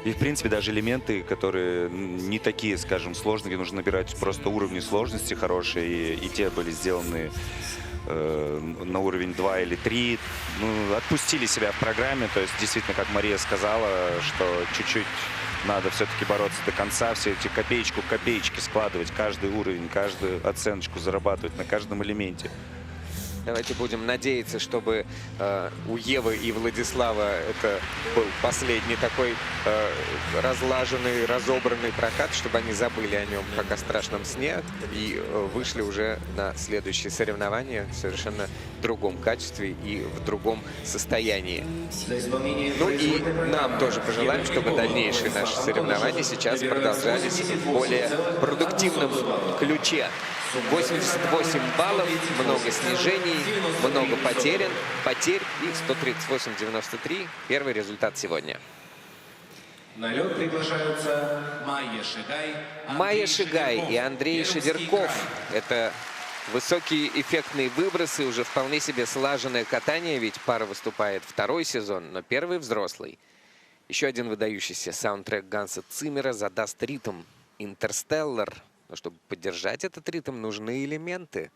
И, в принципе, даже элементы, которые не такие, скажем, сложные, где нужно набирать просто уровни сложности хорошие, и те были сделаны на уровень 2 или 3. Ну, отпустили себя в программе, то есть, действительно, как Мария сказала, что чуть-чуть надо все-таки бороться до конца, все эти копеечку к копеечке складывать, каждый уровень, каждую оценочку зарабатывать на каждом элементе. Давайте будем надеяться, чтобы у Евы и Владислава это был последний такой разлаженный, разобранный прокат, чтобы они забыли о нем как о страшном сне и вышли уже на следующие соревнования в совершенно другом качестве и в другом состоянии. Ну и нам тоже пожелаем, чтобы дальнейшие наши соревнования сейчас продолжались в более продуктивном ключе. 88 баллов, много снижений, много потерь и 138-93. Первый результат сегодня. На лед приглашаются Майя Шигай и Андрей Шедерков. Это высокие эффектные выбросы, уже вполне себе слаженное катание, ведь пара выступает второй сезон, но первый взрослый. Еще один выдающийся саундтрек Ганса Циммера задаст ритм «Интерстеллар». Но чтобы поддержать этот ритм, нужны элементы.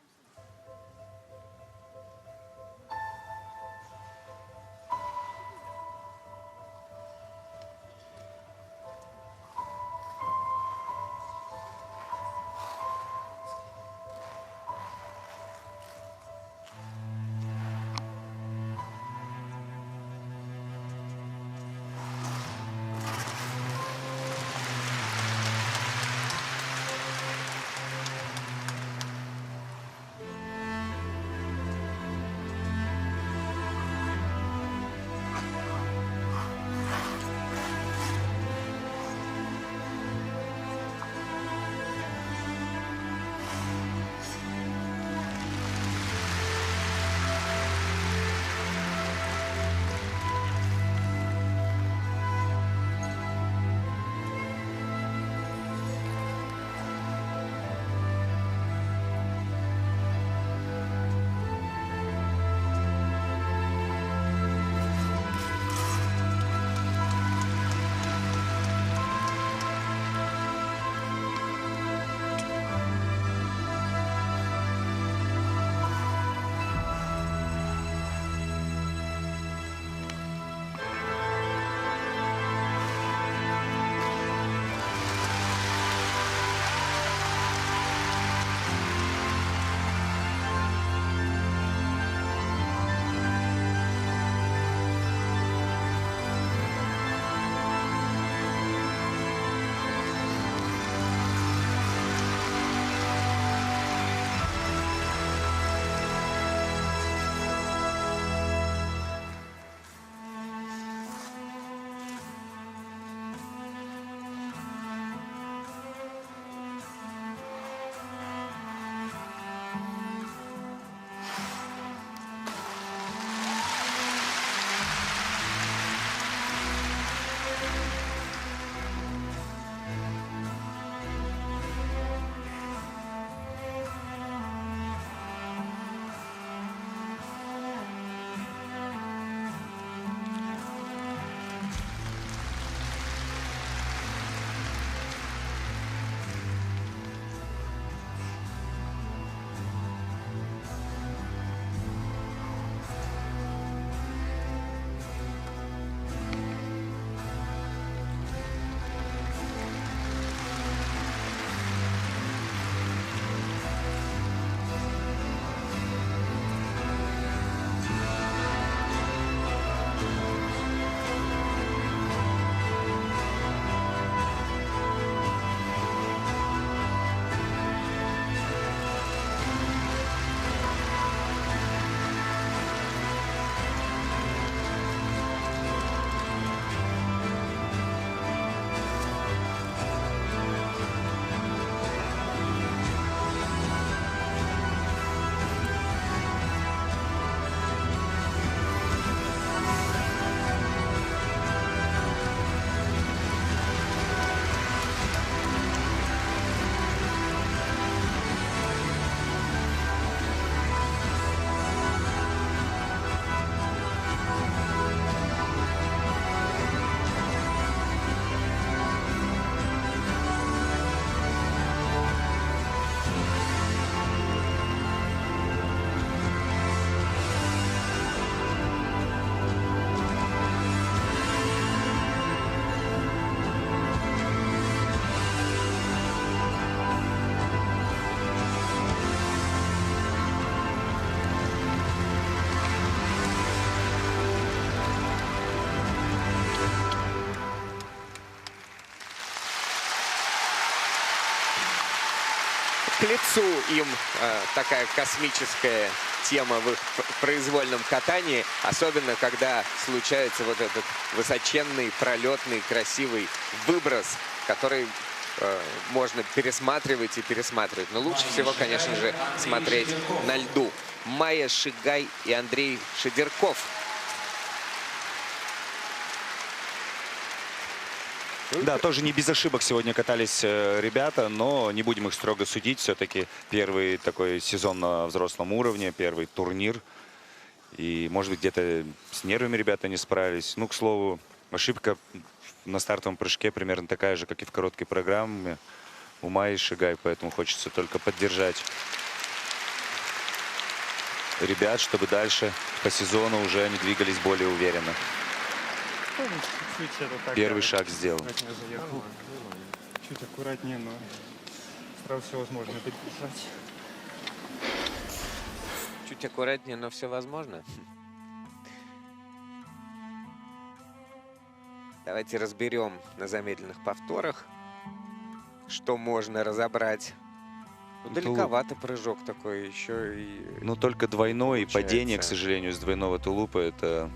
лицу им такая космическая тема в их произвольном катании, особенно когда случается вот этот высоченный, пролетный, красивый выброс, который можно пересматривать и пересматривать. Но лучше всего, конечно же, смотреть на льду. Майя Шигай и Андрей Шедерков. Да, тоже не без ошибок сегодня катались ребята, но не будем их строго судить. Все-таки первый такой сезон на взрослом уровне, первый турнир. И, может быть, где-то с нервами ребята не справились. Ну, к слову, ошибка на стартовом прыжке примерно такая же, как и в короткой программе у Майи Шигай. Поэтому хочется только поддержать ребят, чтобы дальше по сезону уже они двигались более уверенно. Первый шаг сделан. Чуть аккуратнее, но сразу все возможно поддержать. Чуть аккуратнее, но все возможно. Давайте разберем на замедленных повторах, что можно разобрать. Ну, далековато прыжок такой еще и... Ну, только двойной, и падение, к сожалению, с двойного тулупа, это...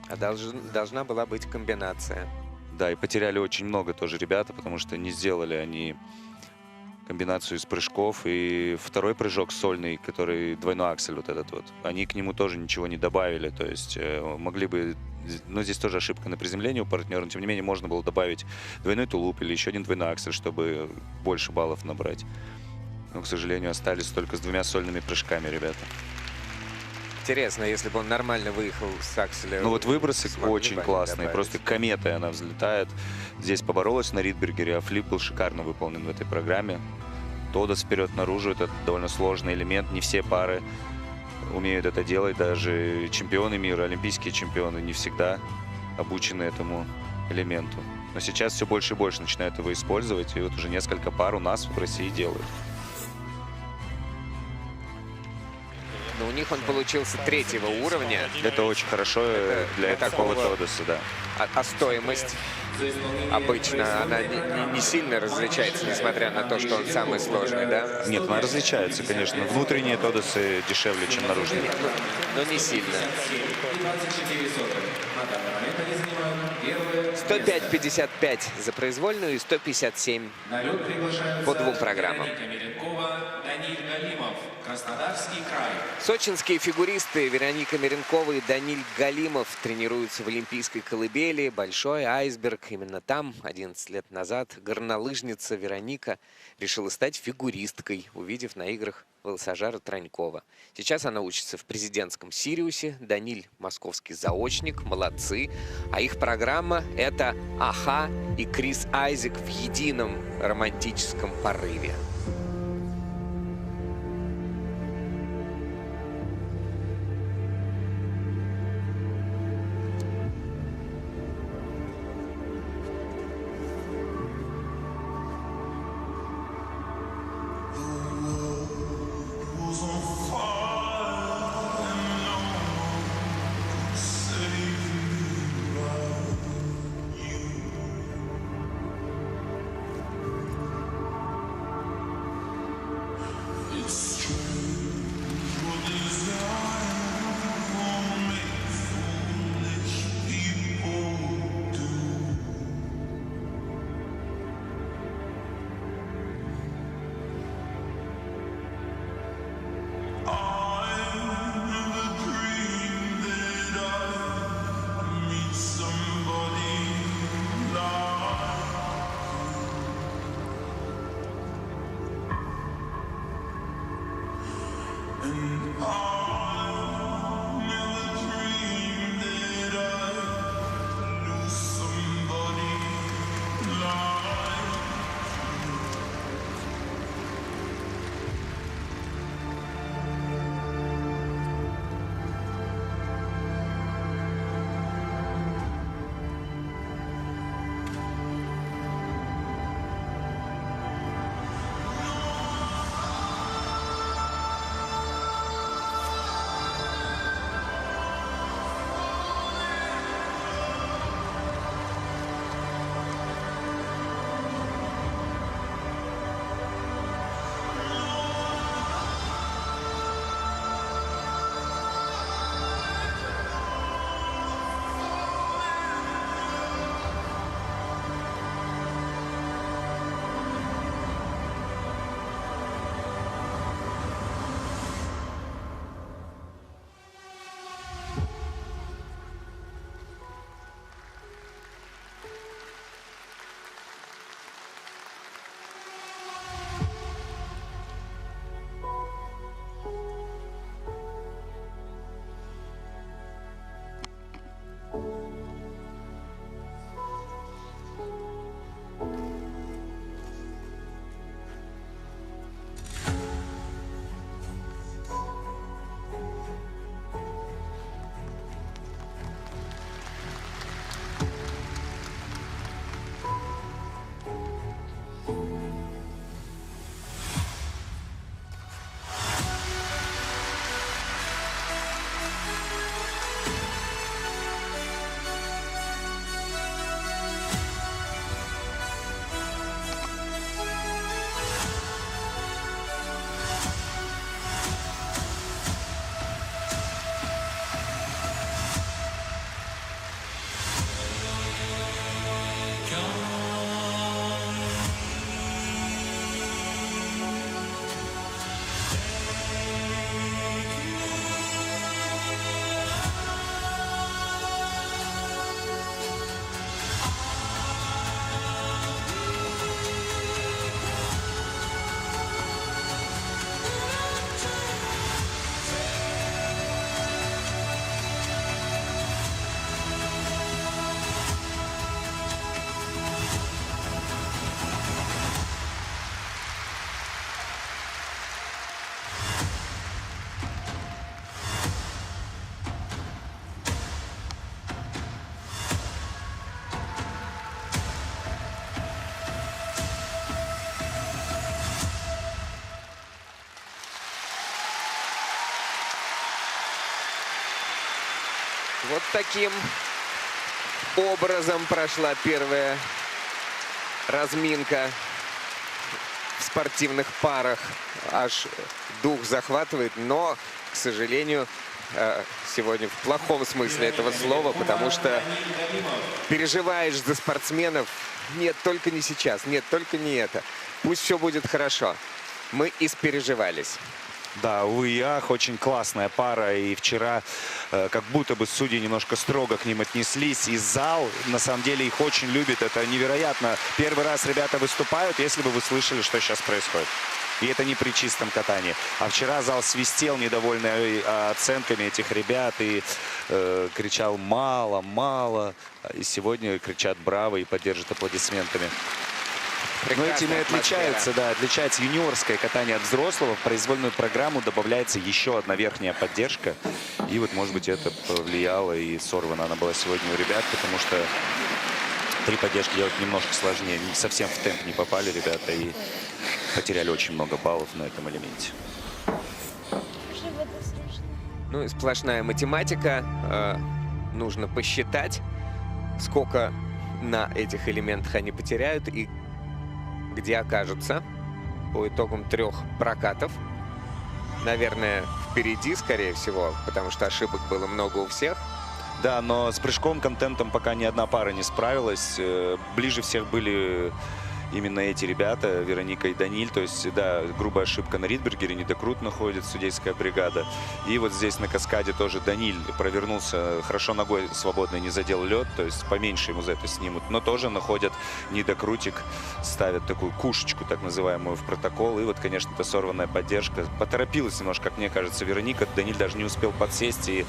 А должна была быть комбинация. Да, и потеряли очень много тоже ребята, потому что не сделали они комбинацию из прыжков. И второй прыжок сольный, который двойной аксель вот этот вот, они к нему тоже ничего не добавили. То есть могли бы... Ну, здесь тоже ошибка на приземлении у партнера, но тем не менее можно было добавить двойной тулуп или еще один двойной аксель, чтобы больше баллов набрать. Но, к сожалению, остались только с двумя сольными прыжками ребята. Интересно, если бы он нормально выехал с акселя. Ну вот выбросы очень классные, добавить. просто кометой она взлетает. Здесь поборолась на Ридбергере, а флип был шикарно выполнен в этой программе. Тодос вперед-наружу, это довольно сложный элемент, не все пары умеют это делать, даже чемпионы мира, олимпийские чемпионы не всегда обучены этому элементу. Но сейчас все больше и больше начинают его использовать, и вот уже несколько пар у нас в России делают. Но у них он получился третьего уровня. Это очень хорошо для такого Тодоса, да. А стоимость обычно она не сильно различается, несмотря на то, что он самый сложный, да? Нет, она различается, конечно. Внутренние Тодосы дешевле, чем наружные. Но не сильно. 105-55 за произвольную и 157 по двум программам. Краснодарский край. Сочинские фигуристы Вероника Меренкова и Даниль Галимов тренируются в олимпийской колыбели «Большой айсберг». Именно там 11 лет назад горнолыжница Вероника решила стать фигуристкой, увидев на играх велосажара Тронькова. Сейчас она учится в президентском Сириусе. Даниль – московский заочник. Молодцы. А их программа – это Аха и Крис Айзек в едином романтическом порыве. Вот таким образом прошла первая разминка в спортивных парах. Аж дух захватывает, но, к сожалению, сегодня в плохом смысле этого слова, потому что переживаешь за спортсменов. Нет, только не сейчас, нет, только не это. Пусть все будет хорошо. Мы испереживались. Да, увы и ах, очень классная пара. И вчера как будто бы судьи немножко строго к ним отнеслись. И зал, на самом деле, их очень любит. Это невероятно. Первый раз ребята выступают, если бы вы слышали, что сейчас происходит. И это не при чистом катании. А вчера зал свистел, недовольный оценками этих ребят. И кричал «мало, мало». И сегодня кричат «браво» и поддержат аплодисментами. Но этим и отличается, да, отличается юниорское катание от взрослого. В произвольную программу добавляется еще одна верхняя поддержка. И вот, может быть, это повлияло, и сорвана она была сегодня у ребят, потому что 3 поддержки делать немножко сложнее. Совсем в темп не попали ребята и потеряли очень много баллов на этом элементе. Ну и сплошная математика. Нужно посчитать, сколько на этих элементах они потеряют и где окажутся по итогам 3 прокатов. Наверное, впереди, скорее всего, потому что ошибок было много у всех. Да, но с прыжком-контентом пока ни одна пара не справилась. Ближе всех были именно эти ребята, Вероника и Даниль. То есть, да, грубая ошибка на Ридбергере, недокрут находит судейская бригада. И вот здесь на каскаде тоже Даниль провернулся, хорошо ногой свободно не задел лед, то есть поменьше ему за это снимут. Но тоже находят недокрутик, ставят такую кушечку, так называемую, в протокол. И вот, конечно, это сорванная поддержка. Поторопилась немножко, как мне кажется, Вероника. Даниль даже не успел подсесть и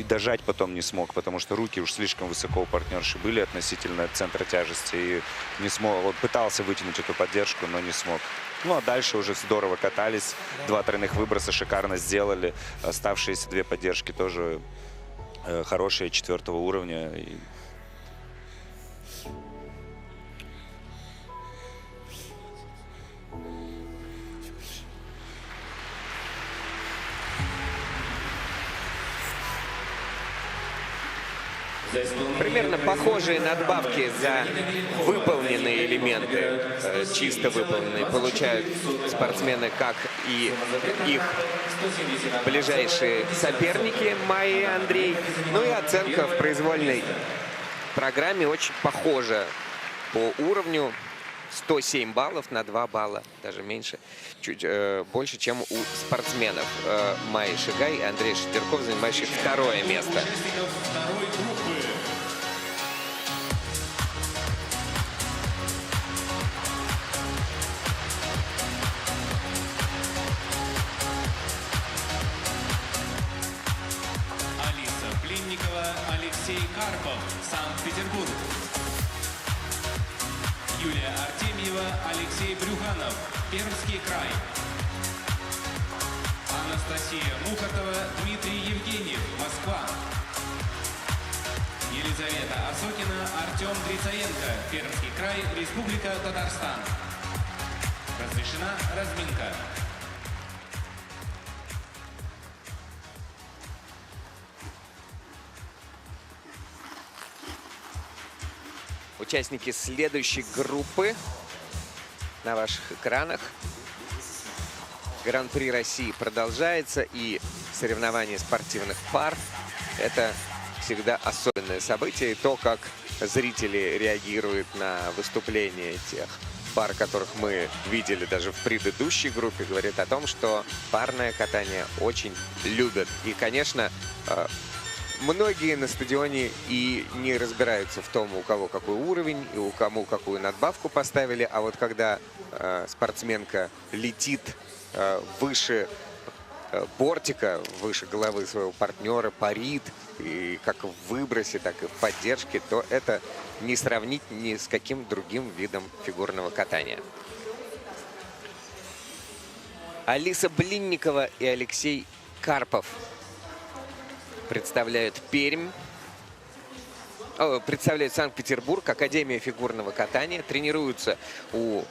дожать потом не смог, потому что руки уж слишком высоко у партнерши были относительно центра тяжести. И не смог, он пытался вытянуть эту поддержку, но не смог. Ну, а дальше уже здорово катались. 2 тройных выброса шикарно сделали. Оставшиеся 2 поддержки тоже хорошие, 4-го уровня. И... Примерно похожие надбавки за выполненные элементы, чисто выполненные, получают спортсмены, как и их ближайшие соперники Майя и Андрей. Ну и оценка в произвольной программе очень похожа по уровню. 107 баллов на 2 балла, даже меньше, чуть больше, чем у спортсменов. Майя Шигай и Андрей Шестерков, занимающих 2-е место. Алиса Блинникова, Алексей Карпов, Санкт-Петербург. Юлия Артемьева, Алексей Брюханов, Пермский край. Анастасия Мухартова, Дмитрий Евгеньев, Москва. Елизавета Осокина, Артем Грицаенко, Пермский край, Республика Татарстан. Разрешена разминка. Участники следующей группы на ваших экранах. Гран-при России продолжается, и соревнования спортивных пар – это всегда особенное событие. И то, как зрители реагируют на выступления тех пар, которых мы видели даже в предыдущей группе, говорит о том, что парное катание очень любят. И, конечно, многие на стадионе и не разбираются в том, у кого какой уровень, и у кому какую надбавку поставили. А вот когда спортсменка летит выше бортика, выше головы своего партнера, парит, и как в выбросе, так и в поддержке, то это не сравнить ни с каким другим видом фигурного катания. Алиса Блинникова и Алексей Карпов представляют представляют Санкт-Петербург, Академия фигурного катания, тренируются у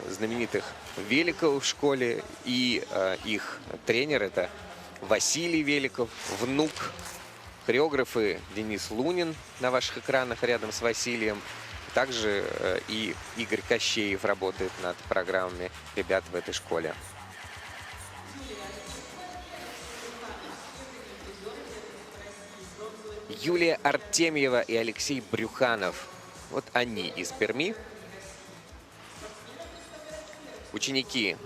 знаменитых Великовых в школе, и их тренер — это Василий Великов, внук Хореографы Денис Лунин на ваших экранах рядом с Василием. Также и Игорь Кощеев работает над программами ребят в этой школе. Юлия Артемьева и Алексей Брюханов. Вот они из Перми. Ученики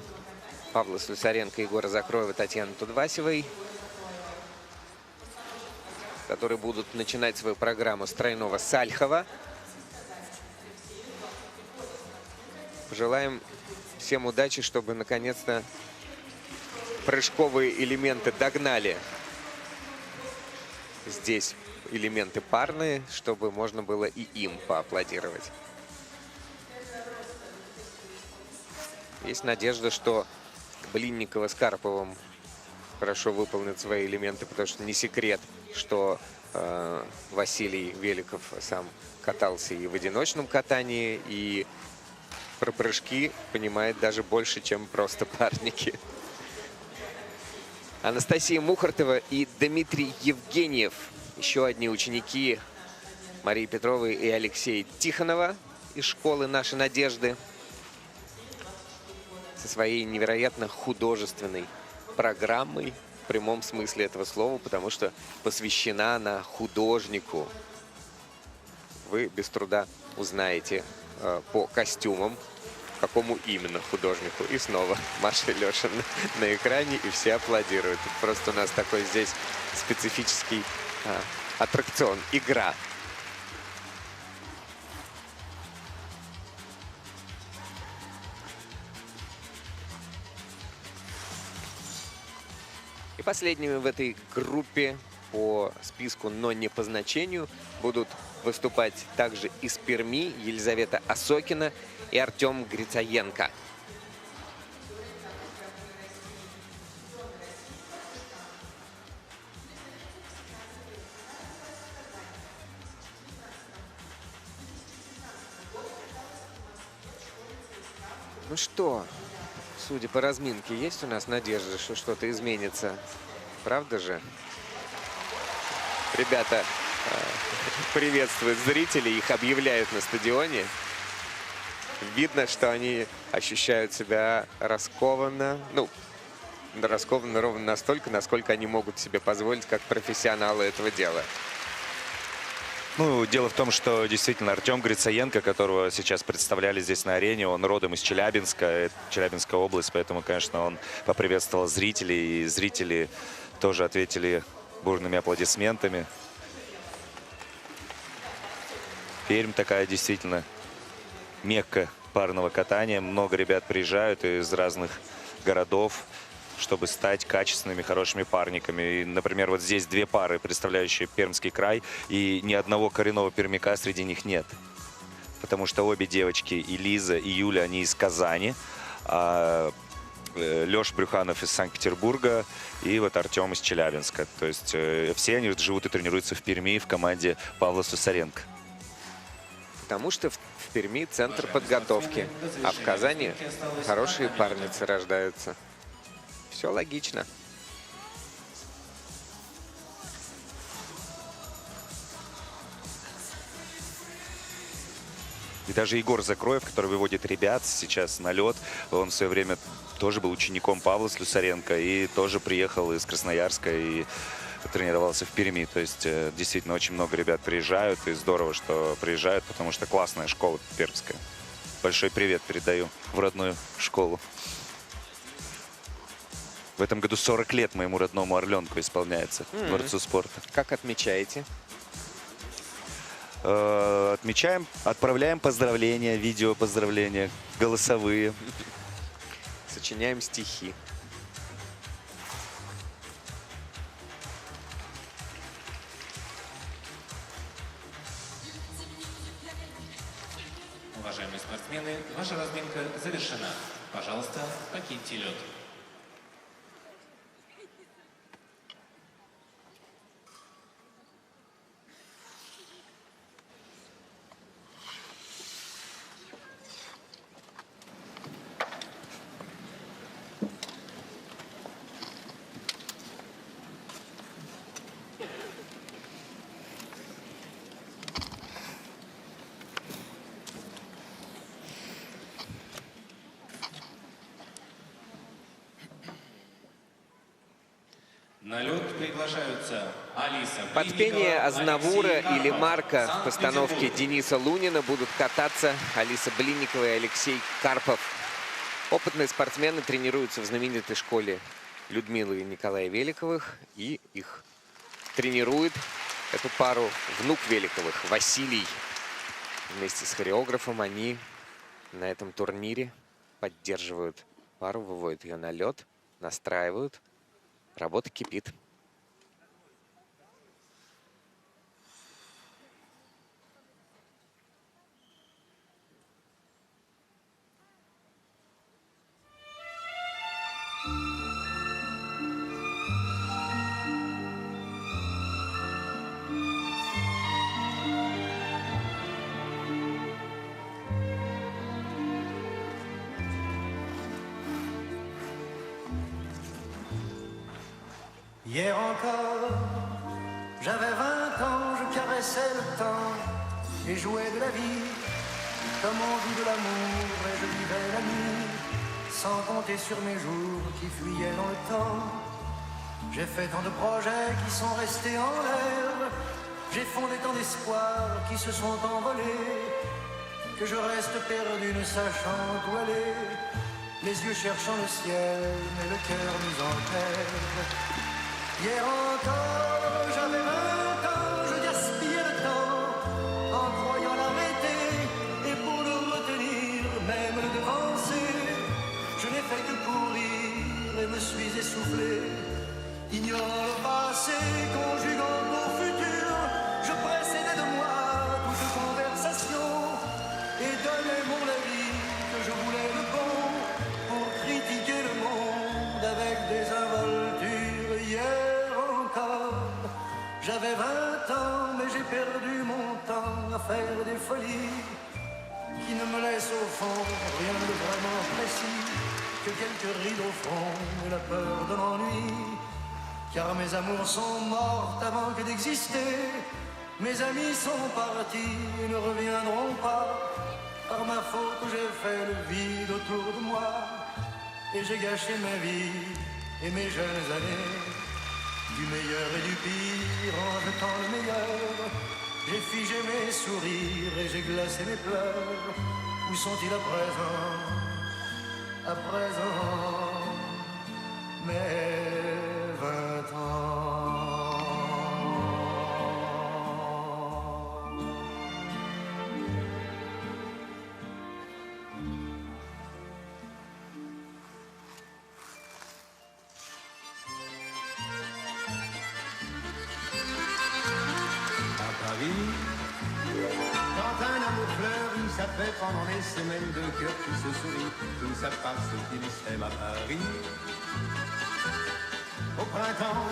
Павла Слюсаренко, Егора Закроева, Татьяны Тудвасевой, которые будут начинать свою программу с тройного Сальхова. Пожелаем всем удачи, чтобы наконец-то прыжковые элементы догнали здесь элементы парные, чтобы можно было и им поаплодировать. Есть надежда, что Блинникова с Карповым хорошо выполнят свои элементы, потому что не секрет, что Василий Великов сам катался и в одиночном катании, и про прыжки понимает даже больше, чем просто парники. Анастасия Мухартова и Дмитрий Евгеньев. Еще одни ученики Марии Петровой и Алексея Тихонова из школы «Наши надежды». Со своей невероятно художественной программой, в прямом смысле этого слова, потому что посвящена она художнику. Вы без труда узнаете по костюмам, какому именно художнику. И снова Маша и Леша на экране, и все аплодируют. Просто у нас такой здесь специфический аттракцион, игра. И последними в этой группе по списку, но не по значению, будут выступать также из Перми Елизавета Осокина и Артем Грицаенко. Ну что, судя по разминке, есть у нас надежда, что что-то изменится? Правда же? Ребята приветствуют зрителей, их объявляют на стадионе. Видно, что они ощущают себя раскованно. Ну, раскованно ровно настолько, насколько они могут себе позволить как профессионалы этого дела. Ну, дело в том, что действительно Артем Грицаенко, которого сейчас представляли здесь на арене, он родом из Челябинска, Челябинская область, поэтому, конечно, он поприветствовал зрителей, и зрители тоже ответили бурными аплодисментами. Пермь такая действительно мекка парного катания. Много ребят приезжают из разных городов, чтобы стать качественными, хорошими парниками. И, например, вот здесь две пары, представляющие Пермский край, и ни одного коренного пермяка среди них нет. Потому что обе девочки, и Лиза, и Юля, они из Казани, а Леша Брюханов из Санкт-Петербурга, и вот Артем из Челябинска. То есть все они живут и тренируются в Перми в команде Павла Слюсаренко. Потому что в Перми центр подготовки, а в Казани хорошие парницы рождаются. Все логично. И даже Егор Закроев, который выводит ребят сейчас на лед, он в свое время тоже был учеником Павла Слюсаренко и тоже приехал из Красноярска и тренировался в Перми. То есть действительно очень много ребят приезжают, и здорово, что приезжают, потому что классная школа пермская. Большой привет передаю в родную школу. В этом году 40 лет моему родному Орленку исполняется, Дворцу спорта. Как отмечаете? Отмечаем, отправляем поздравления, видео поздравления, голосовые. Сочиняем стихи. Уважаемые спортсмены, ваша разминка завершена. Пожалуйста, покиньте лед. На лед приглашаются Алиса Под пение Блинникова, Азнавура Алексей или Карпов, Марка в Санкт-Петербург. постановке Дениса Лунина будут кататься Алиса Блинникова и Алексей Карпов. Опытные спортсмены тренируются в знаменитой школе Людмилы и Николая Великовых. И их тренирует эту пару внук Великовых, Василий. Вместе с хореографом они на этом турнире поддерживают пару, выводят ее на лед, настраивают. Работа кипит. Hier encore, j'avais 20 ans, je caressais le temps et jouais de la vie comme on joue de l'amour et je vivais la nuit sans compter sur mes jours qui fuyaient dans le temps. J'ai fait tant de projets qui sont restés en l'air, j'ai fondé tant d'espoirs qui se sont envolés que je reste perdu ne sachant où aller, les yeux cherchant le ciel mais le cœur nous enterre. Hier encore, j'avais 20 ans, je gaspillais le temps en croyant l'arrêter et pour le retenir, même le devancer. Je n'ai fait que courir et me suis essoufflé. Ignorant le passé, conjuguant au futur, je précédais de moi toute conversation et donnais mon avis que je voulais le bon pour critiquer le monde avec des involtures. Hier encore, j'avais 20 ans, mais j'ai perdu mon temps à faire des folies qui ne me laissent au fond rien de vraiment précis que quelques rides au front et la peur de l'ennui. Car mes amours sont mortes avant que d'exister, mes amis sont partis et ne reviendront pas. Par ma faute j'ai fait le vide autour de moi et j'ai gâché ma vie et mes jeunes années. Du meilleur et du pire en jetant le meilleur, j'ai figé mes sourires et j'ai glacé mes pleurs. Où sont-ils à présent? À présent, mes 20 ans. Quand un amour fleurit, ça fait pendant les semaines de cœur qui se sourit, tout ça passe qu'il s'aime à Paris. Au printemps,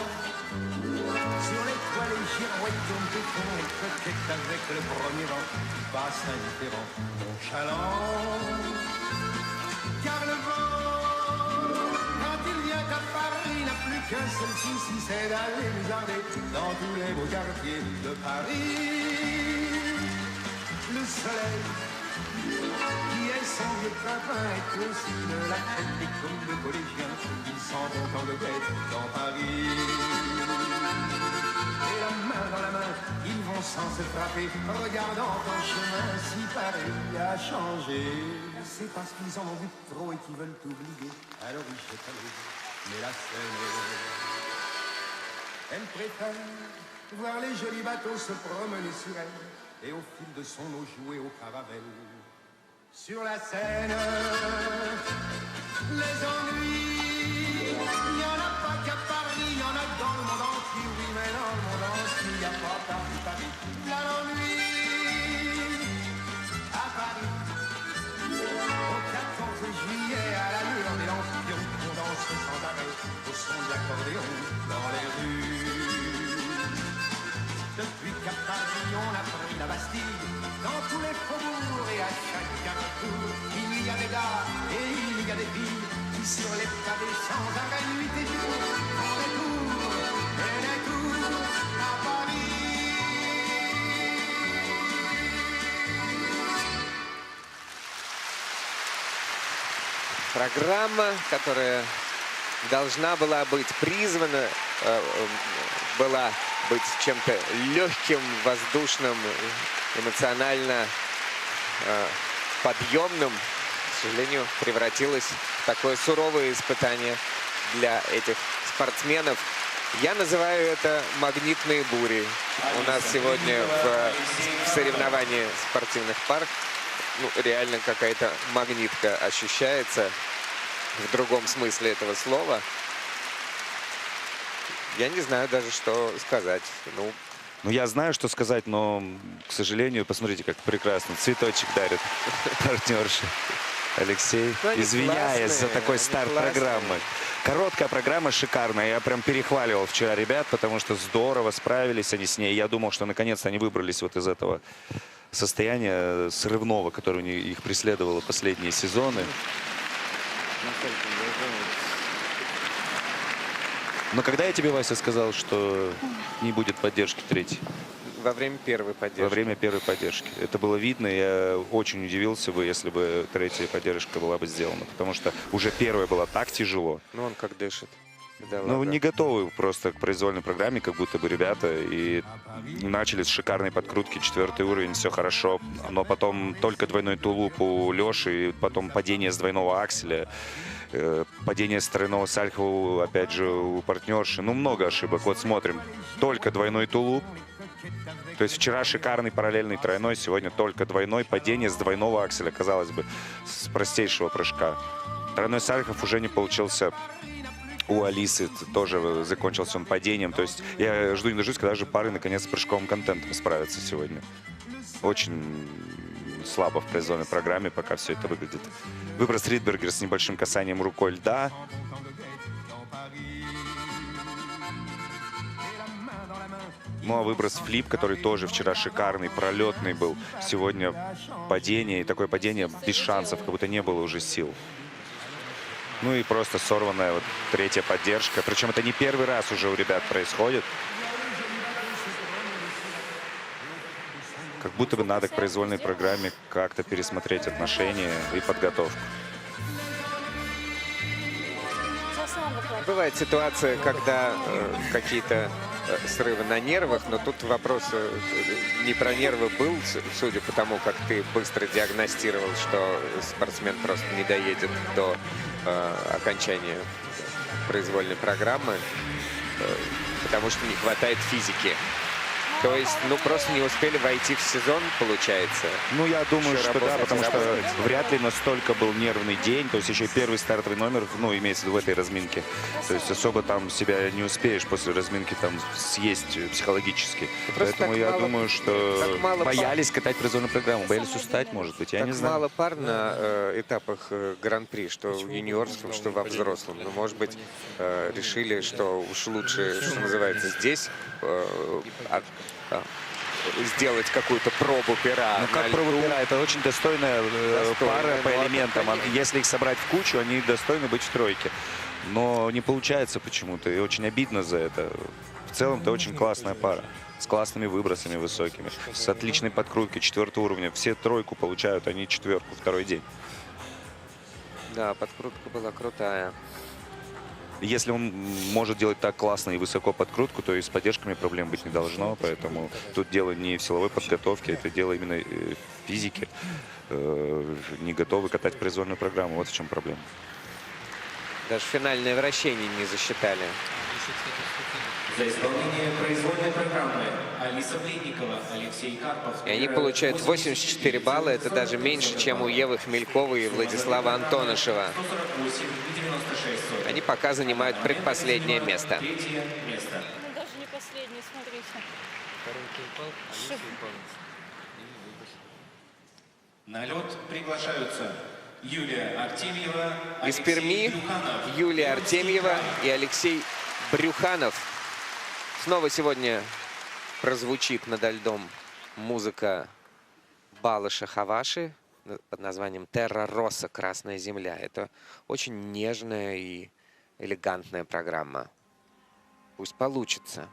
sur les toits, les girouettes tournent et font les coquettes avec le premier vent qui passe indifférent, nonchalant. Car le vent, quand il vient à Paris, n'a plus qu'un seul souci, c'est d'aller lézarder dans tous les beaux quartiers de Paris. Le soleil, qui est son vieux printemps, est aussi de la tête des comme de collégiens qui s'en vont en levrette dans Paris. Et la main dans la main, ils vont sans se frapper, regardant en chemin si Paris a changé. C'est parce qu'ils en ont vu trop et qu'ils veulent oublier. Alors ils jettent à l'eau, mais la Seine, elle préfère voir les jolis bateaux se promener sur elle et au fil de son eau jouer au caravelle. Sur la Seine, les ennuis, il n'y en a pas qu'à Paris, il y en a dans le monde entier, oui, mais dans le monde entier, il n'y a pas Paris. Là, l'ennui, à Paris, au 14 juillet, à la lueur des lampions, on danse sans arrêt au son de l'accordéon dans les rues. Depuis qu'à Paris on a pris la Bastille, dans tous les faubourgs et à chaque carrefour, il y a des gars et il y a des filles qui sur les pavés sans arrêt nuit et jour font des tours à Paris. Программа, которая должна была быть призвана, была быть чем-то легким, воздушным, эмоционально подъемным, к сожалению, превратилась в такое суровое испытание для этих спортсменов. Я называю это магнитные бури. У нас сегодня в соревновании спортивных пар реально какая-то магнитка ощущается в другом смысле этого слова. Я не знаю даже, что сказать. Ну, я знаю, что сказать, но, к сожалению, посмотрите, как прекрасно. Цветочек дарит партнерши. Алексей, извиняюсь за такой старт программы. Короткая программа, шикарная. Я прям перехваливал вчера ребят, потому что здорово справились они с ней. Я думал, что наконец-то они выбрались вот из этого состояния срывного, которое их преследовало последние сезоны. Но когда я тебе, Вася, сказал, что не будет поддержки третьей? Во время первой поддержки. Во время первой поддержки. Это было видно. Я очень удивился бы, если бы третья поддержка была бы сделана. Потому что уже первая была так тяжело. Ну, он как дышит. Да, ну, ладно. не готовы просто к произвольной программе, как будто бы ребята. И начали с шикарной подкрутки, 4-й уровень, все хорошо. Но потом только двойной тулуп у Леши, и потом падение с двойного акселя. Падение с тройного сальхова, опять же, у партнерши. Ну, много ошибок. Вот смотрим. Только двойной тулуп. То есть вчера шикарный параллельный тройной, сегодня только двойной. Падение с двойного акселя, казалось бы, с простейшего прыжка. Тройной сальхов уже не получился у Алисы. Тоже закончился он падением. То есть я жду не дождусь, когда же пары наконец с прыжковым контентом справятся сегодня. Очень слабо в произвольной программе пока все это выглядит. Выброс Ридбергер с небольшим касанием рукой льда. Ну а выброс флип, который тоже вчера шикарный, пролетный был. Сегодня падение, и такое падение без шансов, как будто не было уже сил. Ну и просто сорванная вот третья поддержка. Причем это не первый раз уже у ребят происходит. Как будто бы надо к произвольной программе как-то пересмотреть отношения и подготовку. Бывает ситуация, когда какие-то срывы на нервах, но тут вопрос не про нервы был, судя по тому, как ты быстро диагностировал, что спортсмен просто не доедет до окончания произвольной программы, потому что не хватает физики. То есть, ну, просто не успели войти в сезон, получается. Ну, я думаю, Еще что да, работать, потому что работать. вряд ли настолько был нервный день. То есть еще и первый стартовый номер, ну, имеется в виду в этой разминке. То есть особо там себя не успеешь после разминки там съесть психологически. Поэтому я думаю, что боялись катать произвольную программу, боялись устать, может быть, я не знаю. Мало пар на этапах Гран-при, что в юниорском, что во взрослом. Но, может быть, решили, что уж лучше, что называется, здесь сделать какую-то пробу пера. Ну, как пробу пера? Это очень достойная пара по элементам. Если их собрать в кучу, они достойны быть в тройке. Но не получается почему-то, и очень обидно за это. В целом, это очень классная пара. С классными выбросами высокими, с отличной подкруткой 4-го уровня. Все тройку получают, они 4-ку второй день. Да, подкрутка была крутая. Если он может делать так классно и высоко подкрутку, то и с поддержками проблем быть не должно. Поэтому тут дело не в силовой подготовке, это дело именно в физике. Не готовы катать произвольную программу. Вот в чем проблема. Даже финальное вращение не засчитали. За исполнение произвольной программы Алиса Блинникова, Алексей Карпов. И они получают 84 балла. Это даже меньше, чем у Евы Хмельковой и Владислава Антонышева. Они пока занимают предпоследнее место. Ну, даже не последний, смотрите. На лед приглашаются Юлия Артемьева, Из Перми Юлия Артемьева и Алексей Брюханов. Снова сегодня прозвучит над льдом музыка Балыша Хаваши под названием «Терра Росса. Красная земля». Это очень нежная и элегантная программа. Пусть получится.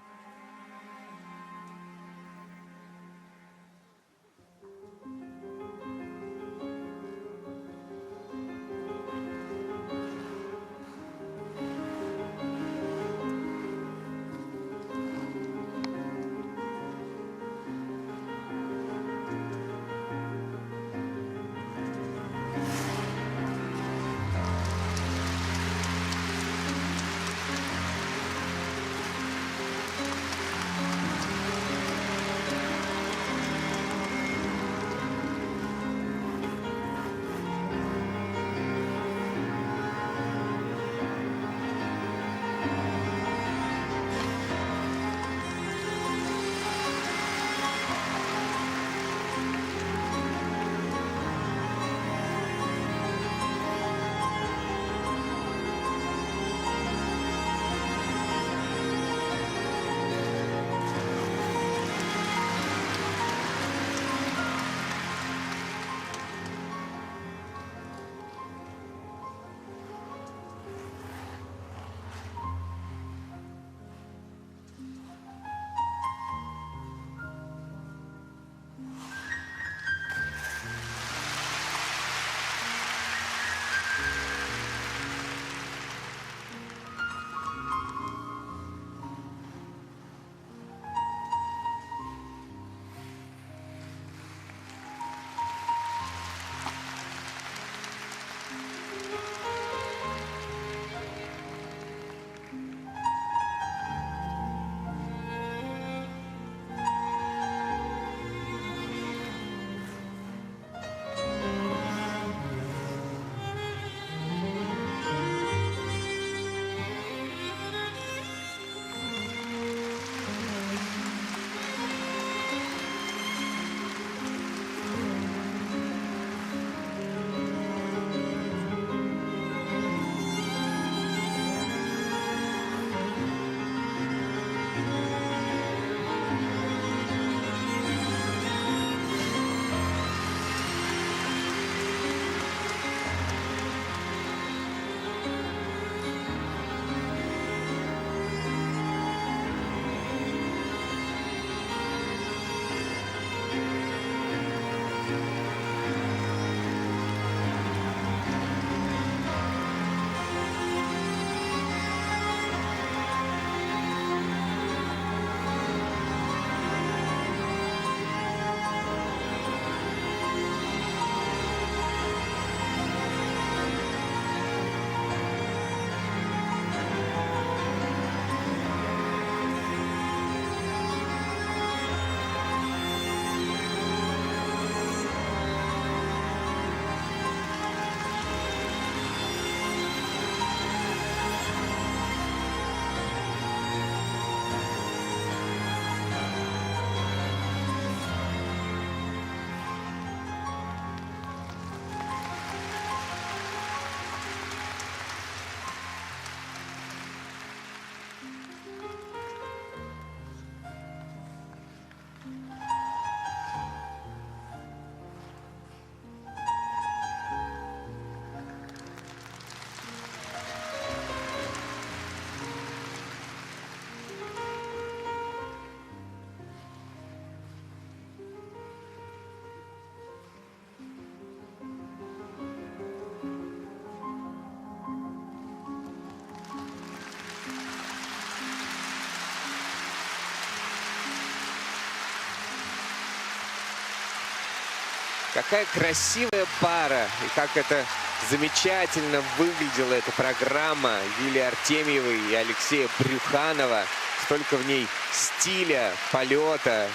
Какая красивая пара. И как это замечательно выглядела эта программа Юлии Артемьевой и Алексея Брюханова. Столько в ней стиля, полета,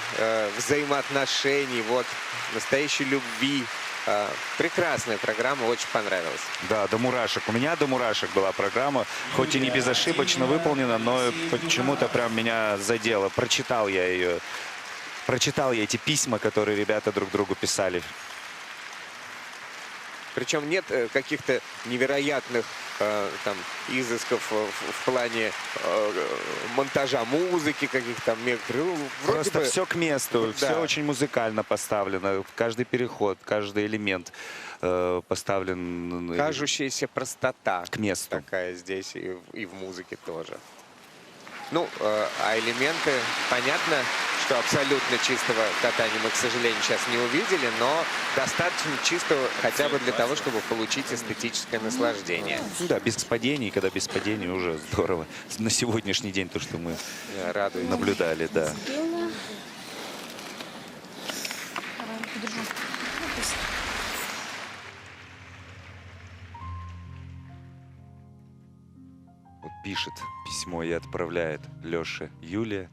взаимоотношений, вот, настоящей любви. Прекрасная программа, очень понравилась. Да, до мурашек. У меня до мурашек была программа, хоть и не безошибочно выполнена, но почему-то прям меня задело. Прочитал я ее, прочитал я эти письма, которые ребята друг другу писали. Причем нет каких-то невероятных там изысков в плане монтажа музыки, каких-то там Просто все к месту, Да. все очень музыкально поставлено. Каждый переход, каждый элемент поставлен Кажущаяся простота к месту. такая здесь и в музыке тоже. Ну, а элементы, понятно, что абсолютно чистого катания мы, к сожалению, сейчас не увидели, но достаточно чистого хотя бы для того, чтобы получить эстетическое наслаждение. Да, без падений, когда без падений уже здорово. На сегодняшний день то, что мы радует. наблюдали, да. Вот пишет письмо и отправляет Леше Юлия.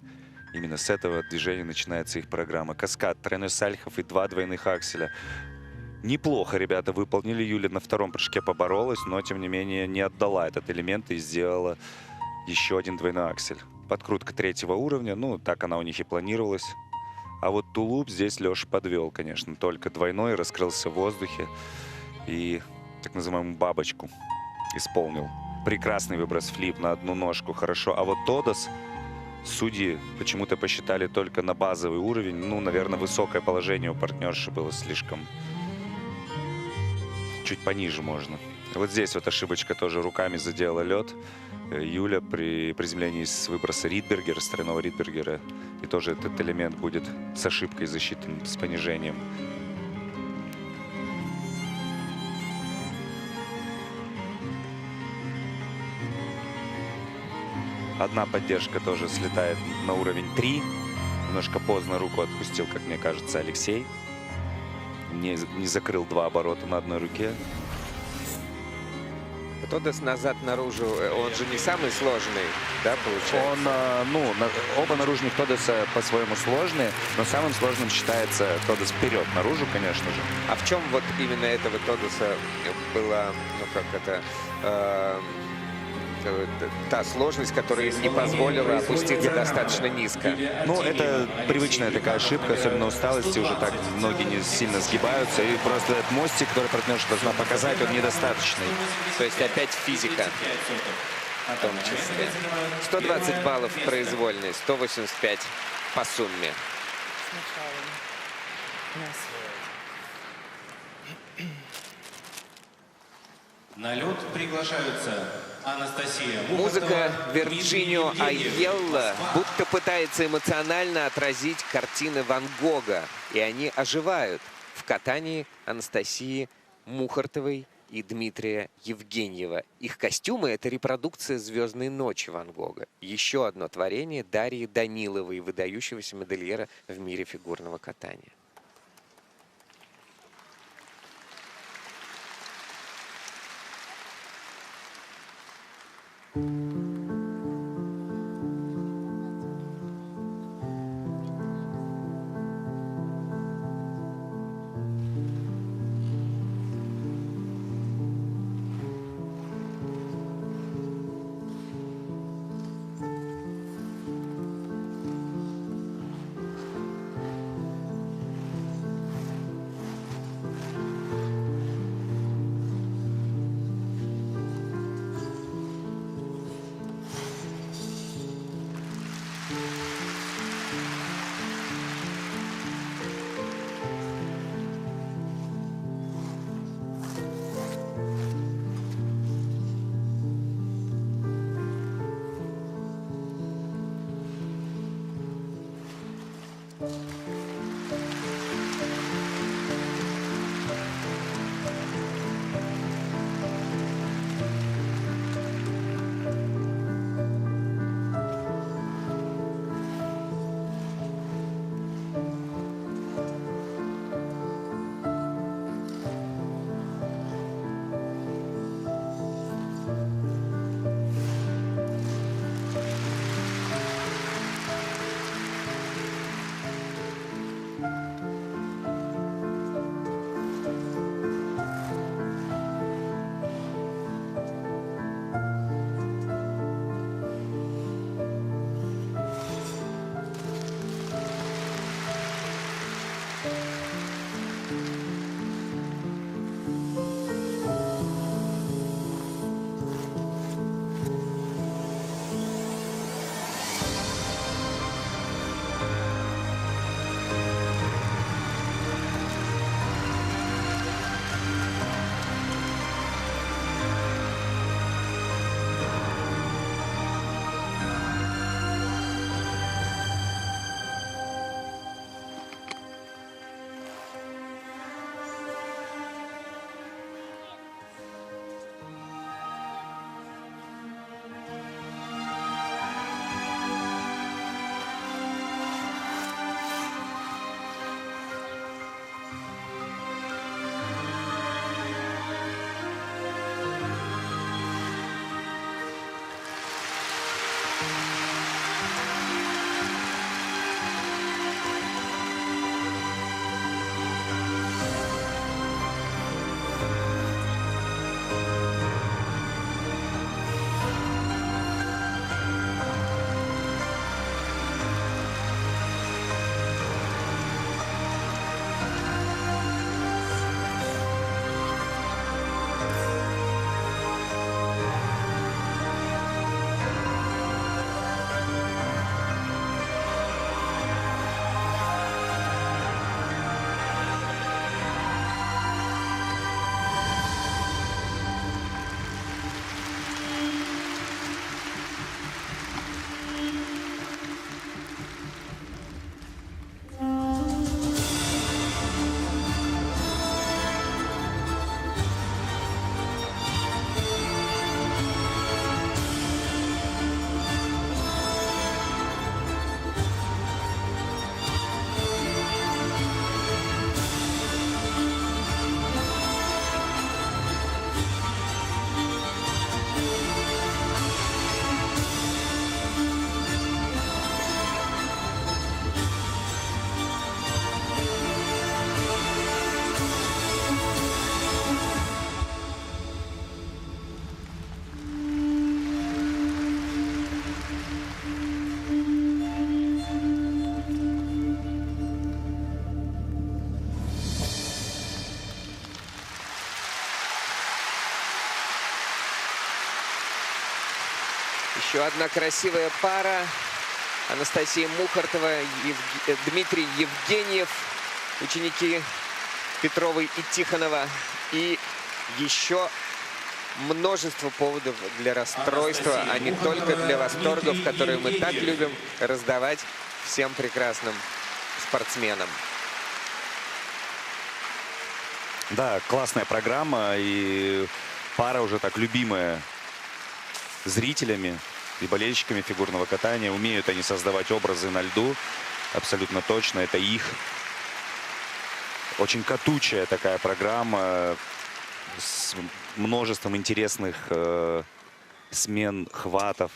Именно с этого движения начинается их программа. Каскад, тройной сальхов и 2 двойных акселя. Неплохо ребята выполнили. Юля на втором прыжке поборолась, но тем не менее не отдала этот элемент и сделала еще один двойной аксель. Подкрутка 3-го уровня, ну так она у них и планировалась. А вот тулуп здесь Леша подвел, конечно. Только двойной раскрылся в воздухе и так называемую бабочку исполнил. Прекрасный выброс флип на одну ножку, хорошо. А вот Тодос судьи почему-то посчитали только на базовый уровень. Ну, наверное, высокое положение у партнерши было слишком... Чуть пониже можно. Вот здесь вот ошибочка тоже руками задела лед. Юля при приземлении с выброса Ридбергера, с тройного Ридбергера. И тоже этот элемент будет с ошибкой засчитан, с понижением. Одна поддержка тоже слетает на уровень 3. Немножко поздно руку отпустил, как мне кажется, Алексей. Не закрыл 2 оборота на одной руке. Тодос назад наружу, он же не самый сложный, да, получается? Он, оба наружных Тодоса по-своему сложные, но самым сложным считается Тодос вперед, наружу, конечно же. А в чем вот именно этого Тодоса была, ну как это, та сложность, которая им не позволила опуститься достаточно низко? Ну, это привычная такая ошибка, особенно усталости, уже так ноги не сильно сгибаются, и просто этот мостик, который партнерша должна показать, он недостаточный. То есть опять физика в том числе. 120 баллов произвольной, 185 по сумме. На лед приглашаются Анастасия Музыка Мухартова, Вирджинио Дмитрий Айелла Евгеньев. будто пытается эмоционально отразить картины Ван Гога. И они оживают в катании Анастасии Мухартовой и Дмитрия Евгеньева. Их костюмы — это репродукция «Звездной ночи» Ван Гога. Еще одно творение Дарьи Даниловой, выдающегося модельера в мире фигурного катания. Еще одна красивая пара. Анастасия Мухартова, Дмитрий Евгеньев, ученики Петровой и Тихонова. И еще множество поводов для расстройства, а не только для восторгов, которые мы так любим раздавать всем прекрасным спортсменам. Да, классная программа, и пара уже так любимая зрителями и болельщиками фигурного катания. Умеют они создавать образы на льду, абсолютно точно, это их. Очень катучая такая программа с множеством интересных смен, хватов,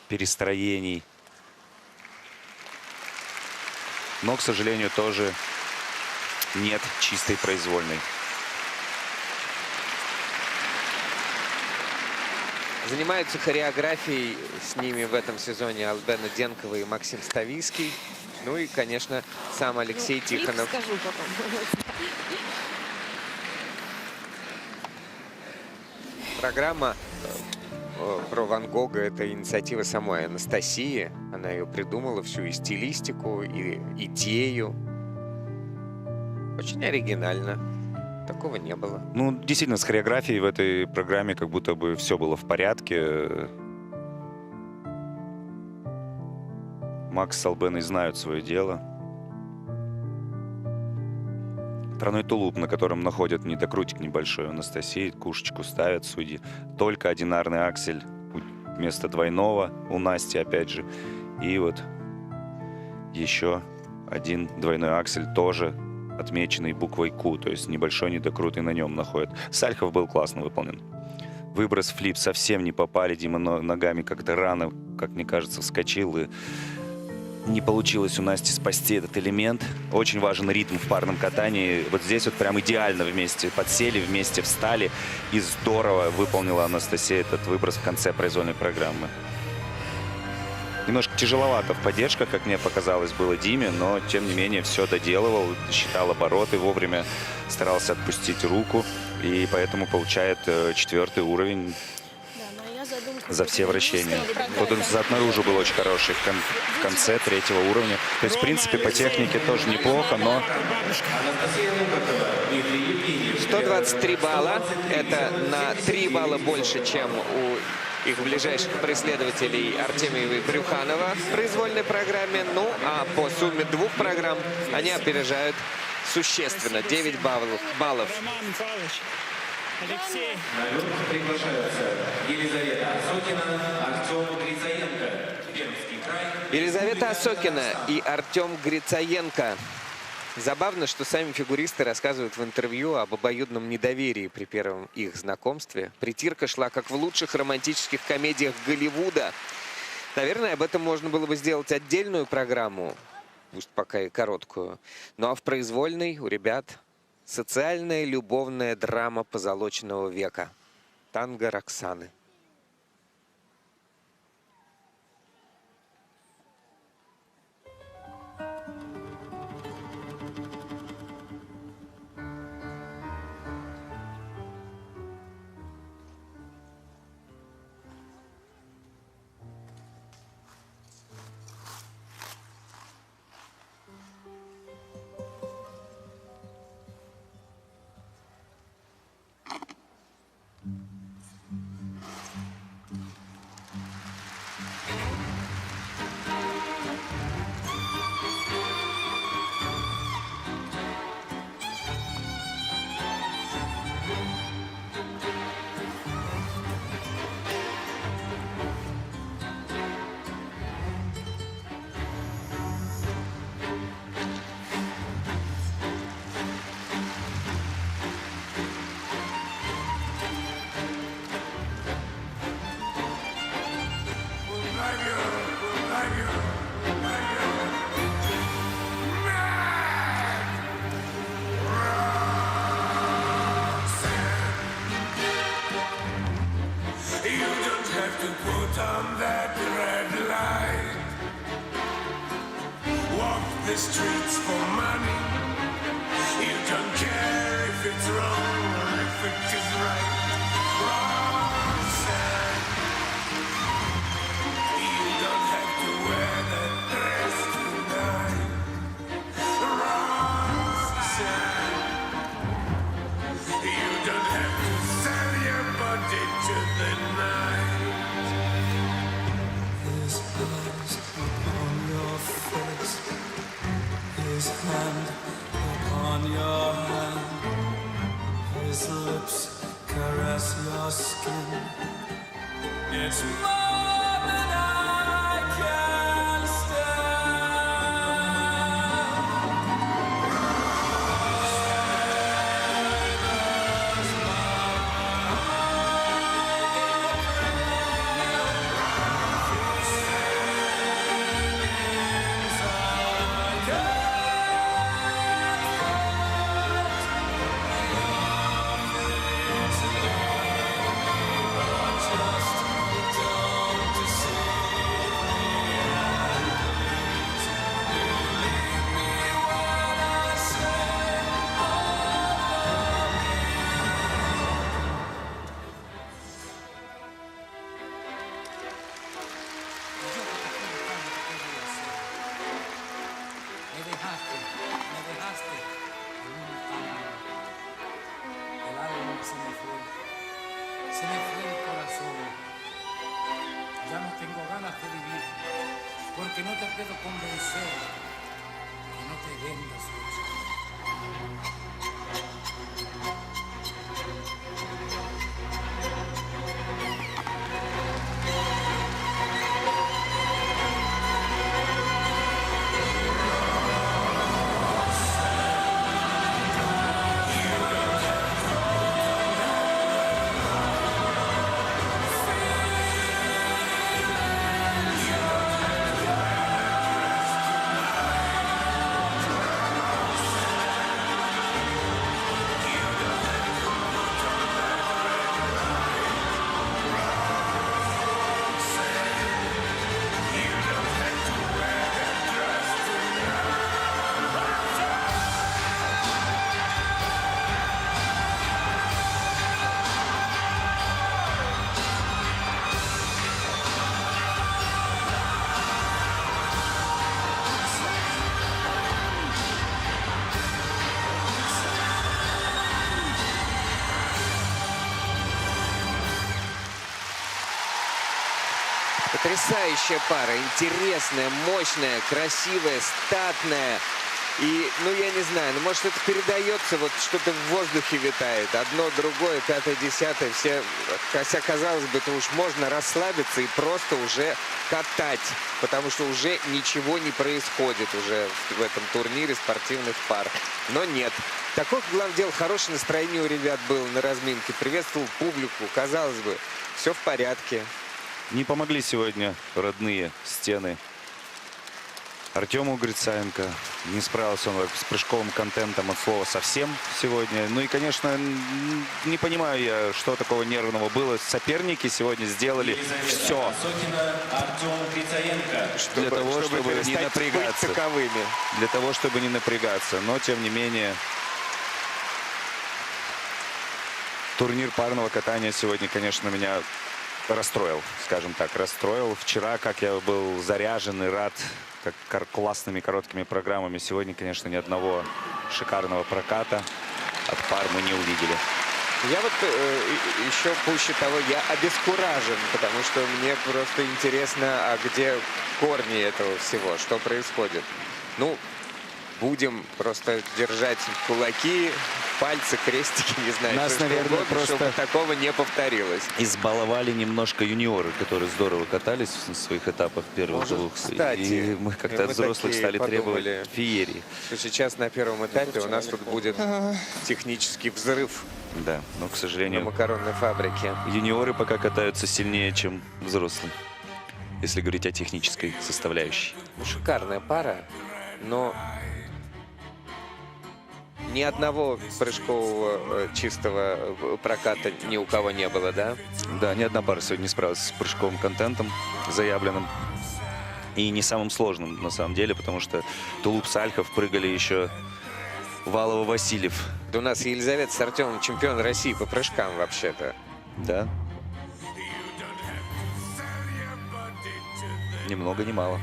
перестроений. Но, к сожалению, тоже нет чистой произвольной. Занимаются хореографией с ними в этом сезоне Албена Денкова и Максим Ставийский. Ну и, конечно, сам Алексей Тихонов. Скажу потом. Программа про Ван Гога — это инициатива самой Анастасии. Она ее придумала, всю и стилистику, и идею. Очень оригинально. Такого не было. Ну, действительно, с хореографией в этой программе как будто бы все было в порядке. Макс с Албеной знают свое дело. Тройной тулуп, на котором находят недокрутик небольшой Анастасии, кушечку ставят судьи. Только одинарный аксель вместо двойного у Насти, опять же. И вот еще один двойной аксель, тоже отмеченный буквой Q, то есть небольшой недокрут и на нем находят. Сальхов был классно выполнен. Выброс, флип совсем не попали. Дима ногами как-то рано, как мне кажется, вскочил, и не получилось у Насти спасти этот элемент. Очень важен ритм в парном катании. Вот здесь вот прям идеально вместе подсели, вместе встали. И здорово выполнила Анастасия этот выброс в конце произвольной программы. Немножко тяжеловато в поддержках, как мне показалось, было Диме, но, тем не менее, все доделывал, считал обороты вовремя, старался отпустить руку, и поэтому получает 4-й уровень за все вращения. Вот он зад наружу был очень хороший в конце 3-го уровня. То есть, в принципе, по технике тоже неплохо, но... 123 балла. Это на 3 балла больше, чем у их ближайших преследователей Артемьева и Брюханова в произвольной программе. Ну, а по сумме двух программ они опережают существенно. 9 баллов. Алексей. На лед приглашаются Елизавета Осокина, Артем Грицаенко. Пермский край. Елизавета Осокина и Артем Грицаенко. Забавно, что сами фигуристы рассказывают в интервью об обоюдном недоверии при первом их знакомстве. Притирка шла, как в лучших романтических комедиях Голливуда. Наверное, об этом можно было бы сделать отдельную программу, пусть пока и короткую. Ну а в произвольной у ребят социальная любовная драма позолоченного века. Танго Роксаны. The streets for money. You don't care if it's wrong or if it is right. Roxanne. Porque no te puedo convencer que no te vendas, Lucha. Потрясающая пара, интересная, мощная, красивая, статная. И, ну, я не знаю, ну, может, это передается, вот что-то в воздухе витает. Одно, другое, пятое, десятое. Все, хотя, казалось бы, это уж можно расслабиться и просто уже катать. Потому что уже ничего не происходит уже в этом турнире спортивных пар. Но нет. Такое, главное дело, хорошее настроение у ребят было на разминке. Приветствовал публику. Казалось бы, все в порядке. Не помогли сегодня родные стены Артему Грицаенко. Не справился он с прыжковым контентом от слова совсем сегодня. Ну и, конечно, не понимаю я, что такого нервного было. Соперники сегодня сделали все для того, чтобы не напрягаться. Для того, чтобы не напрягаться. Но, тем не менее, турнир парного катания сегодня, конечно, меня расстроил, скажем так, расстроил. Вчера, как я был заряжен и рад как классными короткими программами, сегодня, конечно, ни одного шикарного проката от пар мы не увидели. Я вот еще пуще того, я обескуражен, потому что мне просто интересно, а где корни этого всего, что происходит. Ну, будем просто держать кулаки, пальцы, крестики, не знаю, Нас, что наверное, угодно, просто чтобы такого не повторилось. Избаловали немножко юниоры, которые здорово катались в своих этапах первых двух. Кстати, и мы как-то от взрослых стали требовать феерии. Что сейчас на первом этапе у нас тут будет технический взрыв. Да, но, к сожалению, на макаронной фабрике. Юниоры пока катаются сильнее, чем взрослые, если говорить о технической составляющей. Ну, шикарная пара, но ни одного прыжкового чистого проката ни у кого не было, да? Да, ни одна пара сегодня не справилась с прыжковым контентом заявленным. И не самым сложным, на самом деле, потому что Тулуп с Альхов прыгали еще Валова-Васильев. Да у нас Елизавета с Артемом чемпион России по прыжкам вообще-то. Да. Ни много, ни мало.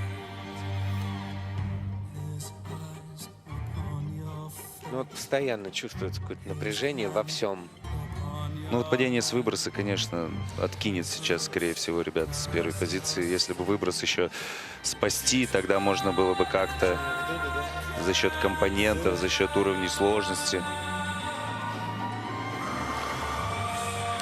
Ну вот постоянно чувствуется какое-то напряжение во всем. Ну вот падение с выброса, конечно, откинет сейчас, скорее всего, ребят с первой позиции. Если бы выброс еще спасти, тогда можно было бы как-то за счет компонентов, за счет уровней сложности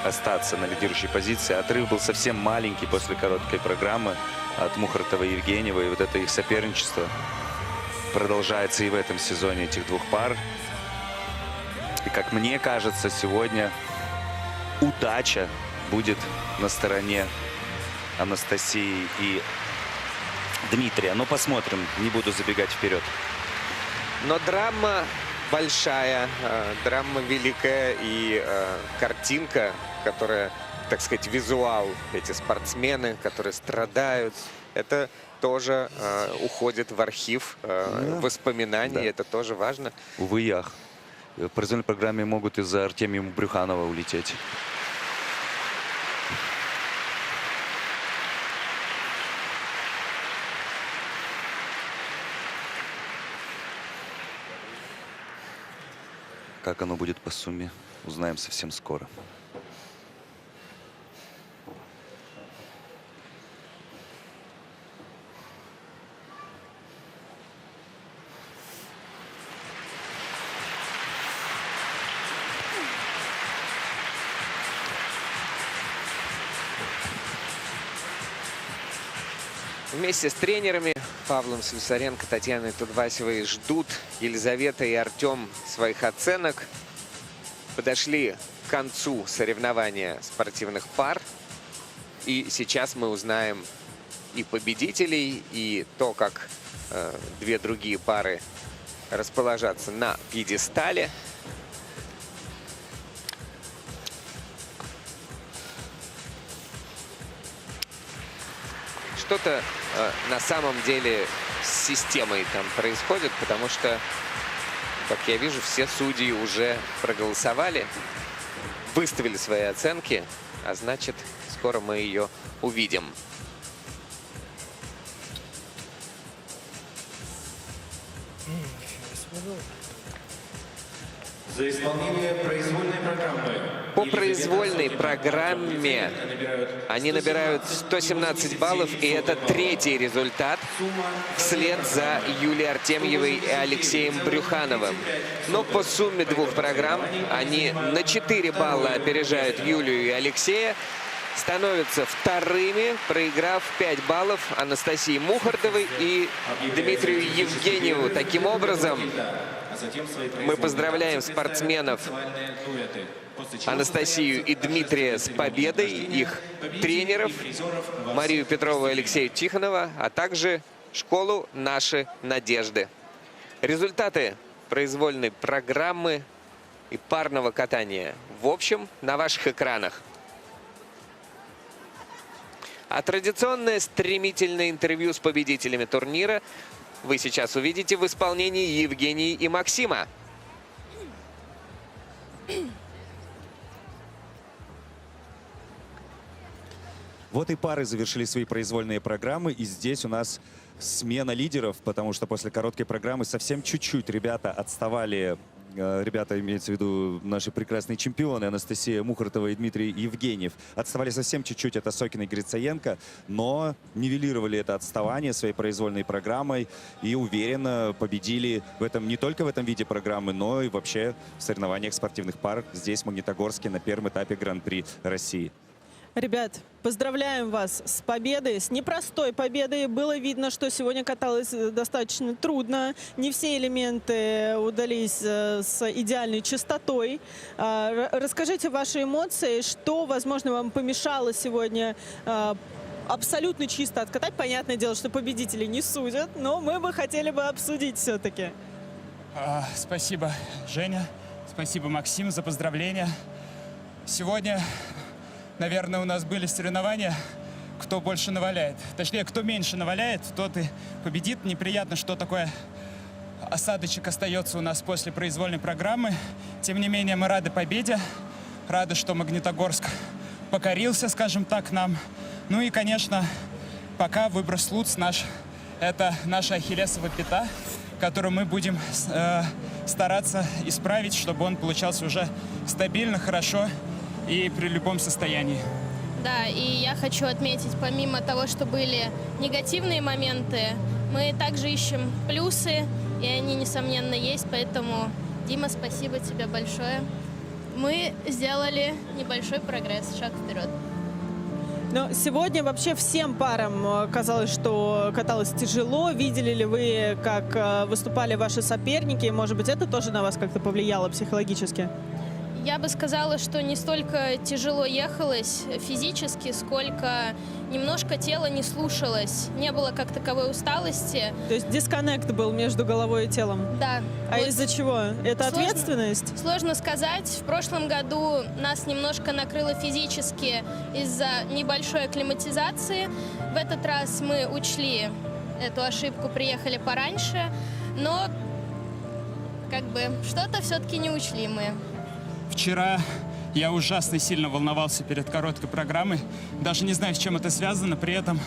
остаться на лидирующей позиции. Отрыв был совсем маленький после короткой программы от Мухартова и Евгеньева. И вот это их соперничество продолжается и в этом сезоне этих двух пар. И, как мне кажется, сегодня удача будет на стороне Анастасии и Дмитрия. Но посмотрим, не буду забегать вперед. Но драма большая, драма великая и картинка, которая, так сказать, визуал, эти спортсмены, которые страдают, это тоже уходит в архив воспоминаний, Да. это тоже важно. Увы, ях. В произвольной программе могут из-за Артемия Брюханова улететь. Как оно будет по сумме, узнаем совсем скоро. Вместе с тренерами Павлом Слюсаренко, Татьяной Тудвасевой ждут Елизавета и Артем своих оценок. Подошли к концу соревнования спортивных пар. И сейчас мы узнаем и победителей, и то, как две другие пары расположатся на пьедестале. Что-то на самом деле с системой там происходит, потому что, как я вижу, все судьи уже проголосовали, выставили свои оценки, а значит, скоро мы ее увидим. За исполнение произвольной программы. По произвольной программе они набирают 117 баллов, и это третий результат вслед за Юлией Артемьевой и Алексеем Брюхановым. Но по сумме двух программ они на 4 балла опережают Юлию и Алексея, становятся вторыми, проиграв 5 баллов Анастасии Мухардовой и Дмитрию Евгеньеву. Таким образом, мы поздравляем спортсменов Анастасию и Дмитрия с победой, их тренеров Марию Петрову и Алексея Тихонова, а также школу «Наши надежды». Результаты произвольной программы и парного катания в общем на ваших экранах. А традиционное стремительное интервью с победителями турнира вы сейчас увидите в исполнении Евгении и Максима. Вот и пары завершили свои произвольные программы, и здесь у нас смена лидеров, потому что после короткой программы совсем чуть-чуть ребята отставали. Ребята, имеется в виду наши прекрасные чемпионы Анастасия Мухартова и Дмитрий Евгеньев. Отставали совсем чуть-чуть от Осокина и Грицаенко, но нивелировали это отставание своей произвольной программой и уверенно победили в этом, не только в этом виде программы, но и вообще в соревнованиях спортивных пар здесь, в Магнитогорске, на первом этапе Гран-при России. Ребят, поздравляем вас с победой, с непростой победой. Было видно, что сегодня каталось достаточно трудно. Не все элементы удались с идеальной чистотой. Расскажите ваши эмоции, что, возможно, вам помешало сегодня абсолютно чисто откатать. Понятное дело, что победители не судят, но мы бы хотели бы обсудить все-таки. Спасибо, Женя. Спасибо, Максим, за поздравления. Сегодня, наверное, у нас были соревнования, кто больше наваляет. Точнее, кто меньше наваляет, тот и победит. Неприятно, что такое осадочек остается у нас после произвольной программы. Тем не менее, мы рады победе. Рады, что Магнитогорск покорился, скажем так, нам. Ну и, конечно, пока выброс Луц это наша ахиллесова пята, которую мы будем стараться исправить, чтобы он получался уже стабильно, хорошо и при любом состоянии. Да, и я хочу отметить, помимо того, что были негативные моменты, мы также ищем плюсы, и они, несомненно, есть. Поэтому, Дима, спасибо тебе большое. Мы сделали небольшой прогресс, шаг вперед. Но сегодня вообще всем парам казалось, что каталось тяжело. Видели ли вы, как выступали ваши соперники? Может быть, это тоже на вас как-то повлияло психологически? Я бы сказала, что не столько тяжело ехалось физически, сколько немножко тело не слушалось. Не было как таковой усталости. То есть дисконнект был между головой и телом? Да. А вот из-за чего? Это ответственность? Сложно сказать. В прошлом году нас немножко накрыло физически из-за небольшой акклиматизации. В этот раз мы учли эту ошибку, приехали пораньше. Но как бы что-то все-таки не учли мы. Вчера я ужасно сильно волновался перед короткой программой. Даже не знаю, с чем это связано. При этом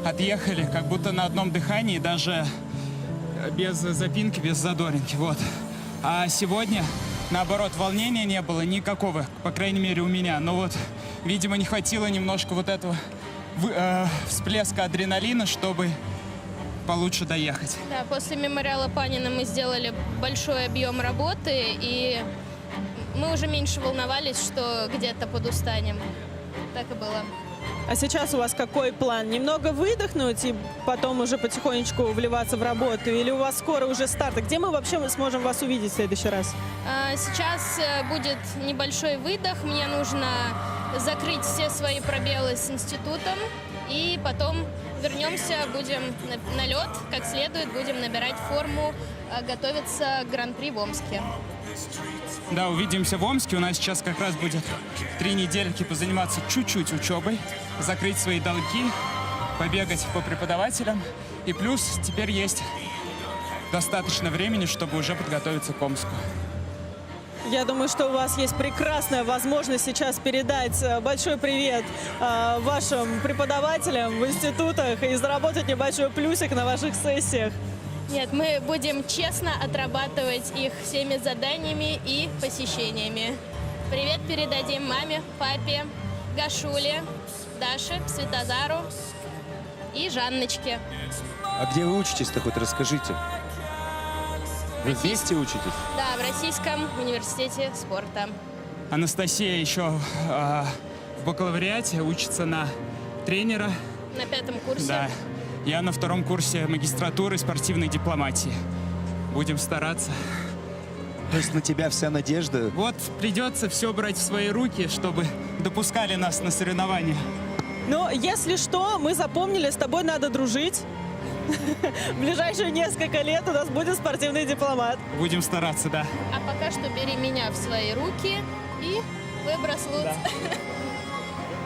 отъехали как будто на одном дыхании, даже без запинки, без задоринки. Вот. А сегодня, наоборот, волнения не было никакого, по крайней мере, у меня. Но вот, видимо, не хватило немножко вот этого всплеска адреналина, чтобы получше доехать. Да, после мемориала Панина мы сделали большой объем работы, и мы уже меньше волновались, что где-то подустанем. Так и было. А сейчас у вас какой план? Немного выдохнуть и потом уже потихонечку вливаться в работу? Или у вас скоро уже старт? Где мы вообще сможем вас увидеть в следующий раз? Сейчас будет небольшой выдох. Мне нужно закрыть все свои пробелы с институтом. И потом вернемся, будем на лед, как следует, будем набирать форму, готовиться к Гран-при в Омске. Да, увидимся в Омске. У нас сейчас как раз будет 3 недельки позаниматься чуть-чуть учебой, закрыть свои долги, побегать по преподавателям. И плюс теперь есть достаточно времени, чтобы уже подготовиться к Омску. Я думаю, что у вас есть прекрасная возможность сейчас передать большой привет вашим преподавателям в институтах и заработать небольшой плюсик на ваших сессиях. Нет, мы будем честно отрабатывать их всеми заданиями и посещениями. Привет передадим маме, папе, Гашуле, Даше, Светозару и Жанночке. А где вы учитесь-то, хоть расскажите? Вы вместе учитесь? Да, в Российском университете спорта. Анастасия еще в бакалавриате учится на тренера. На 5-м курсе. Да. Я на 2-м курсе магистратуры спортивной дипломатии. Будем стараться. То есть на тебя вся надежда? Вот придется все брать в свои руки, чтобы допускали нас на соревнования. Но если что, мы запомнили, с тобой надо дружить. В ближайшие несколько лет у нас будет спортивный дипломат. Будем стараться, да. А пока что бери меня в свои руки и выброс лут. Да.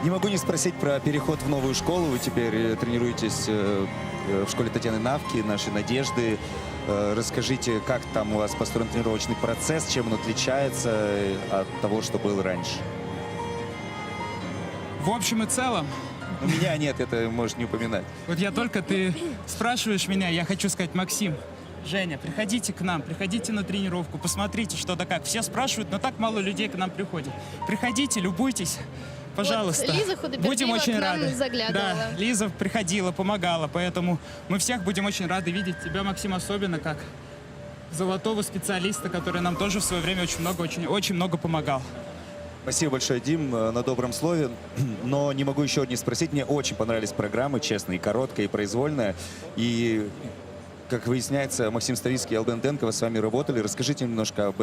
Не могу не спросить про переход в новую школу. Вы теперь тренируетесь в школе Татьяны Навки, нашей Надежды. Расскажите, как там у вас построен тренировочный процесс, чем он отличается от того, что был раньше? В общем и целом. У меня нет, это можешь не упоминать. Вот ты спрашиваешь меня, я хочу сказать: Максим, Женя, приходите к нам, приходите на тренировку, посмотрите, что да как. Все спрашивают, но так мало людей к нам приходит. Приходите, любуйтесь, пожалуйста. Вот Лиза Худопердиева будем очень к нам рады. заглядывала. Да, Лиза приходила, помогала, поэтому мы всех будем очень рады видеть. Тебя, Максим, особенно как золотого специалиста, который нам тоже в свое время очень много помогал. Спасибо большое, Дим, на добром слове. Но не могу еще не спросить. Мне очень понравились программы, честно, и короткая, и произвольная. И, как выясняется, Максим Ставицкий и Албен Денкова с вами работали. Расскажите немножко об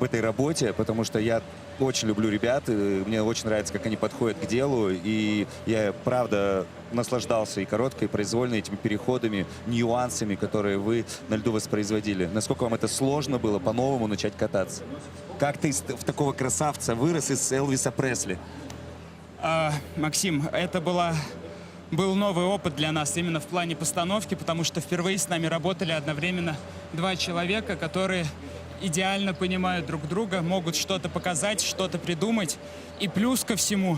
этой работе, потому что я очень люблю ребят. И мне очень нравится, как они подходят к делу. И я, правда, наслаждался и короткой, и произвольной этими переходами, нюансами, которые вы на льду воспроизводили. Насколько вам это сложно было по-новому начать кататься? Как ты в такого красавца вырос из Элвиса Пресли? Максим, это был новый опыт для нас именно в плане постановки, потому что впервые с нами работали одновременно 2 человека, которые идеально понимают друг друга, могут что-то показать, что-то придумать. И плюс ко всему,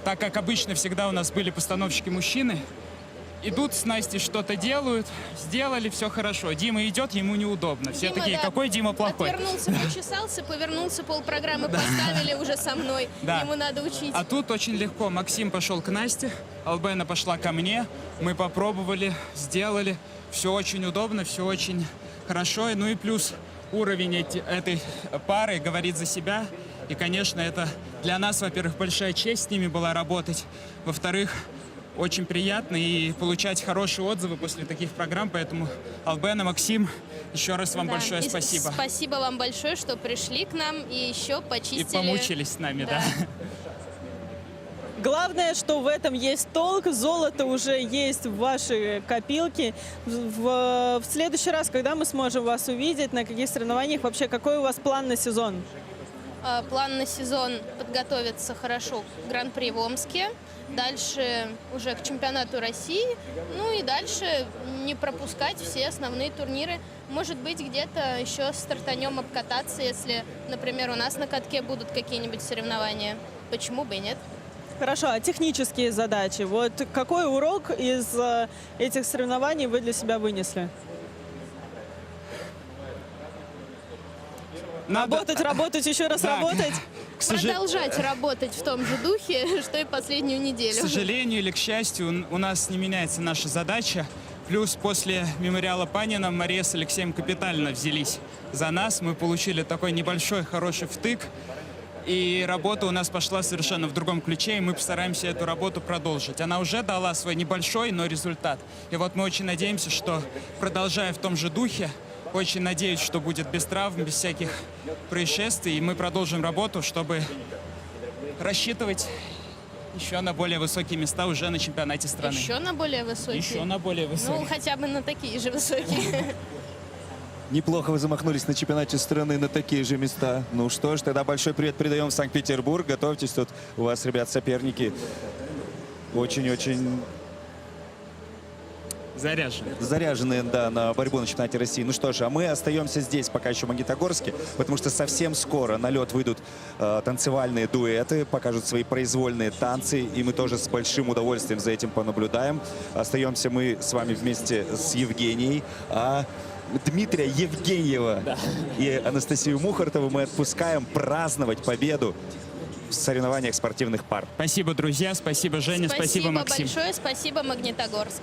так как обычно всегда у нас были постановщики-мужчины, идут с Настей, что-то делают, сделали, все хорошо. Дима идет, ему неудобно. Все Дима, такие, да, какой Дима плохой. Отвернулся, почесался, повернулся, полпрограммы поставили уже со мной. Да. Ему надо учить. А тут очень легко. Максим пошел к Насте, Албена пошла ко мне. Мы попробовали, сделали. Все очень удобно, все очень хорошо. Ну и плюс уровень этой пары говорит за себя. И, конечно, это для нас, во-первых, большая честь с ними была работать. Во-вторых, очень приятно и получать хорошие отзывы после таких программ. Поэтому, Албена, Максим, еще раз вам большое И спасибо. Спасибо вам большое, что пришли к нам и еще почистили. И помучились с нами, да. Главное, что в этом есть толк, золото уже есть в вашей копилке. В следующий раз, когда мы сможем вас увидеть, на каких соревнованиях, вообще какой у вас план на сезон? План на сезон — подготовиться хорошо к Гран-при в Омске. Дальше уже к чемпионату России. Ну и дальше не пропускать все основные турниры. Может быть, где-то еще стартанем обкататься, если, например, у нас на катке будут какие-нибудь соревнования. Почему бы и нет? Хорошо, а технические задачи? Вот какой урок из этих соревнований вы для себя вынесли? Работать, еще раз работать? Продолжать работать в том же духе, что и последнюю неделю. К сожалению или к счастью, у нас не меняется наша задача. Плюс после мемориала Панина Мария с Алексеем капитально взялись за нас. Мы получили такой небольшой хороший втык. И работа у нас пошла совершенно в другом ключе, и мы постараемся эту работу продолжить. Она уже дала свой небольшой, но результат. И вот мы очень надеемся, что, продолжая в том же духе, очень надеюсь, что будет без травм, без всяких происшествий, и мы продолжим работу, чтобы рассчитывать еще на более высокие места уже на чемпионате страны. Еще на более высокие? Еще на более высокие. Ну, хотя бы на такие же высокие. Неплохо вы замахнулись на чемпионате страны на такие же места. Ну что ж, тогда большой привет передаем в Санкт-Петербург. Готовьтесь, тут у вас, ребят, соперники очень-очень заряженные, да, на борьбу на чемпионате России. Ну что ж, а мы остаемся здесь пока еще в Магнитогорске, потому что совсем скоро на лед выйдут танцевальные дуэты, покажут свои произвольные танцы, и мы тоже с большим удовольствием за этим понаблюдаем. Остаемся мы с вами вместе с Евгенией, а Дмитрия Евгеньева и Анастасию Мухартову мы отпускаем праздновать победу в соревнованиях спортивных пар. Спасибо, друзья, спасибо, Женя, спасибо, Максим. Спасибо большое, спасибо, Магнитогорск.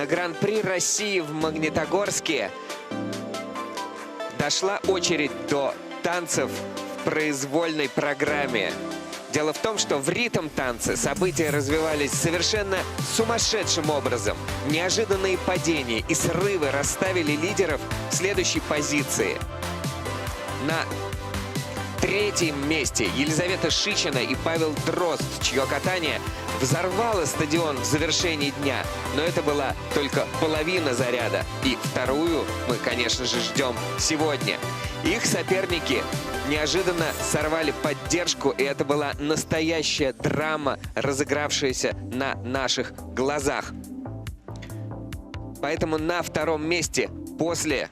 на Гран-при России в Магнитогорске дошла очередь до танцев в произвольной программе. Дело в том, что в ритм-танце события развивались совершенно сумасшедшим образом. Неожиданные падения и срывы расставили лидеров в следующей позиции. На третьем месте Елизавета Шичина и Павел Дрозд, чье катание взорвало стадион в завершении дня. Но это была только половина заряда. И вторую мы, конечно же, ждем сегодня. Их соперники неожиданно сорвали поддержку, и это была настоящая драма, разыгравшаяся на наших глазах. Поэтому на втором месте после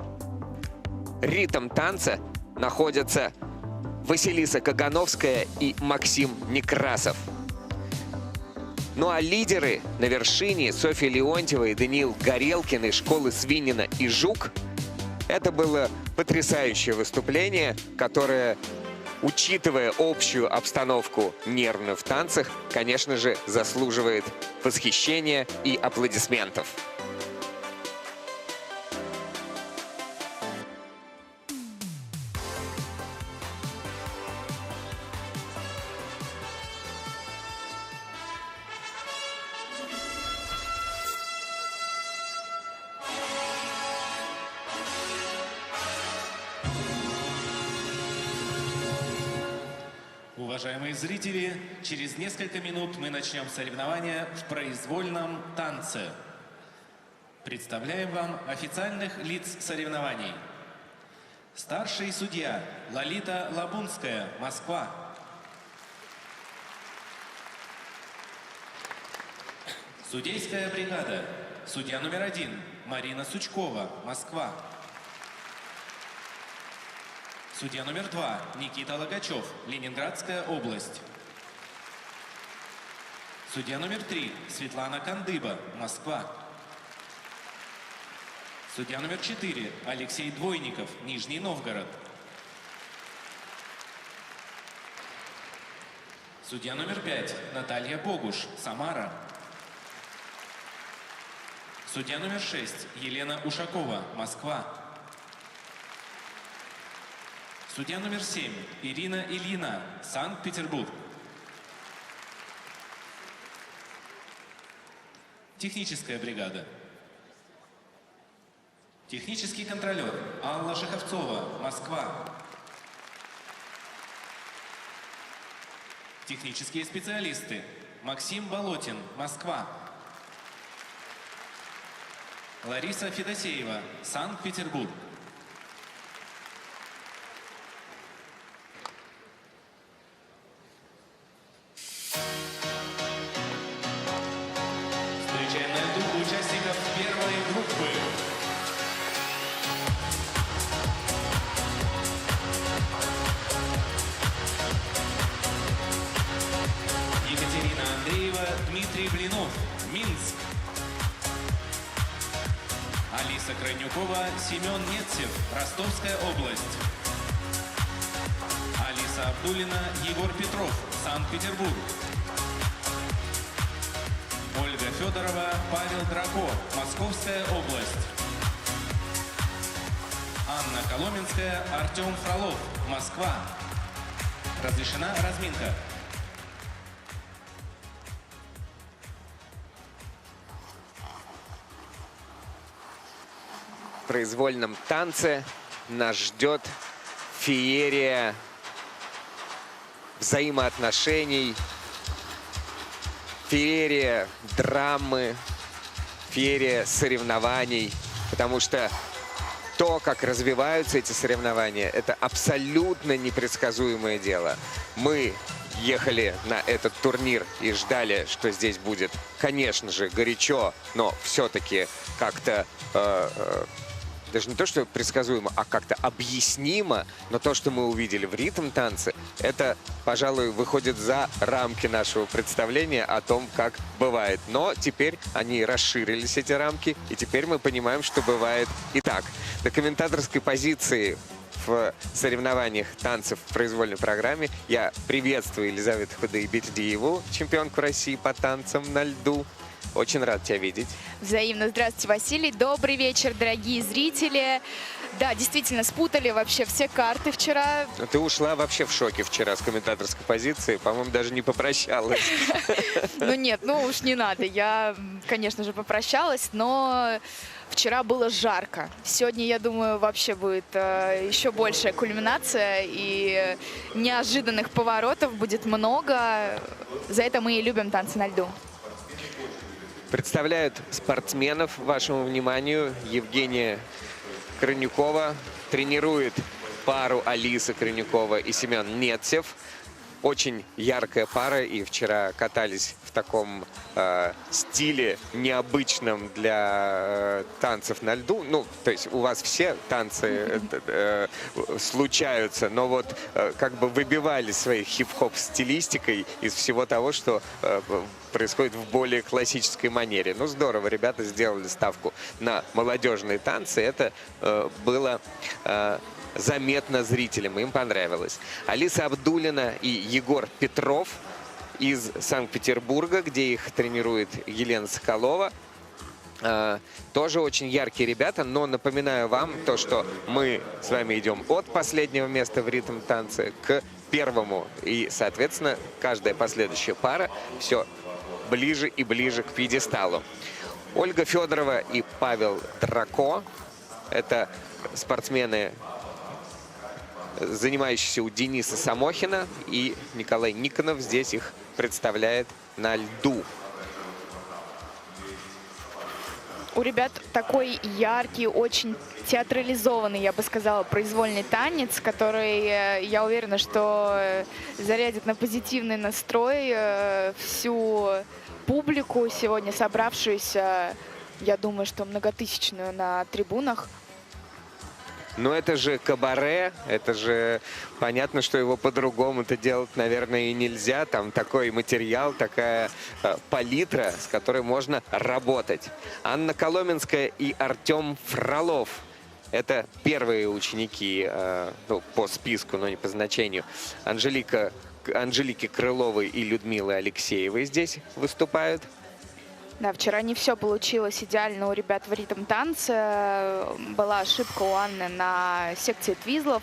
ритм-танца находятся Василиса Кагановская и Максим Некрасов. Ну а лидеры на вершине Софья Леонтьева и Даниил Горелкин из школы Свинина и Жук. Это было потрясающее выступление, которое, учитывая общую обстановку нервную в танцах, конечно же, заслуживает восхищения и аплодисментов. Уважаемые зрители, через несколько минут мы начнем соревнования в произвольном танце. Представляем вам официальных лиц соревнований. Старший судья Лолита Лабунская, Москва. Судейская бригада. Судья номер 1 Марина Сучкова, Москва. Судья номер 2 Никита Логачев, Ленинградская область. Судья номер 3 Светлана Кандыба, Москва. Судья номер 4 Алексей Двойников, Нижний Новгород. Судья номер 5 Наталья Богуш, Самара. Судья номер 6 Елена Ушакова, Москва. Судья номер 7 Ирина Ильина, Санкт-Петербург. Техническая бригада. Технический контролер Алла Шаховцова, Москва. Технические специалисты Максим Болотин, Москва. Лариса Федосеева, Санкт-Петербург. Встречаем на льду участников первой группы. Екатерина Андреева, Дмитрий Блинов, Минск. Алиса Крайнюкова, Семен Нетцев, Ростовская область. Алиса Абдулина, Егор Петров, Санкт-Петербург. Ольга Федорова, Павел Драко, Московская область. Анна Коломенская, Артем Фролов, Москва. Разрешена разминка. В произвольном танце нас ждет феерия взаимоотношений, феерия драмы, феерия соревнований, потому что то, как развиваются эти соревнования, это абсолютно непредсказуемое дело. Мы ехали на этот турнир и ждали, что здесь будет, конечно же, горячо, но все-таки как-то даже не то, что предсказуемо, а как-то объяснимо, но то, что мы увидели в ритм-танце, это, пожалуй, выходит за рамки нашего представления о том, как бывает. Но теперь они расширились, эти рамки, и теперь мы понимаем, что бывает и так. До комментаторской позиции в соревнованиях танцев в произвольной программе я приветствую Елизавету Худоибердиеву, чемпионку России по танцам на льду, Очень рад тебя видеть. Взаимно. Здравствуйте, Василий. Добрый вечер, дорогие зрители. Да, действительно, спутали вообще все карты вчера. Ты ушла вообще в шоке вчера с комментаторской позиции. По-моему, даже не попрощалась. Ну нет, ну уж не надо. Я, конечно же, попрощалась, но вчера было жарко. Сегодня, я думаю, вообще будет еще большая кульминация, и неожиданных поворотов будет много. За это мы и любим танцы на льду. Представляют спортсменов вашему вниманию. Евгения Крынюкова тренирует пару Алиса Крынюкова и Семен Нетцев. Очень яркая пара, и вчера катались в таком стиле необычном для танцев на льду. Ну, то есть у вас все танцы случаются, но вот как бы выбивали своей хип-хоп стилистикой из всего того, что происходит в более классической манере. Ну, здорово, ребята сделали ставку на молодежные танцы. Это было заметно зрителям, им понравилось. Алиса Абдуллина и Егор Петров из Санкт-Петербурга, где их тренирует Елена Соколова. Тоже очень яркие ребята, но напоминаю вам то, что мы с вами идем от последнего места в ритм танце к первому. И, соответственно, каждая последующая пара все ближе и ближе к пьедесталу. Ольга Федорова и Павел Драко – это спортсмены, занимающийся у Дениса Самохина, и Николай Никонов здесь их представляет на льду. У ребят такой яркий, очень театрализованный, я бы сказала, произвольный танец, который, я уверена, что зарядит на позитивный настрой всю публику, сегодня собравшуюся, я думаю, что многотысячную на трибунах. Но это же кабаре, это же понятно, что его по-другому-то делать, наверное, и нельзя. Там такой материал, такая палитра, с которой можно работать. Анна Коломенская и Артем Фролов. Это первые ученики ну, по списку, но не по значению. Анжелики Крыловой и Людмилы Алексеевой здесь выступают. Да, вчера не все получилось идеально у ребят в ритм-танце. Была ошибка у Анны на секции твизлов.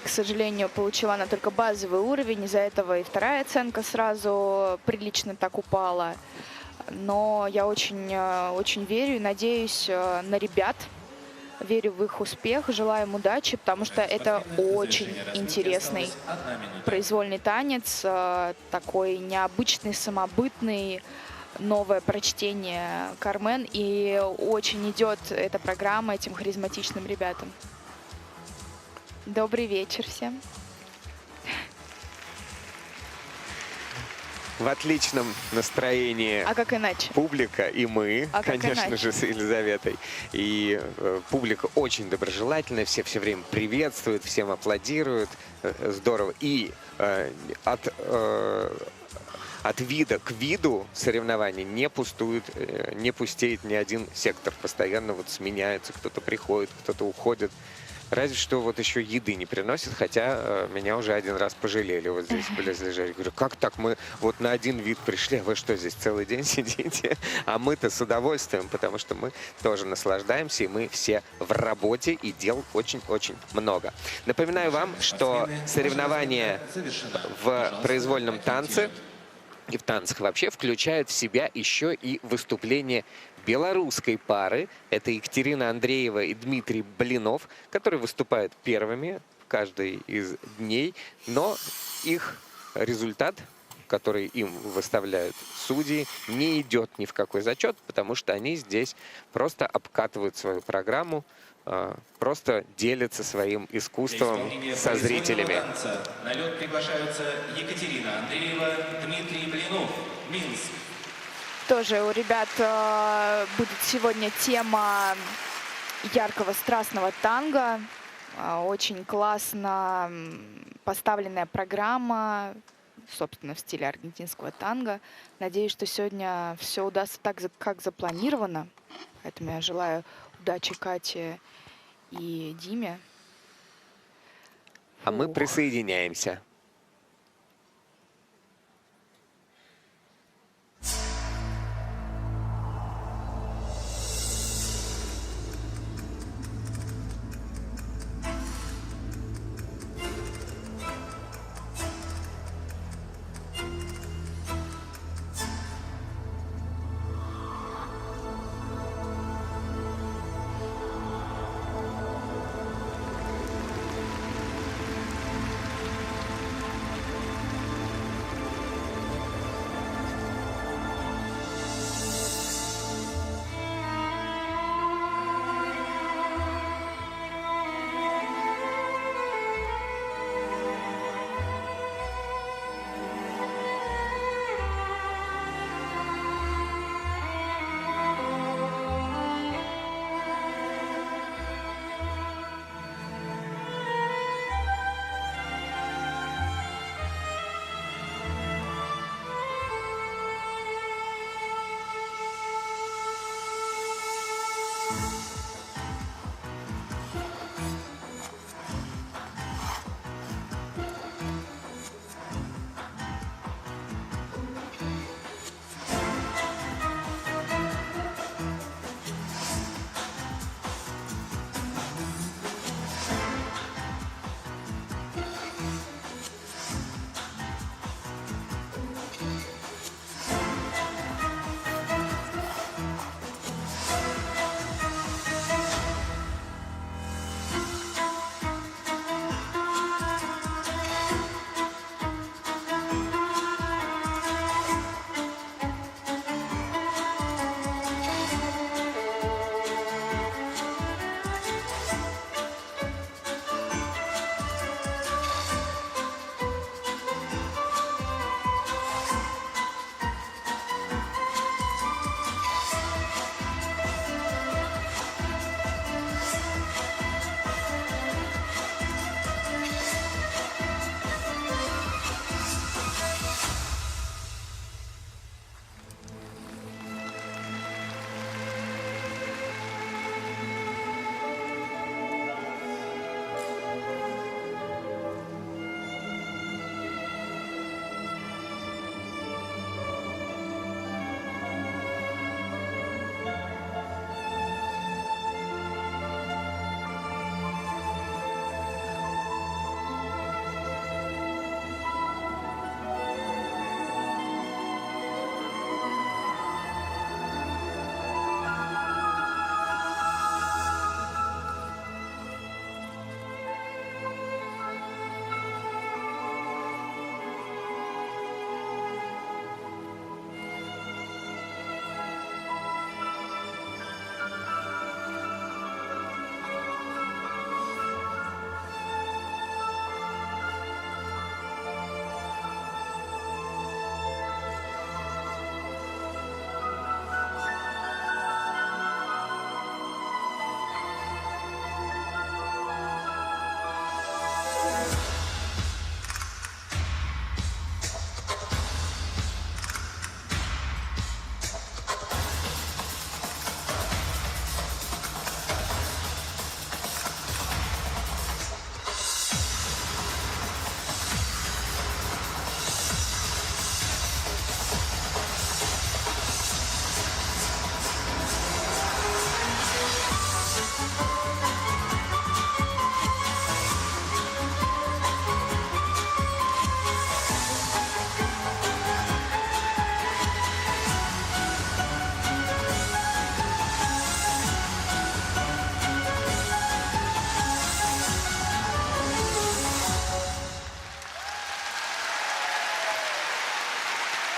К сожалению, получила она только базовый уровень. Из-за этого и вторая оценка сразу прилично так упала. Но я очень верю и надеюсь на ребят. Верю в их успех, желаю им удачи, потому что это очень интересный произвольный танец. Такой необычный, самобытный. Новое прочтение Кармен, и очень идет эта программа этим харизматичным ребятам. Добрый вечер всем. В отличном настроении. А как иначе? Публика и мы, А как конечно иначе? же, с Елизаветой. И публика очень доброжелательная, все время приветствуют, всем аплодируют. Здорово. И от вида к виду соревнований не пустеет ни один сектор. Постоянно вот сменяется, кто-то приходит, кто-то уходит. Разве что вот еще еды не приносят, хотя меня уже один раз пожалели вот здесь близлежащие. Говорю, как так, мы вот на один вид пришли, а вы что, здесь целый день сидите? А мы-то с удовольствием, потому что мы тоже наслаждаемся, и мы все в работе, и дел очень-очень много. Напоминаю вам, что соревнования в произвольном танце и в танцах вообще включают в себя еще и выступление белорусской пары. Это Екатерина Андреева и Дмитрий Блинов, которые выступают первыми в каждый из дней. Но их результат, который им выставляют судьи, не идет ни в какой зачет, потому что они здесь просто обкатывают свою программу, просто делятся своим искусством со зрителями. На лед приглашаются Екатерина Андреева, Дмитрий Блинов, Минск. Тоже у ребят будет сегодня тема яркого страстного танго. Очень классно поставленная программа, собственно, в стиле аргентинского танго. Надеюсь, что сегодня все удастся так, как запланировано. Поэтому я желаю удачи Кате и Диме. А мы присоединяемся.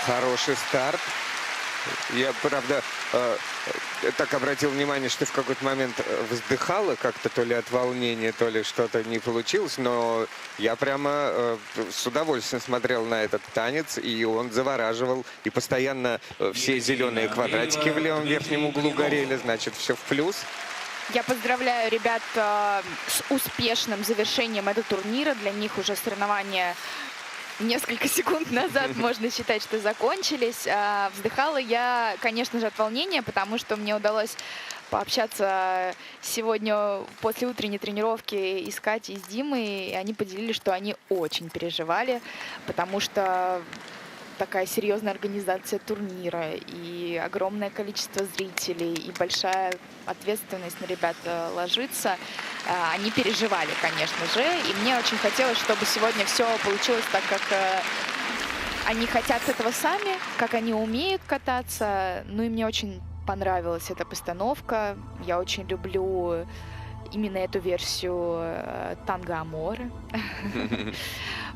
Хороший старт. Я, правда, так обратил внимание, что в какой-то момент вздыхала как-то, то ли от волнения, то ли что-то не получилось, но я прямо с удовольствием смотрел на этот танец, и он завораживал, и постоянно все зеленые квадратики в левом верхнем углу горели, значит, все в плюс. Я поздравляю ребят с успешным завершением этого турнира. Для них уже соревнования несколько секунд назад, можно считать, что закончились. Вздыхала я, конечно же, от волнения, потому что мне удалось пообщаться сегодня после утренней тренировки и с Катей, и с Димой. И они поделились, что они очень переживали, потому что такая серьезная организация турнира и огромное количество зрителей, и большая ответственность на ребят ложится. Они переживали, конечно же, и мне очень хотелось, чтобы сегодня все получилось так, как они хотят этого сами, как они умеют кататься. Ну и мне очень понравилась эта постановка. Я очень люблю именно эту версию танго Аморе.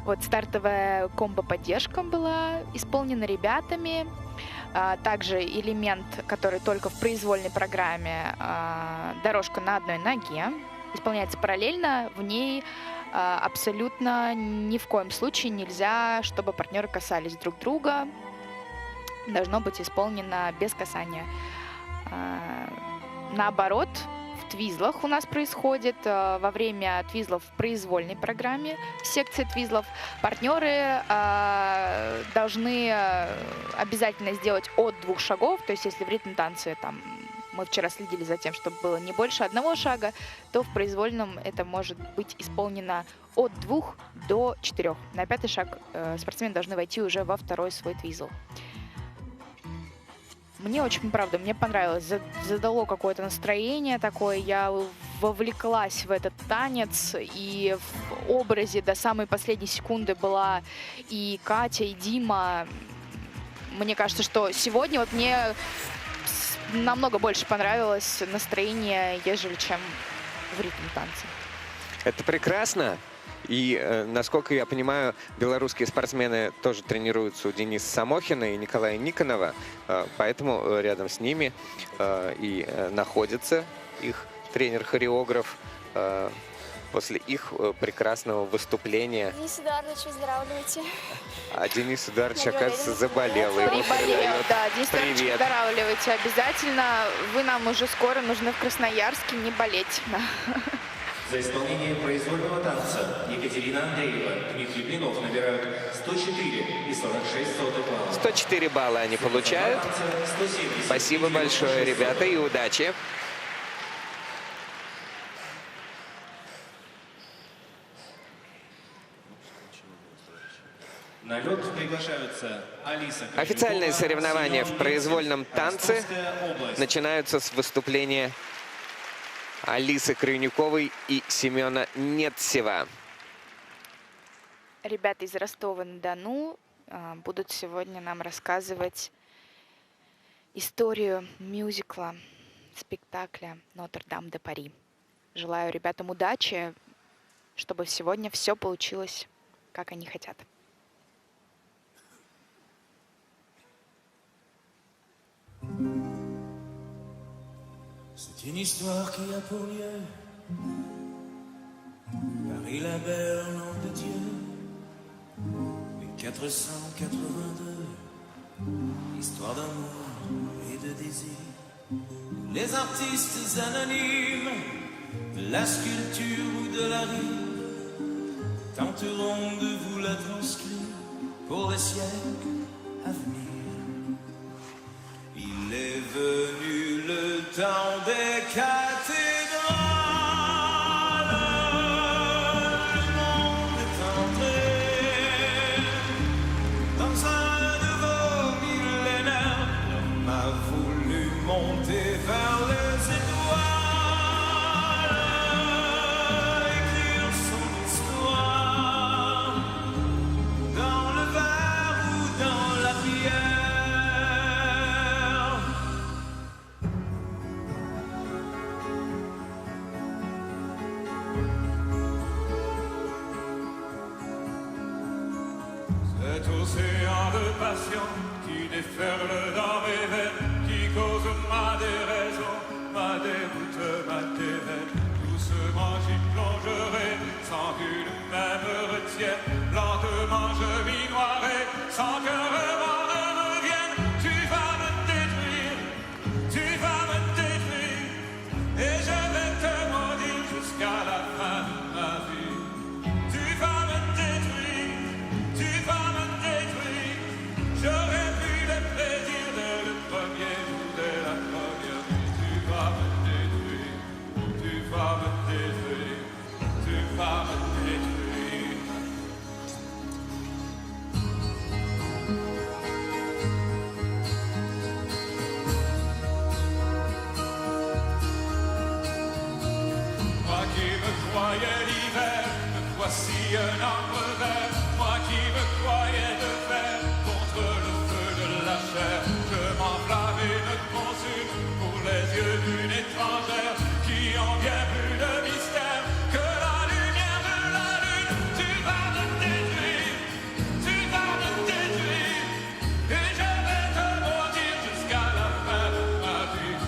Вот стартовая комбо-поддержка была исполнена ребятами. Также элемент, который только в произвольной программе, дорожка на одной ноге, исполняется параллельно. В ней абсолютно ни в коем случае нельзя, чтобы партнеры касались друг друга. Должно быть исполнено без касания. Наоборот, в твизлах у нас происходит во время твизлов в произвольной программе, в секции твизлов, партнеры должны обязательно сделать от 2 шагов. То есть если в ритм-танце там мы вчера следили за тем, чтобы было не больше 1 шага, то в произвольном это может быть исполнено от 2 до 4. На 5-й шаг спортсмены должны войти уже во 2-й свой твизл. Мне очень, правда, мне понравилось. Задало какое-то настроение такое. Я вовлеклась в этот танец. И в образе до самой последней секунды была и Катя, и Дима. Мне кажется, что сегодня вот мне намного больше понравилось настроение, ежели чем в ритм-танце. Это прекрасно. И, насколько я понимаю, белорусские спортсмены тоже тренируются у Дениса Самохина и Николая Никонова, поэтому рядом с ними и находится их тренер-хореограф после их прекрасного выступления. Денис Эдуардович, выздоравливайте. А Денис Эдуардович, оказывается, заболел. Приболел, да. Денис Эдуардович, выздоравливайте обязательно. Вы нам уже скоро нужны в Красноярске, не болеть. За исполнение произвольного танца Екатерина Андреева, Дмитрий Блинов набирают 104,46 балла. 104 балла они получают. Спасибо большое, ребята, и удачи. На лед приглашаются Алиса Крыльникова, Официальные соревнования в произвольном танце начинаются с выступления Алисы Крыльниковой и Семена Нетсева. Ребята из Ростова-на-Дону будут сегодня нам рассказывать историю мюзикла, спектакля «Нотр-Дам-де-Пари». Желаю ребятам удачи, чтобы сегодня все получилось, как они хотят. C'est une histoire qui a pour lieu Paris la belle au nom de Dieu et 482 Histoire d'amour et de désir Les artistes anonymes De la sculpture ou de la rime Tenteront de vous la transcrire Pour les siècles à venir Il est venu le temps des cathédrales, le monde est entré dans un nouveau millénaire. L'homme a voulu monter vers les étoiles, écrire son histoire dans le verre ou dans la pierre. Cet océan de passion qui déferle dans mes veines, qui cause ma déraison, ma déroute, ma défaite. Doucement j'y plongerai, sans qu'une main me retienne. Lentement je m'y noierai, sans que remords ne revienne. Tu vas me détruire, tu vas me détruire, et je vais te maudire jusqu'à la fin de ma vie. Tu vas me détruire, tu vas me détruire. J'aurais pu le plaisir dès le premier jour, dès la première nuit. Tu vas me détruire, tu vas me détruire, tu vas me détruire. Moi qui me croyais l'hiver, me voici un arbre vert. Moi qui me croyais de fer, contre le feu de la chair, je m'enflamme et me consume pour les yeux d'une étrangère qui en vient plus de mystère que la lumière de la lune. Tu vas me détruire, tu vas me détruire, et je vais te maudire jusqu'à la fin de ma vie.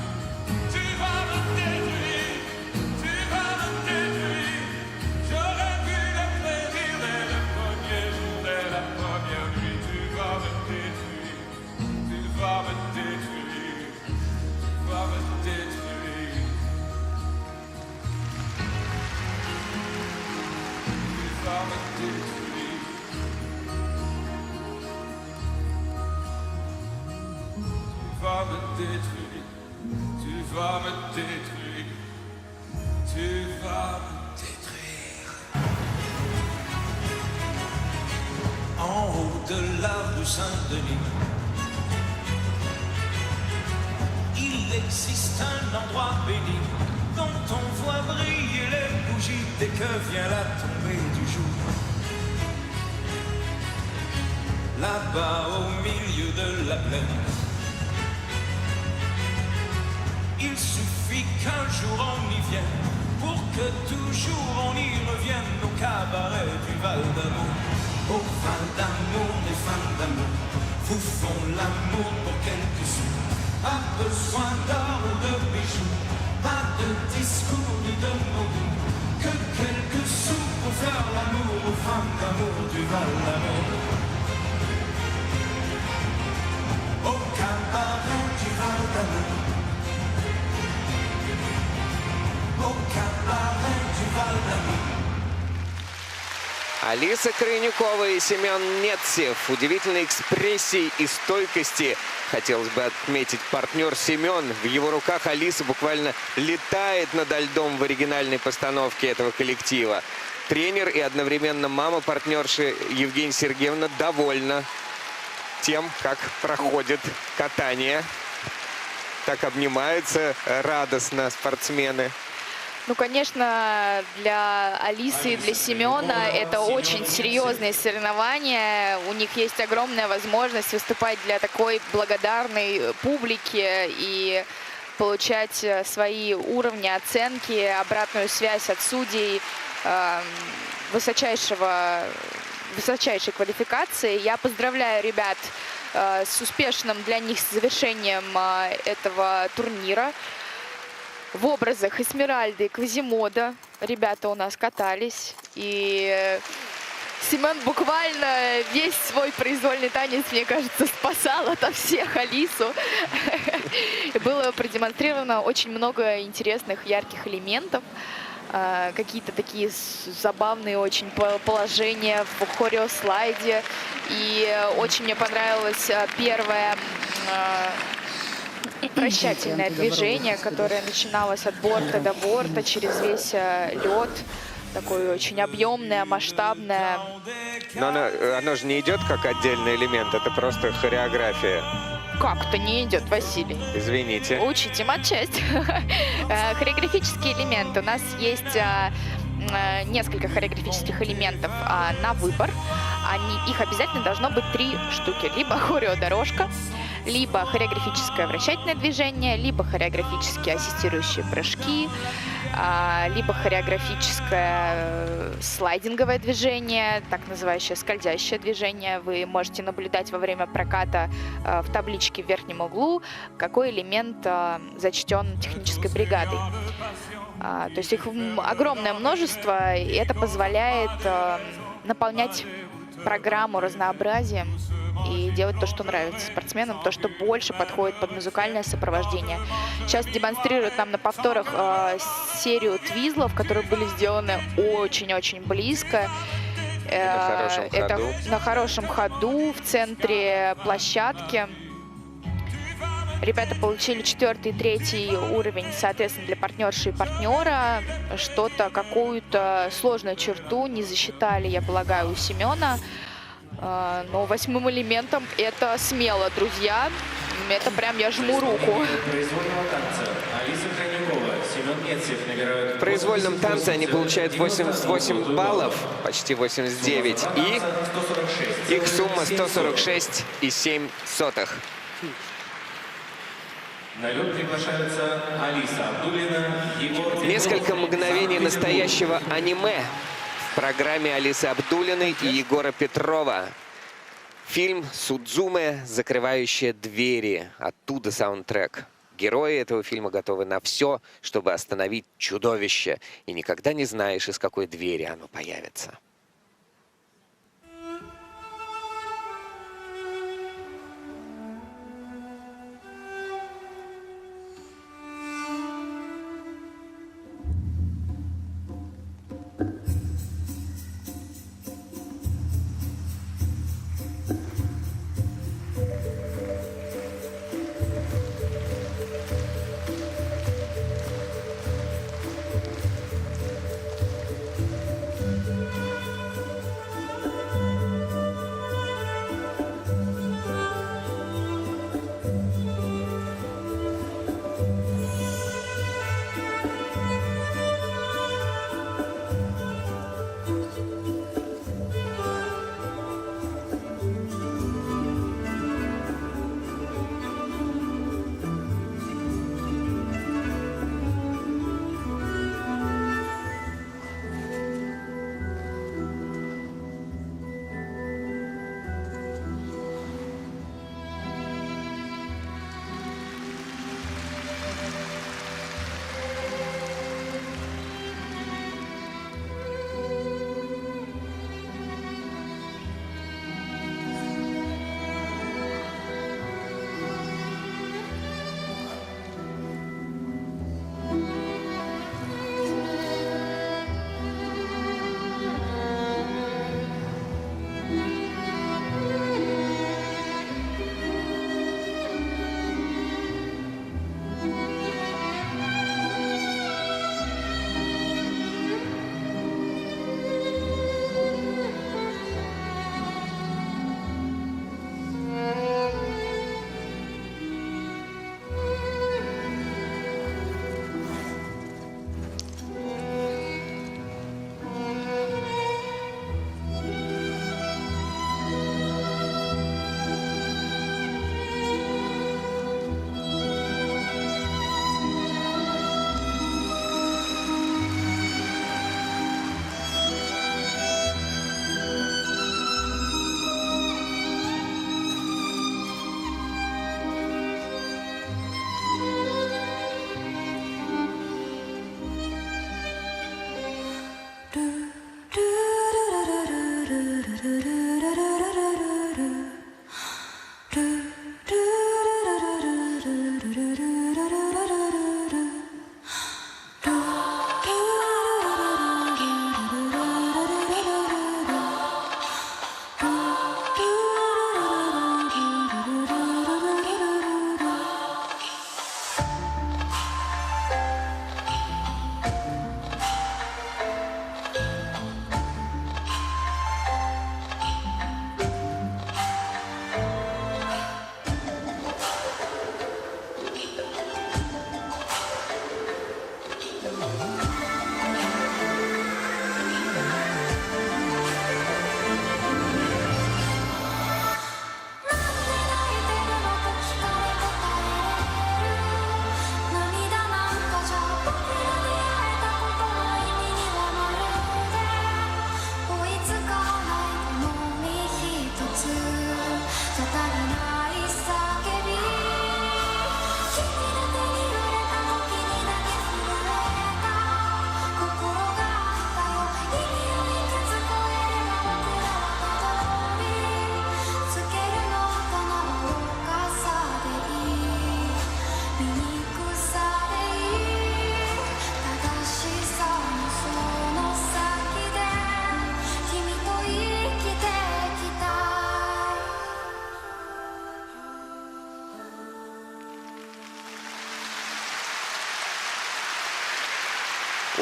Tu vas me détruire, tu vas me détruire. J'aurais pu le plaisir dès le premier jour, dès la première nuit. Tu vas me détruire, tu vas me détruire, tu vas me détruire. Tu vas me détruire. Tu vas me détruire, tu vas me détruire, tu vas me détruire. En haut de la rue Saint-Denis, il existe un endroit béni dont on voit briller les bougies dès que vient la tombée du jour. Là-bas au milieu de la plaine, il suffit qu'un jour on y vienne pour que toujours on y revienne au cabaret du Val d'Amour. Au Val d'Amour, les femmes d'amour vous font l'amour pour quelques sous. Pas besoin d'or ou de bijoux, pas de discours ni de mots doux, que quelques sous pour faire l'amour aux femmes d'amour du Val d'Amour. Au cabaret du Val d'Amour, au cabaret du Val d'Amour. Алиса Крайнюкова и Семен Нетцев. Удивительной экспрессии и стойкости. Хотелось бы отметить партнер Семен. В его руках Алиса буквально летает над льдом в оригинальной постановке этого коллектива. Тренер и одновременно мама партнерши Евгения Сергеевна довольна тем, как проходит катание. Так обнимаются радостно спортсмены. Ну, конечно, для Алисы и для Семена это очень серьезные соревнования. У них есть огромная возможность выступать для такой благодарной публики и получать свои уровни оценки, обратную связь от судей высочайшей квалификации. Я поздравляю ребят с успешным для них завершением этого турнира. В образах Эсмеральды и Квазимода ребята у нас катались. И Семен буквально весь свой произвольный танец, мне кажется, спасал ото всех Алису. Было продемонстрировано очень много интересных, ярких элементов. Какие-то такие забавные очень положения в хореослайде. И очень мне понравилось первое прощательное движение, которое начиналось от борта до борта через весь лед. Такое очень объемное, масштабное. Но оно же не идет как отдельный элемент, это просто хореография. Как-то не идет, Василий. Извините. Учите матчасть. Хореографический элемент. У нас есть несколько хореографических элементов на выбор. Их обязательно должно быть 3 штуки. Либо хореодорожка, Либо хореографическое вращательное движение, либо хореографические ассистирующие прыжки, либо хореографическое слайдинговое движение, так называемое скользящее движение. Вы можете наблюдать во время проката в табличке в верхнем углу, какой элемент зачтен технической бригадой. То есть их огромное множество, и это позволяет наполнять программу разнообразием и делать то, что нравится спортсменам, то, что больше подходит под музыкальное сопровождение. Сейчас демонстрируют нам на повторах серию твизлов, которые были сделаны очень-очень близко. Это на хорошем ходу в центре площадки. Ребята получили 4-й и 3-й уровень, соответственно, для партнерши и партнера. Что-то, какую-то сложную черту не засчитали, я полагаю, у Семена. Но 8-м элементом это смело, друзья. Это прям я жму руку. В произвольном танце они получают 88 баллов, почти 89. И их сумма 146,7. На лед приглашаются Алиса Абдуллина, Егор... Несколько мгновений настоящего аниме в программе Алисы Абдуллиной и Егора Петрова. Фильм «Судзуме. Закрывающие двери». Оттуда саундтрек. Герои этого фильма готовы на все, чтобы остановить чудовище. И никогда не знаешь, из какой двери оно появится.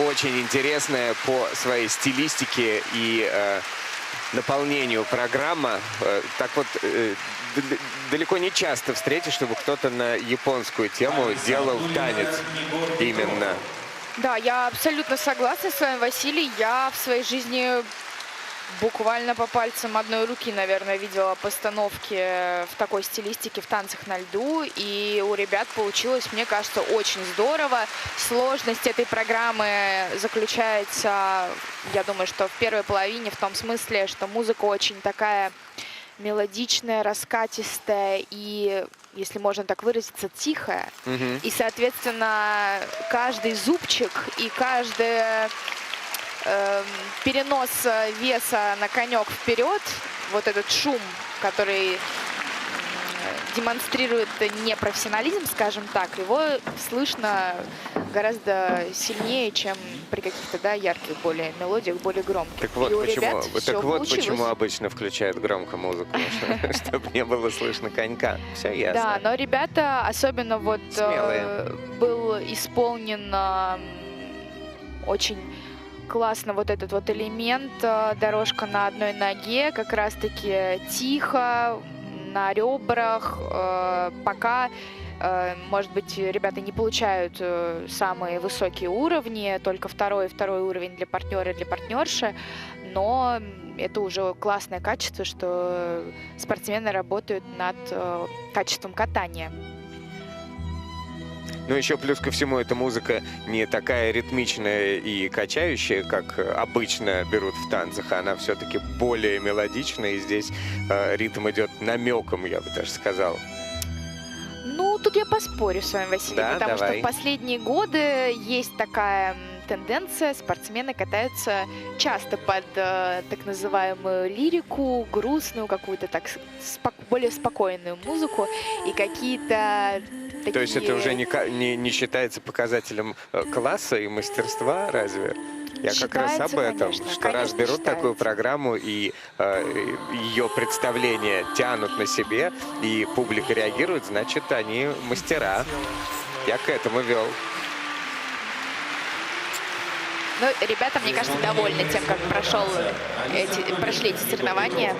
очень интересная по своей стилистике и наполнению программа. Так вот, далеко не часто встретишь, чтобы кто-то на японскую тему делал танец именно. Да, я абсолютно согласна с вами, Василий. Я в своей жизни буквально по пальцам одной руки, наверное, видела постановки в такой стилистике в танцах на льду. И у ребят получилось, мне кажется, очень здорово. Сложность этой программы заключается, я думаю, что в первой половине, в том смысле, что музыка очень такая мелодичная, раскатистая и, если можно так выразиться, тихая. И, соответственно, каждый зубчик и каждый перенос веса на конек вперед, вот этот шум, который демонстрирует непрофессионализм, скажем так, его слышно гораздо сильнее, чем при каких-то, да, ярких более мелодиях, более громких. Так вот, и у ребят почему обычно включают громко музыку, чтобы не было слышно конька. Все ясно. Да, но ребята, особенно вот был исполнен очень классно вот этот вот элемент, дорожка на одной ноге, как раз-таки тихо, на ребрах, пока, может быть, ребята не получают самые высокие уровни, только второй уровень для партнера и для партнерши, но это уже классное качество, что спортсмены работают над качеством катания. Ну, еще плюс ко всему, эта музыка не такая ритмичная и качающая, как обычно берут в танцах, она все-таки более мелодичная, и здесь ритм идет намеком, я бы даже сказал. Ну, тут я поспорю с вами, Василий, Да, потому давай. что в последние годы есть такая тенденция, спортсмены катаются часто под так называемую лирику, грустную какую-то, так более спокойную музыку, и какие-то такие... То есть это уже не считается показателем класса и мастерства, разве? Я как раз об этом, конечно, что раз берут считается. такую программу и ее представления тянут на себе, и публика реагирует, значит, они мастера. Я к этому вел. Ну, ребята, мне кажется, довольны тем, как прошли эти соревнования.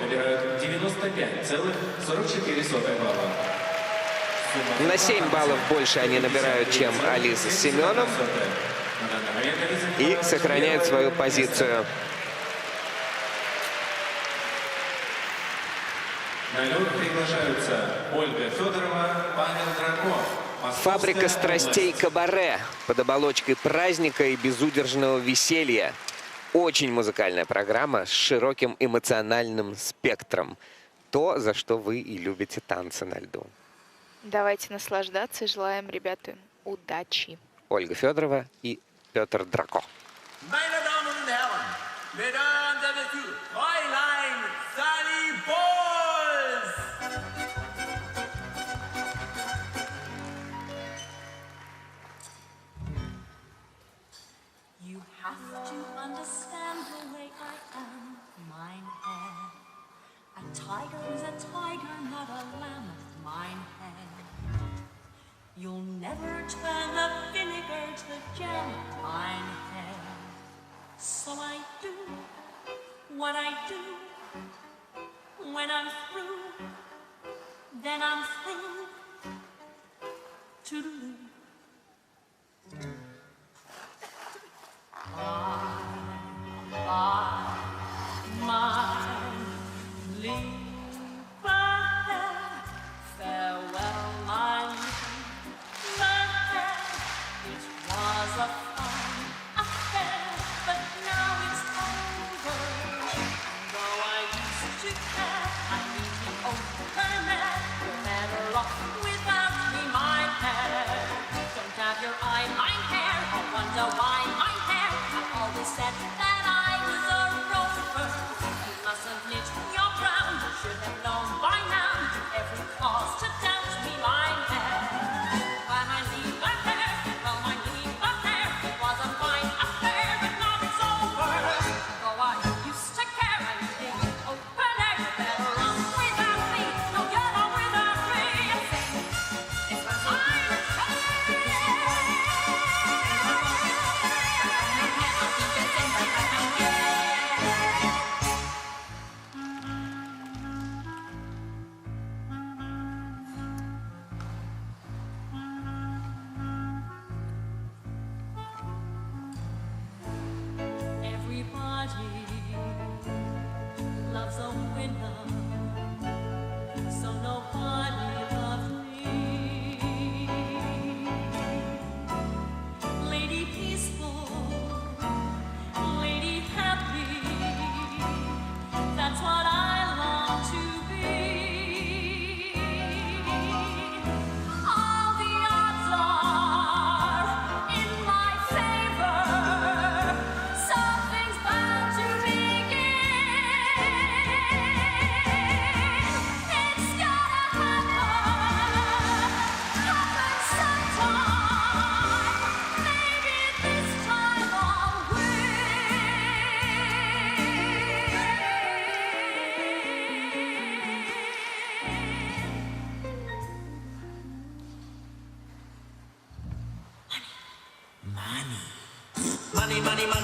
95,44 балла. На 7 баллов больше они набирают, чем Алиса с Семеном, и сохраняют свою позицию. На лед приглашаются Ольга Федорова, Павел Драков. Фабрика страстей кабаре под оболочкой праздника и безудержного веселья. Очень музыкальная программа с широким эмоциональным спектром. То, за что вы и любите танцы на льду. Давайте наслаждаться и желаем ребятам удачи. Ольга Федорова и Петр Драко. Meine Damen und Herren, Mesdames et Messieurs, Fräulein Sally Bowles! You have to understand the way I am, mein Herr. A tiger is a tiger, not a lamb, mein Herr. You'll never turn the vinegar to jam, mein Herr. So I do what I do. When I'm through, then I'm through. Toodaloo. Bye, my lieber Herr. Farewell, my lieber Herr. It was a fine affair, but now it's over. Though I used to care, I need the old man. You're better off without me, my Herr.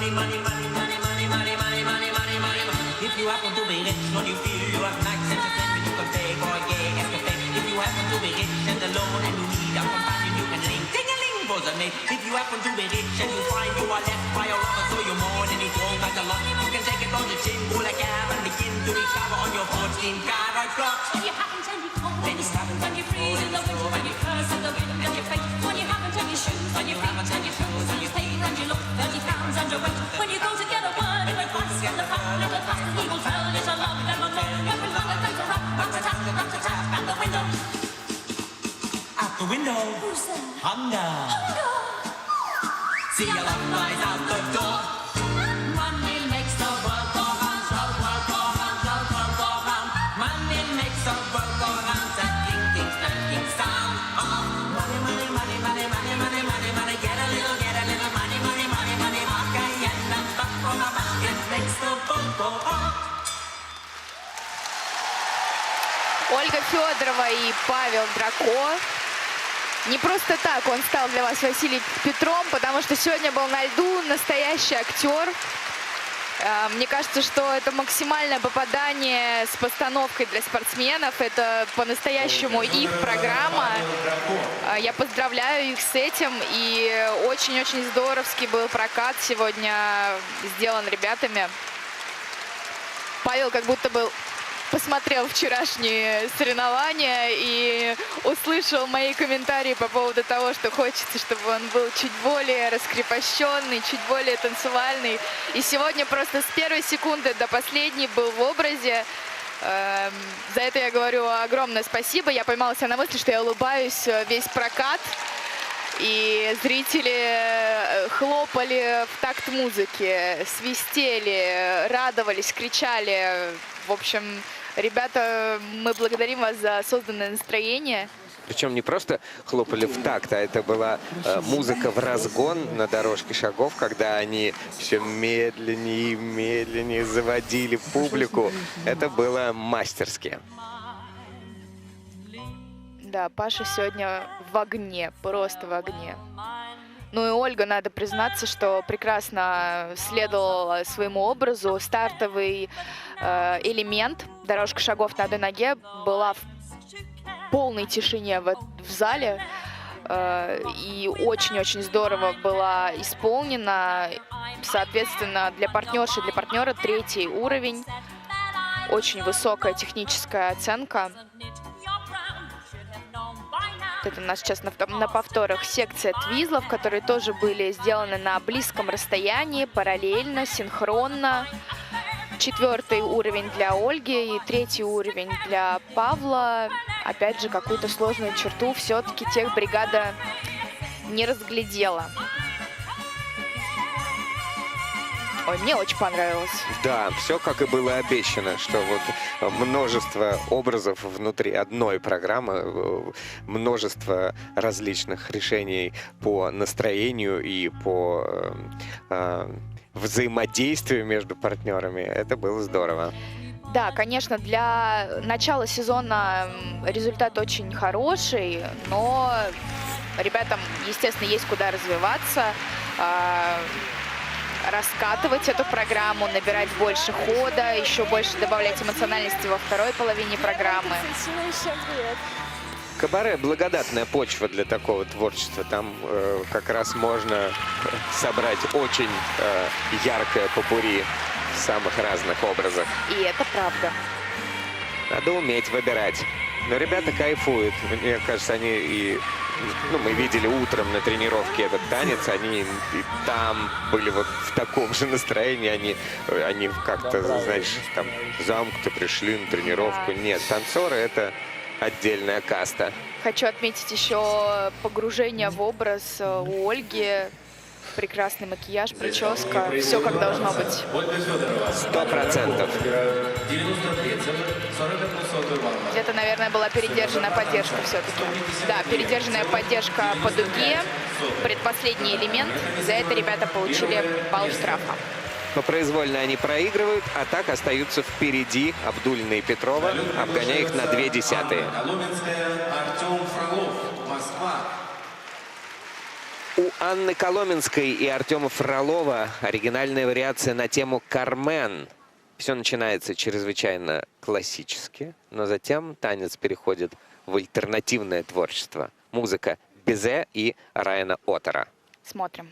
money, money, money, money, money, money, money, money, money, money. If you happen to be rich and you feel you have nice sense of friend, you can pay for a gay escapade. If you happen to be rich and alone and you need a companion, you can sing ting-a-ling, buzzer me. If you happen to be rich and you find you are left by a lover, so you're more than he won't like a lot, you can take it on the chin, pull a cab and begin to recover on your 14 car right block. When you haven't any cold, when you freeze in the winter, when you curse in the wind and you fake, when you haven't any shoes on your feet and you clothes and you pay and you look 30 pounds underweight, when you go to get a word of advice from the fat little bastard, he will tell you to love them alone. Every one of them to rap, at the window. Out the window. Who's there? Hunger. See a lot lies out the door. Money makes the world go round, the world go round, the world go round. Money makes the world go round. That clink sound. Oh, money, money, money, money, money, money, money, money. Get a little money, money, money, money. Okay, and the buck from a basket makes the world go on. Ольга Федорова и Павел Драко. Не просто так он стал для вас Василий Петром, потому что сегодня был на льду настоящий актер. Мне кажется, что это максимальное попадание с постановкой для спортсменов. Это по-настоящему их программа. Я поздравляю их с этим. И очень-очень здоровский был прокат сегодня сделан ребятами. Павел как будто бы посмотрел вчерашние соревнования и услышал мои комментарии по поводу того, что хочется, чтобы он был чуть более раскрепощенный, чуть более танцевальный. И сегодня просто с первой секунды до последней был в образе. За это я говорю огромное спасибо. Я поймала себя на мысли, что я улыбаюсь весь прокат. И зрители хлопали в такт музыки, свистели, радовались, кричали. В общем, ребята, мы благодарим вас за созданное настроение. Причем не просто хлопали в такт, а это была музыка в разгон на дорожке шагов, когда они все медленнее и медленнее заводили публику. Это было мастерски. Да, Паша сегодня в огне, просто в огне. Ну и Ольга, надо признаться, что прекрасно следовала своему образу. Стартовый элемент, дорожка шагов на одной ноге, была в полной тишине в зале. И очень-очень здорово была исполнена. Соответственно, для партнерши, для партнера 3-й уровень. Очень высокая техническая оценка. Это у нас сейчас на повторах секция твизлов, которые тоже были сделаны на близком расстоянии, параллельно, синхронно. 4-й уровень для Ольги и 3-й уровень для Павла. Опять же, какую-то сложную черту все-таки техбригада не разглядела. Ой, мне очень понравилось. Да, все как и было обещано, что вот множество образов внутри одной программы, множество различных решений по настроению и по взаимодействию между партнерами. Это было здорово. Да, конечно, для начала сезона результат очень хороший, но ребятам, естественно, есть куда развиваться, раскатывать эту программу, набирать больше хода, еще больше добавлять эмоциональности во второй половине программы. Кабаре — благодатная почва для такого творчества. Там как раз можно собрать очень яркое попурри в самых разных образах. И это правда. Надо уметь выбирать. Но ребята кайфуют. Мне кажется, они и... Ну, мы видели утром на тренировке этот танец, они и там были вот в таком же настроении, они как-то, знаешь, там замкнуто пришли на тренировку. Нет, танцоры — это отдельная каста. Хочу отметить еще погружение в образ у Ольги. Прекрасный макияж, прическа, все как должно быть. 100%. Где-то, наверное, была передержанная поддержка все-таки. Да, передержанная поддержка по дуге, предпоследний элемент. За это ребята получили балл штрафа. Но произвольно они проигрывают, а так остаются впереди Абдулина и Петрова, обгоняя их на 0,2. У Анны Коломенской и Артема Фролова оригинальная вариация на тему «Кармен». Все начинается чрезвычайно классически, но затем танец переходит в альтернативное творчество. Музыка Бизе и Райана Оттера. Смотрим.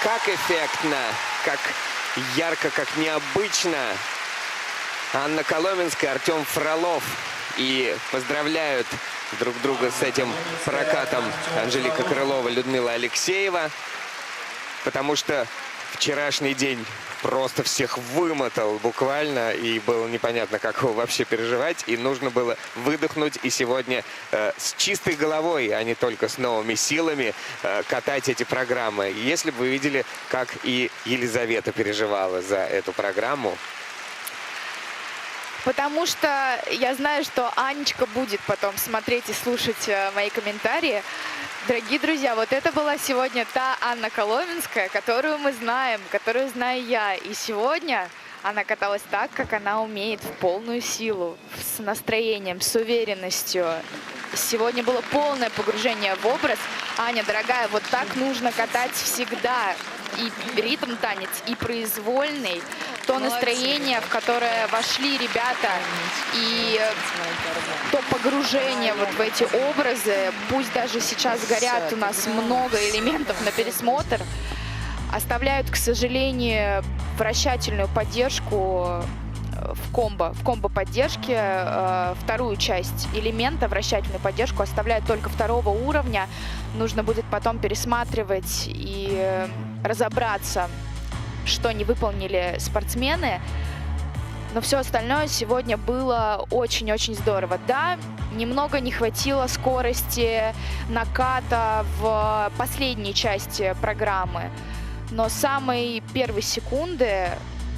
Как эффектно, как ярко, как необычно. Анна Коломенская, Артем Фролов. И поздравляют друг друга с этим прокатом Анжелика Крылова, Людмила Алексеева. Потому что Вчерашний день просто всех вымотал буквально, и было непонятно, как его вообще переживать, и нужно было выдохнуть, и сегодня с чистой головой, а не только с новыми силами, катать эти программы. Если бы вы видели, как и Елизавета переживала за эту программу. Потому что я знаю, что Анечка будет потом смотреть и слушать мои комментарии. Дорогие друзья, вот это была сегодня та Анна Коломенская, которую мы знаем, которую знаю я. И сегодня она каталась так, как она умеет, в полную силу, с настроением, с уверенностью. Сегодня было полное погружение в образ. Аня, дорогая, вот так нужно катать всегда. И ритм танец, и произвольный, то настроение, в которое вошли ребята, и то погружение вот в эти образы, пусть даже сейчас горят у нас много элементов на пересмотр, оставляют, к сожалению, вращательную поддержку в комбо поддержке, вторую часть элемента, вращательную поддержку, оставляют только второго уровня. Нужно будет потом пересматривать и разобраться, что не выполнили спортсмены. Но все остальное сегодня было очень-очень здорово. Да, немного не хватило скорости наката в последней части программы, но с самой первой секунды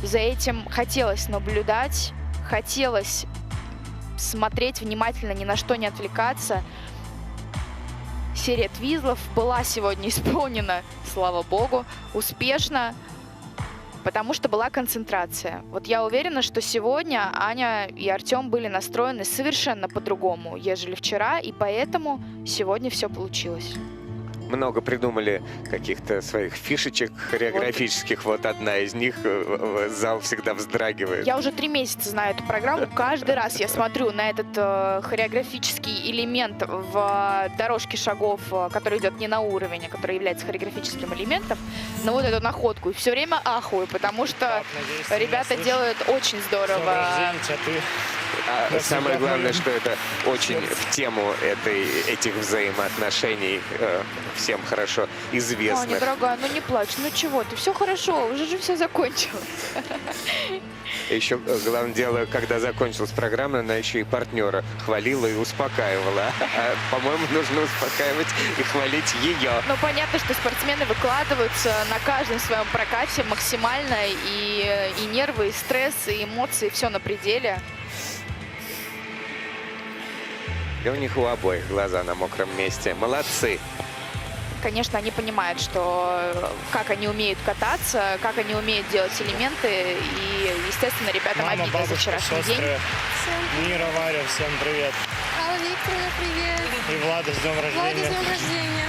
за этим хотелось наблюдать, хотелось смотреть внимательно, ни на что не отвлекаться. Серия твизлов была сегодня исполнена, слава богу, успешно, потому что была концентрация. Вот я уверена, что сегодня Аня и Артем были настроены совершенно по-другому, ежели вчера, и поэтому сегодня все получилось. Много придумали каких-то своих фишечек хореографических. Вот одна из них, зал всегда вздрагивает. Я уже 3 месяца знаю эту программу. Каждый раз я смотрю на этот хореографический элемент в дорожке шагов, который идет не на уровень, а который является хореографическим элементом, на вот эту находку. И все время ахую, потому что ребята делают очень здорово. А самое главное, что это очень в тему этих взаимоотношений всем хорошо известных. Аня, дорогая, ну не плачь, ну чего ты, все хорошо, уже же все закончилось. Еще главное дело, когда закончилась программа, она еще и партнера хвалила и успокаивала. А, по-моему, нужно успокаивать и хвалить ее. Ну, понятно, что спортсмены выкладываются на каждом своем прокате максимально, и нервы, и стресс, и эмоции, все на пределе. И у них у обоих глаза на мокром месте. Молодцы. Конечно, они понимают, что как они умеют кататься, как они умеют делать элементы. И, естественно, ребятам обидно за вчерашний день. Мира, Варя, всем привет. Алла Викторовна, привет. И Влада, с днем рождения. Влада, с днем рождения.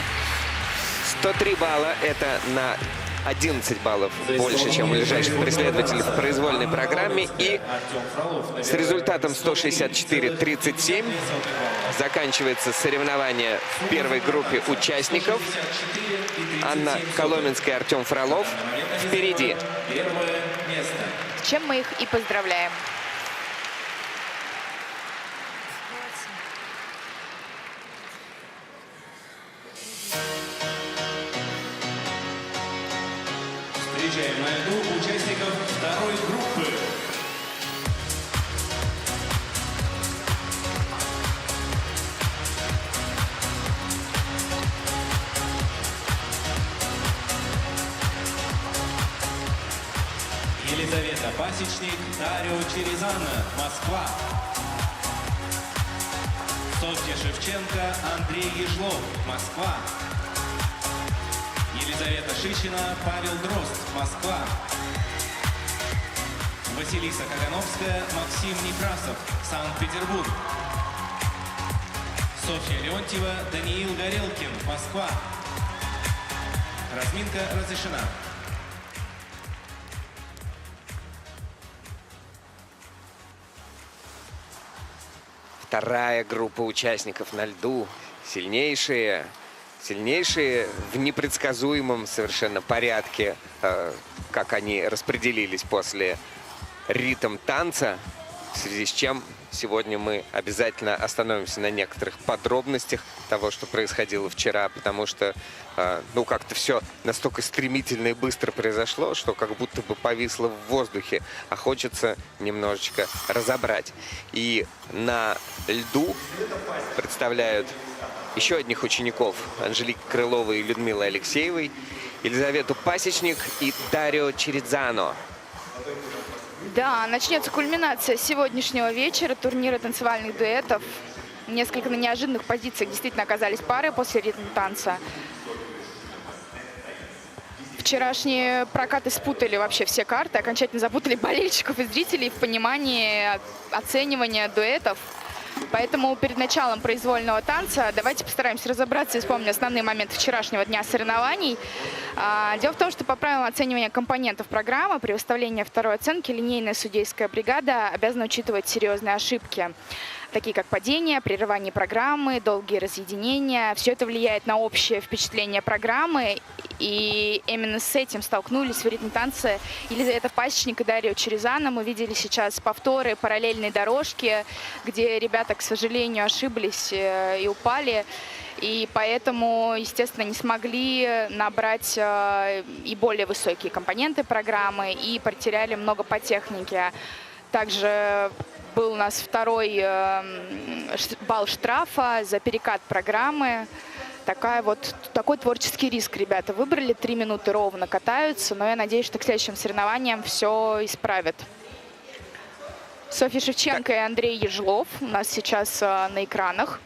103 балла – это на 11 баллов больше, чем у ближайших преследователей в произвольной программе. И с результатом 164-37 заканчивается соревнование в первой группе участников. Анна Коломенская, Артем Фролов впереди. С чем мы их и поздравляем. Встречаем на льду участников второй группы. Елизавета Пасечник, Дарио Черезана, Москва. Софья Шевченко, Андрей Ежлов, Москва. Елизавета Шишина, Павел Дрозд, Москва. Василиса Кагановская, Максим Некрасов, Санкт-Петербург. Софья Леонтьева, Даниил Горелкин, Москва. Разминка разрешена. Вторая группа участников на льду. Сильнейшие в непредсказуемом совершенно порядке, как они распределились после ритм танца, в связи с чем сегодня мы обязательно остановимся на некоторых подробностях того, что происходило вчера, потому что, ну, как-то все настолько стремительно и быстро произошло, что как будто бы повисло в воздухе, а хочется немножечко разобрать. И на льду представляют еще одних учеников: Анжелики Крыловой и Людмилы Алексеевой, Елизавету Пасечник и Дарио Чередзано. Да, начнется кульминация сегодняшнего вечера, турнира танцевальных дуэтов. Несколько на неожиданных позициях действительно оказались пары после ритм-танца. Вчерашние прокаты спутали вообще все карты, окончательно запутали болельщиков и зрителей в понимании оценивания дуэтов. Поэтому перед началом произвольного танца давайте постараемся разобраться и вспомнить основные моменты вчерашнего дня соревнований. Дело в том, что по правилам оценивания компонентов программы при выставлении второй оценки линейная судейская бригада обязана учитывать серьезные ошибки, такие как падение, прерывание программы, долгие разъединения. Все это влияет на общее впечатление программы. И именно с этим столкнулись в ритм-танце Елизавета Пасечник и Дарио Чередзано. Мы видели сейчас повторы параллельной дорожки, где ребята, к сожалению, ошиблись и упали. И поэтому, естественно, не смогли набрать и более высокие компоненты программы, и потеряли много по технике. Также был у нас второй балл штрафа за перекат программы. Такой творческий риск ребята выбрали. 3 минуты ровно катаются, но я надеюсь, что к следующим соревнованиям все исправят. Софья Шевченко и Андрей Ежлов у нас сейчас на экранах.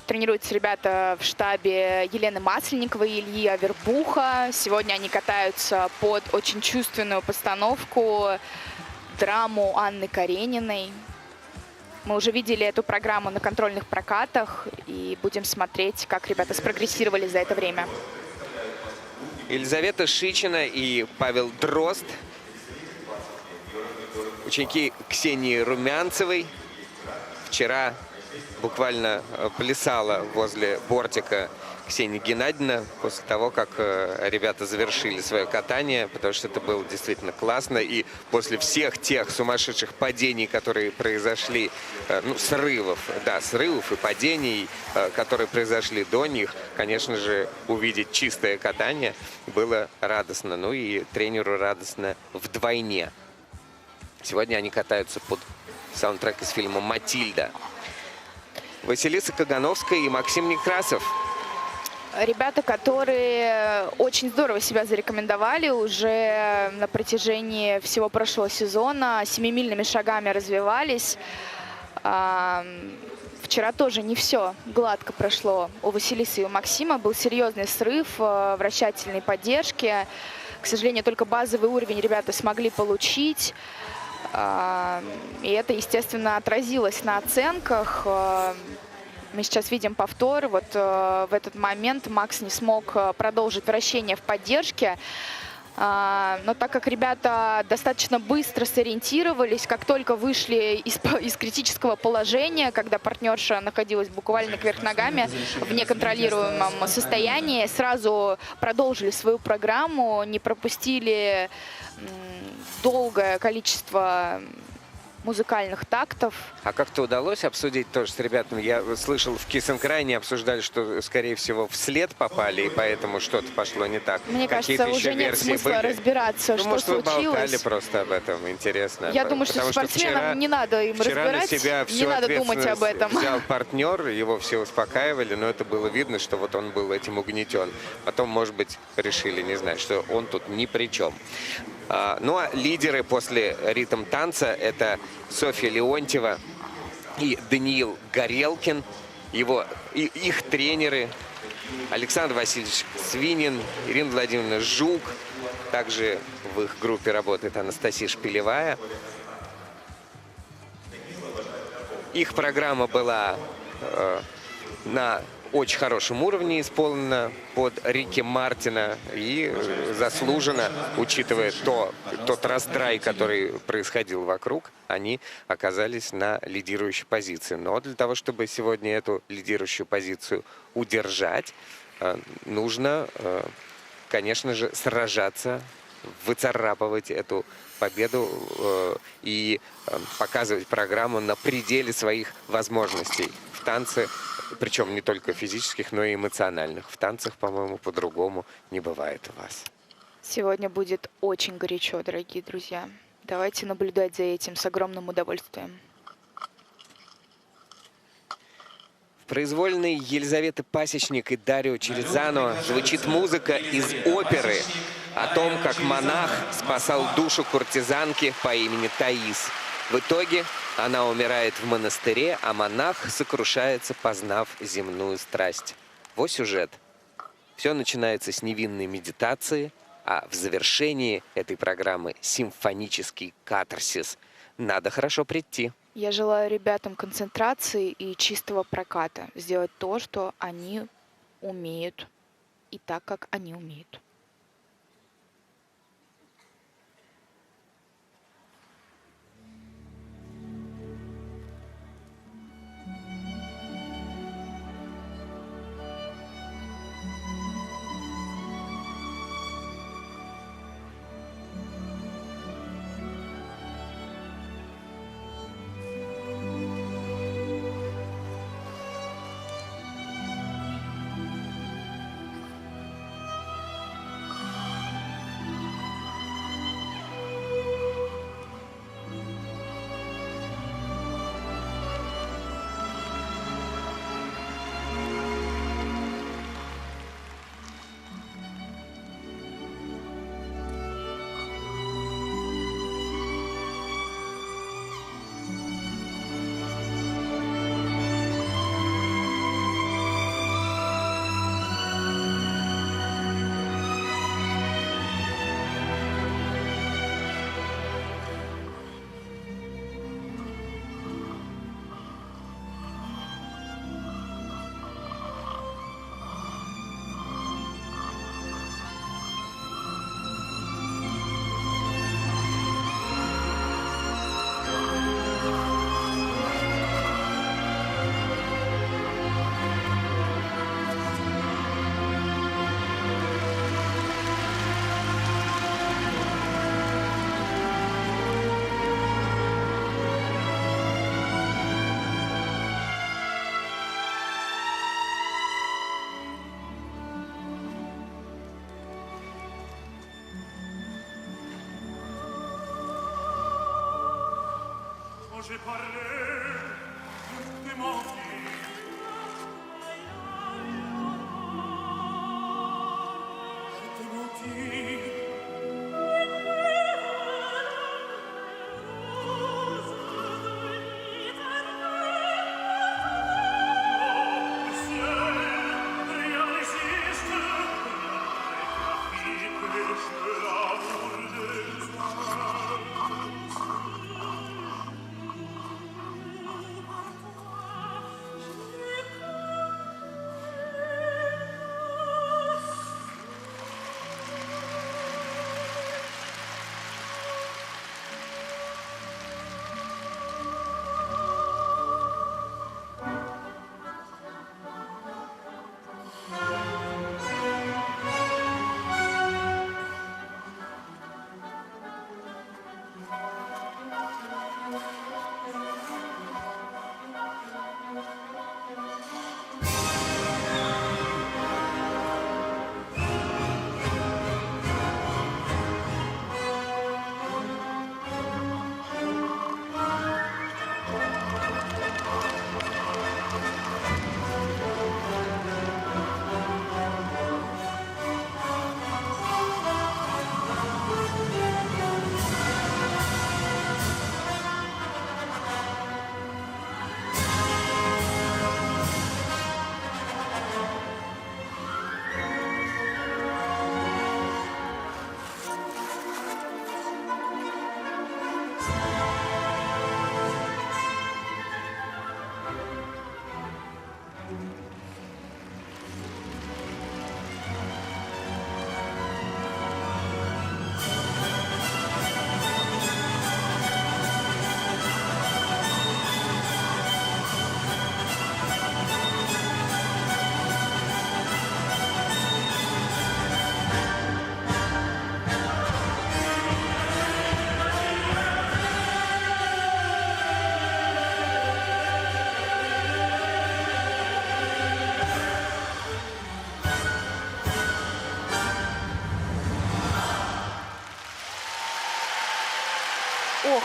Тренируются ребята в штабе Елены Масленниковой и Ильи Авербуха. Сегодня они катаются под очень чувственную постановку, драму Анны Карениной. Мы уже видели эту программу на контрольных прокатах и будем смотреть, как ребята спрогрессировали за это время. Елизавета Шичина и Павел Дрозд, ученики Ксении Румянцевой, вчера буквально плясала возле бортика Ксения Геннадьевна после того, как ребята завершили свое катание, потому что это было действительно классно. И после всех тех сумасшедших падений, которые произошли, ну, срывов и падений, которые произошли до них, конечно же, увидеть чистое катание было радостно. Ну и тренеру радостно вдвойне. Сегодня они катаются под саундтрек из фильма «Матильда». Василиса Кагановская и Максим Некрасов. Ребята, которые очень здорово себя зарекомендовали уже на протяжении всего прошлого сезона, семимильными шагами развивались. Вчера тоже не все гладко прошло у Василисы и у Максима. Был серьезный срыв вращательной поддержки. К сожалению, только базовый уровень ребята смогли получить. И это, естественно, отразилось на оценках. Мы сейчас видим повтор. Вот в этот момент Макс не смог продолжить вращение в поддержке. Но так как ребята достаточно быстро сориентировались, как только вышли из критического положения, когда партнерша находилась буквально кверх ногами в неконтролируемом состоянии, сразу продолжили свою программу, не пропустили долгое количество музыкальных тактов. А как-то удалось обсудить тоже с ребятами? Я слышал, в Kiss and Cry они обсуждали, что, скорее всего, вслед попали, и поэтому что-то пошло не так. Мне кажется, уже нет смысла разбираться, что может, случилось. Вы болтали просто об этом, интересно. Я думаю, что спортсменам не надо им разбирать, не надо думать об этом. Взял партнер, его все успокаивали, но это было видно, что вот он был этим угнетен. Потом, может быть, решили, не знаю, что он тут ни при чем. Ну а лидеры после ритм-танца — это Софья Леонтьева и Даниил Горелкин, их тренеры Александр Васильевич Свинин, Ирина Владимировна Жук. Также в их группе работает Анастасия Шпилевая. Их программа была на очень хорошем уровне исполнена под Рики Мартина и заслуженно, учитывая тот раздрай, который происходил вокруг, они оказались на лидирующей позиции. Но для того, чтобы сегодня эту лидирующую позицию удержать, нужно, конечно же, сражаться выцарапывать эту победу и показывать программу на пределе своих возможностей в танце, причем не только физических, но и эмоциональных. В танцах, по-моему, по-другому не бывает у вас. Сегодня будет очень горячо, дорогие друзья. Давайте наблюдать за этим с огромным удовольствием. В произвольной Елизаветы Пасечник и Дарио Челезано звучит музыка из оперы о том, как монах спасал душу куртизанки по имени Таис. В итоге она умирает в монастыре, а монах сокрушается, познав земную страсть. Вот сюжет. Все начинается с невинной медитации, а в завершении этой программы симфонический катарсис. Надо хорошо прийти. Я желаю ребятам концентрации и чистого проката. Сделать то, что они умеют, и так, как они умеют. J'ai parlé, je t'ai menti. Je t'ai menti. Au ciel, rien n'existe. La fille pêche l'amour des hommes.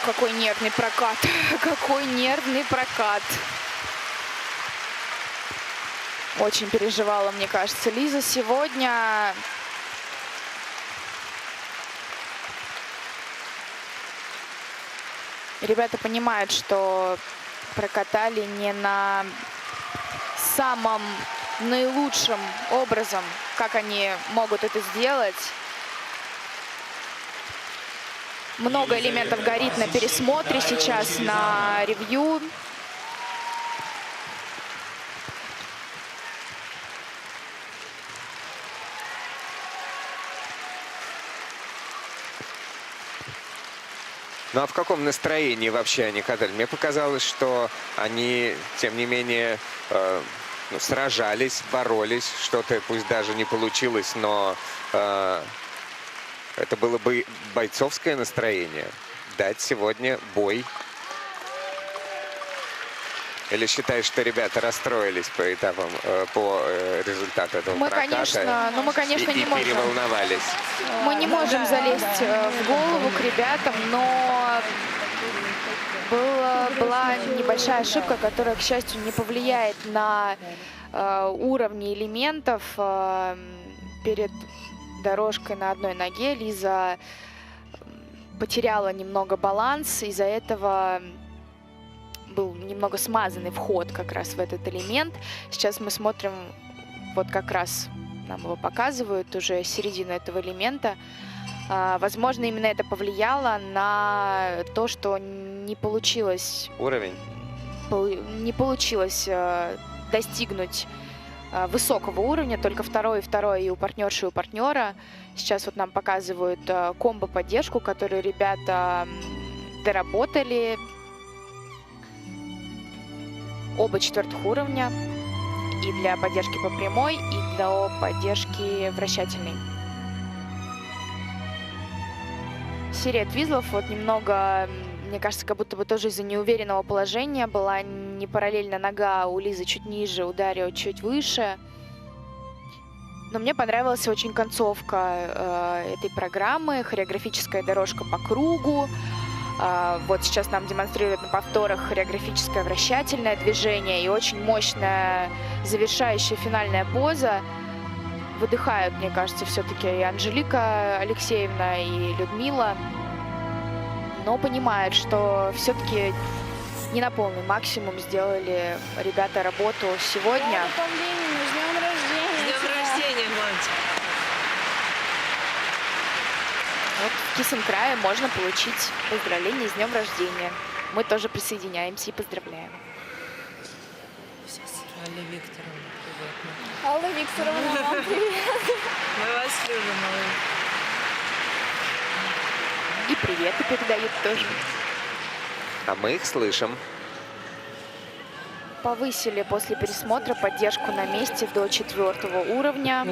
какой нервный прокат. Какой нервный прокат. Очень переживала, мне кажется, Лиза сегодня. Ребята понимают, что прокатали не на самом наилучшим образом, как они могут это сделать. Много элементов горит на пересмотре сейчас, на ревью. Ну а в каком настроении вообще они катали? Мне показалось, что они, тем не менее, сражались, боролись. Что-то пусть даже не получилось, но это было бы бойцовское настроение. Дать сегодня бой. Или считаешь, что ребята расстроились по этапам, по результату этого проката? Мы, конечно, не можем. Переволновались. Мы не можем залезть в голову к ребятам, но была небольшая ошибка, которая, к счастью, не повлияет на уровни элементов. Перед дорожкой на одной ноге Лиза потеряла немного баланс, из-за этого был немного смазанный вход как раз в этот элемент. Сейчас мы смотрим, вот как раз нам его показывают, уже середину этого элемента. Возможно, именно это повлияло на то, что не получилось... Уровень? Не получилось достигнуть высокого уровня, только второй и у партнерши, и у партнера. Сейчас вот нам показывают комбо-поддержку, которую ребята доработали. Оба 4-х уровня, и для поддержки по прямой, и для поддержки вращательной. Серия твизлов вот немного, мне кажется, как будто бы тоже из-за неуверенного положения была не параллельно нога у Лизы чуть ниже, у Дарио чуть выше. Но мне понравилась очень концовка этой программы, хореографическая дорожка по кругу. Вот сейчас нам демонстрируют на повторах хореографическое вращательное движение и очень мощная завершающая финальная поза. Выдыхают, мне кажется, все-таки и Анжелика Алексеевна, и Людмила. Но понимают, что все-таки не на полный максимум сделали ребята работу сегодня. С днем рождения! С днем рождения, мальчик! Вот в Кисенкрае можно получить поздравления с днем рождения. Мы тоже присоединяемся и поздравляем. Сейчас Алла Викторовна, привет. Алла Викторовна, вам привет. Мы вас любим, Алла. И приветы передают тоже. А мы их слышим. Повысили после пересмотра поддержку на месте до 4-го уровня.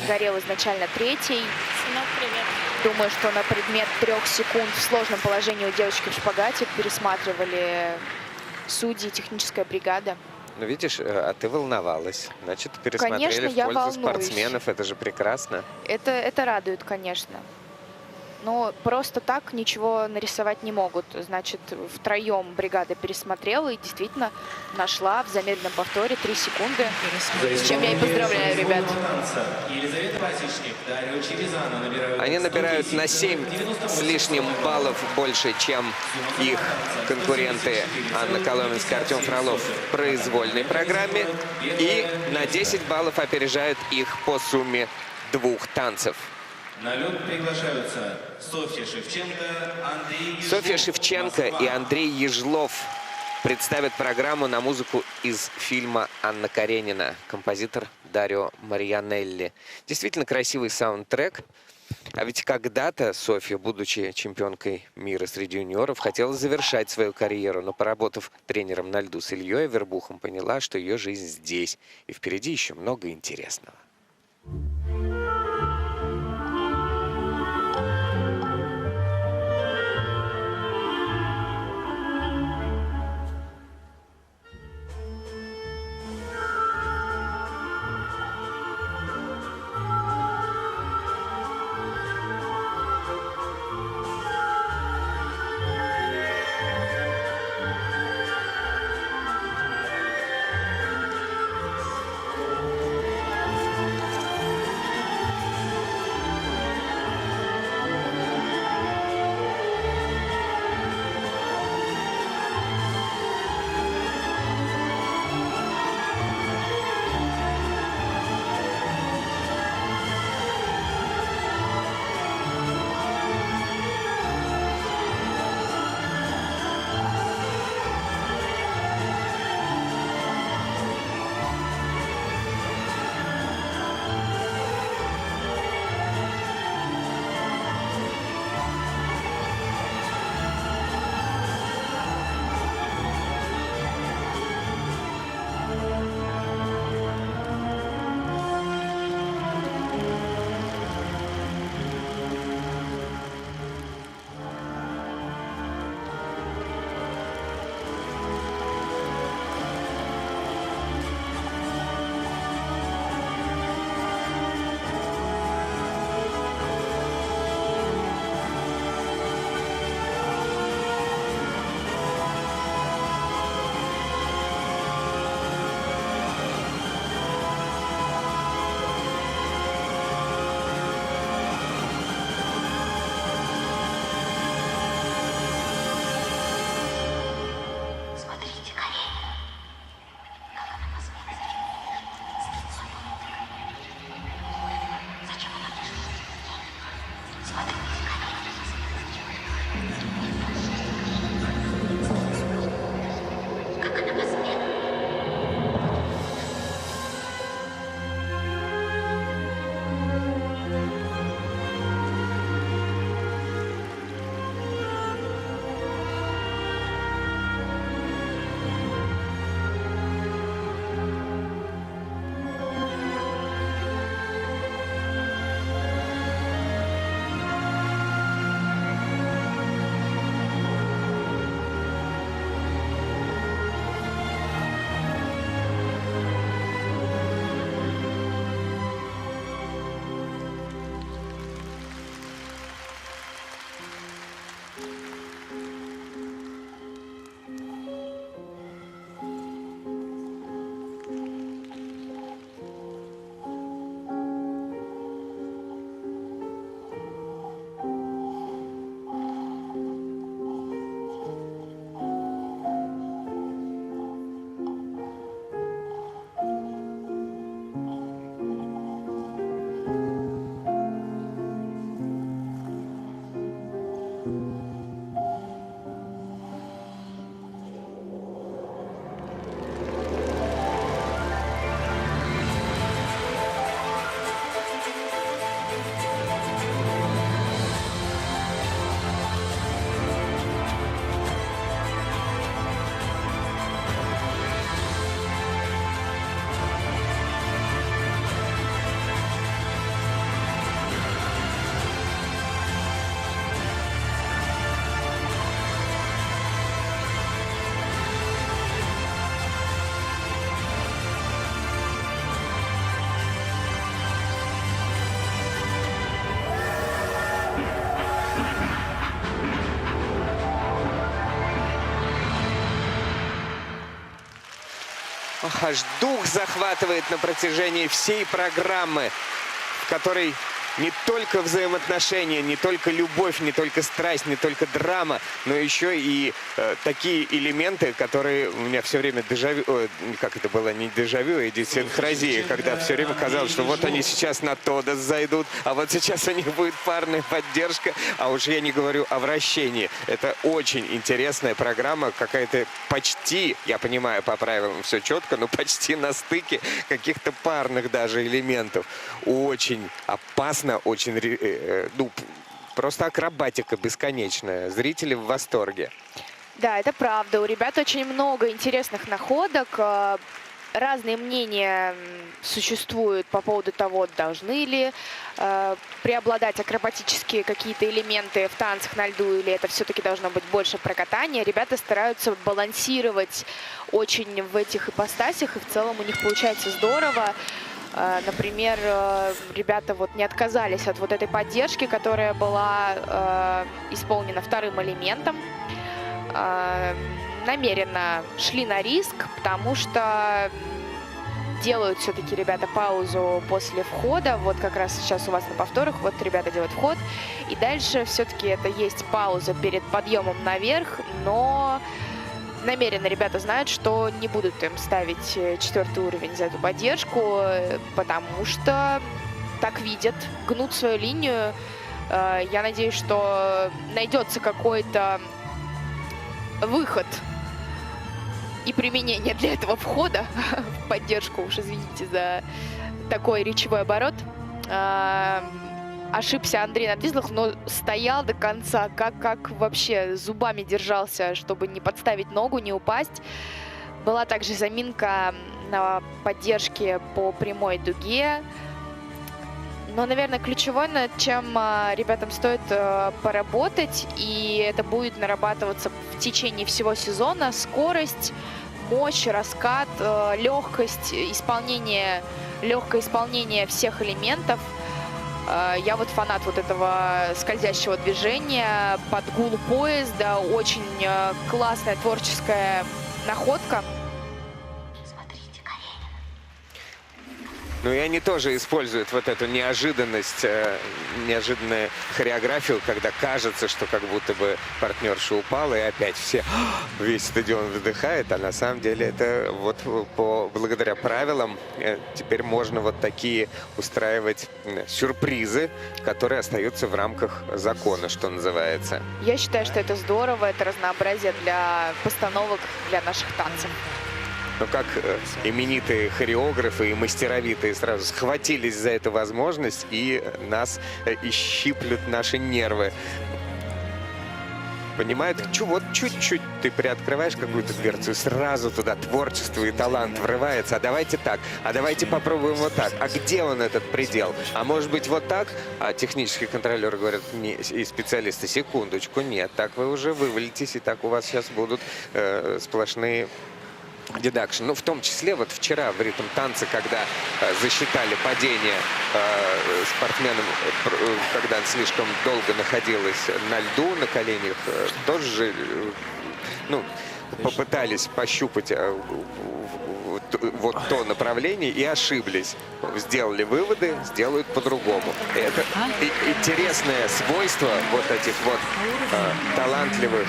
Горел изначально 3-й. Сынок, привет. Думаю, что на предмет 3 секунд в сложном положении у девочки в шпагате пересматривали судьи, техническая бригада. Ну, видишь, а ты волновалась. Значит, пересмотрели Конечно, в я пользу волнуюсь. спортсменов. Это же прекрасно. Это радует, конечно. Но просто так ничего нарисовать не могут. Значит, втроем бригада пересмотрела и действительно нашла в замедленном повторе 3 секунды. С чем я и поздравляю, ребят. Они набирают на 7 с лишним баллов больше, чем их конкуренты Анна Коломенская, Артем Фролов в произвольной программе. И на 10 баллов опережают их по сумме 2 танцев. На лед приглашаются Софья Шевченко, Андрей Ежлов. Софья Шевченко и Андрей Ежлов представят программу на музыку из фильма «Анна Каренина». Композитор Дарио Марьянелли. Действительно красивый саундтрек. А ведь когда-то Софья, будучи чемпионкой мира среди юниоров, хотела завершать свою карьеру, но, поработав тренером на льду с Ильей Авербухом, поняла, что ее жизнь здесь, и впереди еще много интересного. аж дух захватывает на протяжении всей программы, в которой не только взаимоотношения, не только любовь, не только страсть, не только драма, но еще и такие элементы, которые у меня все время дежавю, как это было, не дежавю, а идиосинкразия, когда все время казалось, что вот они сейчас на Тодос зайдут, а вот сейчас у них будет парная поддержка, а уж я не говорю о вращении. Это очень интересная программа, какая-то почти, я понимаю, по правилам все четко, но почти на стыке каких-то парных даже элементов. Очень опасно. Очень, ну, просто акробатика бесконечная. Зрители в восторге. Да, это правда. У ребят очень много интересных находок. Разные мнения существуют по поводу того, должны ли преобладать акробатические какие-то элементы в танцах на льду, или это все-таки должно быть больше про катание. Ребята стараются балансировать очень в этих ипостасях, и в целом у них получается здорово. Например, ребята вот не отказались от вот этой поддержки, которая была исполнена вторым элементом. Намеренно шли на риск, потому что делают все-таки ребята паузу после входа. Вот как раз сейчас у вас на повторах, вот ребята делают вход. И дальше все-таки это есть пауза перед подъемом наверх, но намеренно ребята знают, что не будут им ставить 4-й уровень за эту поддержку, потому что так видят, гнут свою линию. Я надеюсь, что найдется какой-то выход и применение для этого входа в поддержку. Уж извините за такой речевой оборот. Ошибся Андрей на Твизлах, но стоял до конца, как вообще зубами держался, чтобы не подставить ногу, не упасть. Была также заминка на поддержке по прямой дуге. Но, наверное, ключевое, над чем ребятам стоит поработать, и это будет нарабатываться в течение всего сезона, скорость, мощь, раскат, легкость, легкое исполнение всех элементов. Я вот фанат вот этого скользящего движения под гул поезда. Очень классная творческая находка. Ну и они тоже используют вот эту неожиданность, неожиданную хореографию, когда кажется, что как будто бы партнерша упала, и опять весь стадион вздыхает, а на самом деле это вот благодаря правилам теперь можно вот такие устраивать сюрпризы, которые остаются в рамках закона, что называется. Я считаю, что это здорово, это разнообразие для постановок, для наших танцев. Но как именитые хореографы и мастеровитые сразу схватились за эту возможность и нас ищиплют наши нервы. Понимают, вот чуть-чуть ты приоткрываешь какую-то дверцу, сразу туда творчество и талант врывается. А давайте так, а давайте попробуем вот так. А где он, этот предел? А может быть вот так? А технические контролеры говорят, и специалисты, секундочку, нет, так вы уже вывалитесь, и так у вас сейчас будут сплошные дедакшн. Ну, в том числе, вот вчера в ритм танца, когда засчитали падение спортсменам, когда он слишком долго находилась на льду, на коленях, тоже, ну, попытались пощупать вот то направление и ошиблись. Сделали выводы, сделают по-другому. Это интересное свойство вот этих вот талантливых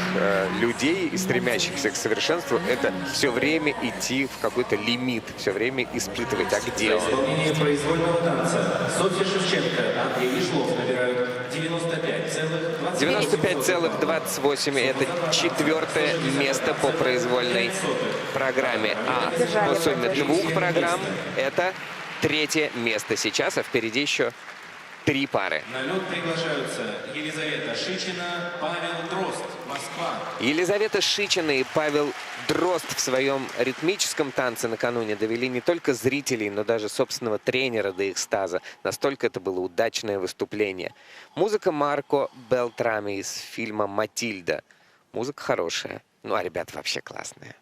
людей и стремящихся к совершенству, это все время идти в какой-то лимит, все время испытывать, а где он. Исполнение произвольного танца. Софья Шевченко, Андрей Ишлов набирают 95,28. Это 4-е место по произвольной программе. А по сумме 2 программ это 3-е место сейчас, а впереди еще 3 пары. На лед приглашаются Елизавета Шичина, Павел Дрозд, Москва. Елизавета Шичина и Павел Дрозд в своем ритмическом танце накануне довели не только зрителей, но даже собственного тренера до экстаза. Настолько это было удачное выступление. Музыка Марко Белтрами из фильма «Матильда». Музыка хорошая. Ну а ребята вообще классные.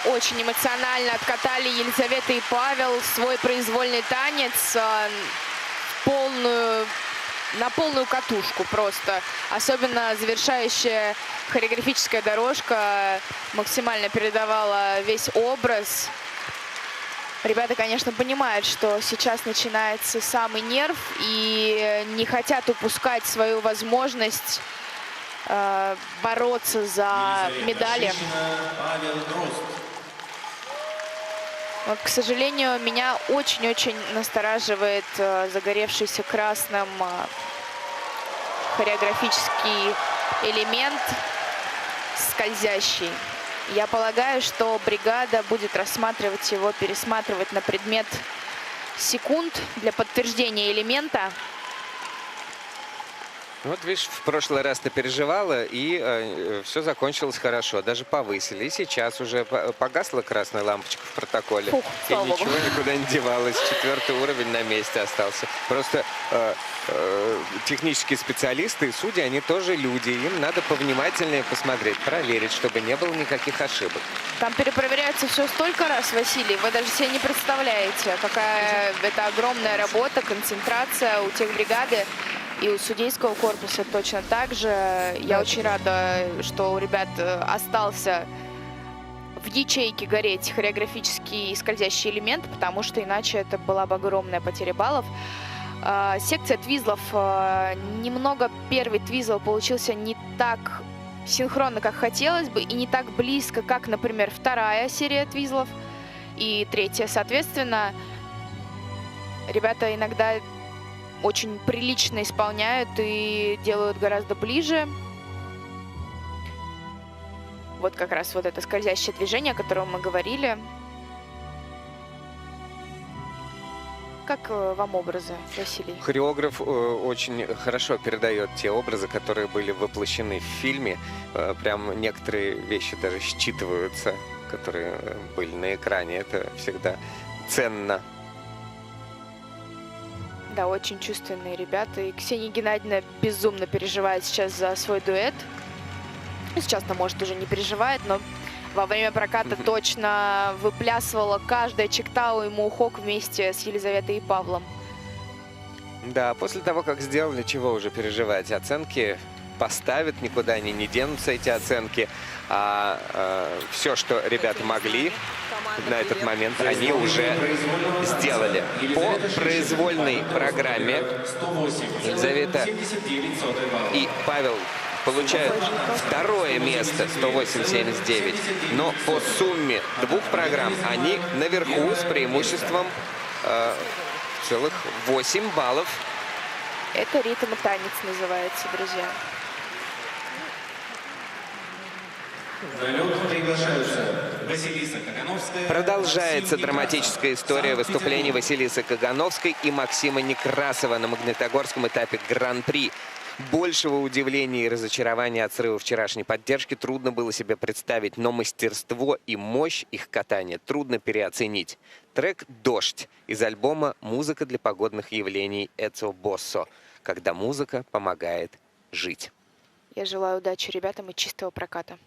очень эмоционально откатали Елизавета и Павел свой произвольный танец на полную катушку просто. Особенно завершающая хореографическая дорожка максимально передавала весь образ. Ребята, конечно, понимают, что сейчас начинается самый нерв и не хотят упускать свою возможность бороться за медали. Вот, к сожалению, меня очень-очень настораживает загоревшийся красным хореографический элемент скользящий. Я полагаю, что бригада будет рассматривать его, пересматривать на предмет секунд для подтверждения элемента. Вот видишь, в прошлый раз ты переживала, и все закончилось хорошо. Даже повысили. И сейчас уже погасла красная лампочка в протоколе. Фух, и слава ничего богу. никуда не девалось. 4-й уровень на месте остался. Просто технические специалисты и судьи, они тоже люди. Им надо повнимательнее посмотреть, проверить, чтобы не было никаких ошибок. Там перепроверяется все столько раз, Василий, вы даже себе не представляете, какая это огромная работа, концентрация у техбригады и у судейского корпуса точно так же. Я очень рада, что у ребят остался в ячейке гореть хореографический скользящий элемент, потому что иначе это была бы огромная потеря баллов. Секция твизлов. Немного первый твизл получился не так синхронно, как хотелось бы, и не так близко, как, например, вторая серия твизлов и третья. Соответственно, ребята иногда очень прилично исполняют и делают гораздо ближе. Вот как раз вот это скользящее движение, о котором мы говорили. Как вам образы, Василий? Хореограф очень хорошо передает те образы, которые были воплощены в фильме. Прям некоторые вещи даже считываются, которые были на экране. Это всегда ценно. Да, очень чувственные ребята. И Ксения Геннадьевна безумно переживает сейчас за свой дуэт. Сейчас-то, может, уже не переживает, но во время проката точно выплясывала каждая Чиктау и Моухок вместе с Елизаветой и Павлом. Да, после того, как сделали, чего уже переживать? Оценки поставят, никуда они не денутся, эти оценки. Все, что ребята могли на этот момент, они уже сделали. По произвольной программе Елизавета и Павел получают второе место, 108-79. Но по сумме двух программ они наверху с преимуществом целых 8 баллов. Это ритм и танец называется, друзья. Продолжается драматическая история выступлений Василисы Кагановской и Максима Некрасова на магнитогорском этапе Гран-при. Большего удивления и разочарования от срыва вчерашней поддержки трудно было себе представить, но мастерство и мощь их катания трудно переоценить. Трек «Дождь» из альбома «Музыка для погодных явлений» Эцио Боссо, когда музыка помогает жить. Я желаю удачи ребятам и чистого проката.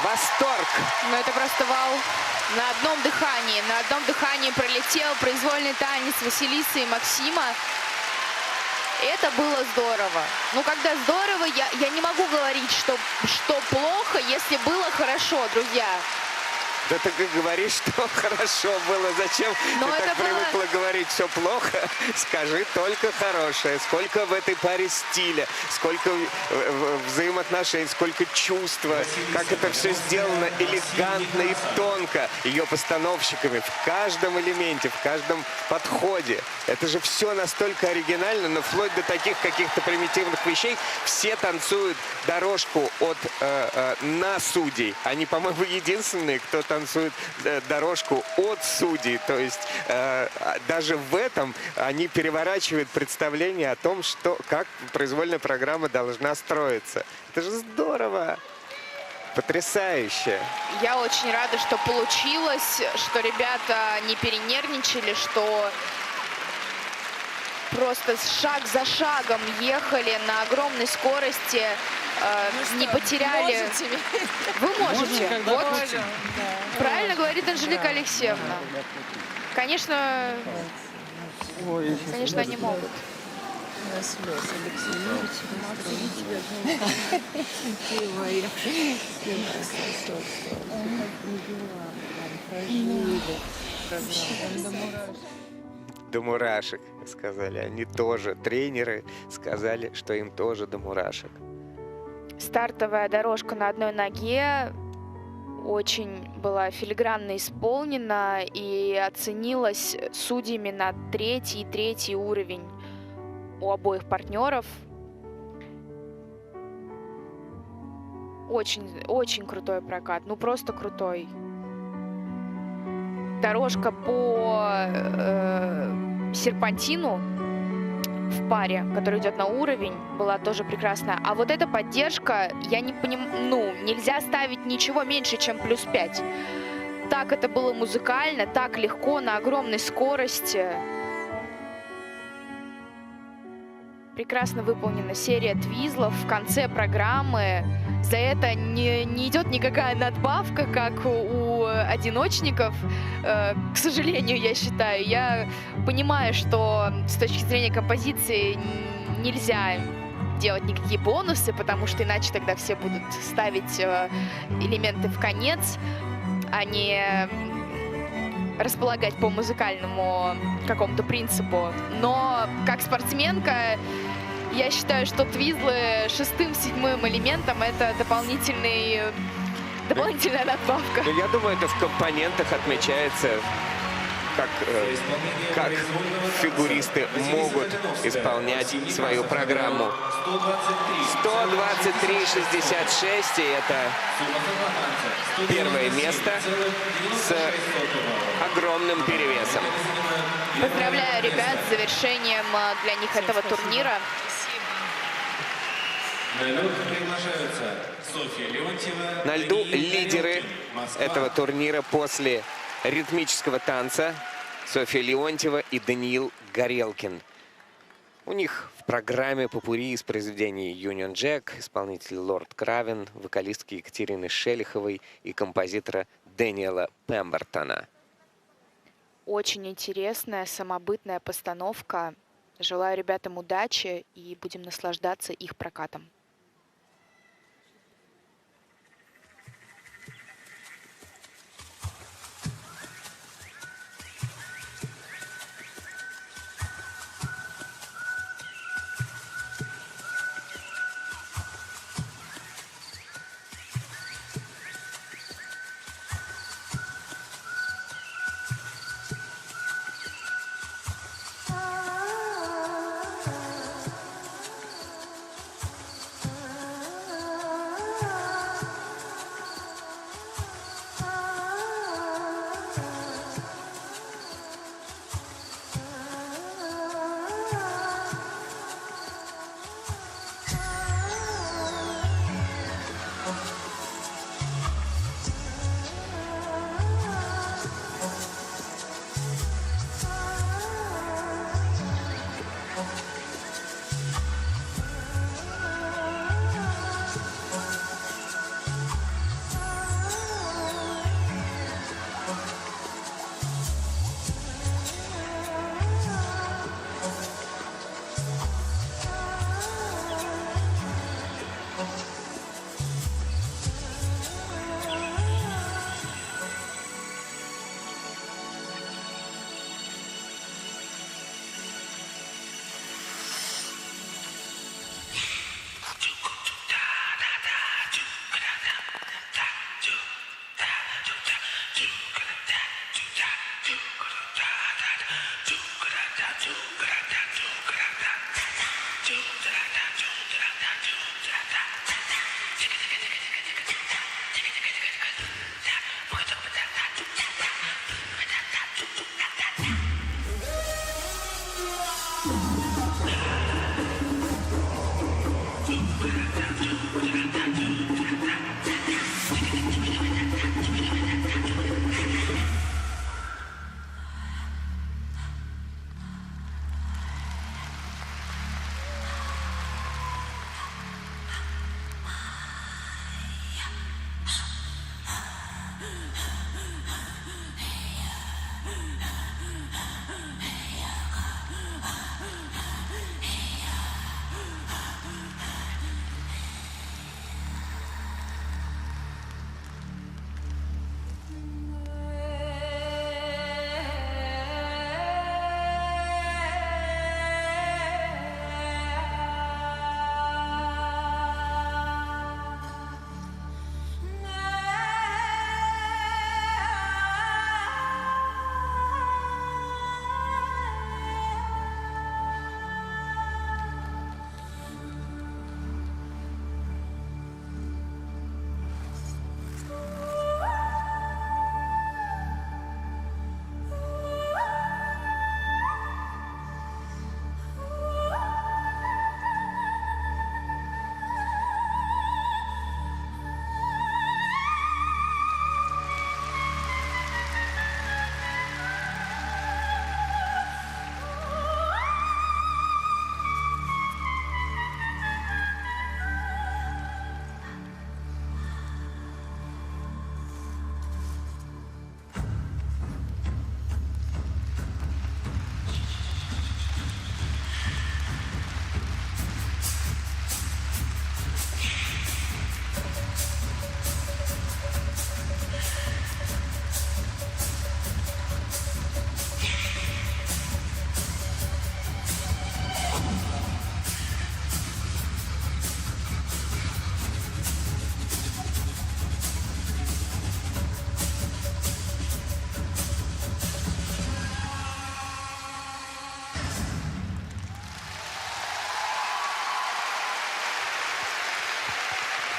Восторг! Ну это просто вау. На одном дыхании пролетел произвольный танец Василисы и Максима. Это было здорово. Ну, когда здорово, я не могу говорить, что плохо, если было хорошо, друзья. Да ты говоришь, что хорошо было. Зачем Но ты это так привыкла говорить, все плохо? Скажи только хорошее. Сколько в этой паре стиля, сколько взаимоотношений, сколько чувства. Как это все сделано элегантно и тонко. Ее постановщиками в каждом элементе, в каждом подходе. Это же все настолько оригинально, но вплоть до таких каких-то примитивных вещей. Все танцуют дорожку на судей. Они, по-моему, единственные, кто танцует дорожку от судей. То есть даже в этом они переворачивают представление о том, как произвольная программа должна строиться. Это же здорово! Потрясающе! Я очень рада, что получилось, что ребята не перенервничали, что просто шаг за шагом ехали на огромной скорости, не потеряли. Вы можете. Вот. Правильно говорит Анжелика Алексеевна. Конечно, они могут. До мурашек, сказали. Они тоже, тренеры, сказали, что им тоже до мурашек. Стартовая дорожка на одной ноге очень была филигранно исполнена и оценилась судьями на третий уровень у обоих партнеров. Очень крутой прокат, ну просто крутой. Дорожка по серпантину в паре, который идет на уровень, была тоже прекрасная. А вот эта поддержка, я не понимаю, нельзя ставить ничего меньше, чем +5. Так это было музыкально, так легко, на огромной скорости. Прекрасно выполнена серия твизлов в конце программы. За это не идет никакая надбавка, как у одиночников. К сожалению, я считаю. Я понимаю, что с точки зрения композиции нельзя делать никакие бонусы, потому что иначе тогда все будут ставить элементы в конец, а не располагать по музыкальному какому-то принципу. Но как спортсменка я считаю, что твизлы 6-7 элементом — это дополнительная надбавка. Но я думаю, это в компонентах отмечается, как фигуристы могут исполнять свою программу. 123,66, и это первое место с огромным перевесом. Поздравляю ребят с завершением для них этого турнира. На лед приглашаются Софья Леонтьева. На льду лидеры этого турнира после ритмического танца Софья Леонтьева и Даниил Горелкин. У них в программе попурри из произведений Union Jack, исполнитель Лорд Кравен, вокалистки Екатерины Шелиховой и композитора Дэниела Пембертона. Очень интересная, самобытная постановка. Желаю ребятам удачи и будем наслаждаться их прокатом.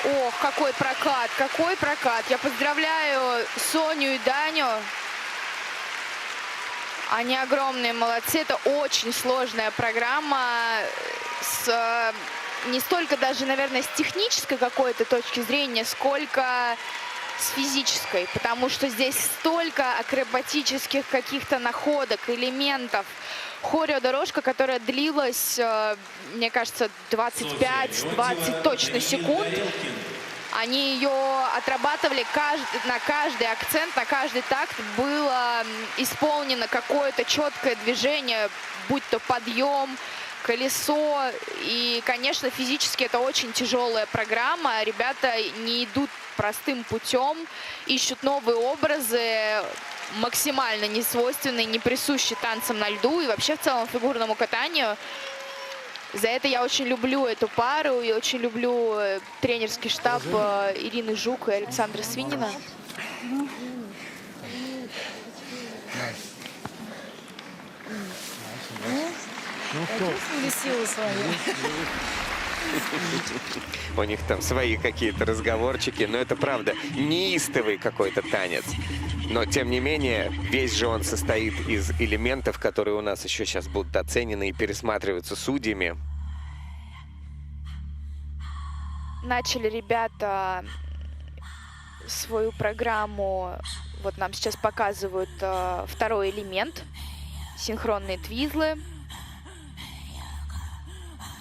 Ох, какой прокат, какой прокат. Я поздравляю Соню и Даню. Они огромные молодцы. Это очень сложная программа не столько даже, наверное, с технической какой-то точки зрения, сколько с физической. Потому что здесь столько акробатических каких-то находок, элементов. Хореодорожка, которая длилась, мне кажется, 25-20 точно секунд. Они ее отрабатывали на каждый акцент, на каждый такт было исполнено какое-то четкое движение, будь то подъем, колесо. И, конечно, физически это очень тяжелая программа. Ребята не идут простым путем, ищут новые образы, максимально несвойственные, не присущие танцам на льду и вообще в целом фигурному катанию. За это я очень люблю эту пару и очень люблю тренерский штаб Ирины Жук и Александра Свинина. Почувствовали силы свои? У них там свои какие-то разговорчики, но это правда неистовый какой-то танец. Но, тем не менее, весь же он состоит из элементов, которые у нас еще сейчас будут оценены и пересматриваются судьями. Начали ребята свою программу, вот нам сейчас показывают второй элемент, синхронные твизлы.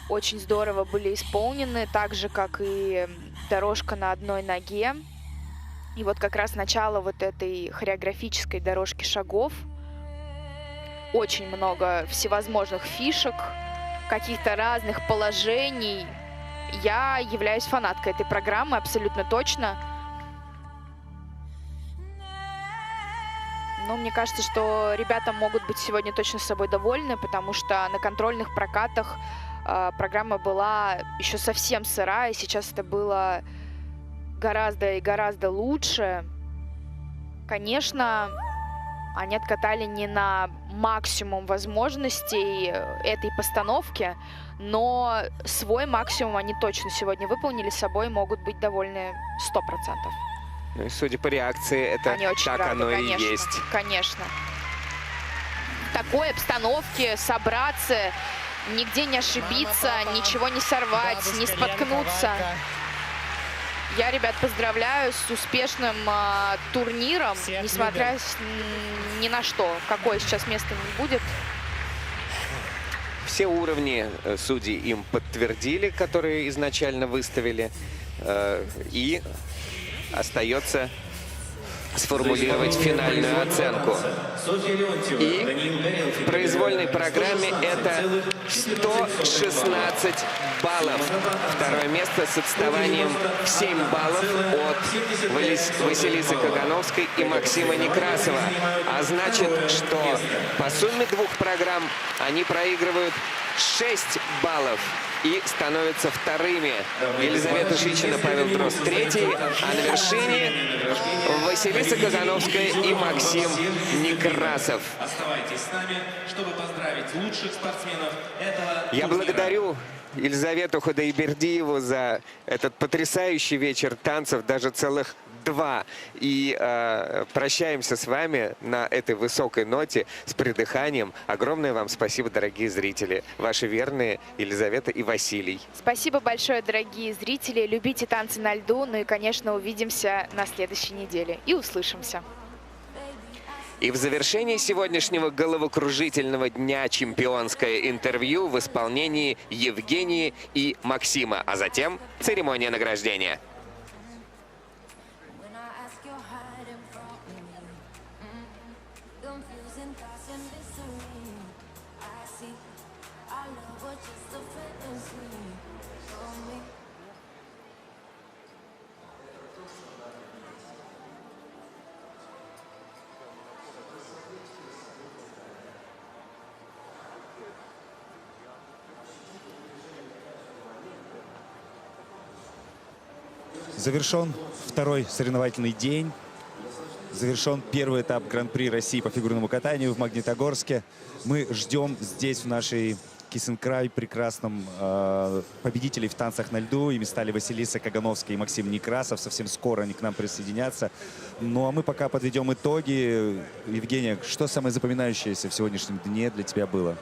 Очень здорово были исполнены, так же, как и дорожка на одной ноге. И вот как раз начало вот этой хореографической дорожки шагов. Очень много всевозможных фишек, каких-то разных положений. Я являюсь фанаткой этой программы, абсолютно точно. Но мне кажется, что ребята могут быть сегодня точно с собой довольны, потому что на контрольных прокатах программа была еще совсем сырая, и сейчас это было гораздо и гораздо лучше. Конечно, они откатали не на максимум возможностей этой постановки, но свой максимум они точно сегодня выполнили, с собой могут быть довольны 100%. Ну и судя по реакции, это Они очень так рады, оно конечно, и есть. Конечно. В такой обстановке собраться, нигде не ошибиться, ничего не сорвать, не споткнуться. Я, ребят, поздравляю с успешным турниром, несмотря ни на что, какое сейчас место не будет. Все уровни судьи им подтвердили, которые изначально выставили. И остается сформулировать финальную оценку. И в произвольной программе это 116 баллов. Второе место с отставанием в 7 баллов от Василисы Кагановской и Максима Некрасова. А значит, что по сумме двух программ они проигрывают 6 баллов и становятся вторыми. Елизавета Шичина, Павел Дрозд третий, а на вершине Василиса Кагановская и Максим Некрасов. Оставайтесь с нами, чтобы поздравить лучших спортсменов этого Я турнира. благодарю Елизавету Худайбердиеву за этот потрясающий вечер танцев, даже целых 2. И прощаемся с вами на этой высокой ноте с придыханием. Огромное вам спасибо, дорогие зрители. Ваши верные Елизавета и Василий. Спасибо большое, дорогие зрители. Любите танцы на льду. Ну и, конечно, увидимся на следующей неделе. И услышимся. И в завершении сегодняшнего головокружительного дня чемпионское интервью в исполнении Евгении и Максима. А затем церемония награждения. Завершен второй соревновательный день. Завершен первый этап Гран-при России по фигурному катанию в Магнитогорске. Мы ждем здесь, в нашей Кисенкрай прекрасном победителей в танцах на льду. Ими стали Василиса Кагановская и Максим Некрасов. Совсем скоро они к нам присоединятся. Ну а мы пока подведем итоги. Евгения, что самое запоминающееся в сегодняшнем дне для тебя было?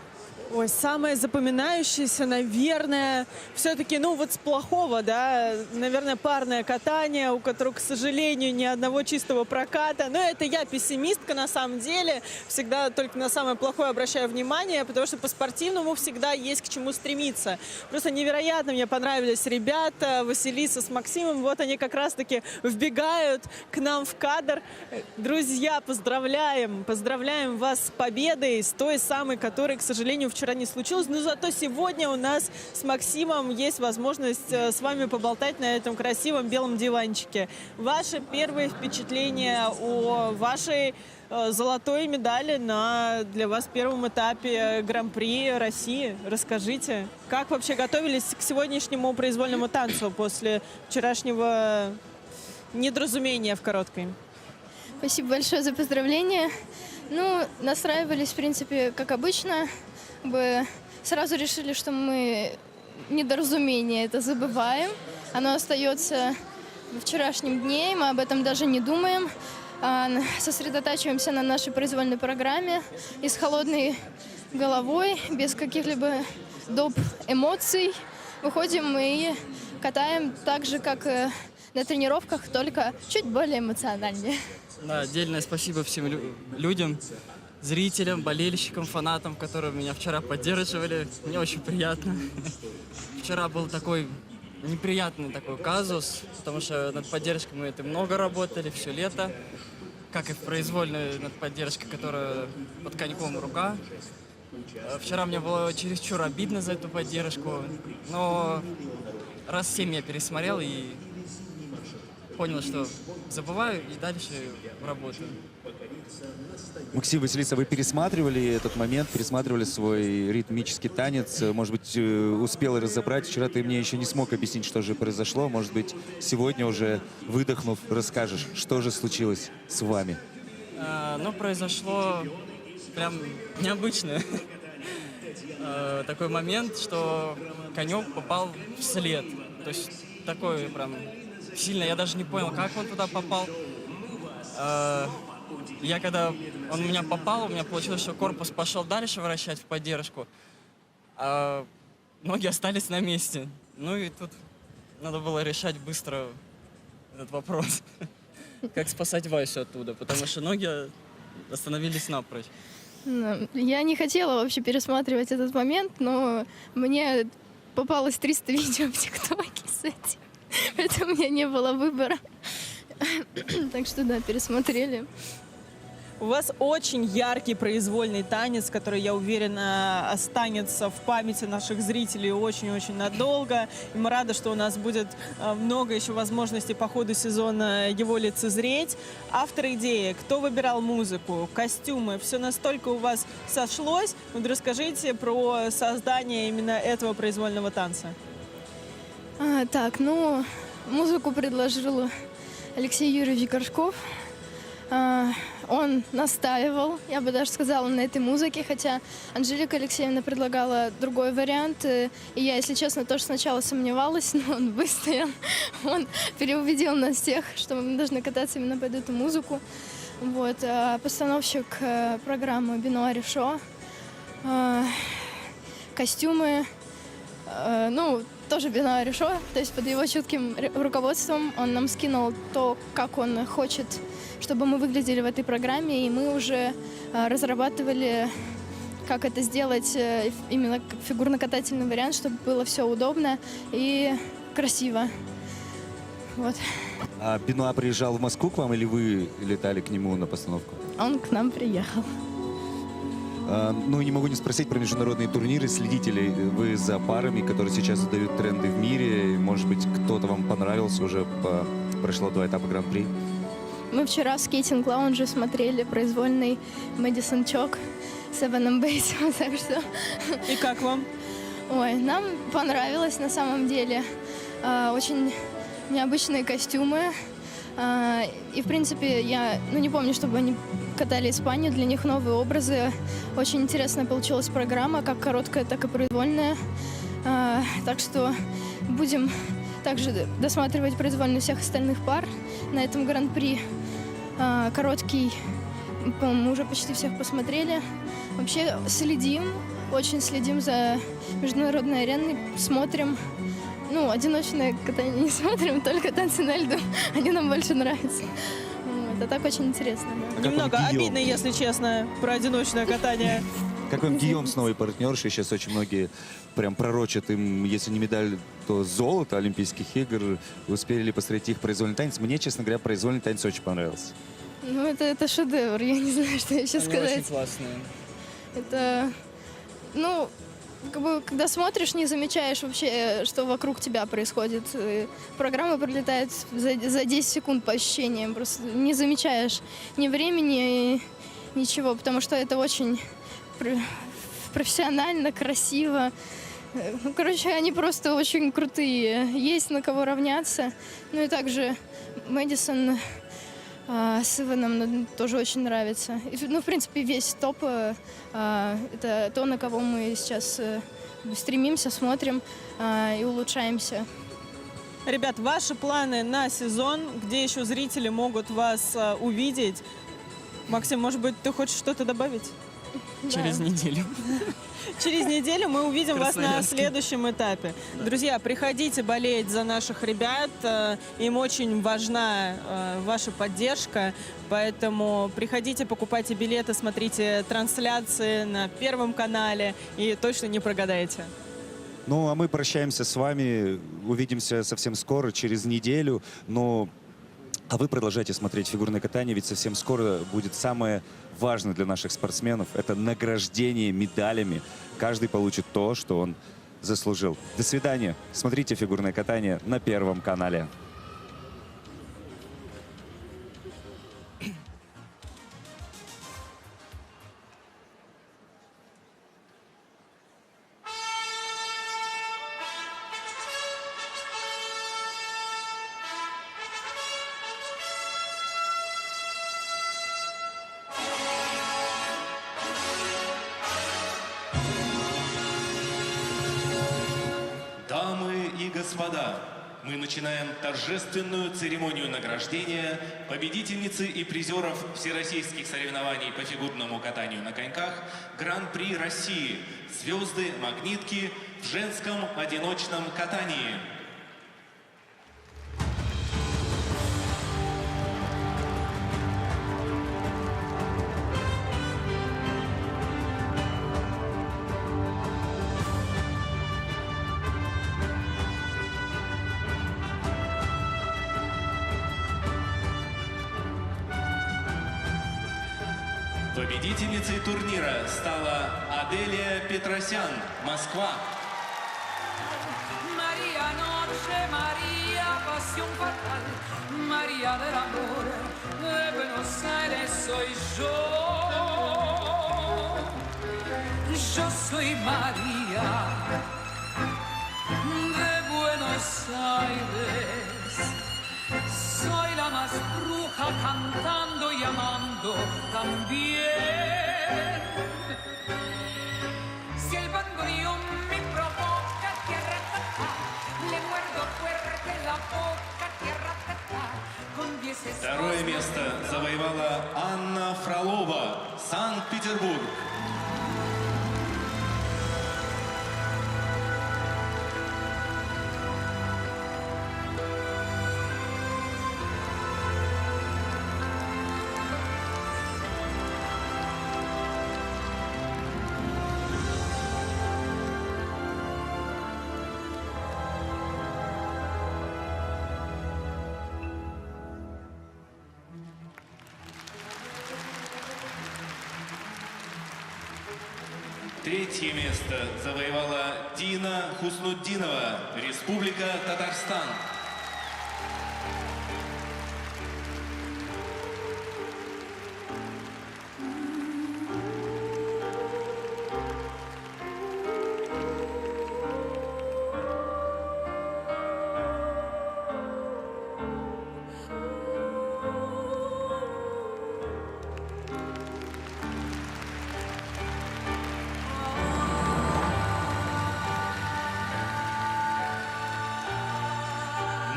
Ой, самое запоминающееся, наверное, все-таки, ну вот с плохого, да, наверное, парное катание, у которого, к сожалению, ни одного чистого проката. Но это я пессимистка на самом деле, всегда только на самое плохое обращаю внимание, потому что по-спортивному всегда есть к чему стремиться. Просто невероятно мне понравились ребята, Василиса с Максимом, вот они как раз-таки вбегают к нам в кадр. Друзья, поздравляем вас с победой, с той самой, которой, к сожалению, вчера не случилось, но зато сегодня у нас с Максимом есть возможность с вами поболтать на этом красивом белом диванчике. Ваши первые впечатления о вашей золотой медали на для вас первом этапе Гран-при России. Расскажите, как вообще готовились к сегодняшнему произвольному танцу после вчерашнего недоразумения в короткой? Спасибо большое за поздравления. Ну, настраивались, в принципе, как обычно. Сразу решили, что мы недоразумение это забываем. Оно остается в вчерашнем дне, и мы об этом даже не думаем. Сосредотачиваемся на нашей произвольной программе и с холодной головой, без каких-либо доп. Эмоций выходим и катаем так же, как на тренировках, только чуть более эмоциональнее. Да, отдельное спасибо всем людям, зрителям, болельщикам, фанатам, которые меня вчера поддерживали. Мне очень приятно. Вчера был такой неприятный такой казус, потому что над поддержкой мы это много работали все лето, как и в произвольной над поддержкой, которая под коньком рука. Вчера мне было чересчур обидно за эту поддержку, но раз 7 я пересмотрел и понял, что забываю и дальше работаю. Максим, Василиса, вы пересматривали этот момент, пересматривали свой ритмический танец? Может быть, успел разобрать? Вчера ты мне еще не смог объяснить, что же произошло. Может быть, сегодня уже выдохнув, расскажешь, что же случилось с вами? Ну, произошло прям необычно. Такой момент, что конек попал в след. То есть такой прям сильно, я даже не понял, как он туда попал. Когда он у меня попал, у меня получилось, что корпус пошел дальше вращать в поддержку, а ноги остались на месте. Ну и тут надо было решать быстро этот вопрос. Как спасать Васю оттуда, потому что ноги остановились напрочь. Я не хотела вообще пересматривать этот момент, но мне попалось 300 видео в ТикТоке с этим. Поэтому у меня не было выбора. Так что да, пересмотрели. У вас очень яркий произвольный танец, который, я уверена, останется в памяти наших зрителей очень-очень надолго. И мы рады, что у нас будет много еще возможностей по ходу сезона его лицезреть. Автор идеи, кто выбирал музыку, костюмы, все настолько у вас сошлось. Вот расскажите про создание именно этого произвольного танца. Музыку предложил Алексей Юрьевич Горшков. Он настаивал, я бы даже сказала, на этой музыке, хотя Анжелика Алексеевна предлагала другой вариант. И я, если честно, тоже сначала сомневалась, но он выстоял. Он переубедил нас всех, что мы должны кататься именно под эту музыку. Вот. Постановщик программы Бенуа Ришо. Костюмы. Тоже Бенуа Ришо, то есть под его чутким руководством он нам скинул то, как он хочет, чтобы мы выглядели в этой программе, и мы уже разрабатывали, как это сделать, именно фигурно-катательный вариант, чтобы было все удобно и красиво. Вот. А Бенуа приезжал в Москву к вам или вы летали к нему на постановку? Он к нам приехал. Не могу не спросить про международные турниры. Следите ли вы за парами, которые сейчас задают тренды в мире? Может быть, кто-то вам понравился, уже прошло 2 этапа Гран-при? Мы вчера в скейтинг-лаунже смотрели произвольный Мэдисон Чок с Эваном Бейсом, так что... И как вам? Ой, нам понравилось на самом деле. Очень необычные костюмы. И, в принципе, я не помню, чтобы они катали Испанию, для них новые образы. Очень интересная получилась программа, как короткая, так и произвольная. Так что будем также досматривать произвольную всех остальных пар на этом гран-при. Короткий, по-моему, уже почти всех посмотрели. Вообще очень следим за международной ареной, смотрим. Ну, одиночное катание не смотрим, только танцы на льду. Они нам больше нравятся. Вот, а так очень интересно. Да. Немного обидно, если честно, про одиночное катание. Как вам Гийом с новой партнершей? Сейчас очень многие прям пророчат им, если не медаль, то золото Олимпийских игр. Успели ли посмотреть их произвольный танец? Мне, честно говоря, произвольный танец очень понравился. Ну, это шедевр, я не знаю, что еще сказать. Они очень классные. Это, ну, как бы, когда смотришь, не замечаешь вообще, что вокруг тебя происходит. Программа пролетает за 10 секунд по ощущениям. Просто не замечаешь ни времени, ничего, потому что это очень профессионально, красиво. Ну, короче, они просто очень крутые. Есть на кого равняться. Ну и также Мэдисон с Иваном тоже очень нравится. Ну, в принципе, весь топ это то, на кого мы сейчас стремимся, смотрим и улучшаемся. Ребят, ваши планы на сезон, где еще зрители могут вас увидеть? Максим, может быть, ты хочешь что-то добавить? Через неделю. Через неделю мы увидим вас на Красноярске. следующем этапе. Друзья, приходите болеть за наших ребят. Им очень важна ваша поддержка. Поэтому приходите, покупайте билеты, смотрите трансляции на Первом канале и точно не прогадаете. Ну, а мы прощаемся с вами. Увидимся совсем скоро, через неделю. А вы продолжайте смотреть фигурное катание, ведь совсем скоро будет самое важное для наших спортсменов. Это награждение медалями. Каждый получит то, что он заслужил. До свидания. Смотрите фигурное катание на Первом канале. Дамы и господа, мы начинаем торжественную церемонию награждения победительницы и призеров всероссийских соревнований по фигурному катанию на коньках Гран-при России «Звезды-магнитки» в женском одиночном катании. Победительницей турнира стала Аделия Петросян, Москва. María noche, María pasión fatal, María del amor de Buenos Aires soy yo. Yo soy María de Buenos Aires. Soy la más bruja cantando y amando también. Si el bandoneón me provoca, tierra tata, le muerdo fuerte la boca, tierra tata, con 10 Второе место завоевала Анна Фролова, Санкт-Петербург. Третье место завоевала Дина Хуснутдинова, Республика Татарстан.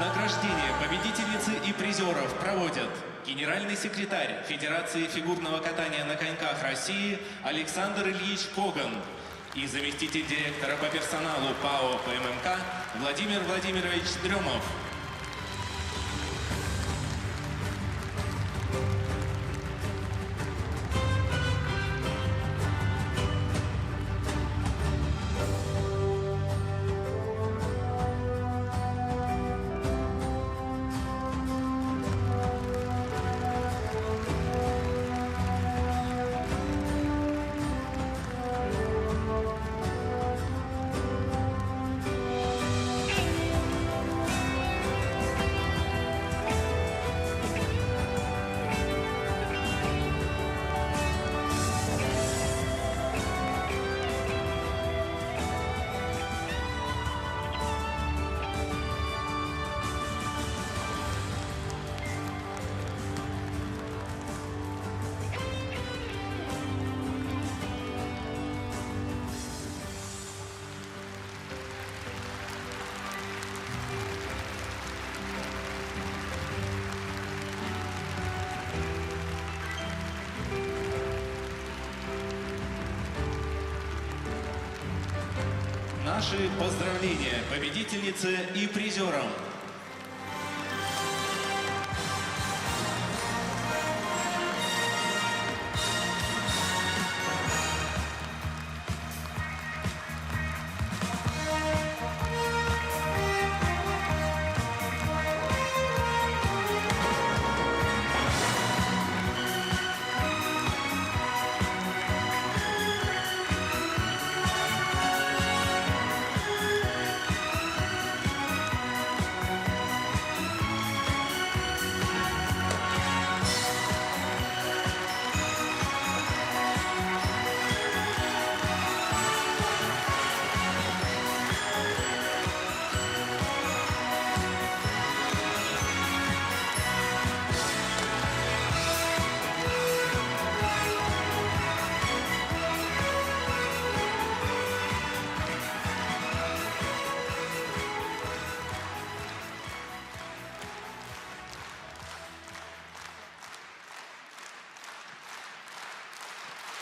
Награждение победительницы и призеров проводят генеральный секретарь Федерации фигурного катания на коньках России Александр Ильич Коган и заместитель директора по персоналу ПАО ПММК Владимир Владимирович Дремов. Наши поздравления победительнице и призерам.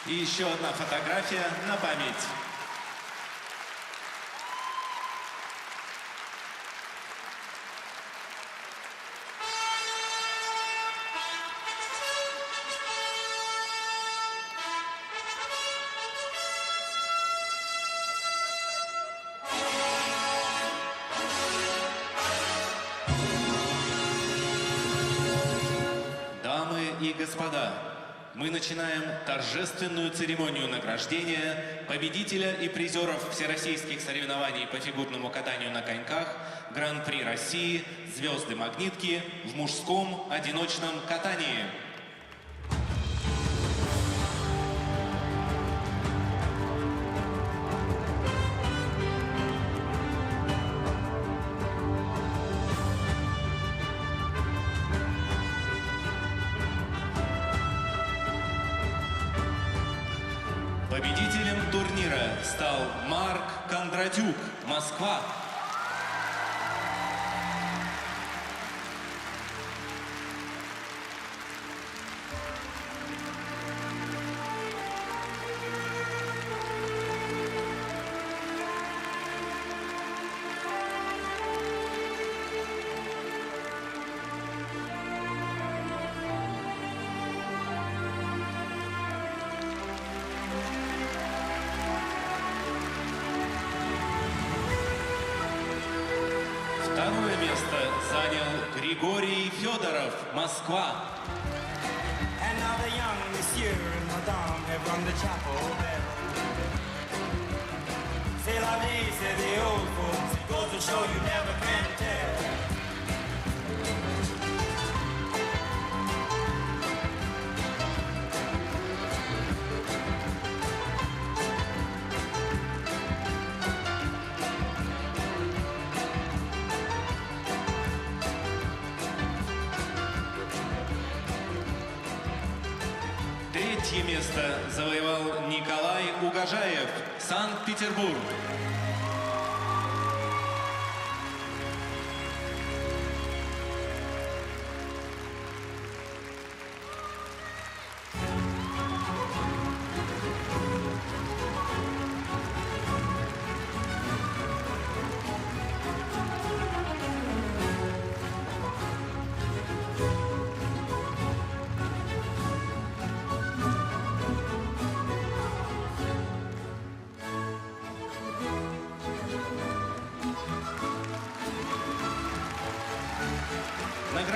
И еще одна фотография на память. Дамы и господа, мы начинаем торжественную церемонию награждения победителя и призеров всероссийских соревнований по фигурному катанию на коньках Гран-при России «Звезды-магнитки» в мужском одиночном катании. Победителем турнира стал Марк Кондратюк, Москва. Второе место занял Григорий Федоров, Москва. And now the young monsieur and madame have rung the chapel bell. C'est la vie, say the old folks. It goes to show you never can tell. Третье место завоевал Николай Угожаев, Санкт-Петербург.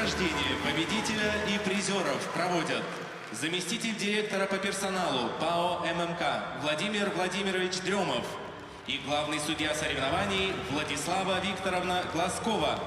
награждение победителя и призеров проводят заместитель директора по персоналу ПАО ММК Владимир Владимирович Дремов и главный судья соревнований Владислава Викторовна Глазкова.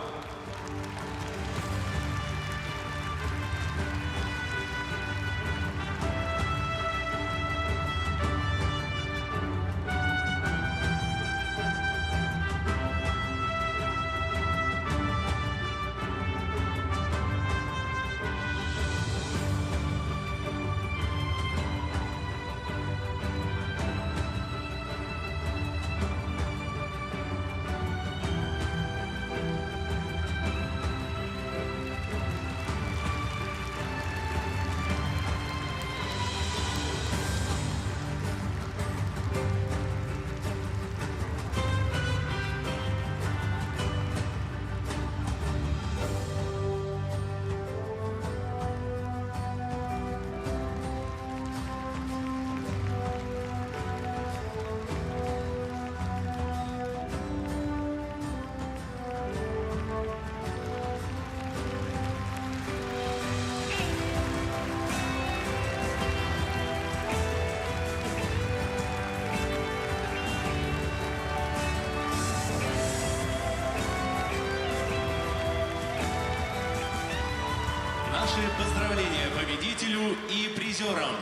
Наши поздравления победителю и призерам.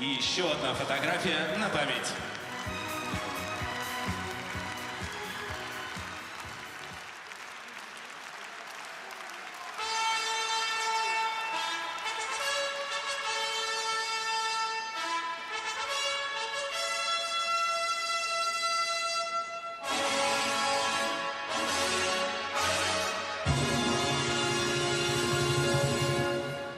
И еще одна фотография на память.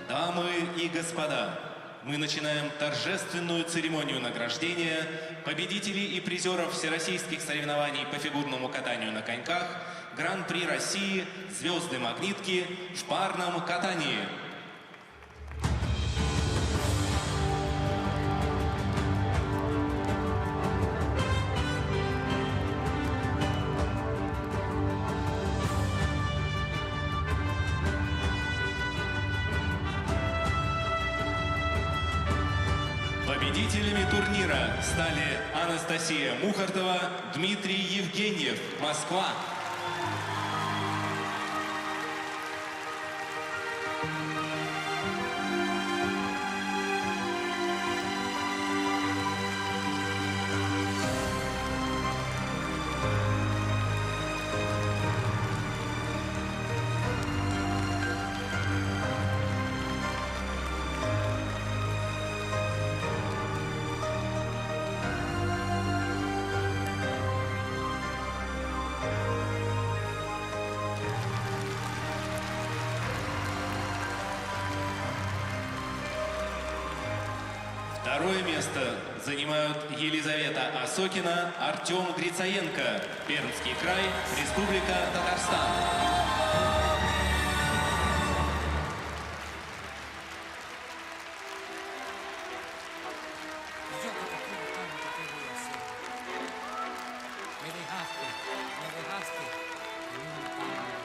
Дамы и господа, мы начинаем торжественную церемонию награждения победителей и призеров всероссийских соревнований по фигурному катанию на коньках Гран-при России «Звезды-магнитки» в парном катании. Победителями турнира стали Анастасия Мухартова, Дмитрий Евгеньев, Москва. Второе место занимают Елизавета Осокина, Артем Грицаенко. Пермский край, Республика Татарстан. Me dejaste en un tango.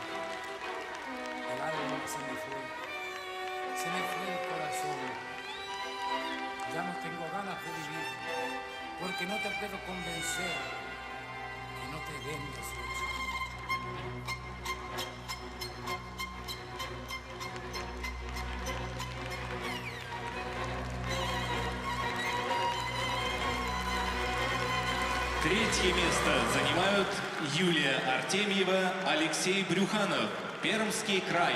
El alma se me fue el corazón. Ya no tengo ganas de vivir, porque no te puedo convencer que no te den los hechos. Третье место занимают Юлия Артемьева, Алексей Брюханов. Пермский край.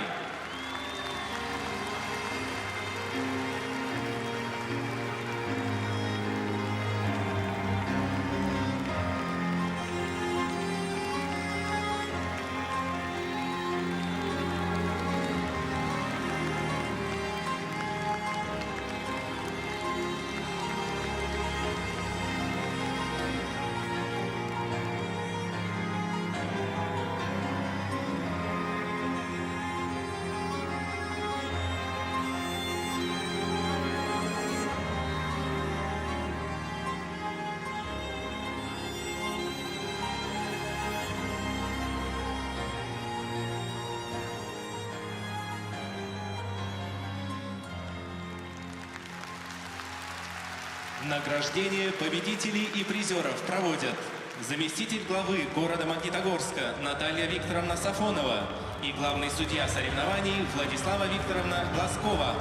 Награждение победителей и призеров проводят заместитель главы города Магнитогорска Наталья Викторовна Сафонова и главный судья соревнований Владислава Викторовна Глазкова.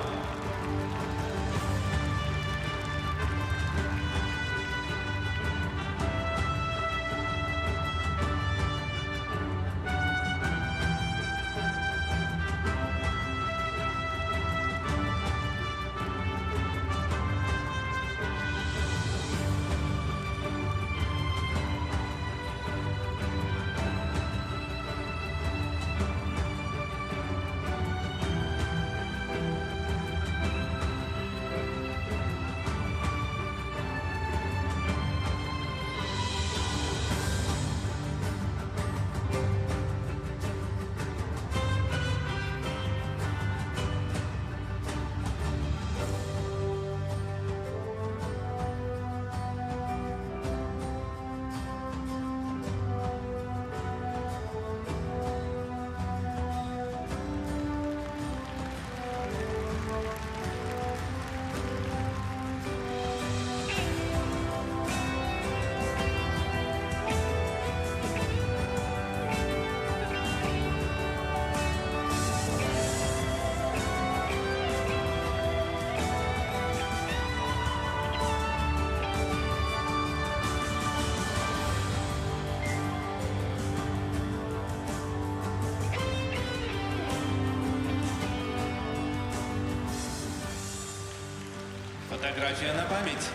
Фотография на память.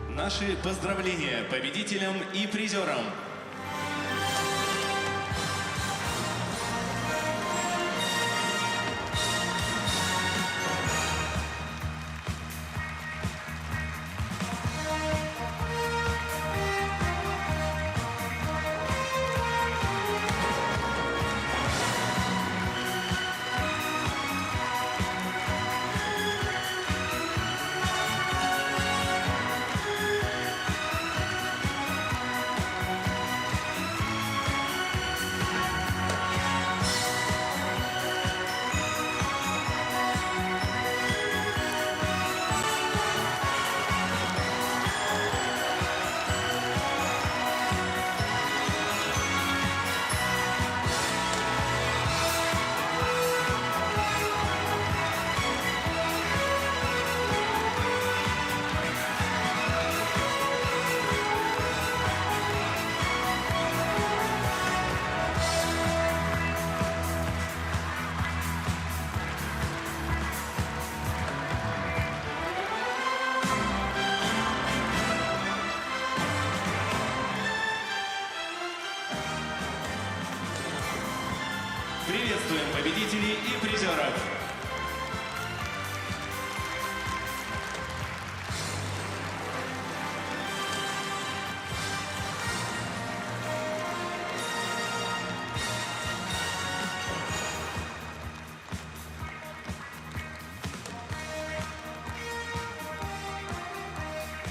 Наши поздравления победителям и призерам. Приветствуем победителей и призеров.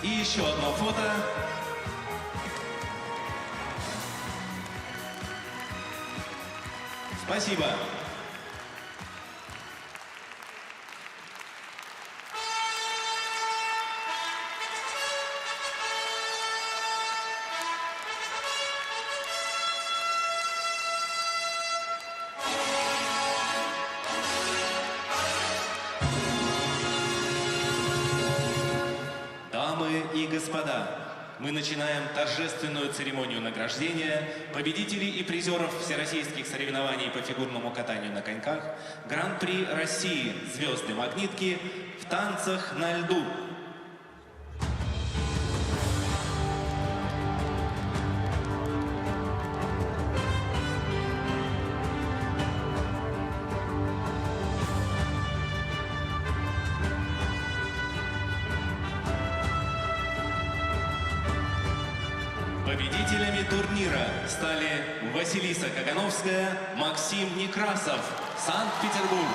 И еще одно фото. Спасибо. Дамы и господа, мы начинаем торжественную церемонию награждения победителей и призеров всероссийских соревнований по фигурному катанию на коньках Гран-при России «Звезды-магнитки» в танцах на льду. Победителями турнира стали Василиса Кагановская, Максим Некрасов, Санкт-Петербург.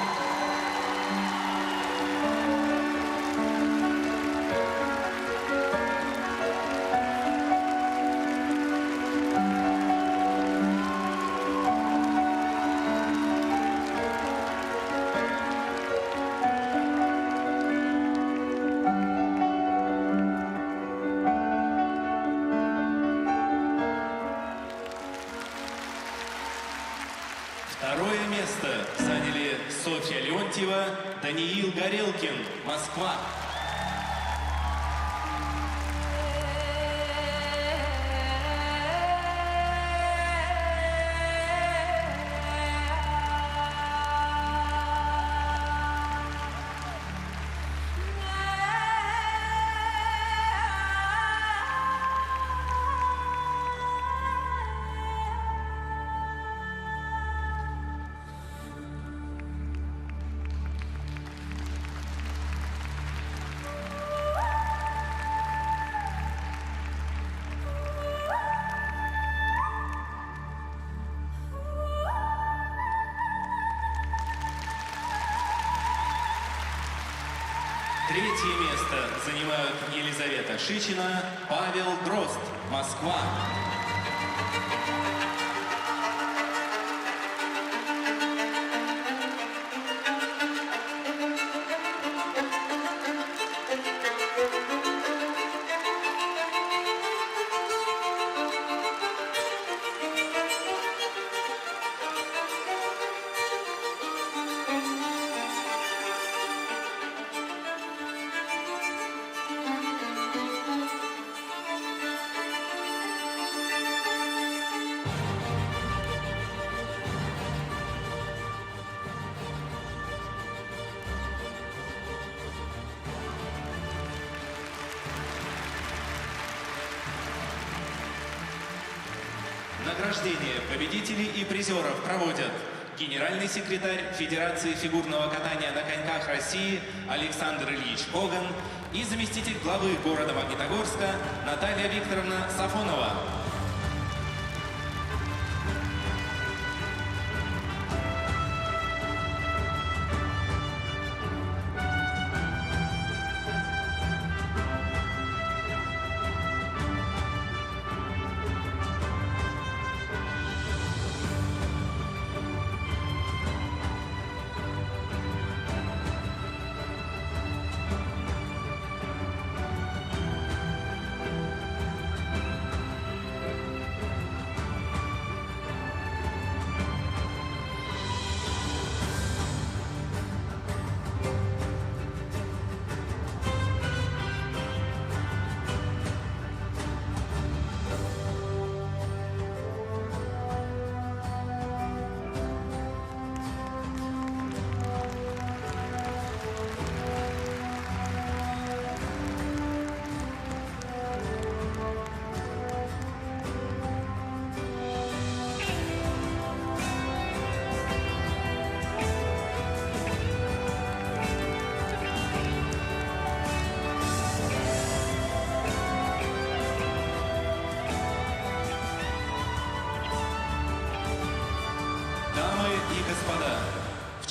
Второе место заняли Софья Леонтьева, Даниил Горелкин, Москва. Третье место занимают Елизавета Шичина, Павел Дрозд, Москва. Награждение победителей и призеров проводят генеральный секретарь Федерации фигурного катания на коньках России Александр Ильич Коган и заместитель главы города Магнитогорска Наталья Викторовна Сафонова.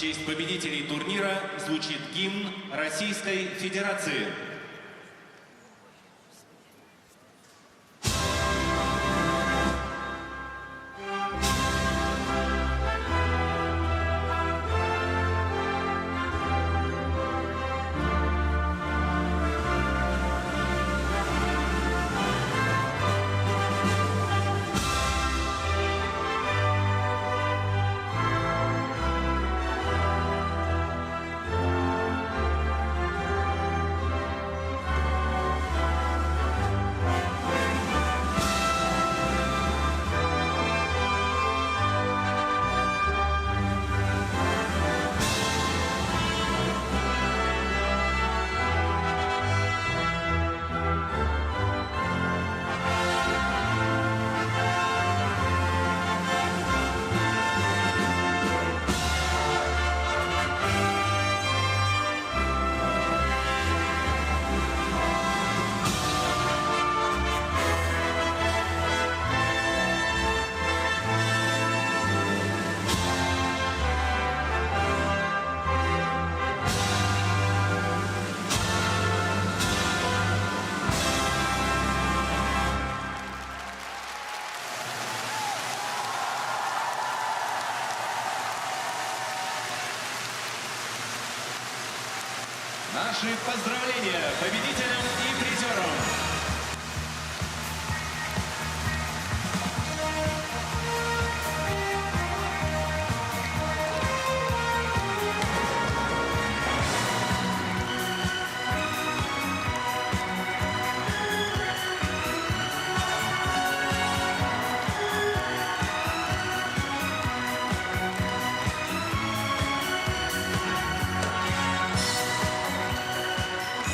честь победителей турнира звучит гимн Российской Федерации. Наши поздравления победителям и призерам!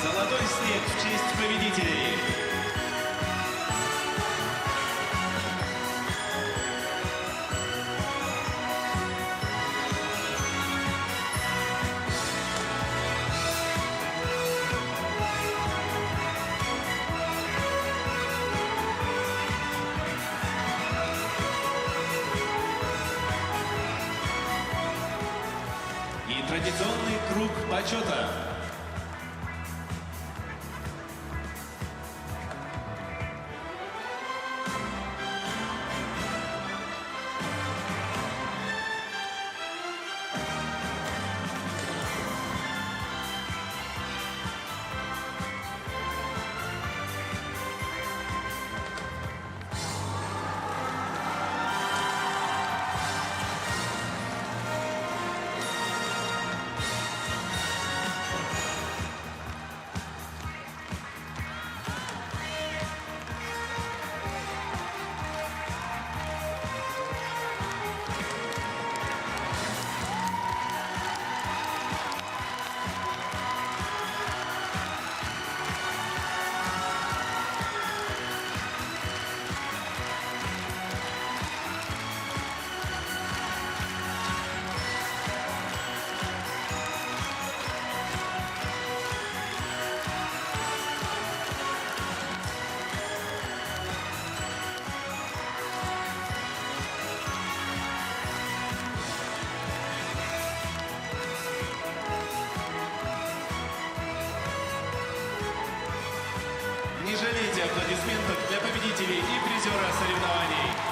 Золотой снег в честь победителей. И традиционный круг почета. Не жалейте аплодисментов для победителей и призера соревнований.